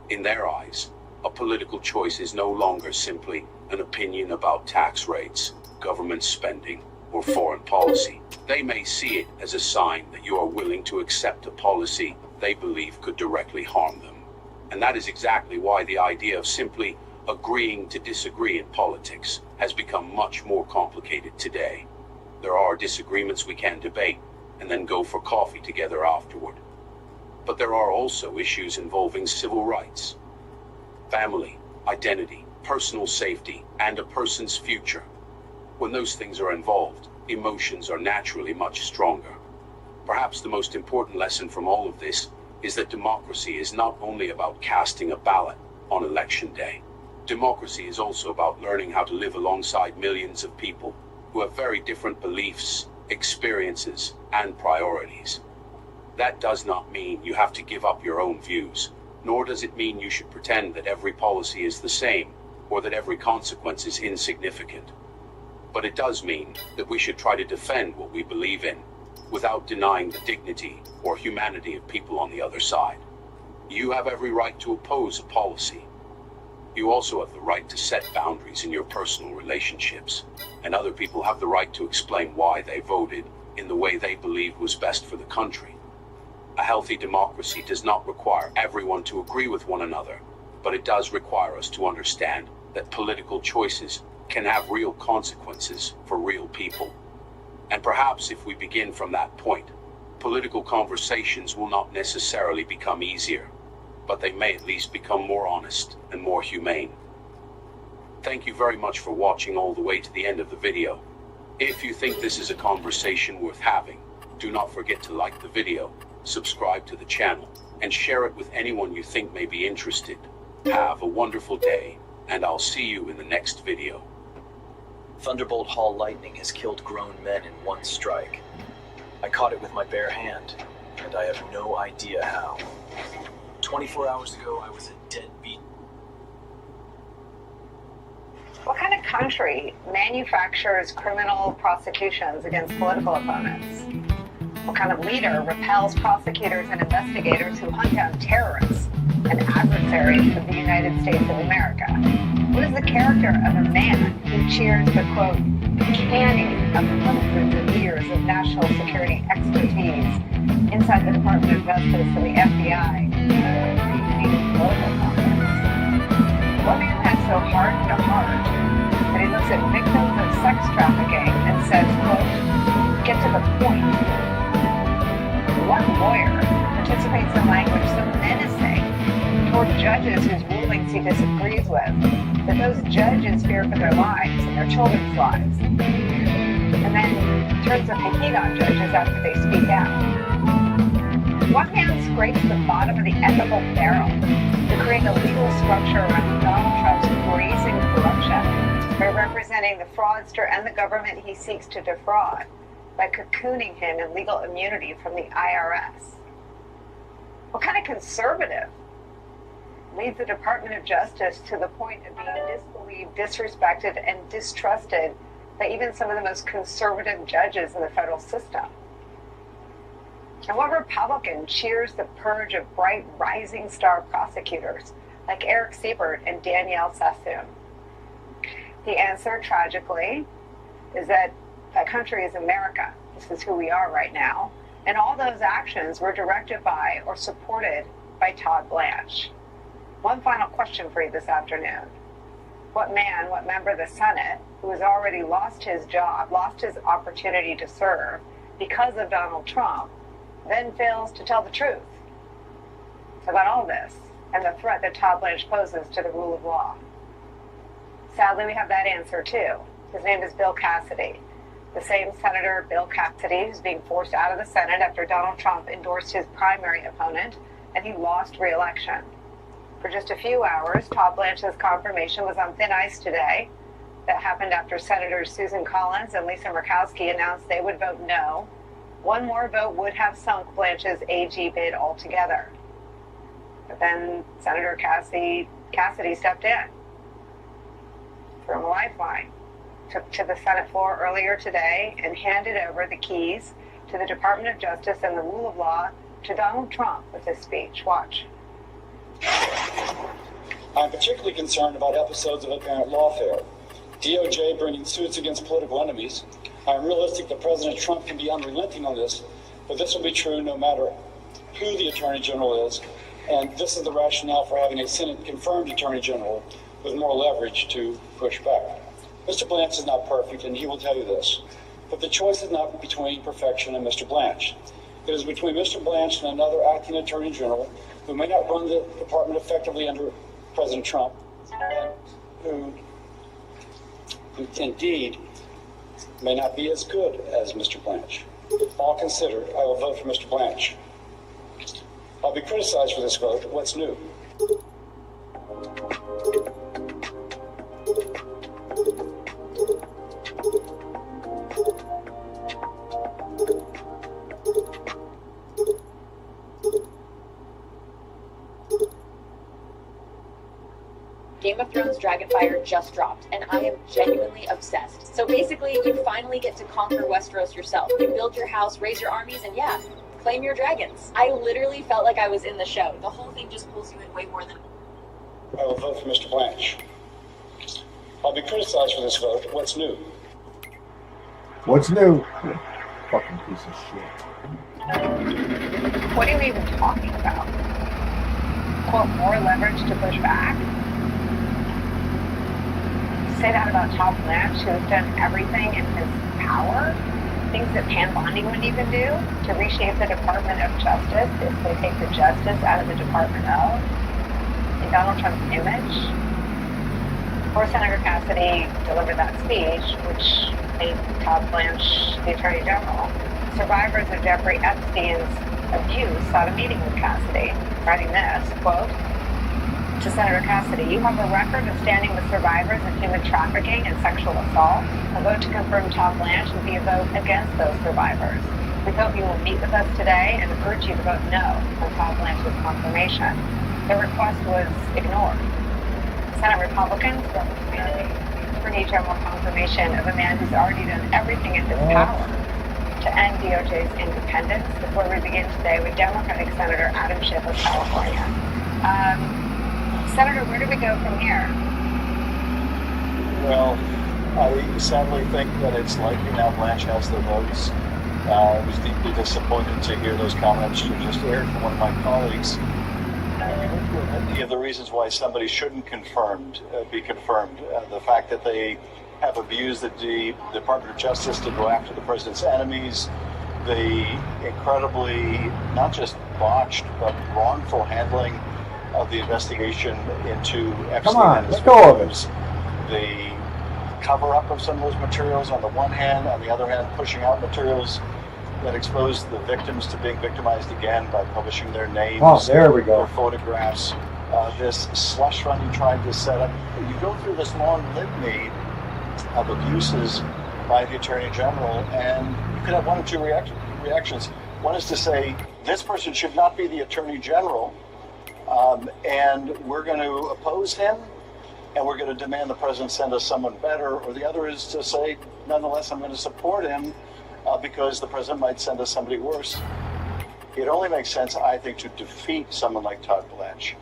In their eyes, a political choice is no longer simply an opinion about tax rates, government spending, or foreign policy. They may see it as a sign that you are willing to accept a policy they believe could directly harm them. And that is exactly why the idea of simply agreeing to disagree in politics has become much more complicated today. There are disagreements we can debate and then go for coffee together afterward. But there are also issues involving civil rights, family, identity, personal safety, and a person's future. When those things are involved, emotions are naturally much stronger. Perhaps the most important lesson from all of this is that democracy is not only about casting a ballot on election day. Democracy is also about learning how to live alongside millions of people who have very different beliefs, experiences, and priorities. That does not mean you have to give up your own views, nor does it mean you should pretend that every policy is the same or that every consequence is insignificant. But it does mean that we should try to defend what we believe in without denying the dignity or humanity of people on the other side. You have every right to oppose a policy. You also have the right to set boundaries in your personal relationships, and other people have the right to explain why they voted in the way they believed was best for the country. A healthy democracy does not require everyone to agree with one another, but it does require us to understand that political choices can have real consequences for real people. And perhaps if we begin from that point, political conversations will not necessarily become easier, but they may at least become more honest and more humane. Thank you very much for watching all the way to the end of the video. If you think this is a conversation worth having, do not forget to like the video, subscribe to the channel, and share it with anyone you think may be interested. Have a wonderful day, and I'll see you in the next video. Thunderbolt Hall lightning has killed grown men in one strike. I caught it with my bare hand, and I have no idea how. 24 hours ago, I was a deadbeat. What kind of country manufactures criminal prosecutions against political opponents? What kind of leader repels prosecutors and investigators who hunt down terrorists and adversaries? adversaries of the United States of America? What is the character of a man who cheers the, quote, canning of hundreds of years of national security expertise inside the Department of Justice and the FBI political conflicts? What man has so hardened a heart that he looks at victims of sex trafficking and says, quote, get to the point? What lawyer participates in language so menacing toward judges whose rulings he disagrees with that those judges fear for their lives and their children's lives, and then turns up the heat on judges after they speak out? What man scrapes the bottom of the ethical barrel to create a legal structure around Donald Trump's brazen corruption by representing the fraudster and the government he seeks to defraud by cocooning him in legal immunity from the IRS? What kind of conservative leads the Department of Justice to the point of being disbelieved, disrespected, and distrusted by even some of the most conservative judges in the federal system? And what Republican cheers the purge of bright rising star prosecutors like Eric Siebert and Danielle Sassoon? The answer, tragically, is that that country is America. This is who we are right now. And all those actions were directed by or supported by Todd Blanche. One final question for you this afternoon. What man, what member of the Senate, who has already lost his job, lost his opportunity to serve because of Donald Trump, then fails to tell the truth about all this and the threat that Todd Blanche poses to the rule of law? Sadly, we have that answer too. His name is Bill Cassidy. The same Senator Bill Cassidy who's being forced out of the Senate after Donald Trump endorsed his primary opponent and he lost re-election. For just a few hours, Todd Blanche's confirmation was on thin ice today. That happened after Senators Susan Collins and Lisa Murkowski announced they would vote no. One more vote would have sunk Blanche's AG bid altogether. But then Senator Cassidy stepped in, threw him a lifeline, took to the Senate floor earlier today and handed over the keys to the Department of Justice and the rule of law to Donald Trump with his speech. Watch. I'm particularly concerned about episodes of apparent lawfare. DOJ bringing suits against political enemies. I'm realistic that President Trump can be unrelenting on this, but this will be true no matter who the Attorney General is, and this is the rationale for having a Senate-confirmed Attorney General with more leverage to push back. Mr. Blanche is not perfect, and he will tell you this, but the choice is not between perfection and Mr. Blanche. It is between Mr. Blanche and another acting Attorney General who may not run the department effectively under President Trump, and who indeed may not be as good as Mr. Blanche. All considered, I will vote for Mr. Blanche. I'll be criticized for this vote. What's new? Game of Thrones Dragonfire just dropped, and I am genuinely obsessed. So basically, you finally get to conquer Westeros yourself. You build your house, raise your armies, and yeah, claim your dragons. I literally felt like I was in the show. The whole thing just pulls you in way more than... I will vote for Mr. Blanche. I'll be criticized for this vote. What's new? What's new? Fucking piece of shit. What are you even talking about? Quote, more leverage to push back? Say that about Todd Blanche, who has done everything in his power, things that Pam Bondi wouldn't even do, to reshape the Department of Justice, basically take the justice out of the Department of, in Donald Trump's image. Before Senator Cassidy delivered that speech, which made Todd Blanche the Attorney General, survivors of Jeffrey Epstein's abuse sought a meeting with Cassidy, writing this, quote, to Senator Cassidy, you have a record of standing with survivors of human trafficking and sexual assault. A vote to confirm Todd Blanche would be a vote against those survivors. We hope you will meet with us today and urge you to vote no on Todd Blanche's confirmation. The request was ignored. Senate Republicans voted for need general confirmation of a man who's already done everything in his power to end DOJ's independence. Before we begin today with Democratic Senator Adam Schiff of California. Senator, where do we go from here? Well, I sadly think that it's likely now Blanche has the votes. I was deeply disappointed to hear those comments you just aired from one of my colleagues. Many of the reasons why somebody shouldn't be confirmed. The fact that they have abused the Department of Justice to go after the president's enemies, the incredibly, not just botched, but wrongful handling of the investigation into Epstein and his victims, the cover-up of some of those materials on the one hand, on the other hand, pushing out materials that expose the victims to being victimized again by publishing their names, there we go. their photographs, this slush fund you tried to set up. You go through this long litany of abuses by the Attorney General, and you could have one or two reactions. One is to say, this person should not be the Attorney General, and we're going to oppose him, and we're going to demand the president send us someone better. Or the other is to say, nonetheless, I'm going to support him because the president might send us somebody worse. It only makes sense, I think, to defeat someone like Todd Blanche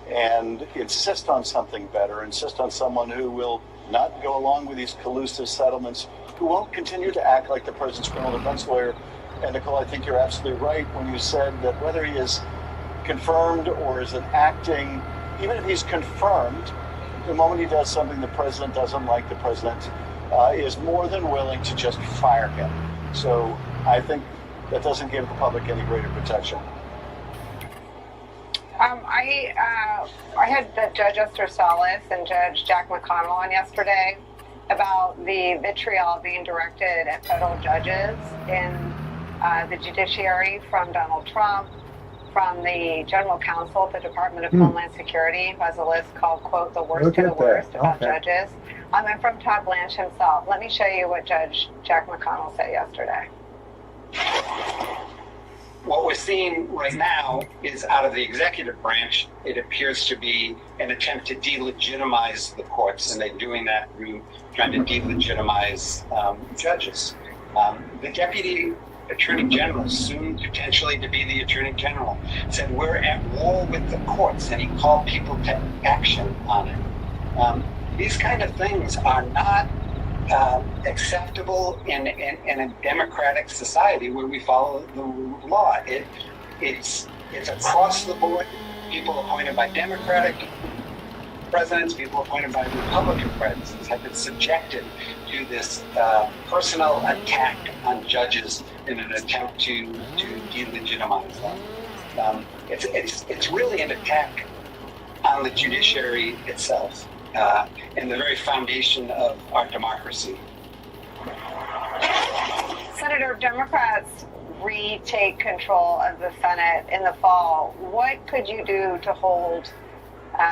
and insist on something better, insist on someone who will not go along with these collusive settlements, who won't continue to act like the president's criminal defense lawyer. And Nicole, I think you're absolutely right when you said that whether he is confirmed or is an acting, even if he's confirmed, the moment he does something the president doesn't like, the president is more than willing to just fire him. So I think that doesn't give the public any greater protection. I had Judge Esther Salas and Judge Jack McConnell on yesterday about the vitriol being directed at federal judges in the judiciary from Donald Trump, from the general counsel at the Department of Homeland Security, who has a list called, quote, the worst of the worst about judges, and from Todd Blanche himself. Let me show you what Judge Jack McConnell said yesterday. What we're seeing right now is out of the executive branch, it appears to be an attempt to delegitimize the courts, and they're doing that through trying to delegitimize judges. The deputy attorney general, soon potentially to be the attorney general, said we're at war with the courts, and he called people to action on it. These kind of things are not acceptable in a democratic society where we follow the rule of law. It's across the board. People appointed by Democratic presidents, people appointed by Republican presidents have been subjected to this personal attack on judges in an attempt to delegitimize them. It's really an attack on the judiciary itself. And the very foundation of our democracy. Senator, if Democrats retake control of the Senate in the fall, what could you do to hold,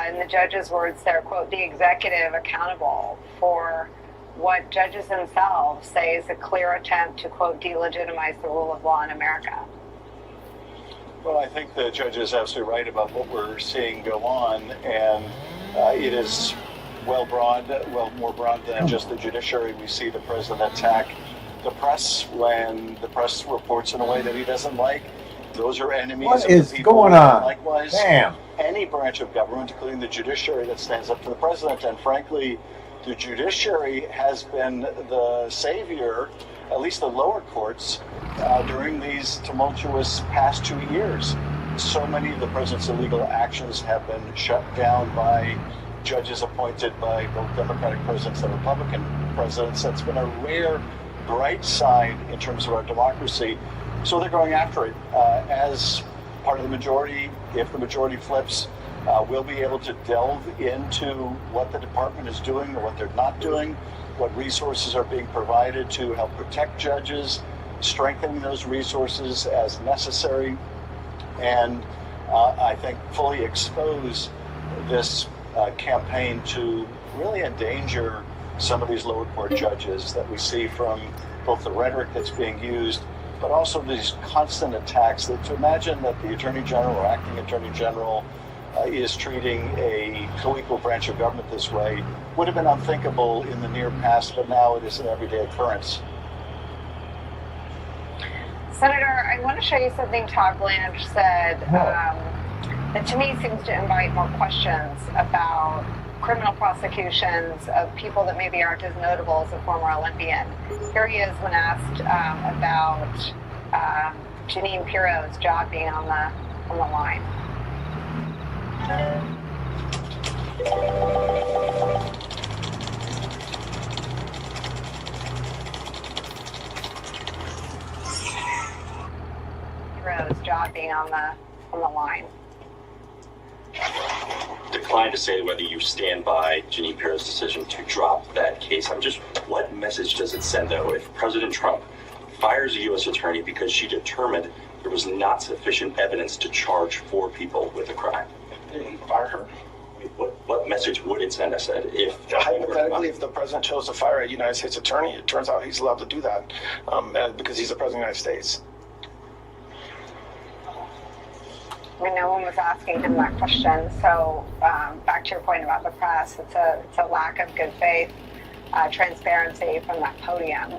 in the judge's words there, quote, the executive accountable for what judges themselves say is a clear attempt to, quote, delegitimize the rule of law in America? Well, I think the judge is absolutely right about what we're seeing go on, and it is more broad than just the judiciary. We see the president attack the press when the press reports in a way that he doesn't like. Those are enemies What of is the people. going on? Likewise, Damn. any branch of government, including the judiciary, that stands up to the president. And frankly, the judiciary has been the savior, at least the lower courts, during these tumultuous past 2 years. So many of the president's illegal actions have been shut down by judges appointed by both Democratic presidents and Republican presidents. That's been a rare bright side in terms of our democracy. So they're going after it. As part of the majority, if the majority flips, we'll be able to delve into what the department is doing or what they're not doing, what resources are being provided to help protect judges, strengthening those resources as necessary, and I think fully expose this campaign to really endanger some of these lower court judges that we see from both the rhetoric that's being used, but also these constant attacks. To imagine that the Attorney General or acting Attorney General is treating a co-equal branch of government this way would have been unthinkable in the near past, but now it is an everyday occurrence. Senator, I want to show you something Todd Blanche said that to me seems to invite more questions about criminal prosecutions of people that maybe aren't as notable as a former Olympian. Here he is when asked about Jeanine Pirro's job being on the line. Pirro's job being on the line. Decline to say whether you stand by Jeanine Pirro's decision to drop that case. What message does it send, though, if President Trump fires a U.S. attorney because she determined there was not sufficient evidence to charge 4 people with a crime? Fire her. What message would it send, I said, if... Hypothetically, if the president chose to fire a United States attorney, it turns out he's allowed to do that because he's the president of the United States. I mean, no one was asking him that question. So back to your point about the press, it's a lack of good faith, transparency from that podium.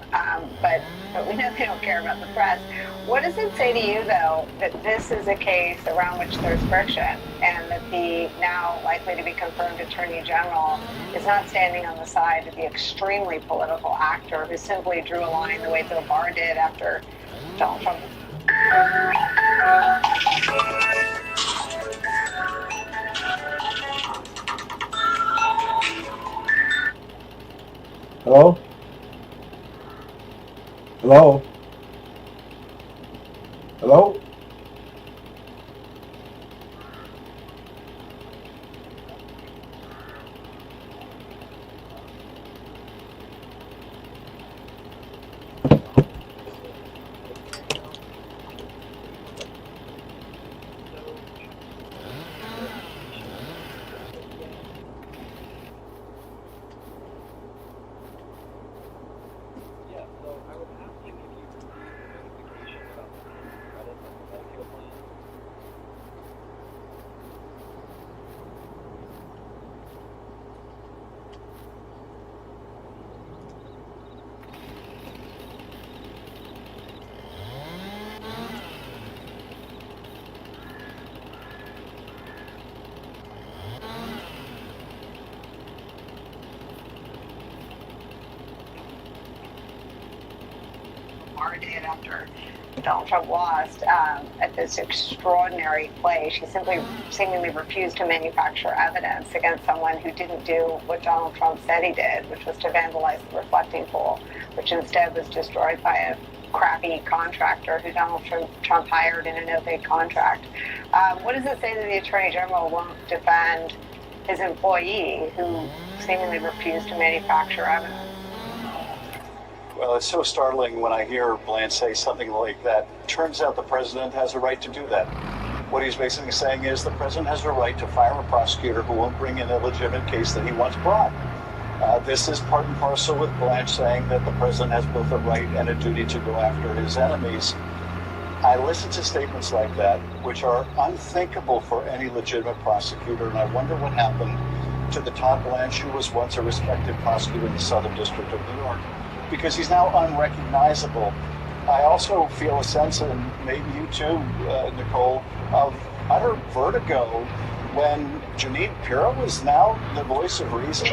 But we know they don't care about the press. What does it say to you, though, that this is a case around which there's friction and that the now likely to be confirmed Attorney General is not standing on the side of the extremely political actor who simply drew a line the way Bill Barr did after Donald Trump? Hello? Hello? Hello? Did after Donald Trump lost at this extraordinary play. She simply seemingly refused to manufacture evidence against someone who didn't do what Donald Trump said he did, which was to vandalize the reflecting pool, which instead was destroyed by a crappy contractor who Donald Trump hired in a no-bid contract. What does it say that the Attorney General won't defend his employee who seemingly refused to manufacture evidence? Well, it's so startling when I hear Blanche say something like that. Turns out the president has a right to do that. What he's basically saying is the president has a right to fire a prosecutor who won't bring in a legitimate case that he once brought. This is part and parcel with Blanche saying that the president has both a right and a duty to go after his enemies. I listen to statements like that, which are unthinkable for any legitimate prosecutor, and I wonder what happened to the Todd Blanche who was once a respected prosecutor in the Southern District of New York, because he's now unrecognizable. I also feel a sense, and maybe you too, Nicole, of utter vertigo when Jeanine Pirro is now the voice of reason.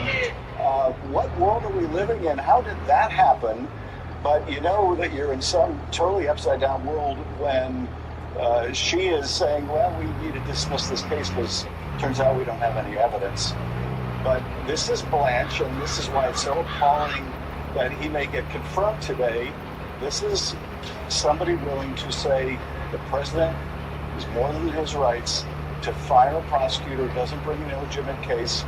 What world are we living in? How did that happen? But you know that you're in some totally upside down world when she is saying, well, we need to dismiss this case because turns out we don't have any evidence. But this is Blanche, and this is why it's so appalling that he may get confirmed today. This is somebody willing to say the president is more than his rights to fire a prosecutor who doesn't bring an illegitimate case.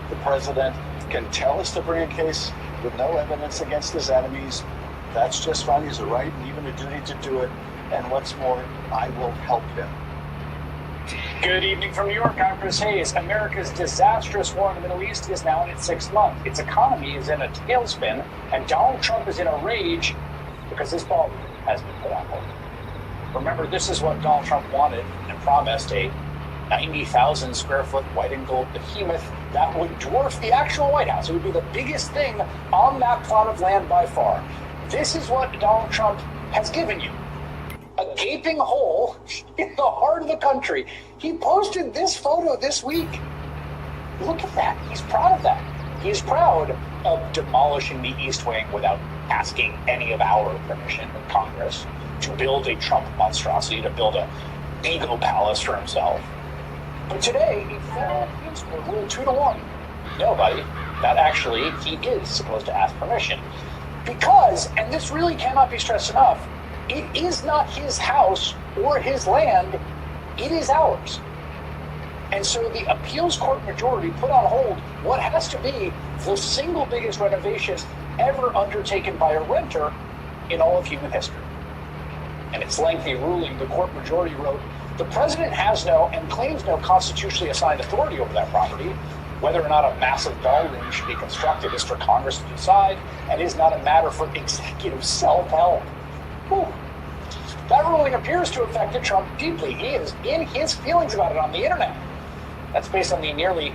The president can tell us to bring a case with no evidence against his enemies. That's just fine. He has a right and even a duty to do it. And what's more, I will help him. Good evening from New York. I'm Chris Hayes. America's disastrous war in the Middle East is now in its 6th month. Its economy is in a tailspin, and Donald Trump is in a rage because this ball has been put on hold. Remember, this is what Donald Trump wanted and promised, a 90,000 square foot white and gold behemoth that would dwarf the actual White House. It would be the biggest thing on that plot of land by far. This is what Donald Trump has given you. A gaping hole in the heart of the country. He posted this photo this week. Look at that. He's proud of that. He's proud of demolishing the East Wing without asking any of our permission in Congress, to build a Trump monstrosity, to build a ego palace for himself. But today, a federal appeals court ruled 2-1. No, buddy, that actually he is supposed to ask permission. Because, and this really cannot be stressed enough, it is not his house or his land, it is ours. And so the appeals court majority put on hold what has to be the single biggest renovation ever undertaken by a renter in all of human history. In its lengthy ruling, the court majority wrote, the president has no and claims no constitutionally assigned authority over that property. Whether or not a massive ballroom should be constructed is for Congress to decide and is not a matter for executive self-help. That ruling appears to have affected Trump deeply. He is in his feelings about it on the internet. That's based on the nearly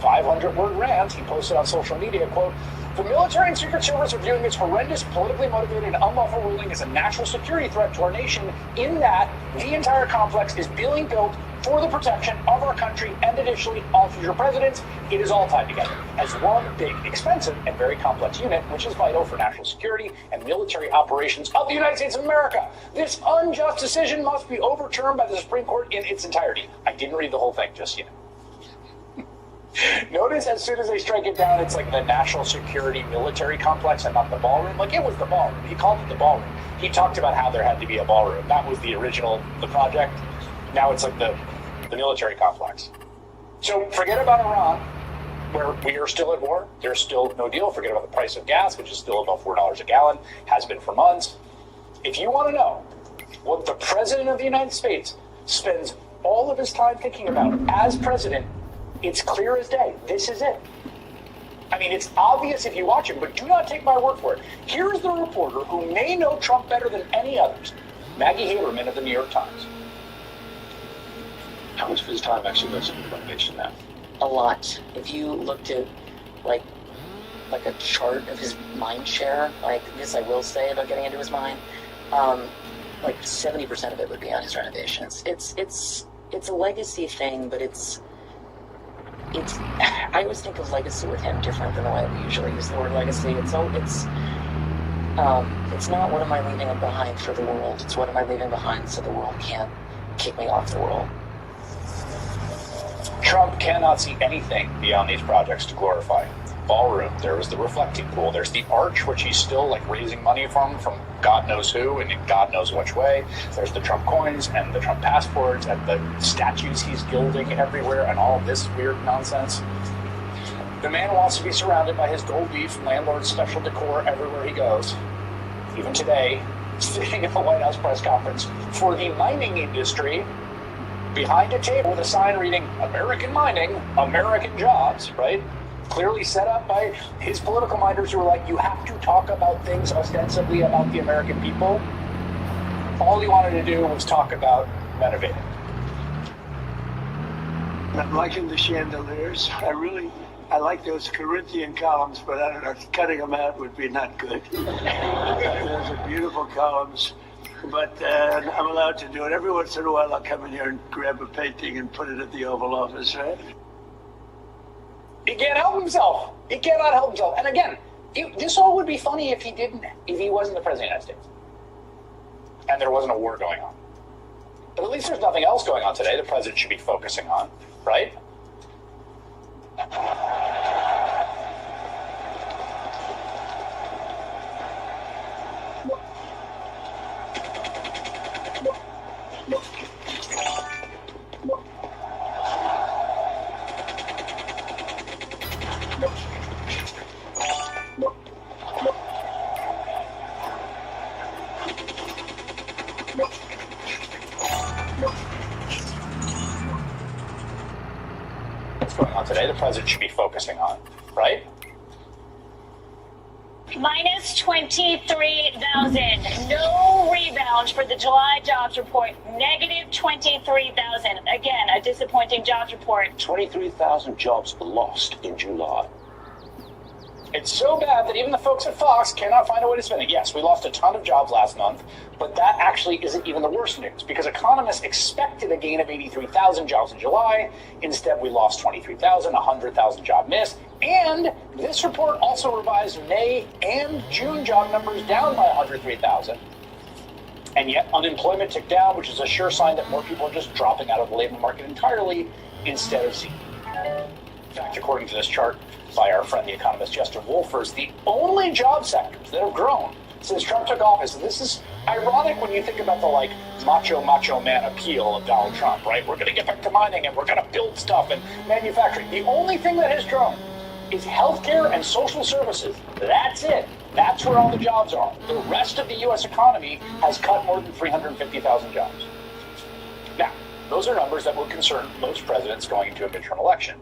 500-word rant he posted on social media, quote, the military and Secret Service are viewing this horrendous, politically motivated, and unlawful ruling as a national security threat to our nation, in that the entire complex is being built for the protection of our country and additionally all future presidents. It is all tied together as one big, expensive, and very complex unit, which is vital for national security and military operations of the United States of America. This unjust decision must be overturned by the Supreme Court in its entirety. I didn't read the whole thing, just yet. Notice as soon as they strike it down, it's like the national security military complex and not the ballroom. Like, it was the ballroom. He called it the ballroom. He talked about how there had to be a ballroom. That was the original, the project. Now it's like the military complex. So forget about Iran, where we are still at war. There's still no deal. Forget about the price of gas, which is still above $4 a gallon, has been for months. If you want to know what the President of the United States spends all of his time thinking about as president, it's clear as day. This is it. I mean, it's obvious if you watch him, but do not take my word for it. Here is the reporter who may know Trump better than any others, Maggie Haberman of the New York Times. How much of his time actually goes into renovation now? A lot. If you looked at like a chart of his mind share, like this I will say about getting into his mind, like 70% of it would be on his renovations. It's a legacy thing, but it's I always think of legacy with him different than the way we usually use the word legacy. It's not what am I leaving behind for the world, it's what am I leaving behind so the world can't kick me off the world. Trump cannot see anything beyond these projects to glorify. Ballroom, there was the reflecting pool, there's the arch, which he's still like raising money from God knows who and in God knows which way. There's the Trump coins and the Trump passports and the statues he's gilding everywhere and all this weird nonsense. The man wants to be surrounded by his gold leaf landlord special decor everywhere he goes. Even today, sitting at the White House press conference for the mining industry, behind a table with a sign reading, American mining, American jobs, right? Clearly set up by his political minders who are like, you have to talk about things ostensibly about the American people. All he wanted to do was talk about renovating. I'm liking the chandeliers. I like those Corinthian columns, but I don't know, cutting them out would be not good. Those are beautiful columns. But I'm allowed to do it. Every once in a while, I'll come in here and grab a painting and put it at the Oval Office, right? He can't help himself. He cannot help himself. And again, this all would be funny if he wasn't the President of the United States. And there wasn't a war going on. But at least there's nothing else going on today the President should be focusing on, right? Today, the president should be focusing on, right? Minus 23,000. No rebound for the July jobs report. Negative 23,000. Again, a disappointing jobs report. 23,000 jobs lost in July. It's so bad that even the folks at Fox cannot find a way to spin it. Yes, we lost a ton of jobs last month, but that actually isn't even the worst news because economists expected a gain of 83,000 jobs in July. Instead, we lost 23,000, 100,000 job miss. And this report also revised May and June job numbers down by 103,000. And yet unemployment ticked down, which is a sure sign that more people are just dropping out of the labor market entirely instead of seeking. In fact, according to this chart by our friend the economist Justin Wolfers, the only job sectors that have grown since Trump took office, and this is ironic when you think about the macho man appeal of Donald Trump, right? We're going to get back to mining and we're going to build stuff and manufacturing. The only thing that has grown is healthcare and social services. That's it. That's where all the jobs are. The rest of the U.S. economy has cut more than 350,000 jobs. Now, those are numbers that would concern most presidents going into a midterm election.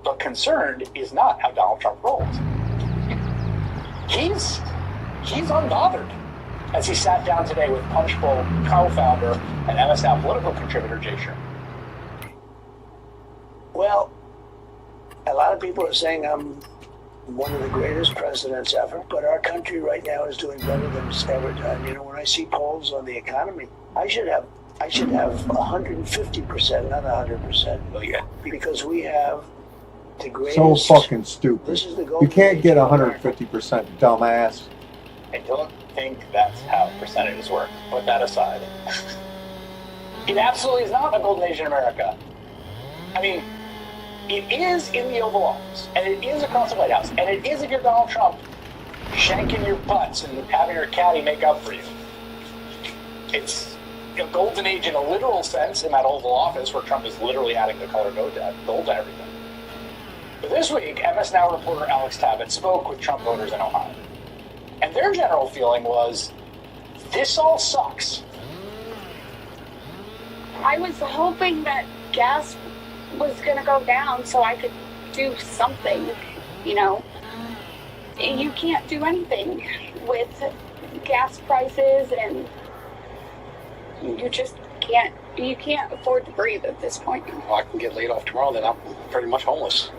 But concerned is not how Donald Trump rolls. He's unbothered as he sat down today with Punchbowl co-founder and MS Now political contributor Jay Sherman. Well, a lot of people are saying I'm one of the greatest presidents ever, but our country right now is doing better than it's ever done. You know, when I see polls on the economy, I should have 150%, not 100%. Oh, yeah. Because we have the greatest. So fucking stupid. This is the You golden can't age get of 150%, dumbass. I don't think that's how percentages work. Put that aside. It absolutely is not a golden age in America. I mean, it is in the Oval Office, and it is across the White House, and it is if you're Donald Trump shanking your butts and having your caddy make up for you. It's a golden age in a literal sense in that Oval Office where Trump is literally adding the color gold to everything. But this week, MS Now reporter Alex Tabbitt spoke with Trump voters in Ohio. And their general feeling was, this all sucks. I was hoping that gas was going to go down so I could do something, you know. You can't do anything with gas prices, and you just can't afford to breathe at this point. Well, I can get laid off tomorrow, then I'm pretty much homeless.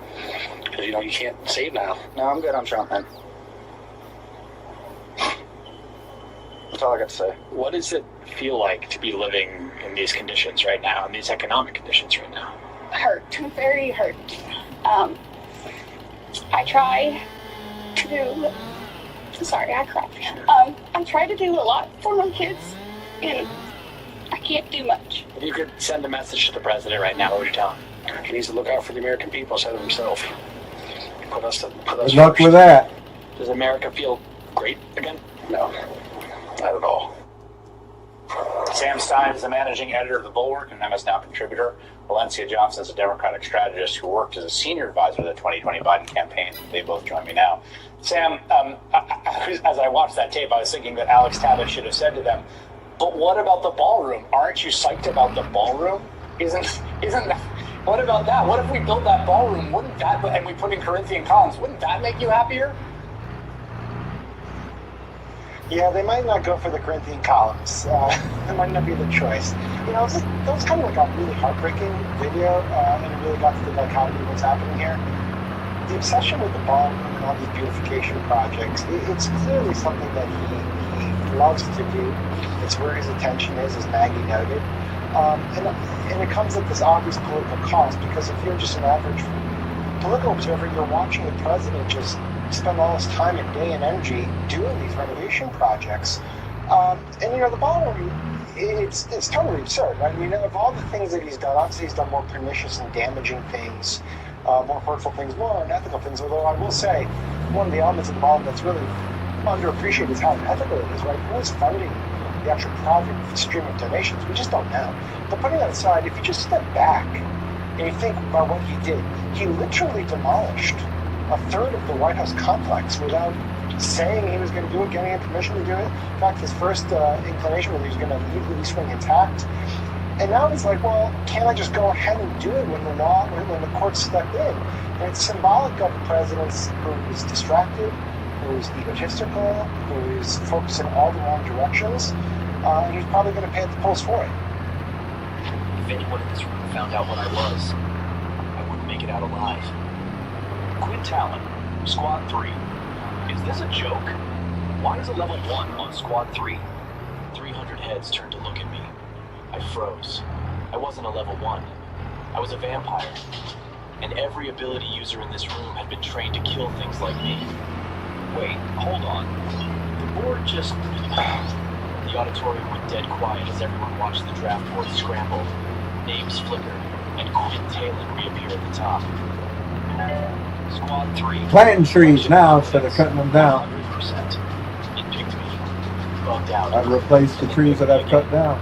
Because, you know, you can't save now. No, I'm good on Trump, man. That's all I got to say. What does it feel like to be living in these conditions right now, in these economic conditions right now? Hurt, very hurt. I try to do. Sorry, I cried. I try to do a lot for my kids, and I can't do much. If you could send a message to the president right now, what would you tell him? He needs to look out for the American people instead of himself. Put us Good luck first. with that. Does America feel great again? No, not at all. Sam Stein is the managing editor of The Bulwark and MS Now contributor. Valencia Johnson is a Democratic strategist who worked as a senior advisor to the 2020 Biden campaign. They both join me now. Sam, as I watched that tape, I was thinking that Alex Tabbitt should have said to them, but what about the ballroom? Aren't you psyched about the ballroom? Isn't that, what about that? What if we built that ballroom? Wouldn't that, and we put in Corinthian columns, wouldn't that make you happier? Yeah, they might not go for the Corinthian columns. That might not be the choice. You know, that was kind of like a really heartbreaking video, and it really got to the dichotomy of what's happening here. The obsession with the ballroom and all these beautification projects, it's clearly something that he loves to do. It's where his attention is, as Maggie noted. And it comes at this obvious political cost, because if you're just an average political observer, you're watching the president just spend all his time and day and energy doing these renovation projects. And, you know, the ballroom, it's totally absurd. I mean, of all the things that he's done, obviously he's done more pernicious and damaging things, more hurtful things, more unethical things, although I will say, one of the elements of the ballroom that's really underappreciated is how unethical it is, right? Who is funding the actual project with stream of donations? We just don't know. But putting that aside, if you just step back and you think about what he did, he literally demolished a third of the White House complex without saying he was going to do it, getting permission to do it. In fact, his first inclination was he was going to leave the East Wing intact. And now he's like, well, can't I just go ahead and do it when the courts step in? And it's symbolic of a president who is distracted, who is egotistical, who is focused in all the wrong directions, and he's probably going to pay at the polls for it. If anyone in this room found out what I was, I wouldn't make it out alive. Quinn Talon, Squad 3, Is this a joke? Why is a level 1 on squad 3? 300 heads turned to look at me. I froze. I wasn't a level 1. I was a vampire. And every ability user in this room had been trained to kill things like me. Wait, hold on. The board just... The auditorium went dead quiet as everyone watched the draft board scramble, names flicker, and Quinn Talon reappear at the top. Squad 3... Planting trees now instead of cutting them down. 100%. It picked me. Bugged out. I've replaced the trees that I've cut down.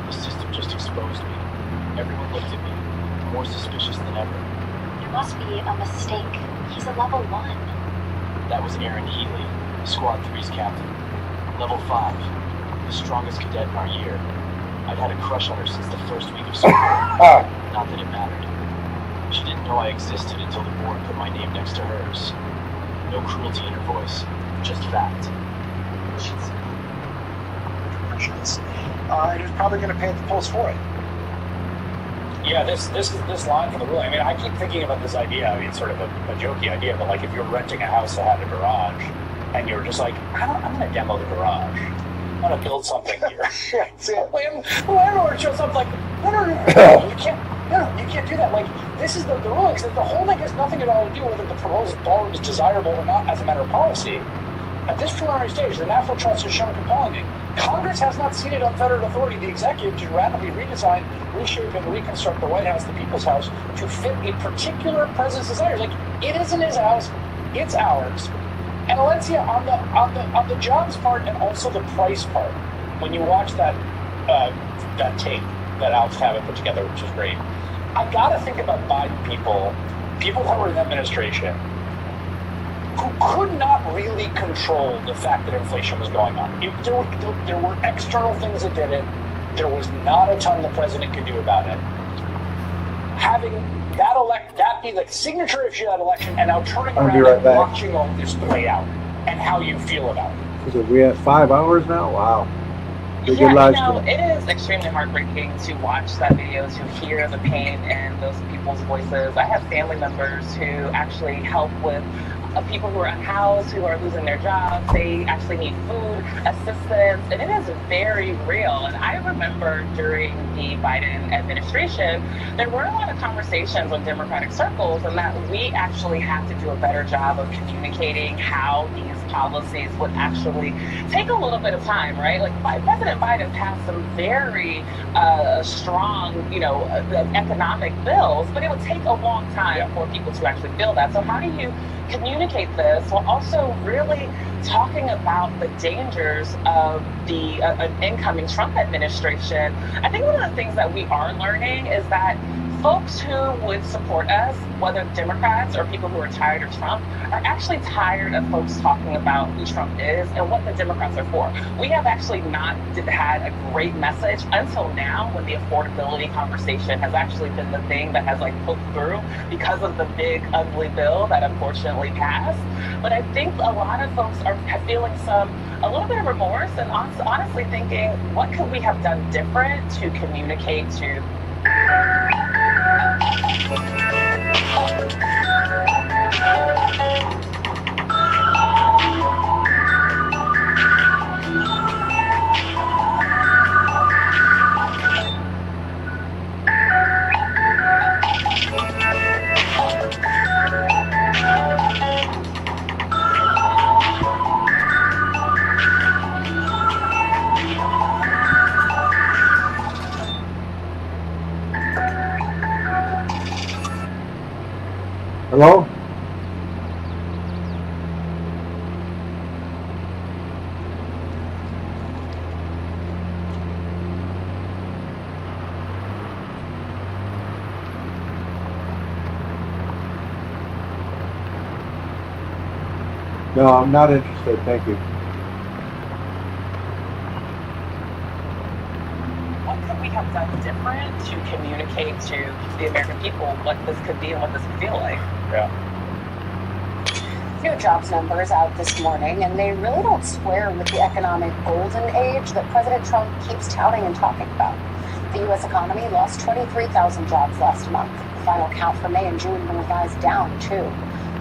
The system just exposed me. Everyone looked at me, more suspicious than ever. There must be a mistake. He's a level 1. That was Aaron Healy, Squad 3's captain. Level 5, the strongest cadet in our year. I'd had a crush on her since the first week of school. Not that it mattered. She didn't know I existed until the board put my name next to hers. No cruelty in her voice, just fact. And he's probably going to pay at the polls for it. Yeah, this line from the ruling. I mean, I keep thinking about this idea. I mean, it's sort of a jokey idea, but like if you're renting a house that had a garage, and you're just like, I'm going to demo the garage. I'm going to build something here. The landlord shows up like, no, you can't do that. Like, this is the ruling. Because the whole thing has nothing at all to do with whether the proposed borrower is desirable or not as a matter of policy. At this preliminary stage, the National Trust has shown compellingly. Congress has not ceded unfettered authority to the executive to rapidly redesign, reshape, and reconstruct the White House, the People's House, to fit a particular president's desires. Like, it isn't his house, it's ours. And Valencia, on the jobs part and also the price part, when you watch that tape that Alex Cabot put together, which is great, I gotta think about Biden people that were in the administration, who could not really control the fact that inflation was going on. There were external things that did it. There was not a ton the president could do about it. Having that be the signature issue of that election, and now turning around and watching all this play out, and how you feel about it. So we at 5 hours now? Wow. It is extremely heartbreaking to watch that video, to hear the pain in those people's voices. I have family members who actually help with people who are unhoused, who are losing their jobs. They actually need food assistance, and it is very real. And I remember during the Biden administration, there were a lot of conversations in Democratic circles, and that we actually have to do a better job of communicating how these policies would actually take a little bit of time, right? Like President Biden passed some very strong, economic bills, but it would take a long time for people to actually feel that. So how do you communicate this while also really talking about the dangers of the incoming Trump administration? I think one of the things that we are learning is that folks who would support us, whether Democrats or people who are tired of Trump, are actually tired of folks talking about who Trump is and what the Democrats are for. We have actually not had a great message until now, when the affordability conversation has actually been the thing that has poked through because of the big ugly bill that unfortunately passed. But I think a lot of folks are feeling a little bit of remorse and honestly thinking, what could we have done different to communicate to Hello? No, I'm not interested. Thank you. what could we have done different to communicate to the American people what this could be and what this could feel like? Yeah. New jobs numbers out this morning, and they really don't square with the economic golden age that President Trump keeps touting and talking about. The U.S. economy lost 23,000 jobs last month. The final count for May and June revised down, too.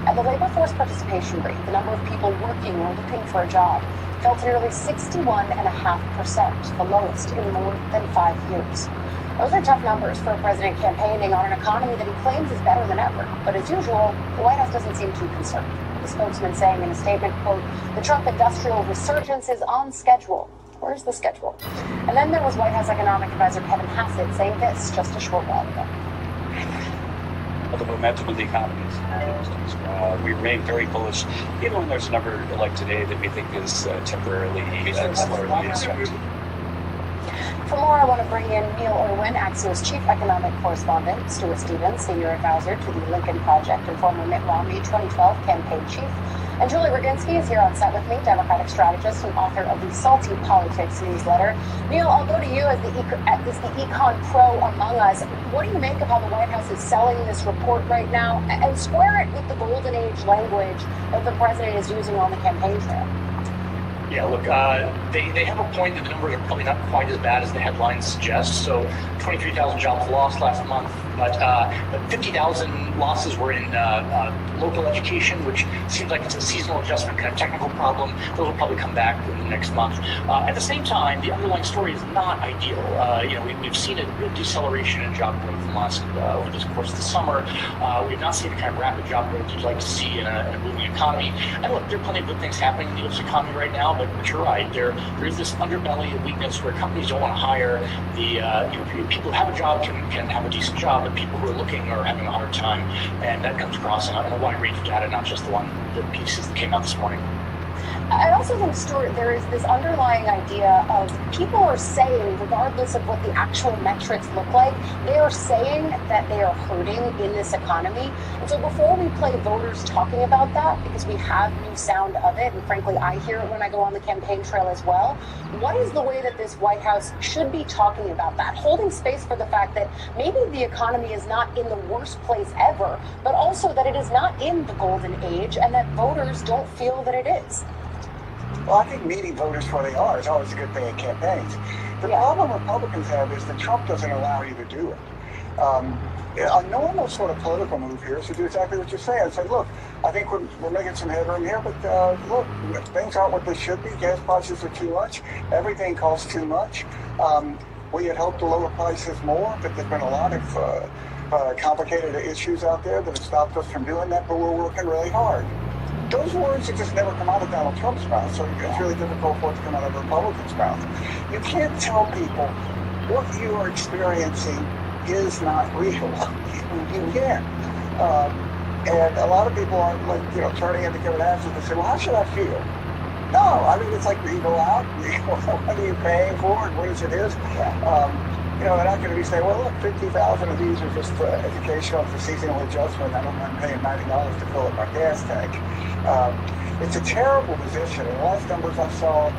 And the labor force participation rate, the number of people working or looking for a job, fell to nearly 61.5%, the lowest in more than 5 years. Those are tough numbers for a president campaigning on an economy that he claims is better than ever. But as usual, the White House doesn't seem too concerned. The spokesman saying in a statement, quote, "The Trump industrial resurgence is on schedule." Where's the schedule? And then there was White House economic advisor Kevin Hassett saying this just a short while ago. The momentum of the economy is we remain very bullish, even when there's a number like today that we think is temporarily slower. For more, I want to bring in Neil Irwin, Axios chief economic correspondent, Stuart Stevens, senior advisor to the Lincoln Project and former Mitt Romney 2012 campaign chief, and Julie Roginski is here on set with me, Democratic strategist and author of the Salty Politics newsletter. Neil, I'll go to you as the econ pro among us. What do you make of how the White House is selling this report right now, and square it with the golden age language that the president is using on the campaign trail? Yeah, look, they have a point that the numbers are probably not quite as bad as the headlines suggest. So 23,000 jobs lost last month, but 50,000 losses were in local education, which seems like it's a seasonal adjustment, kind of technical problem. Those will probably come back in the next month. At the same time, the underlying story is not ideal. We've seen a deceleration in job growth in the last, over the course of the summer. We've not seen the kind of rapid job growth you'd like to see in a moving economy. And look, there are plenty of good things happening in the U.S. economy right now, but you're right. There is this underbelly of weakness where companies don't want to hire. People who have a job can have a decent job, but people who are looking are having a hard time, and that comes across in a wide range of data, not just the pieces that came out this morning. I also think, Stuart, there is this underlying idea of people are saying, regardless of what the actual metrics look like, they are saying that they are hurting in this economy. And so before we play voters talking about that, because we have new sound of it, and frankly, I hear it when I go on the campaign trail as well, what is the way that this White House should be talking about that? Holding space for the fact that maybe the economy is not in the worst place ever, but also that it is not in the golden age and that voters don't feel that it is. Well, I think meeting voters where they are is always a good thing in campaigns. The problem Republicans have is that Trump doesn't allow you to do it. A normal sort of political move here is to do exactly what you're saying. Say, look, I think we're making some headroom here, but look, things aren't what they should be. Gas prices are too much. Everything costs too much. We had hoped to lower prices more, but there's been a lot of complicated issues out there that have stopped us from doing that, but we're working really hard. Those words have just never come out of Donald Trump's mouth, so it's really difficult for it to come out of a Republican's mouth. You can't tell people what you are experiencing is not real. You can't. And a lot of people are turning into Kevin Hassett and say, well, how should I feel? No, I mean, it's like you go out, what are you paying for it, what is it is? They're not going to be saying, well, look, 50,000 of these are just educational for seasonal adjustment. I don't mind paying $90 to fill up my gas tank. It's a terrible position. In the last numbers I saw,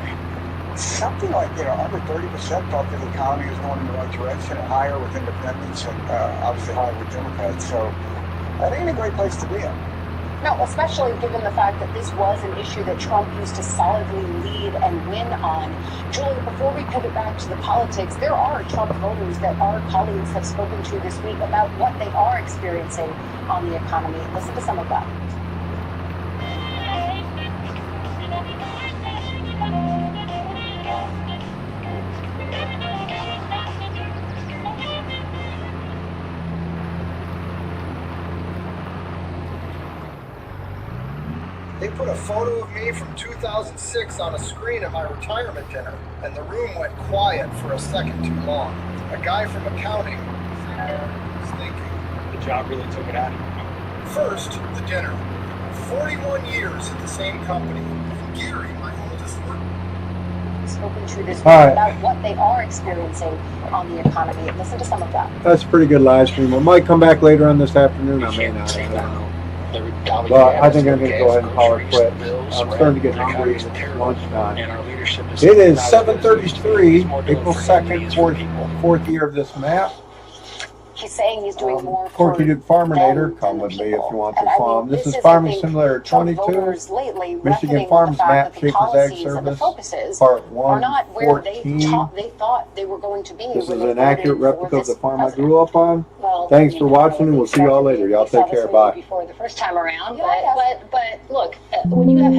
something like under 30% thought that the economy was going in the right direction, and higher with independents, and obviously higher with Democrats. So that ain't a great place to be in. No, especially given the fact that this was an issue that Trump used to solidly lead and win on. Julie, before we pivot back to the politics, there are Trump voters that our colleagues have spoken to this week about what they are experiencing on the economy. Listen to some of that. They put a photo of me from 2006 on a screen at my retirement dinner, and the room went quiet for a second too long. A guy from accounting was thinking. The job really took it out of you. First, the dinner. 41 years at the same company. And Gary, my oldest worker. Spoken to this week right. about what they are experiencing on the economy. Listen to some of that. That's a pretty good live stream. We might come back later on this afternoon. I may not. I don't know. But I think I'm going to go ahead and call it quit. I'm starting to get hungry. It's lunchtime. It is 7:33, April 2nd, fourth year of this map. he's saying he's doing more for Corky Duke Farminator, come the with me if people. you want And to I farm. mean, This is I Farming think, Simulator Trump 22, voters lately Michigan reckoning Farms with the fact Map, that the Schafer's Ag policies and the Service, focuses Part are not where they 114. thought they were going to be. This is when they an accurate voted for replica of the this farm I president. grew up on. Well, Thanks you for know, watching, and we'll see y'all later. Y'all we saw take this care. movie Bye. before the first time around, but look, when you have